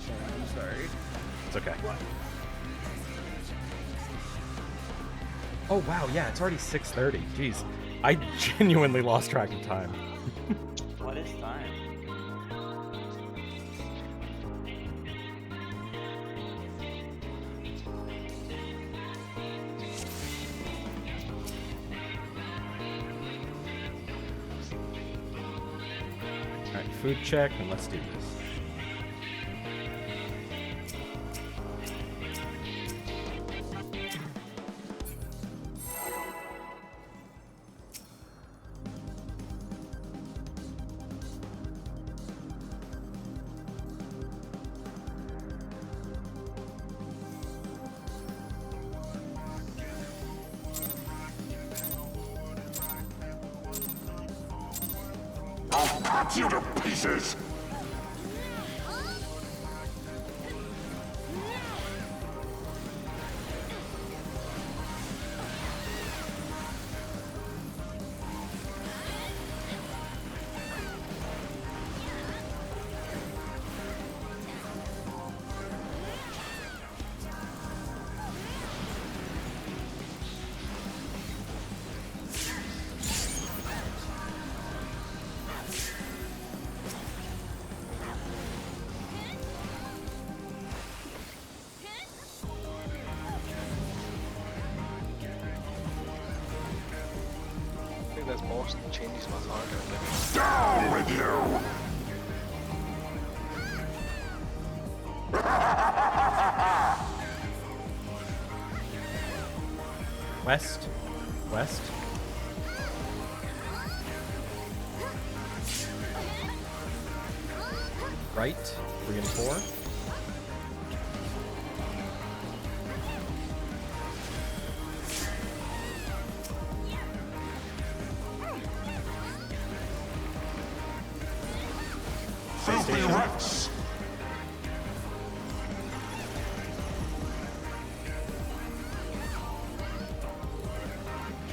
Speaker 5: I'm sorry.
Speaker 1: It's okay. Oh wow, yeah, it's already 6:30. Jeez, I genuinely lost track of time.
Speaker 9: What is time?
Speaker 1: food check, and let's do this.
Speaker 7: I'll cut you to pieces!
Speaker 6: I think this boss changes my target.
Speaker 7: Down with you!
Speaker 1: West. West. Right. 3 and 4.
Speaker 7: Filthy rats!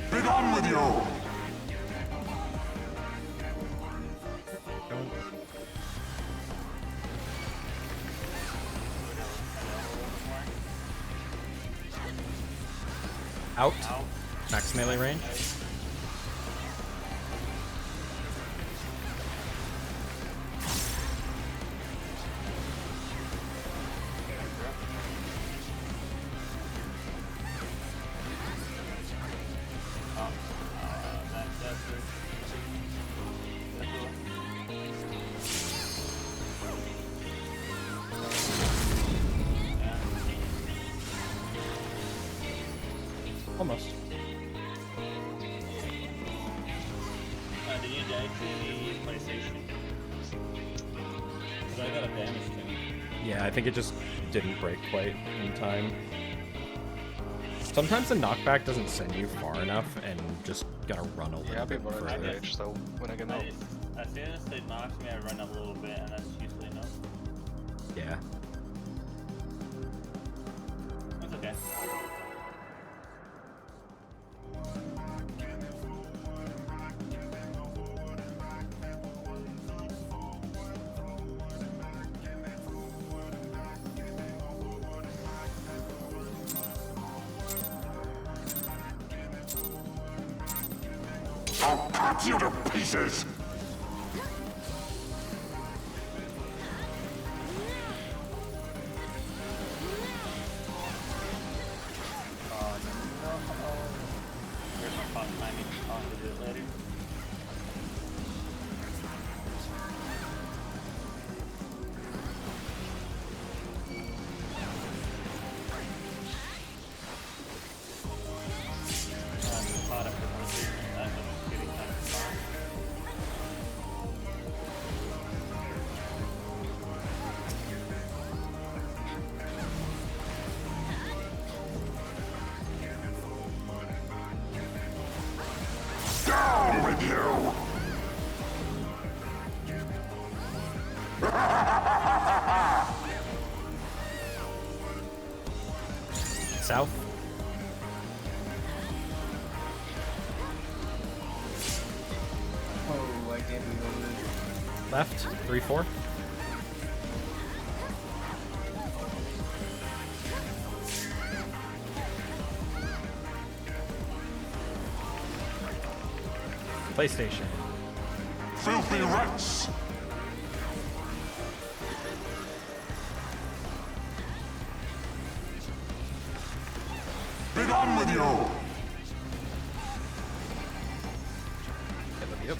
Speaker 7: Be gone with you!
Speaker 1: Out. Max melee range. Almost.
Speaker 10: Did you die to the PlayStation? Because I got a damage to me.
Speaker 1: Yeah, I think it just didn't break quite in time. Sometimes the knockback doesn't send you far enough and just gotta run a little
Speaker 6: Yeah, I've
Speaker 1: bit
Speaker 6: been running to the
Speaker 1: further.
Speaker 6: edge still when I get out.
Speaker 10: As soon as it knocks me, I run up a little bit, and that's usually enough.
Speaker 1: Yeah.
Speaker 10: That's okay.
Speaker 7: I'll cut you to pieces!
Speaker 10: Here's my fun timing. I'll do it later. Caught up with one thing. I'm just getting kind of fun.
Speaker 7: Down with you!
Speaker 1: South.
Speaker 5: Oh, I can't be over.
Speaker 1: Left. 3, 4. PlayStation.
Speaker 7: Filthy rats! Be gone with you!
Speaker 1: Okay, let me up.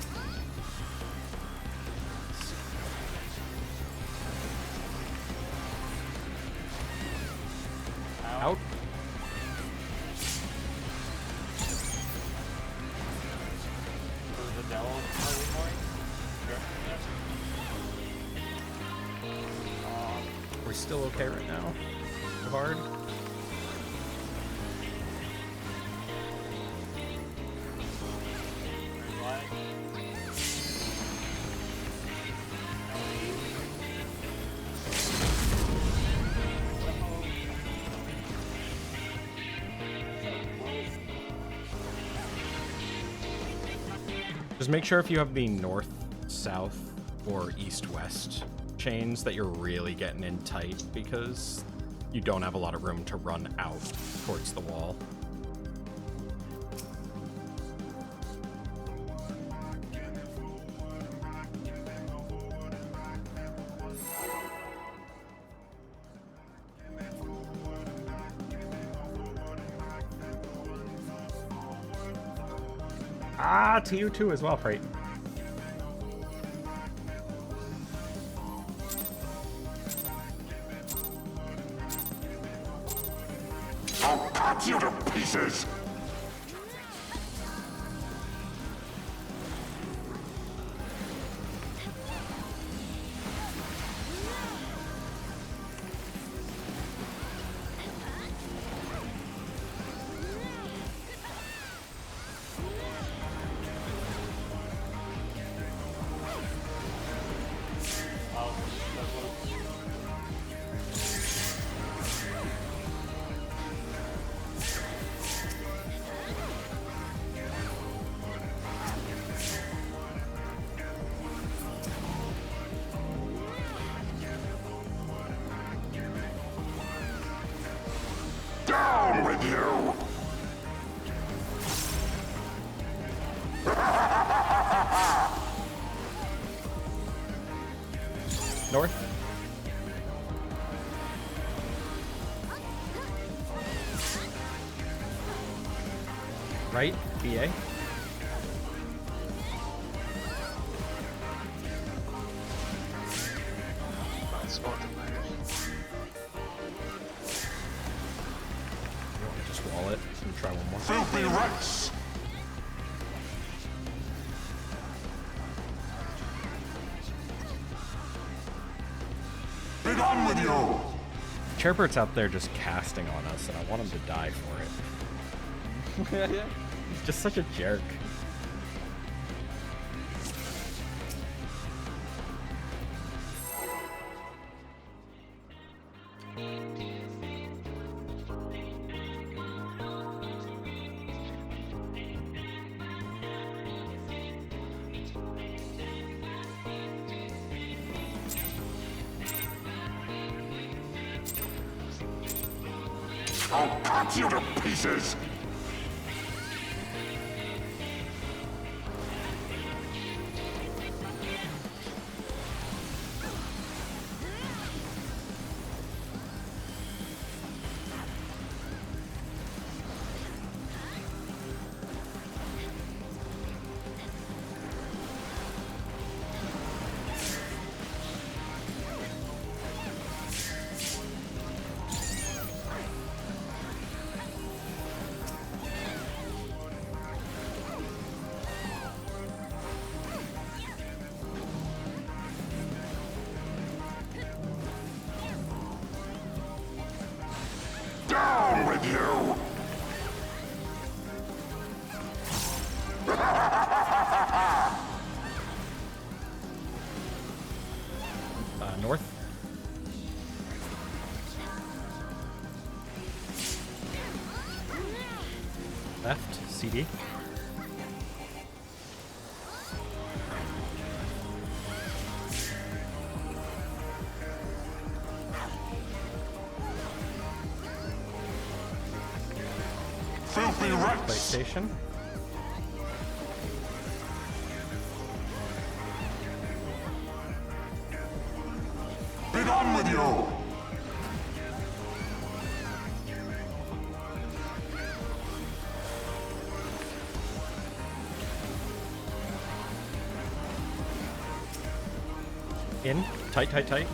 Speaker 1: still okay right now. Hard. Just make sure if you have the north, south, or east-west chains that you're really getting in tight, because you don't have a lot of room to run out towards the wall. Ah, TU2 as well, Freight.
Speaker 7: I'll cut you to pieces! Down with you!
Speaker 1: North. Right, BA. Just wall it and try one more.
Speaker 7: Filthy rats! Be gone with you!
Speaker 1: Chairbird's out there just casting on us, and I want him to die for it. He's just such a jerk.
Speaker 7: I'll cut you to pieces! Down with you!
Speaker 1: North. Left, CD.
Speaker 7: Filthy rats!
Speaker 1: PlayStation.
Speaker 7: Be gone with you!
Speaker 1: In. Tight, tight, tight.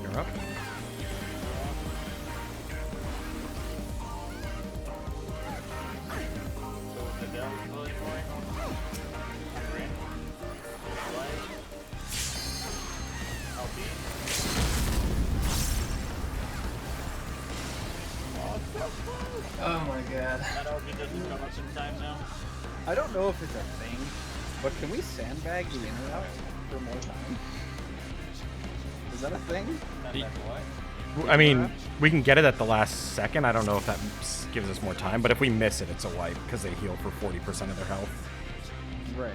Speaker 1: You're up.
Speaker 9: So the down fully more.
Speaker 3: god.
Speaker 9: That RB doesn't come up in time now.
Speaker 5: I don't know if it's a thing, but can we sandbag the interrupt for more time? Is that a thing?
Speaker 1: I mean, we can get it at the last second. I don't know if that gives us more time, but if we miss it, it's a wipe because they heal for 40% of their health.
Speaker 5: Right.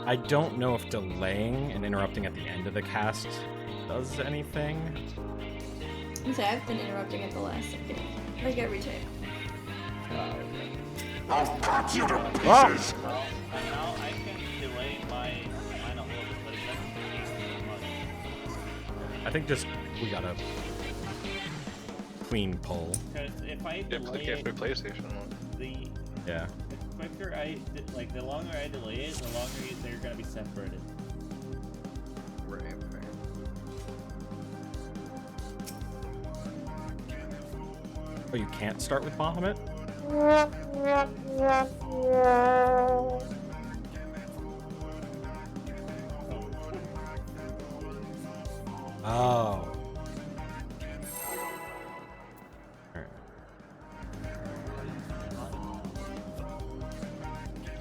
Speaker 1: I don't know if delaying and interrupting at the end of the cast does anything.
Speaker 2: I've been interrupting at the last second, like every time.
Speaker 7: I'll cut you to pieces!
Speaker 9: Well, now I can delay my final order, but it doesn't take much.
Speaker 1: I think just we gotta clean pull.
Speaker 9: Because if I
Speaker 6: Yeah, click
Speaker 9: delay
Speaker 6: every PlayStation one.
Speaker 1: Yeah.
Speaker 9: the quicker the longer I delay it, the longer they're gonna be separated.
Speaker 5: Right.
Speaker 1: Oh, you can't start with Bahamut? Oh.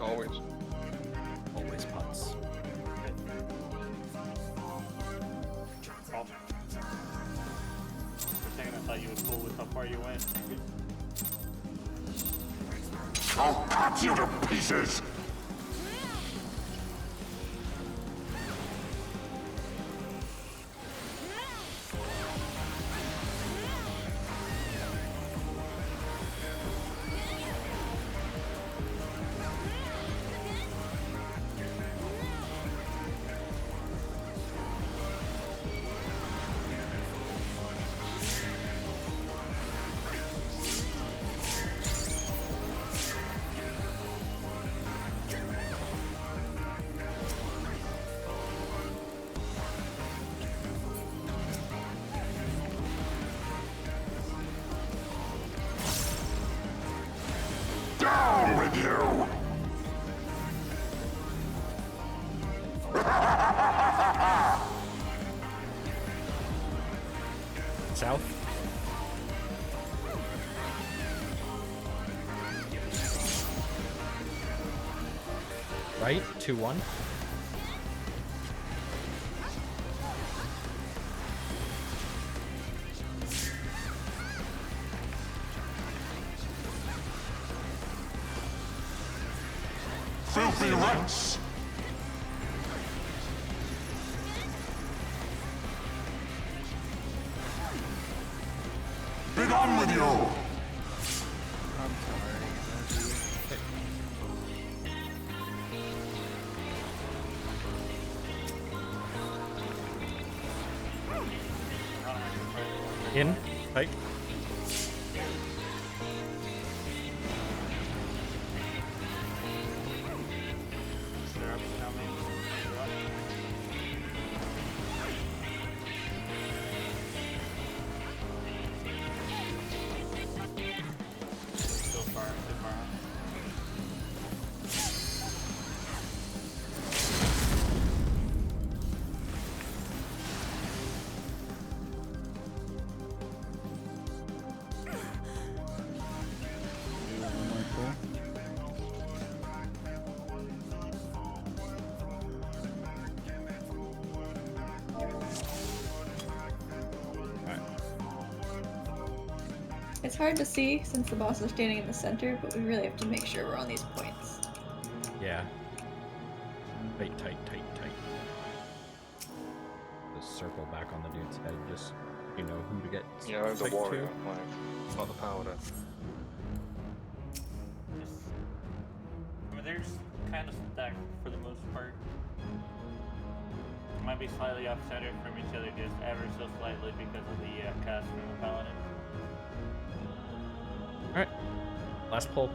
Speaker 6: Always.
Speaker 1: Always putts.
Speaker 9: For a second I thought you were cool with how far you went.
Speaker 7: I'll cut you to pieces! Down with you!
Speaker 1: South. Right? 2-1.
Speaker 7: Filthy rats! Be gone with you!
Speaker 5: I'm sorry.
Speaker 1: In. Tight.
Speaker 2: It's hard to see since the boss is standing in the center, but we really have to make sure we're on these points.
Speaker 1: Yeah. Tight, tight, tight, tight. Just circle back on the dude's head, just you know who to get.
Speaker 6: Yeah, I'm the
Speaker 1: tight
Speaker 6: warrior,
Speaker 1: to.
Speaker 6: like, not the paladin.
Speaker 9: I mean, they're just kind of stacked for the most part. Might be slightly off center from each other, just ever so slightly because of the cast from the paladin.
Speaker 1: Alright. Last pull.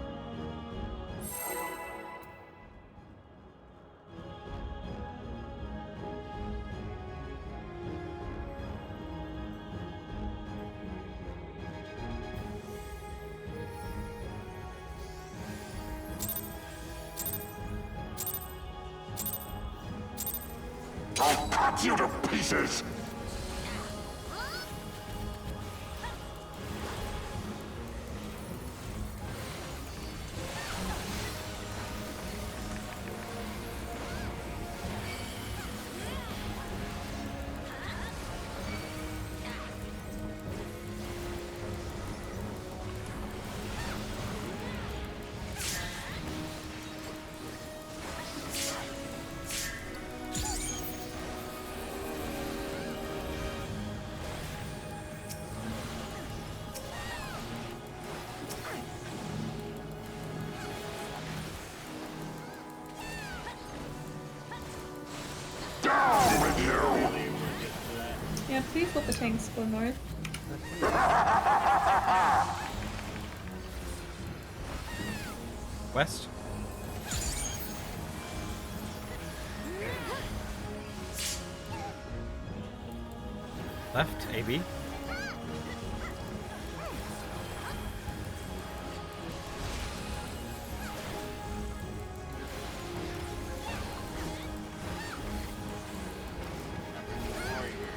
Speaker 7: I'll cut you to pieces!
Speaker 2: Yeah, please let the tanks go north.
Speaker 1: West. Left, AB.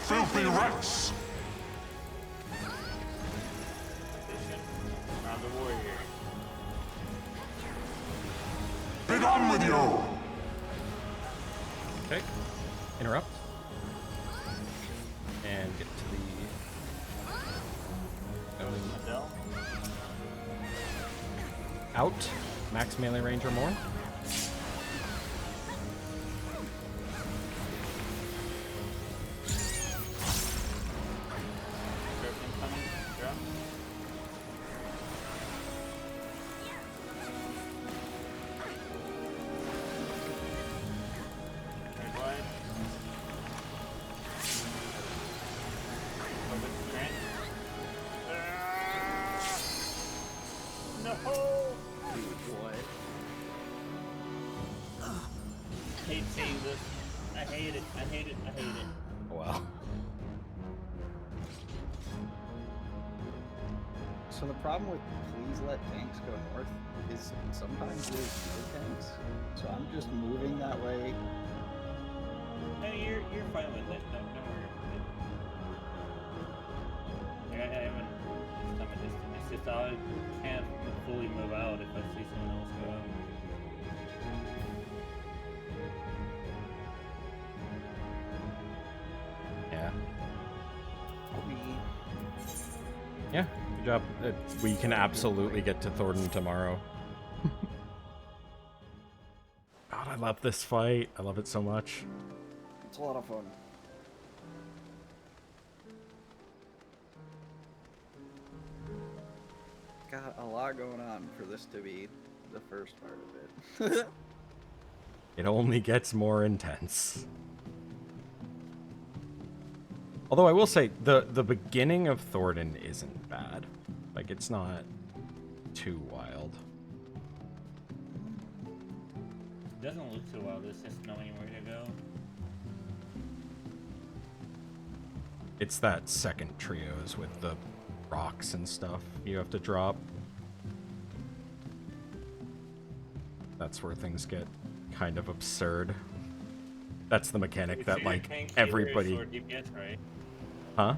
Speaker 7: Filthy rats!
Speaker 9: I'm the warrior.
Speaker 7: Be done with you!
Speaker 1: Okay. Interrupt. And get to the
Speaker 9: Adele.
Speaker 1: out. Max melee range or more.
Speaker 9: Incoming. Drop. Red wide. Over the Grant. No!
Speaker 5: Dude, what?
Speaker 9: Hate seeing this. I hate it. I hate it. I hate it.
Speaker 1: Wow.
Speaker 5: So the problem with please let tanks go north is sometimes there's no tanks. So I'm just moving that way.
Speaker 9: Hey, you're fine with it. Don't worry about it. I haven't come a distance. It's just I can't fully move out if I see someone else go out.
Speaker 1: Yeah.
Speaker 5: We
Speaker 1: Yeah. Good job. We can absolutely get to Thornton tomorrow. God, I love this fight. I love it so much.
Speaker 5: It's a lot of fun. Got a lot going on for this to be the first part of it.
Speaker 1: It only gets more intense. Although I will say, the beginning of Thornton isn't bad. Like, it's not too wild.
Speaker 9: It doesn't look too wild. It's just knowing where to go.
Speaker 1: It's that second trios with the rocks and stuff you have to drop. That's where things get kind of absurd. That's the mechanic
Speaker 9: It's
Speaker 1: that,
Speaker 9: either
Speaker 1: like,
Speaker 9: tank
Speaker 1: everybody...
Speaker 9: healers or DPS, right?
Speaker 1: Huh?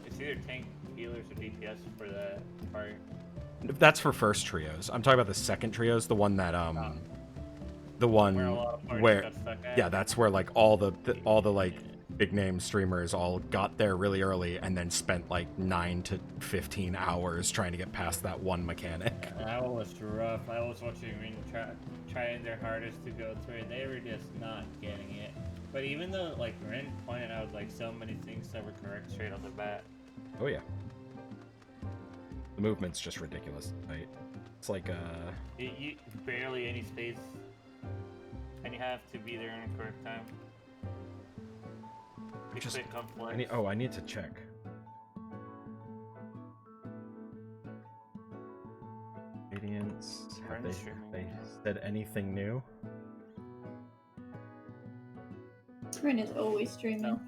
Speaker 9: It's either tank healers or DPS for that part.
Speaker 1: That's for first trios. I'm talking about the second trios, the one that, the one
Speaker 9: Where a lot of parties
Speaker 1: where...
Speaker 9: got stuck at.
Speaker 1: Yeah, that's where, like, all the like, big name streamers all got there really early and then spent, like, 9 to 15 hours trying to get past that one mechanic.
Speaker 9: That was rough. I was watching Ring trying their hardest to go through it. They were just not getting it. But even though, like, Ren pointed out, like, so many things that were correct straight off the bat.
Speaker 1: Oh, yeah. The movement's just ridiculous, right? It's like,
Speaker 9: You barely any space. And you have to be there in the correct time.
Speaker 1: just...
Speaker 9: Complex.
Speaker 1: I need to check. Radiance, have they said anything new?
Speaker 2: Ren is always streaming.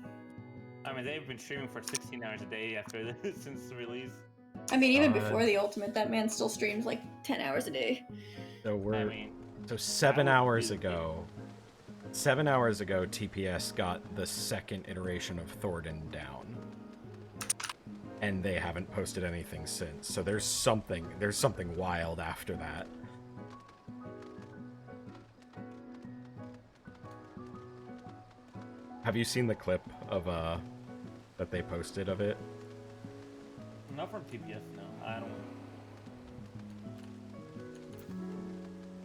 Speaker 9: I mean, they've been streaming for 16 hours a day after this since the release.
Speaker 2: I mean, even before the ultimate, that man still streams like 10 hours a day.
Speaker 1: So we're...
Speaker 9: I mean,
Speaker 1: so 7 hours ago... 7 hours ago, TPS got the second iteration of Thornton down. And they haven't posted anything since. So there's something wild after that. Have you seen the clip of that they posted of it?
Speaker 9: not from TPS, no. I don't.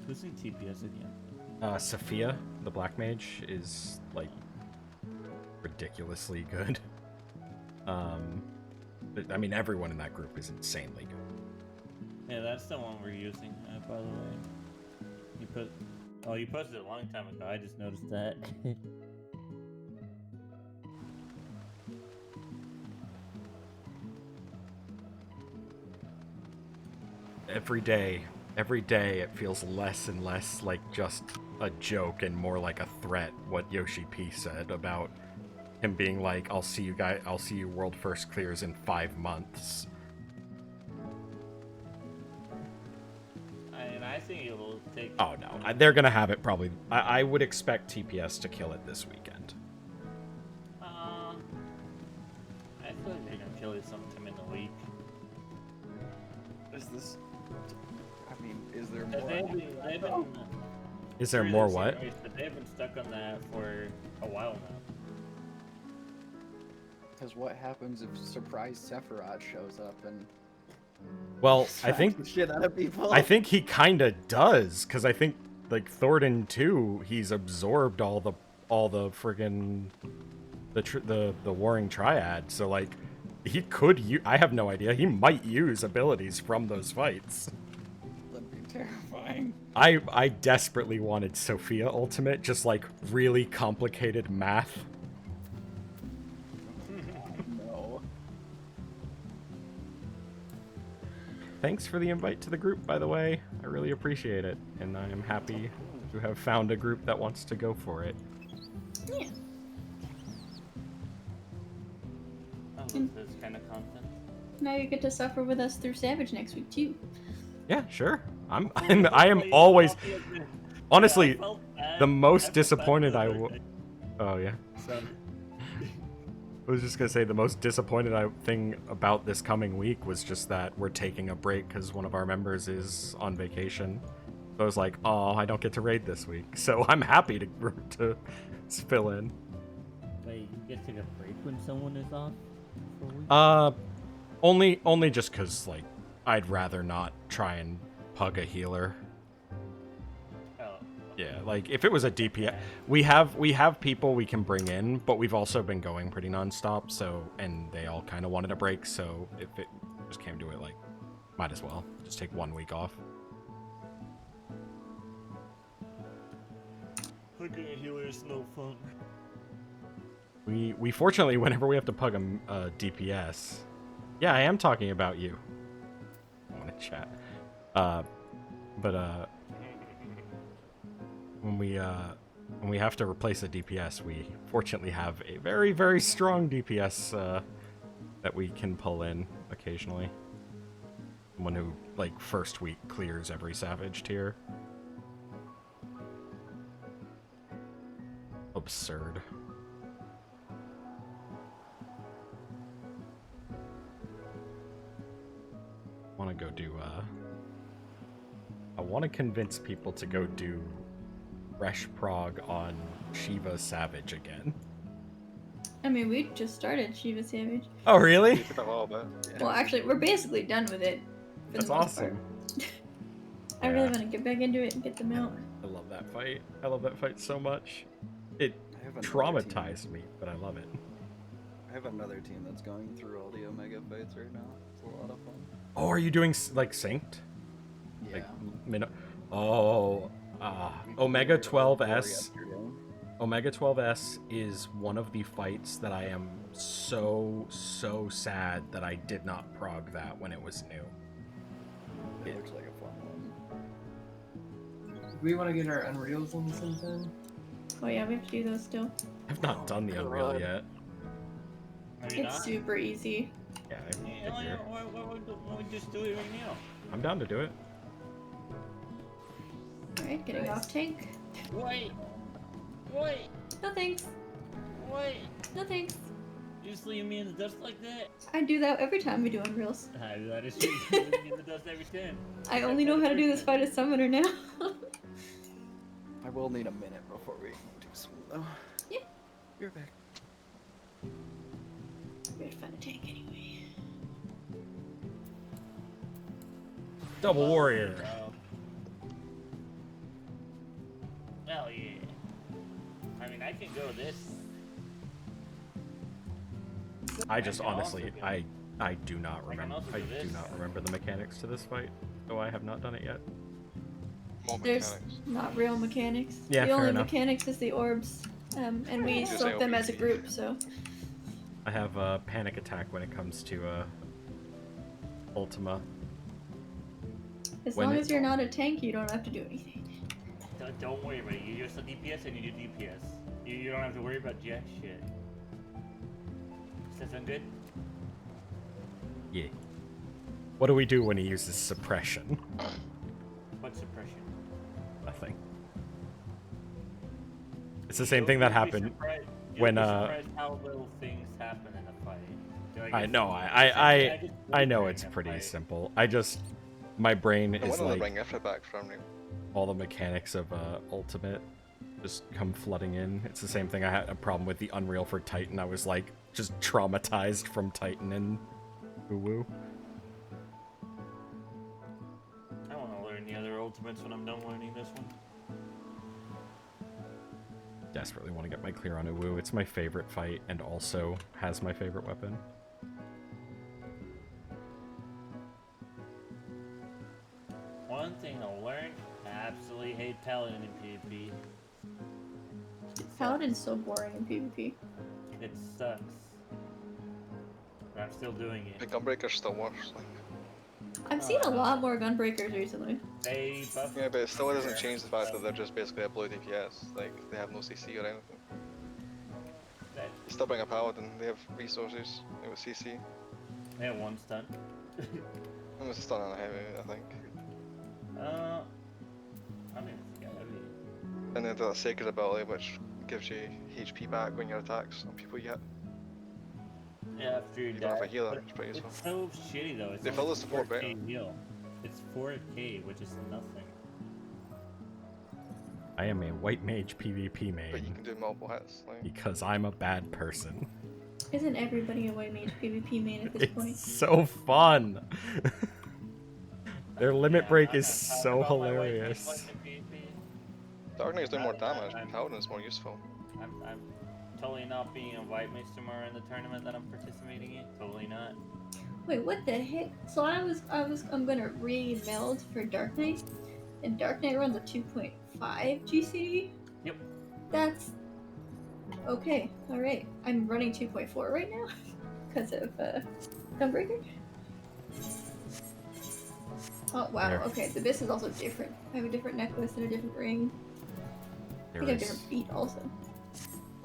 Speaker 9: Who's in TPS again?
Speaker 1: Sophia, the Black Mage, is, like, ridiculously good. I mean, everyone in that group is insanely good.
Speaker 9: Yeah, that's the one we're using, by the way. You posted it a long time ago, I just noticed that.
Speaker 1: every day it feels less and less like just a joke and more like a threat. What Yoshi P said about him being like, I'll see you world first clears in 5 months.
Speaker 9: I think it will take.
Speaker 1: Oh no, they're gonna have it probably. I would expect TPS to kill it this weekend.
Speaker 9: I feel like they're gonna kill it sometime in the week.
Speaker 5: Is this? I mean, is there
Speaker 9: They've
Speaker 5: more?
Speaker 9: been
Speaker 1: Is there
Speaker 9: through
Speaker 1: more
Speaker 9: this
Speaker 1: what?
Speaker 9: series, but they've been stuck on that for a while now.
Speaker 5: Because what happens if surprise Sephiroth shows up and
Speaker 1: Well, I
Speaker 5: smacks
Speaker 1: think
Speaker 5: the shit out of people?
Speaker 1: I think he kind of does, because I think like Thornton 2, he's absorbed all the friggin' the warring triad. So like he could I have no idea. He might use abilities from those fights.
Speaker 5: That'd be terrifying.
Speaker 1: I desperately wanted Sophia Ultimate, just like really complicated math.
Speaker 5: No.
Speaker 1: Thanks for the invite to the group, by the way. I really appreciate it, and I am happy to have found a group that wants to go for it.
Speaker 2: Yeah.
Speaker 9: I love this kind of content.
Speaker 2: Now you get to suffer with us through Savage next week too.
Speaker 1: Yeah, sure. I am always, honestly, the most disappointed Oh yeah. I was just gonna say the most disappointed thing about this coming week was just that we're taking a break because one of our members is on vacation. So I was like, oh, I don't get to raid this week. So I'm happy to fill in.
Speaker 10: Wait, you get to take a break when someone is off for a week?
Speaker 1: Only just because like I'd rather not try and pug a healer. Yeah, like if it was a DPS, we have people we can bring in, but we've also been going pretty nonstop. So, and they all kind of wanted a break. So if it just came to it, like, might as well just take 1 week off.
Speaker 9: Hugging a healer is no fun.
Speaker 1: We fortunately, whenever we have to pug a DPS, yeah, I am talking about you. I want to chat, but when we have to replace a DPS, we fortunately have a very, very strong DPS that we can pull in occasionally. Someone who, like, first week clears every Savage tier. Absurd. Want to go do, I want to convince people to go do Fresh Prog on Shiva Savage again.
Speaker 2: I mean, we just started Shiva Savage.
Speaker 1: Oh, really?
Speaker 6: Took a little bit.
Speaker 2: Well, actually, we're basically done with it. for
Speaker 1: That's
Speaker 2: the most part.
Speaker 1: awesome.
Speaker 2: I really want to get back into it and get them out.
Speaker 1: I love that fight. I love that fight so much. It
Speaker 5: I have another
Speaker 1: traumatized me, but I love it.
Speaker 5: I have another team that's going through all the Omega fights right now. It's a lot of fun.
Speaker 1: Oh, are you doing like synced?
Speaker 5: Yeah.
Speaker 1: Like, Omega 12S. Omega 12S is one of the fights that I am so sad that I did not prog that when it was new.
Speaker 5: It looks like a fun one.
Speaker 3: Do we want to get our Unreals on sometime?
Speaker 2: Oh yeah, we have to do those still.
Speaker 1: I've not done the Unreal yet.
Speaker 2: It's super easy.
Speaker 1: Yeah,
Speaker 9: Why don't we just do it right now?
Speaker 1: I'm down to do it.
Speaker 2: Alright, getting off tank.
Speaker 9: Wait.
Speaker 2: No thanks.
Speaker 9: Wait.
Speaker 2: No thanks.
Speaker 9: You just leave me in the dust like that?
Speaker 2: I do that every time we do Unreals.
Speaker 9: That is true. You leave me in the dust every time.
Speaker 2: I only know how to do this fight as Summoner now.
Speaker 5: I will need a minute before we do some though.
Speaker 2: Yeah.
Speaker 5: You're back.
Speaker 2: We're to find a tank anyway.
Speaker 1: Double Warrior.
Speaker 9: Hell yeah. I mean, I can go this.
Speaker 1: I just
Speaker 9: can
Speaker 1: honestly,
Speaker 9: also
Speaker 1: I do not remember.
Speaker 9: also
Speaker 1: I
Speaker 9: do
Speaker 1: do
Speaker 9: this.
Speaker 1: not remember the mechanics to this fight, so I have not done it yet.
Speaker 6: More
Speaker 2: There's
Speaker 6: mechanics.
Speaker 2: not real mechanics.
Speaker 1: Yeah,
Speaker 2: the
Speaker 1: fair
Speaker 2: only
Speaker 1: enough.
Speaker 2: mechanics is the orbs, and we
Speaker 6: Just
Speaker 2: soak them as a
Speaker 6: AOP.
Speaker 2: group. So
Speaker 1: I have a panic attack when it comes to Ultima.
Speaker 2: As
Speaker 1: When
Speaker 2: long
Speaker 1: it-
Speaker 2: as you're not a tank, you don't have to do anything.
Speaker 9: Don't worry about it. You're just a DPS and you do DPS. You don't have to worry about jack shit. Does that sound good?
Speaker 1: Yeah. What do we do when he uses suppression?
Speaker 9: What suppression?
Speaker 1: Nothing. It's the same thing that happened when
Speaker 9: You'll be surprised how little things happen in a fight. Like,
Speaker 1: I know,
Speaker 9: it's
Speaker 1: I know
Speaker 9: during
Speaker 1: it's
Speaker 9: a
Speaker 1: pretty
Speaker 9: fight.
Speaker 1: simple. My brain
Speaker 6: I
Speaker 1: is
Speaker 6: wonder if they
Speaker 1: like
Speaker 6: bring Ifrit back from me.
Speaker 1: all the mechanics of Ultimate just come flooding in. It's the same thing. I had a problem with the Unreal for Titan. I was like just traumatized from Titan and Woo.
Speaker 9: I want to learn the other ultimates when I'm done learning this one.
Speaker 1: Desperately want to get my clear on Uwu. It's my favorite fight and also has my favorite weapon.
Speaker 9: One thing I'll learn, I absolutely hate Paladin in PvP.
Speaker 2: Paladin's so boring in PvP.
Speaker 9: It sucks. But I'm still doing
Speaker 6: The
Speaker 9: it.
Speaker 6: Gunbreaker's still worse. Like,
Speaker 2: I've seen a lot more Gunbreakers recently.
Speaker 9: They buff.
Speaker 6: yeah, but it still doesn't change the fact that they're just basically a blue DPS. Like, they have no CC or anything.
Speaker 9: That,
Speaker 6: You still bring a Paladin, they have resources, they have CC.
Speaker 9: they have one stun.
Speaker 6: And it's a stun on a heavy, I think.
Speaker 9: I don't even think I have any.
Speaker 6: And then the Sacred ability, which gives you HP back when your attacks on people you hit.
Speaker 9: Yeah, after you're
Speaker 6: You don't have a
Speaker 9: dead.
Speaker 6: healer,
Speaker 9: But
Speaker 6: it's pretty useful.
Speaker 9: it's so shitty though. It's
Speaker 6: They
Speaker 9: only
Speaker 6: fill the support
Speaker 9: 4K
Speaker 6: better.
Speaker 9: heal. It's 4K, which is nothing.
Speaker 1: I am a white mage PvP
Speaker 6: But you
Speaker 1: main
Speaker 6: can do multiple hits. Like,
Speaker 1: because I'm a bad person.
Speaker 2: Isn't everybody a white mage PvP main at this point?
Speaker 1: It's so fun. Their limit
Speaker 9: Yeah,
Speaker 1: break
Speaker 9: I'm
Speaker 1: is
Speaker 9: not talking
Speaker 1: so
Speaker 9: about my white mage
Speaker 1: hilarious.
Speaker 9: like in PvP.
Speaker 6: Dark Knight's doing more
Speaker 9: I'm-
Speaker 6: damage,
Speaker 9: I'm-
Speaker 6: Paladin's more useful.
Speaker 9: I'm totally not being a white mage tomorrow in the tournament that I'm participating in. Totally not.
Speaker 2: Wait, what the heck? So I'm gonna re-meld for Dark Knight, and Dark Knight runs a 2.5 GCD?
Speaker 9: Yep.
Speaker 2: That's... okay, alright. I'm running 2.4 right now, because of, Gunbreaker? Oh, wow,
Speaker 1: There.
Speaker 2: okay, the Abyss is also different. I have a different necklace and a different ring. I think I have different feet also.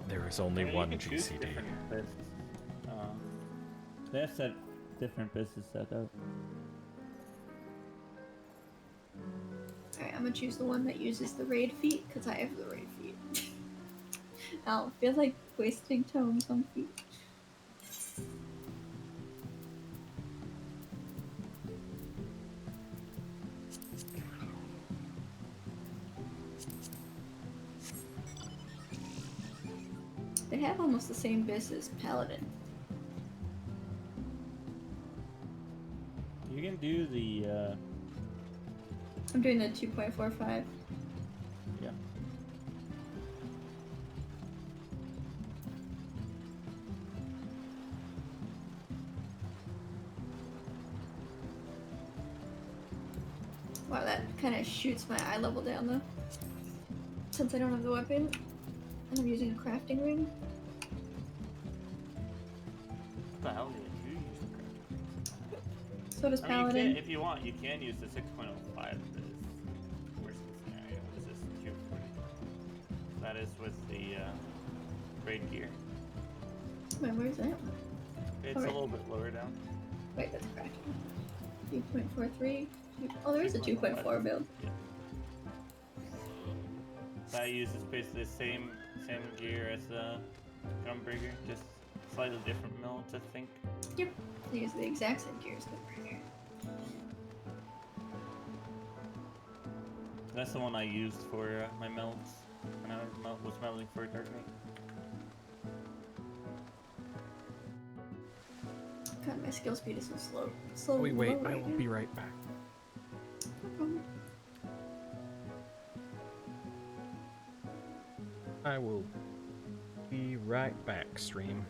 Speaker 1: There is only
Speaker 9: I mean, you
Speaker 1: one
Speaker 9: can choose
Speaker 1: GCD.
Speaker 9: different fists. They have set different business set up.
Speaker 2: Alright, I'm gonna choose the one that uses the raid feet, because I have the raid feet. I don't feel like wasting tomes on feet. They have almost the same biz as Paladin.
Speaker 9: You can do the
Speaker 2: I'm doing the 2.45.
Speaker 9: yeah.
Speaker 2: Wow, that kind of shoots my eye level down though. Since I don't have the weapon, and I'm using a crafting ring.
Speaker 9: What the hell did you use the crafting?
Speaker 2: So does
Speaker 9: I mean,
Speaker 2: Paladin.
Speaker 9: if you want, you can use the 6.05. That is worst case scenario. This is 240. That is with the raid gear.
Speaker 2: Wait, where's that?
Speaker 9: It's
Speaker 2: Alright.
Speaker 9: a little bit lower down.
Speaker 2: Wait, that's crafting. 2.43. Oh, there is a 2.4 build.
Speaker 9: Yeah. That uses basically the same gear as the Gunbreaker, just slightly different melts, I think.
Speaker 2: Yep, they use the exact same gear as Gunbreaker.
Speaker 9: That's the one I used for my melts when I was melting for Dark Knight.
Speaker 2: God, my skill speed is so slow. So
Speaker 1: Wait,
Speaker 2: low
Speaker 1: I
Speaker 2: right
Speaker 1: will
Speaker 2: now.
Speaker 1: be right back.
Speaker 2: No problem.
Speaker 1: I will be right back, stream.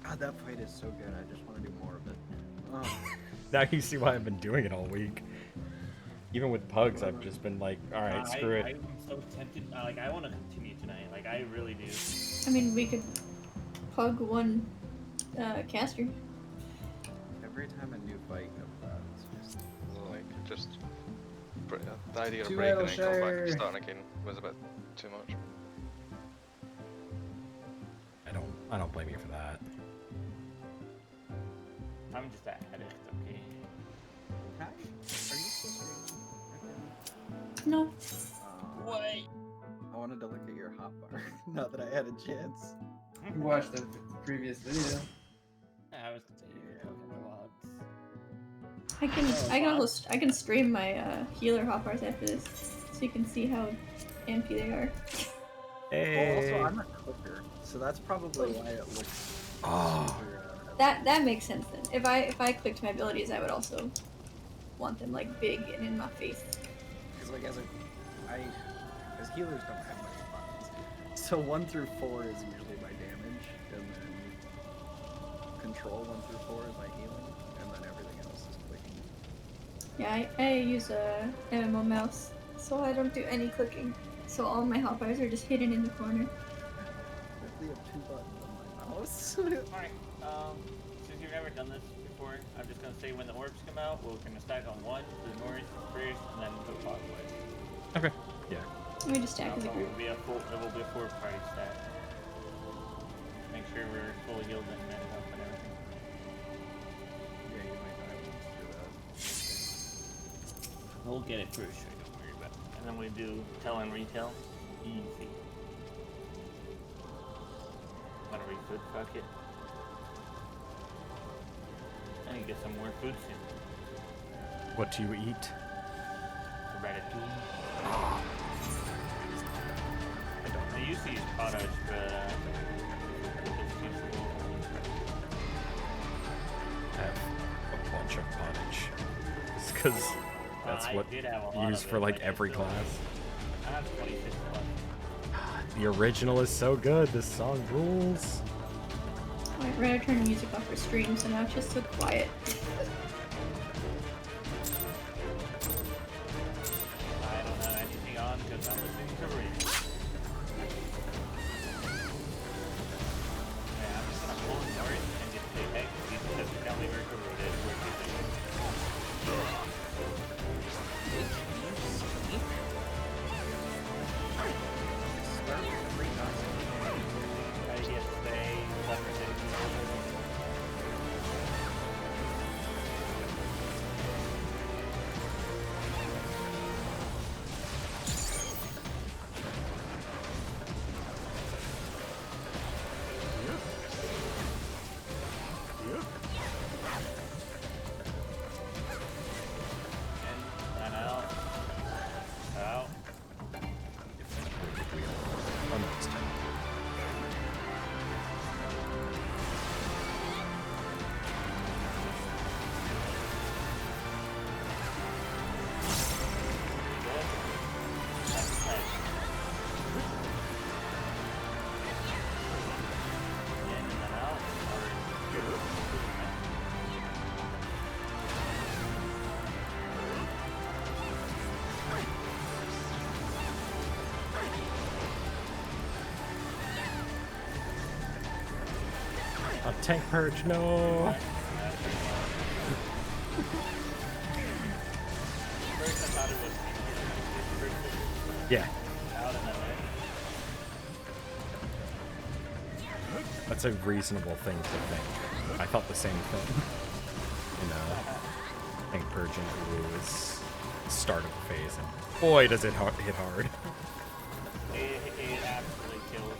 Speaker 5: God, that fight is so good. I just want to do more of it. Oh.
Speaker 1: Now you see why I've been doing it all week. Even with pugs, I've just been like, all right, screw it.
Speaker 9: I'm so tempted. Like, I want to continue tonight. Like, I really do.
Speaker 2: I mean, we could pug one caster.
Speaker 5: Every time a new fight comes out, it's just...
Speaker 6: The idea of
Speaker 5: Too
Speaker 6: breaking and coming back
Speaker 5: Elshire.
Speaker 6: and starting again was a bit too much.
Speaker 1: I don't blame you for that.
Speaker 9: I'm just an addict, okay?
Speaker 5: Hi. Are you supposed to
Speaker 2: No.
Speaker 5: What? I wanted to look at your hotbar. Not that I had a chance.
Speaker 3: You watched the previous video.
Speaker 9: I was
Speaker 2: I can stream my healer hoppers after this, so you can see how ampy they are.
Speaker 1: Hey.
Speaker 5: Also, I'm a clicker, so that's probably why it looks.
Speaker 1: Oh.
Speaker 5: Super,
Speaker 2: That makes sense then. If I clicked my abilities, I would also want them like big and in my face.
Speaker 5: Because like as healers don't have much buttons, so 1 through 4 is usually my damage, and then control 1 through 4 is my healing, and then everything else is clicking.
Speaker 2: Yeah, I use a MMO mouse, so I don't do any clicking. So all my hotbars are just hidden in the corner.
Speaker 5: I only have 2 buttons on my mouse.
Speaker 9: Alright, since you've never done this before, I'm just gonna say when the orbs come out, we're gonna stack on 1 to the north first, and then go clockwise.
Speaker 1: Okay. Yeah.
Speaker 2: Let me just stack as a
Speaker 9: It
Speaker 2: group.
Speaker 9: will be a 4-party stack. Make sure we're fully healed and netted up and everything.
Speaker 5: Yeah, you might not have to do that.
Speaker 9: We'll get it first, sure, don't worry about it. And then we do tell and retell. Easy. Wanna refood? Fuck it. I need to get some more food soon.
Speaker 1: What do you eat?
Speaker 9: Ratatouille. I used to use potage, but
Speaker 1: I have a bunch of pottage. Just because that's what you use for like every class.
Speaker 9: I have 26 left.
Speaker 1: The original is so good. This song rules.
Speaker 2: Alright, we're gonna turn the music off for stream, so now it's just so quiet.
Speaker 9: I don't have anything on because I'm listening to radio. Yeah, I'm just gonna pull north and just say, hey, because we tell me where the road is, where to go. I guess they left for city. And out. Out.
Speaker 1: Oh, no, it's 10. A tank purge, no!
Speaker 9: First I thought it was
Speaker 1: Yeah,
Speaker 9: out and then
Speaker 1: that's a reasonable thing to think. I thought the same thing. You know, tank purge in Uru is the start of the phase, and boy does it hit hard.
Speaker 9: it absolutely kills.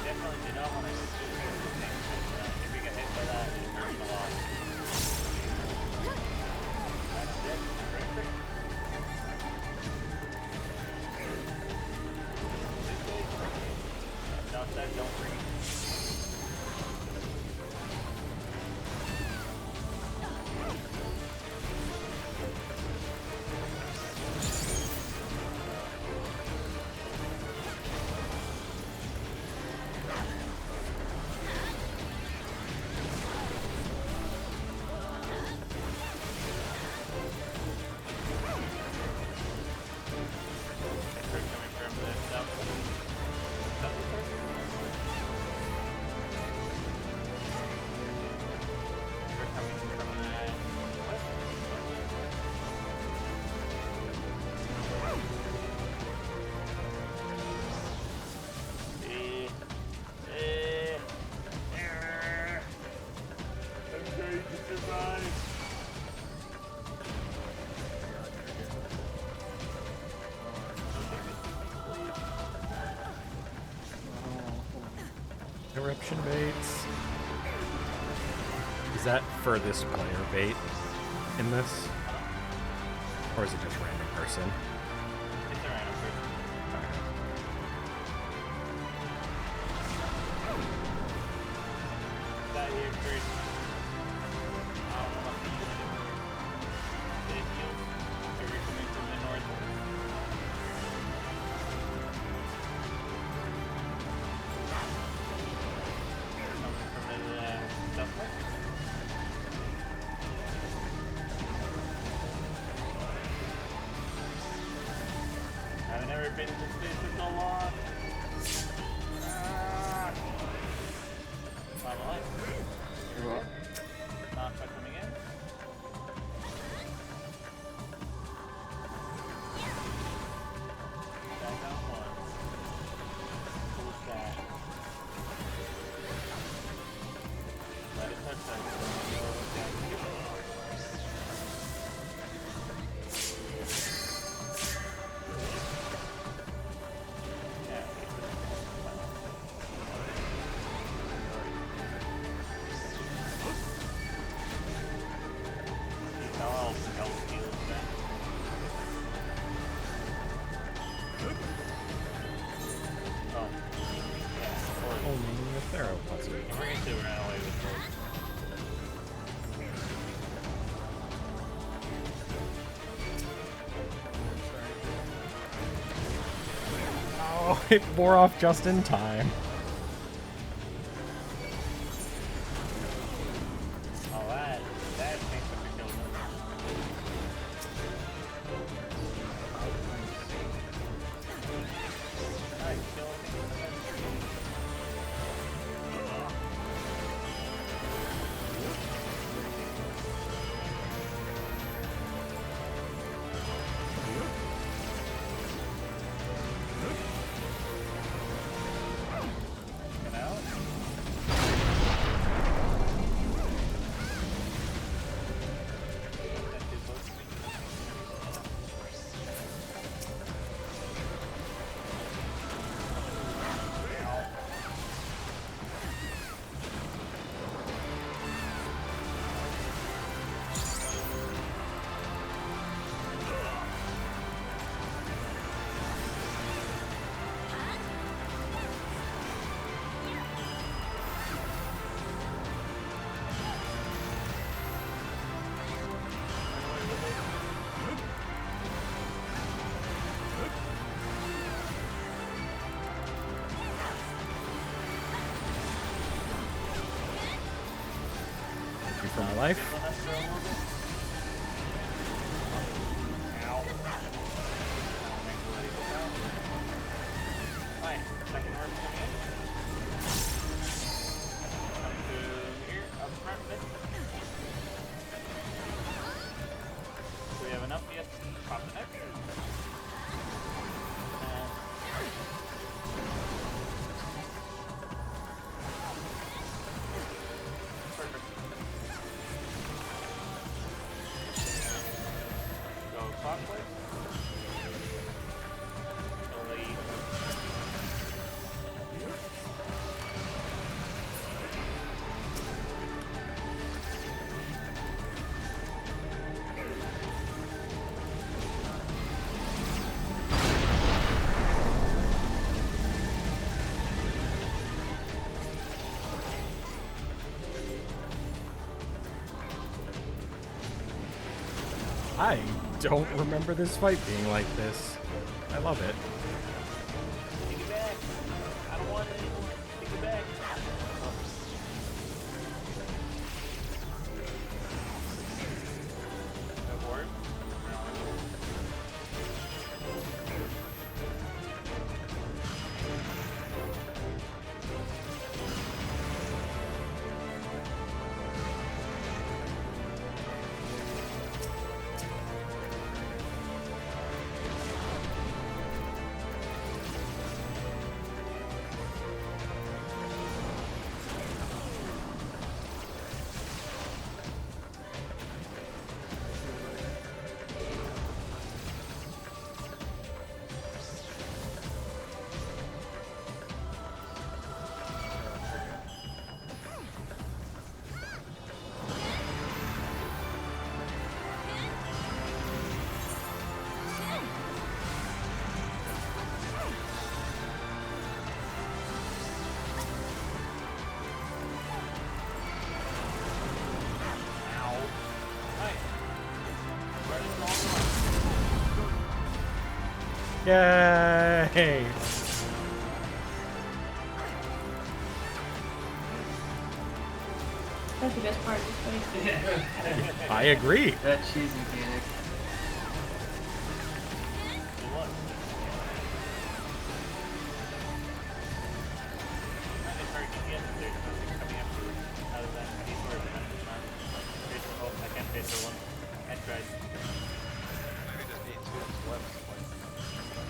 Speaker 9: Definitely do not want to shoot if you get hit by that, it hurts a lot. That's it. Right.
Speaker 1: Is that for this player bait in this? Or is it just random person?
Speaker 9: It's a random person. That here first. I don't know what to use it. It heals if you're coming from the north. Coming from the southwest. I've never been to this place for so long. I'm alive.
Speaker 3: You're welcome.
Speaker 9: Not by coming in. Back down one. Who's that? Let it touch that.
Speaker 1: Only the Pharaoh puzzle.
Speaker 9: We're gonna see we're away with those.
Speaker 1: Oh, it wore off just in time.
Speaker 9: Oh, that makes a big deal. Nice kill. Get out. That's too close to me.
Speaker 1: Thank you for my life.
Speaker 9: Fine. Second orb coming in. Come to here, up front a bit. Do we have enough yet to pop the next? Perfect. Go clockwise. Delete.
Speaker 1: I don't remember this fight being like this. I love it.
Speaker 9: Take it back. I don't want it anymore. Take it back. No board.
Speaker 1: Yay!
Speaker 2: That's the best part of this place.
Speaker 1: I agree.
Speaker 3: That cheese mechanic.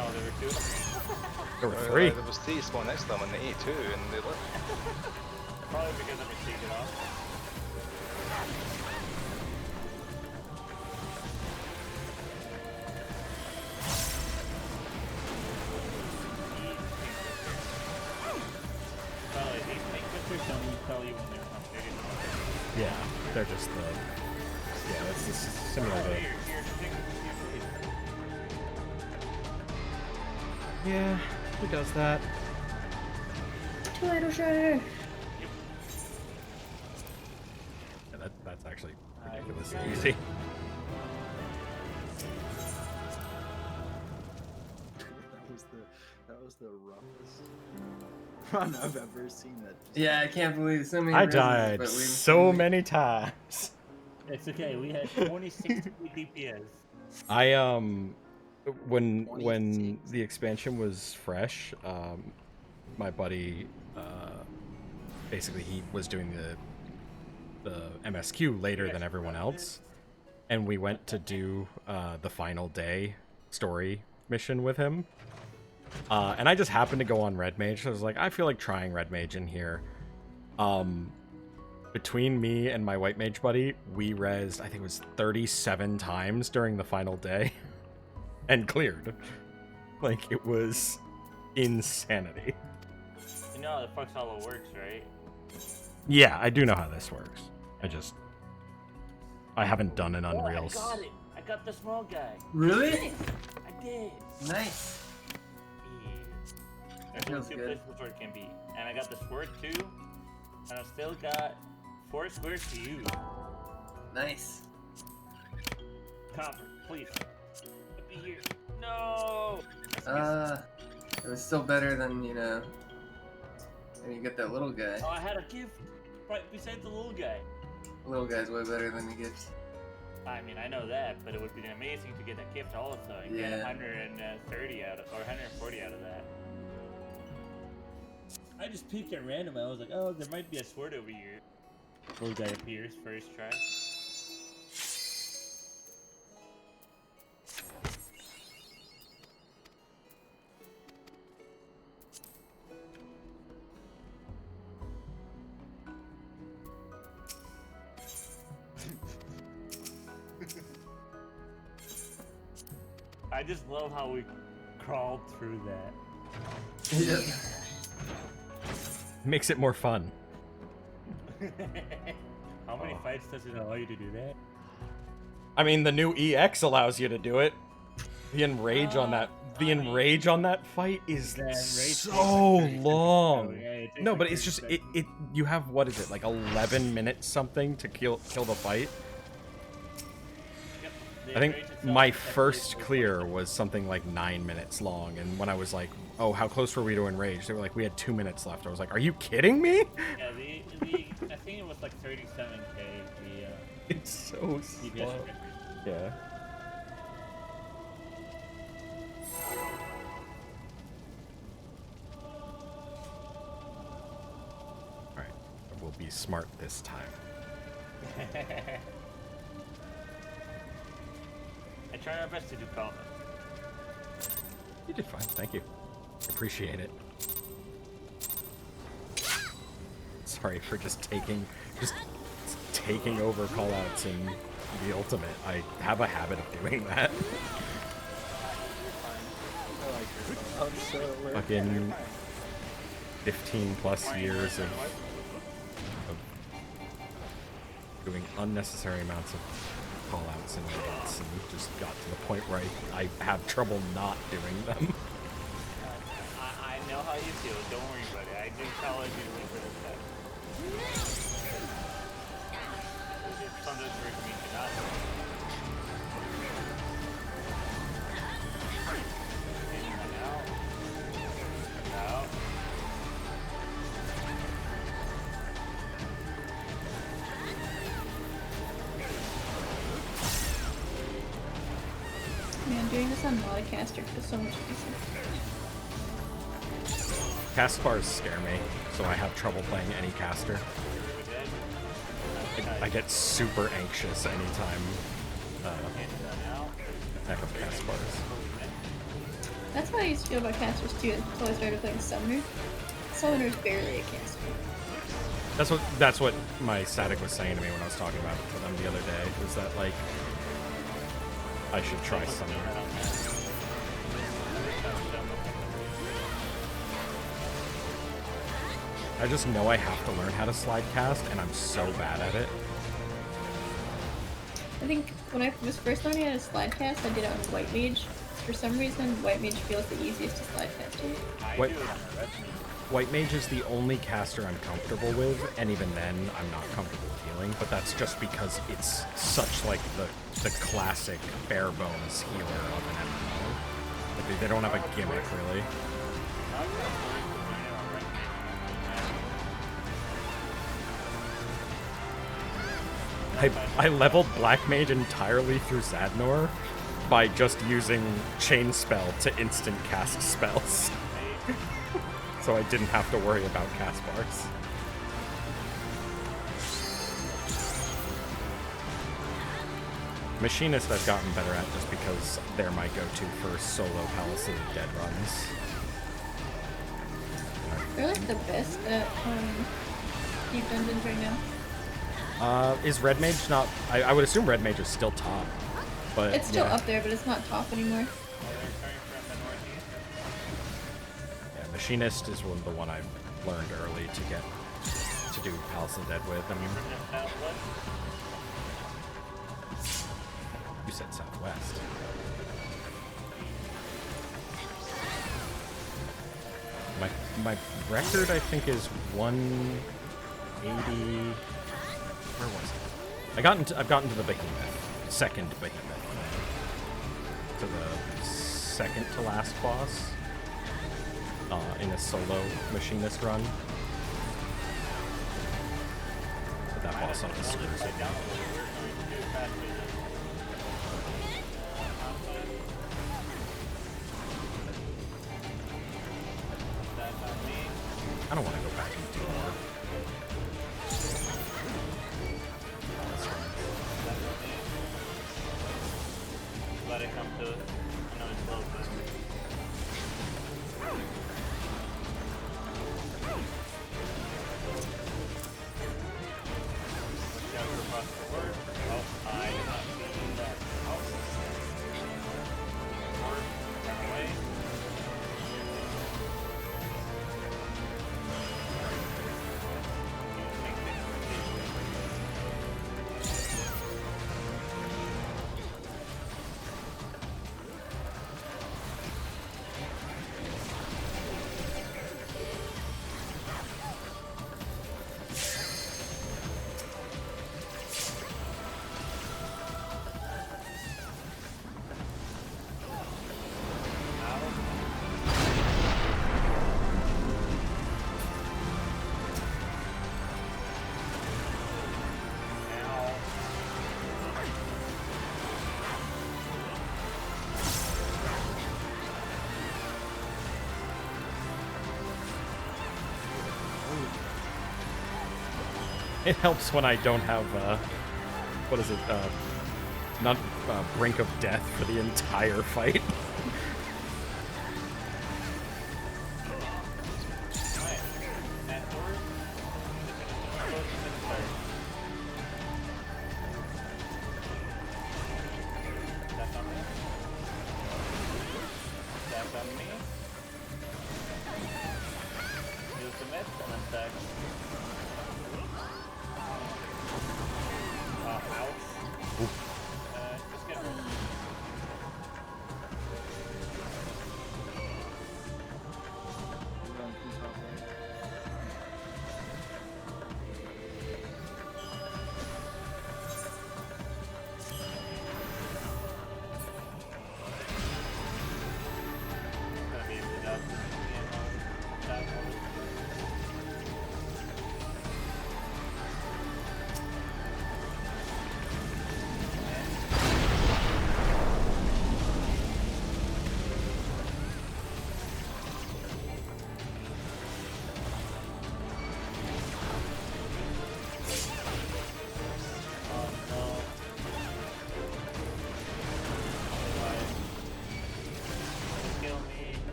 Speaker 6: Oh,
Speaker 9: there were two?
Speaker 1: There were three.
Speaker 6: There was three spawn next to them and they ate two and they left.
Speaker 9: Probably because I'm taken off. Probably these make pictures don't tell you when they're updated.
Speaker 1: Yeah, they're just the. Yeah, it's just similar to. Yeah, who does that?
Speaker 2: Tomato shredder.
Speaker 1: Yeah, that's actually ridiculously easy.
Speaker 5: That was the roughest run I've ever seen. That.
Speaker 3: Yeah, I can't believe so many.
Speaker 1: I
Speaker 3: rises,
Speaker 1: died
Speaker 3: but
Speaker 1: so many times.
Speaker 9: It's okay, we had 26 DPS.
Speaker 1: I when the expansion was fresh, my buddy basically he was doing the MSQ later than everyone else, and we went to do the final day story mission with him. And I just happened to go on Red Mage, so I was like, I feel like trying Red Mage in here. Between me and my White Mage buddy, we rezzed, I think it was 37 times during the final day. And cleared. Like, it was insanity.
Speaker 9: You know how the fuck's all it works, right?
Speaker 1: Yeah, I do know how this works. I haven't done an
Speaker 9: Oh,
Speaker 1: Unreal.
Speaker 9: I got it! I got the small guy.
Speaker 3: Really?
Speaker 9: I did.
Speaker 3: Nice.
Speaker 9: Yeah. There's
Speaker 3: Feels
Speaker 9: only two
Speaker 3: good.
Speaker 9: places the sword can be. And I got the sword too. And I've still got 4 squares to use.
Speaker 3: Nice.
Speaker 9: Copper, please. Let me here. No!
Speaker 3: It was still better than, you know, when you get that little guy.
Speaker 9: Oh, I had a gift right beside the little guy.
Speaker 3: The little guy's way better than the gift.
Speaker 9: I mean, I know that, but it would be amazing to get that gift also and get
Speaker 3: Yeah.
Speaker 9: 130 out of, or 140 out of that. I just peeked at random. I was like, oh, there might be a sword over here. Little guy appears first try. I just love how we crawled through that.
Speaker 3: Yep.
Speaker 1: Makes it more fun.
Speaker 9: How many fights does it allow you to do that?
Speaker 1: I mean, the new EX allows you to do it. The enrage on that fight is
Speaker 9: The enrage
Speaker 1: so
Speaker 9: takes like 30
Speaker 1: long.
Speaker 9: seconds. Yeah, it takes
Speaker 1: No,
Speaker 9: like
Speaker 1: but it's
Speaker 9: 30
Speaker 1: just
Speaker 9: seconds.
Speaker 1: it. You have, what is it, like 11 minutes something to kill the fight.
Speaker 9: Yep, the
Speaker 1: I think
Speaker 9: enrage itself
Speaker 1: my
Speaker 9: is definitely
Speaker 1: first
Speaker 9: so
Speaker 1: clear
Speaker 9: fun.
Speaker 1: was something like 9 minutes long, and when I was like, "Oh, how close were we to enrage?" They were like, "We had 2 minutes left." I was like, "Are you kidding me?"
Speaker 9: Yeah, I think it was like 37k.
Speaker 1: It's so
Speaker 9: DPS
Speaker 1: slow.
Speaker 9: record.
Speaker 1: Yeah. All right, we'll be smart this time.
Speaker 9: I try my best to do combat.
Speaker 1: You did fine, thank you. Appreciate it. Sorry for just taking over callouts in the ultimate. I have a habit of doing that. Fucking 15 plus years of doing unnecessary amounts of callouts and raids, and just got to the point where I have trouble not doing them.
Speaker 9: I know how you feel. Don't worry, buddy. I do call it usually for this stuff. Sometimes we're going to not.
Speaker 2: doing this on not a caster feels so much easier.
Speaker 1: Cast bars scare me, so I have trouble playing any caster. I get super anxious anytime I have cast bars.
Speaker 2: That's how I used to feel about casters too until I started playing Summoner. Summoner's barely a caster.
Speaker 1: That's what my static was saying to me when I was talking about it to them the other day, was that like I should try Summoner. I just know I have to learn how to slide cast, and I'm so bad at it.
Speaker 2: I think when I was first learning how to slide cast, I did it on White Mage. For some reason, White Mage feels the easiest to slide cast to.
Speaker 1: White Mage is the only caster I'm comfortable with, and even then, I'm not comfortable with healing, but that's just because it's such like the classic bare bones healer of an MMO. Like, they don't have a gimmick, really. I leveled Black Mage entirely through Zadnor by just using Chain Spell to instant cast spells. So I didn't have to worry about cast bars. Machinist I've gotten better at just because they're my go-to for solo Palace of the Dead runs.
Speaker 2: They're like the best at deep dungeons right now.
Speaker 1: Is Red Mage not... I would assume Red Mage is still top, but
Speaker 2: it's still
Speaker 1: yeah.
Speaker 2: up there, but it's not top anymore.
Speaker 1: Yeah, Machinist is the one I learned early to get to do Palace of the Dead with. I mean, you said Southwest. My record, I think, is 180... Where was it? I've gotten to the behemoth, second behemoth, to the second to last boss in a solo machinist run. But that boss on the screws it down. I don't want to go back and do more.
Speaker 9: Let it come to it. I know it's close, but... Watch out for possible word. Oh, I did not see that. Oh. Word. Run away.
Speaker 1: It helps when I don't have, what is it, not brink of death for the entire fight.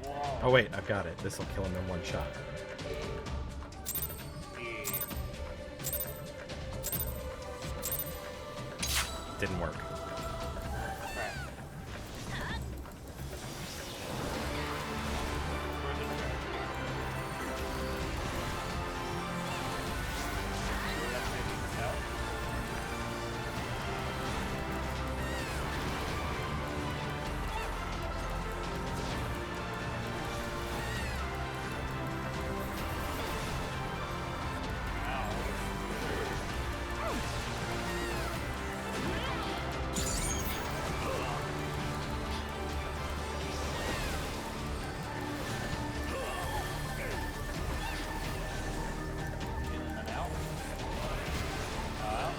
Speaker 9: that wall.
Speaker 1: Oh wait, I've got it. This will kill him in one shot.
Speaker 9: Yeah.
Speaker 1: Didn't work.
Speaker 9: Crap. Where's the trap? That's maybe out. In and out. Out.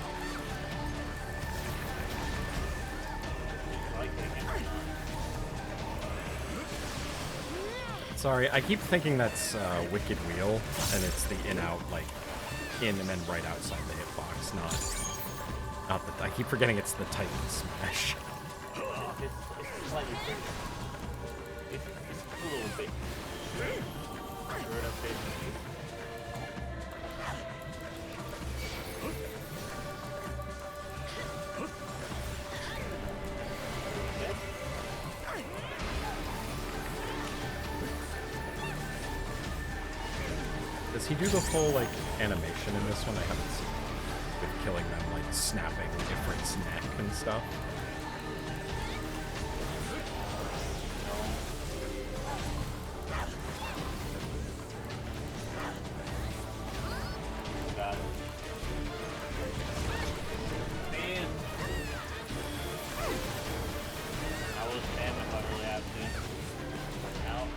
Speaker 9: Like taking it.
Speaker 1: Sorry, I keep thinking that's Wicked Wheel, and it's the in-out, like, in and then right outside the hitbox, not the, I keep forgetting it's the Titan Smash.
Speaker 9: It's slightly bigger. It's a little bit. Throw it up there.
Speaker 1: Does he do the full, like, animation in this one? I haven't seen it. With killing them, like, snapping Ifrit's neck and stuff.
Speaker 9: Got it. Man. I will spam if I really have to. Out.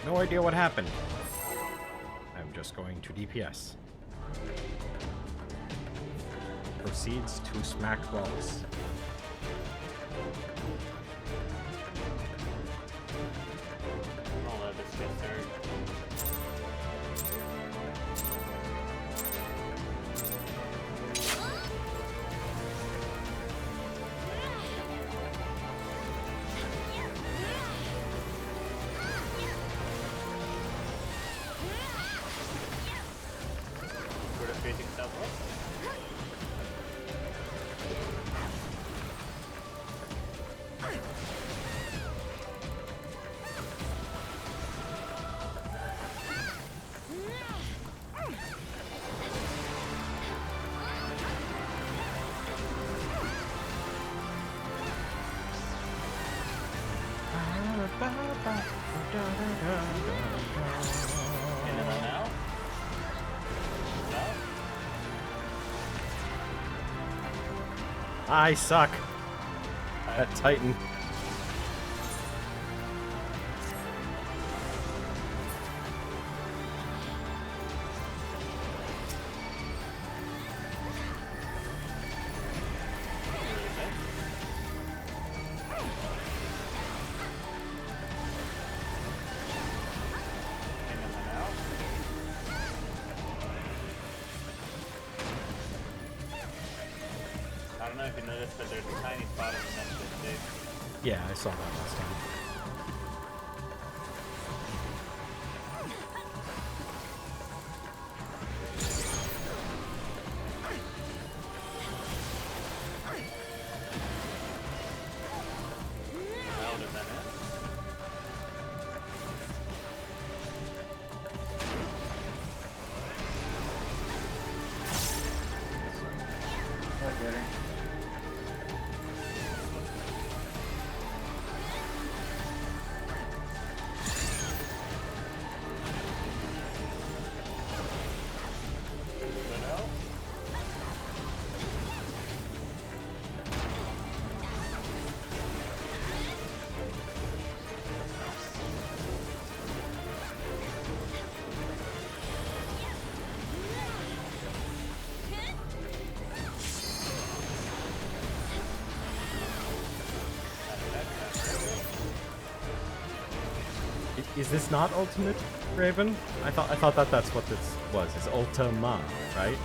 Speaker 1: No idea what happened. I'm just going to DPS. Proceeds to smack balls.
Speaker 9: I'll let this get started. Sort of facing southwest. And then I'm out. Out.
Speaker 1: I suck at Titan.
Speaker 9: And then I'm out. I don't know if you noticed, but there's a tiny spot in the next big.
Speaker 1: Yeah, I saw that last time.
Speaker 9: How did that end?
Speaker 3: That better.
Speaker 9: Good out.
Speaker 1: Is this not ultimate, Raven? I thought that that's what this was. It's Ultima, right?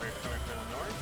Speaker 9: We're coming from the north.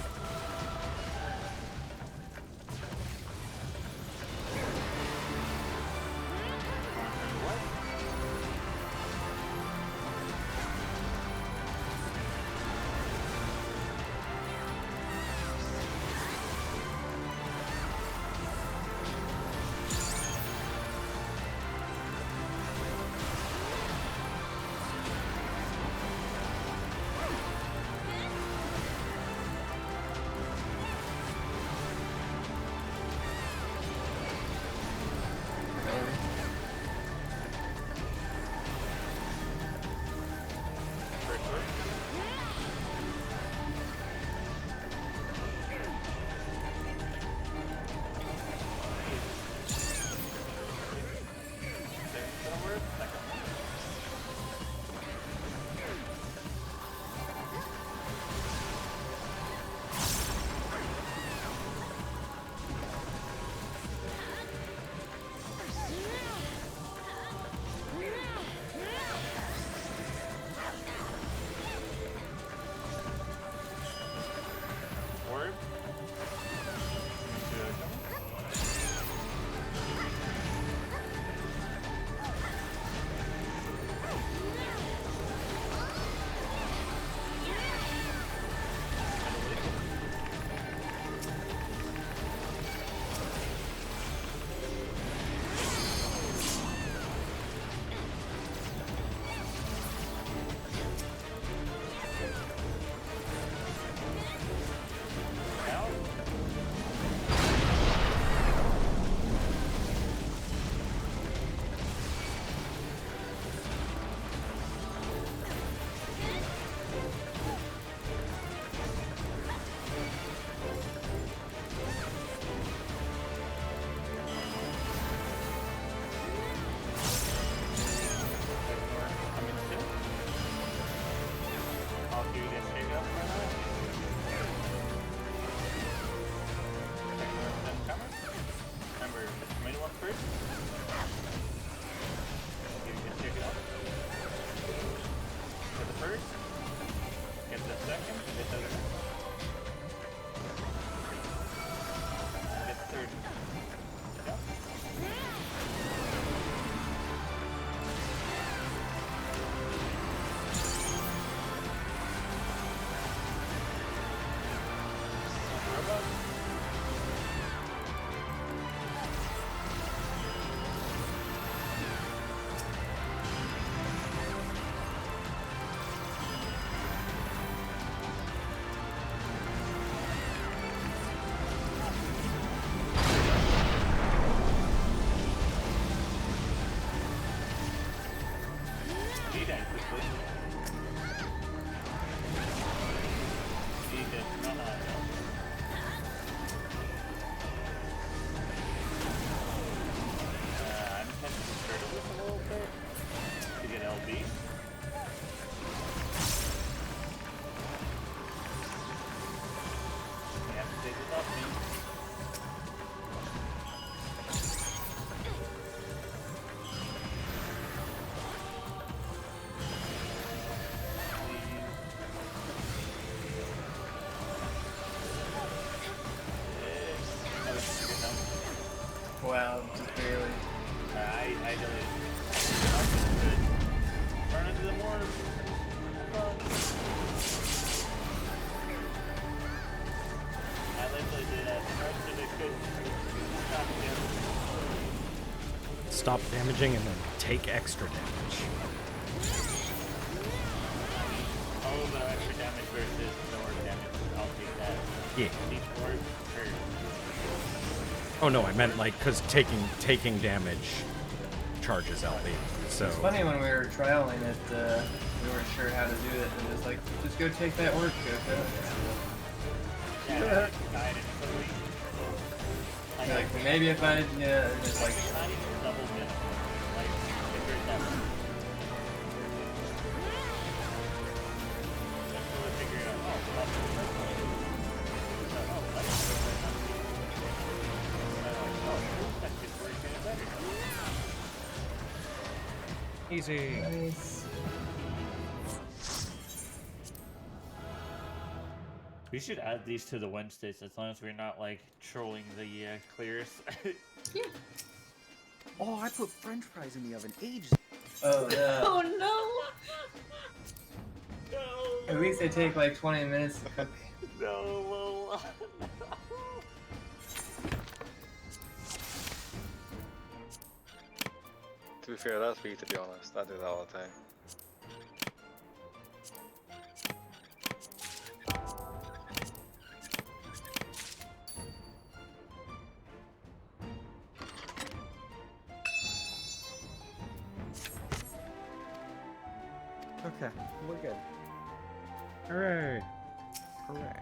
Speaker 9: I'm tempted to turtle this a little bit to get LB. I have to take this off me.
Speaker 3: Wow, just barely.
Speaker 9: I deleted it. Run into the mortar. I literally did that. Most of it could stop him.
Speaker 1: Stop damaging and then take extra damage.
Speaker 9: All of the extra damage versus lower damage. I'll take that.
Speaker 1: Yeah.
Speaker 9: Each word hurt.
Speaker 1: Oh no, I meant like because taking damage charges LB. So
Speaker 3: It's funny when we were trialing it, we weren't sure how to do it, and just like, just go take that work, Coco.
Speaker 9: Yeah, died instantly.
Speaker 3: Like, maybe if I, yeah, just like,
Speaker 9: Not even double dip. Like, figure it out. Just really figure it out. Oh, well, that's the first one. Oh, that's the first one. Oh, that could work even better.
Speaker 1: easy.
Speaker 3: nice.
Speaker 9: We should add these to the Wednesdays as long as we're not like trolling the clears.
Speaker 5: Oh, I put French fries in the oven ages.
Speaker 3: Oh, yeah.
Speaker 2: Oh no!
Speaker 9: No,
Speaker 3: At least they take like 20 minutes to cook.
Speaker 9: no.
Speaker 6: To be fair, that's me, to be honest. I do that all the time.
Speaker 5: Okay, we're good.
Speaker 1: Hooray.
Speaker 5: Hooray.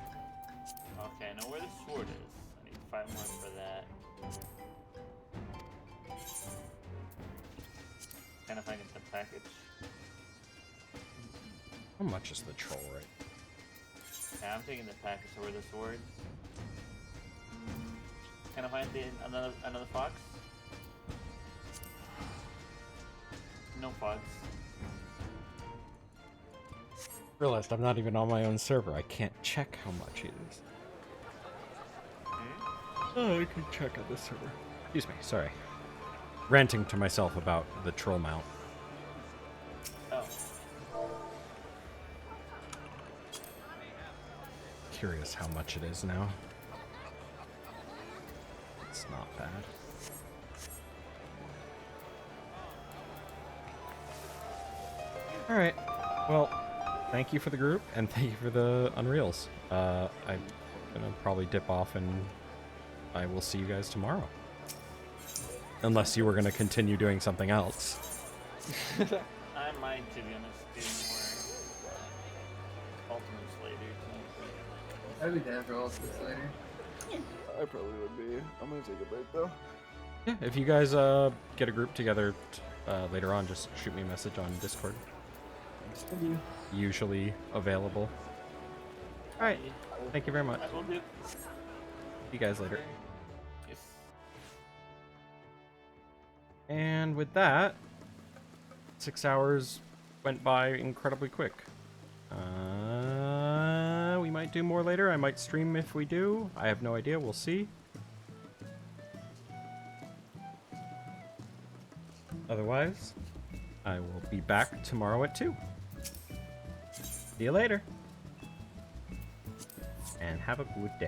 Speaker 9: Okay, I know where the sword is. I need 5 more for that. Kind of find the package.
Speaker 1: How much is the troll rate?
Speaker 9: Yeah, I'm taking the package over the sword. Can I find another fox? No fox.
Speaker 1: Realized I'm not even on my own server. I can't check how much it is. Oh, I can check on this server. Excuse me, sorry. Ranting to myself about the troll mount.
Speaker 9: Oh.
Speaker 1: Curious how much it is now. It's not bad. Alright, well, thank you for the group, and thank you for the Unreals. I'm gonna probably dip off, and I will see you guys tomorrow. Unless you were gonna continue doing something else.
Speaker 9: I might, to be honest, do more Ultimates later tonight.
Speaker 3: I'd be down for Ultimates later.
Speaker 5: I probably would be. I'm gonna take a break though.
Speaker 1: Yeah, if you guys get a group together later on, just shoot me a message on Discord.
Speaker 5: Thank you.
Speaker 1: Usually available. Alright, thank you very much.
Speaker 9: I will do.
Speaker 1: See you guys later.
Speaker 9: Yes.
Speaker 1: And with that, 6 hours went by incredibly quick. We might do more later. I might stream if we do. I have no idea. We'll see. Otherwise, I will be back tomorrow at 2. See you later. And have a good day.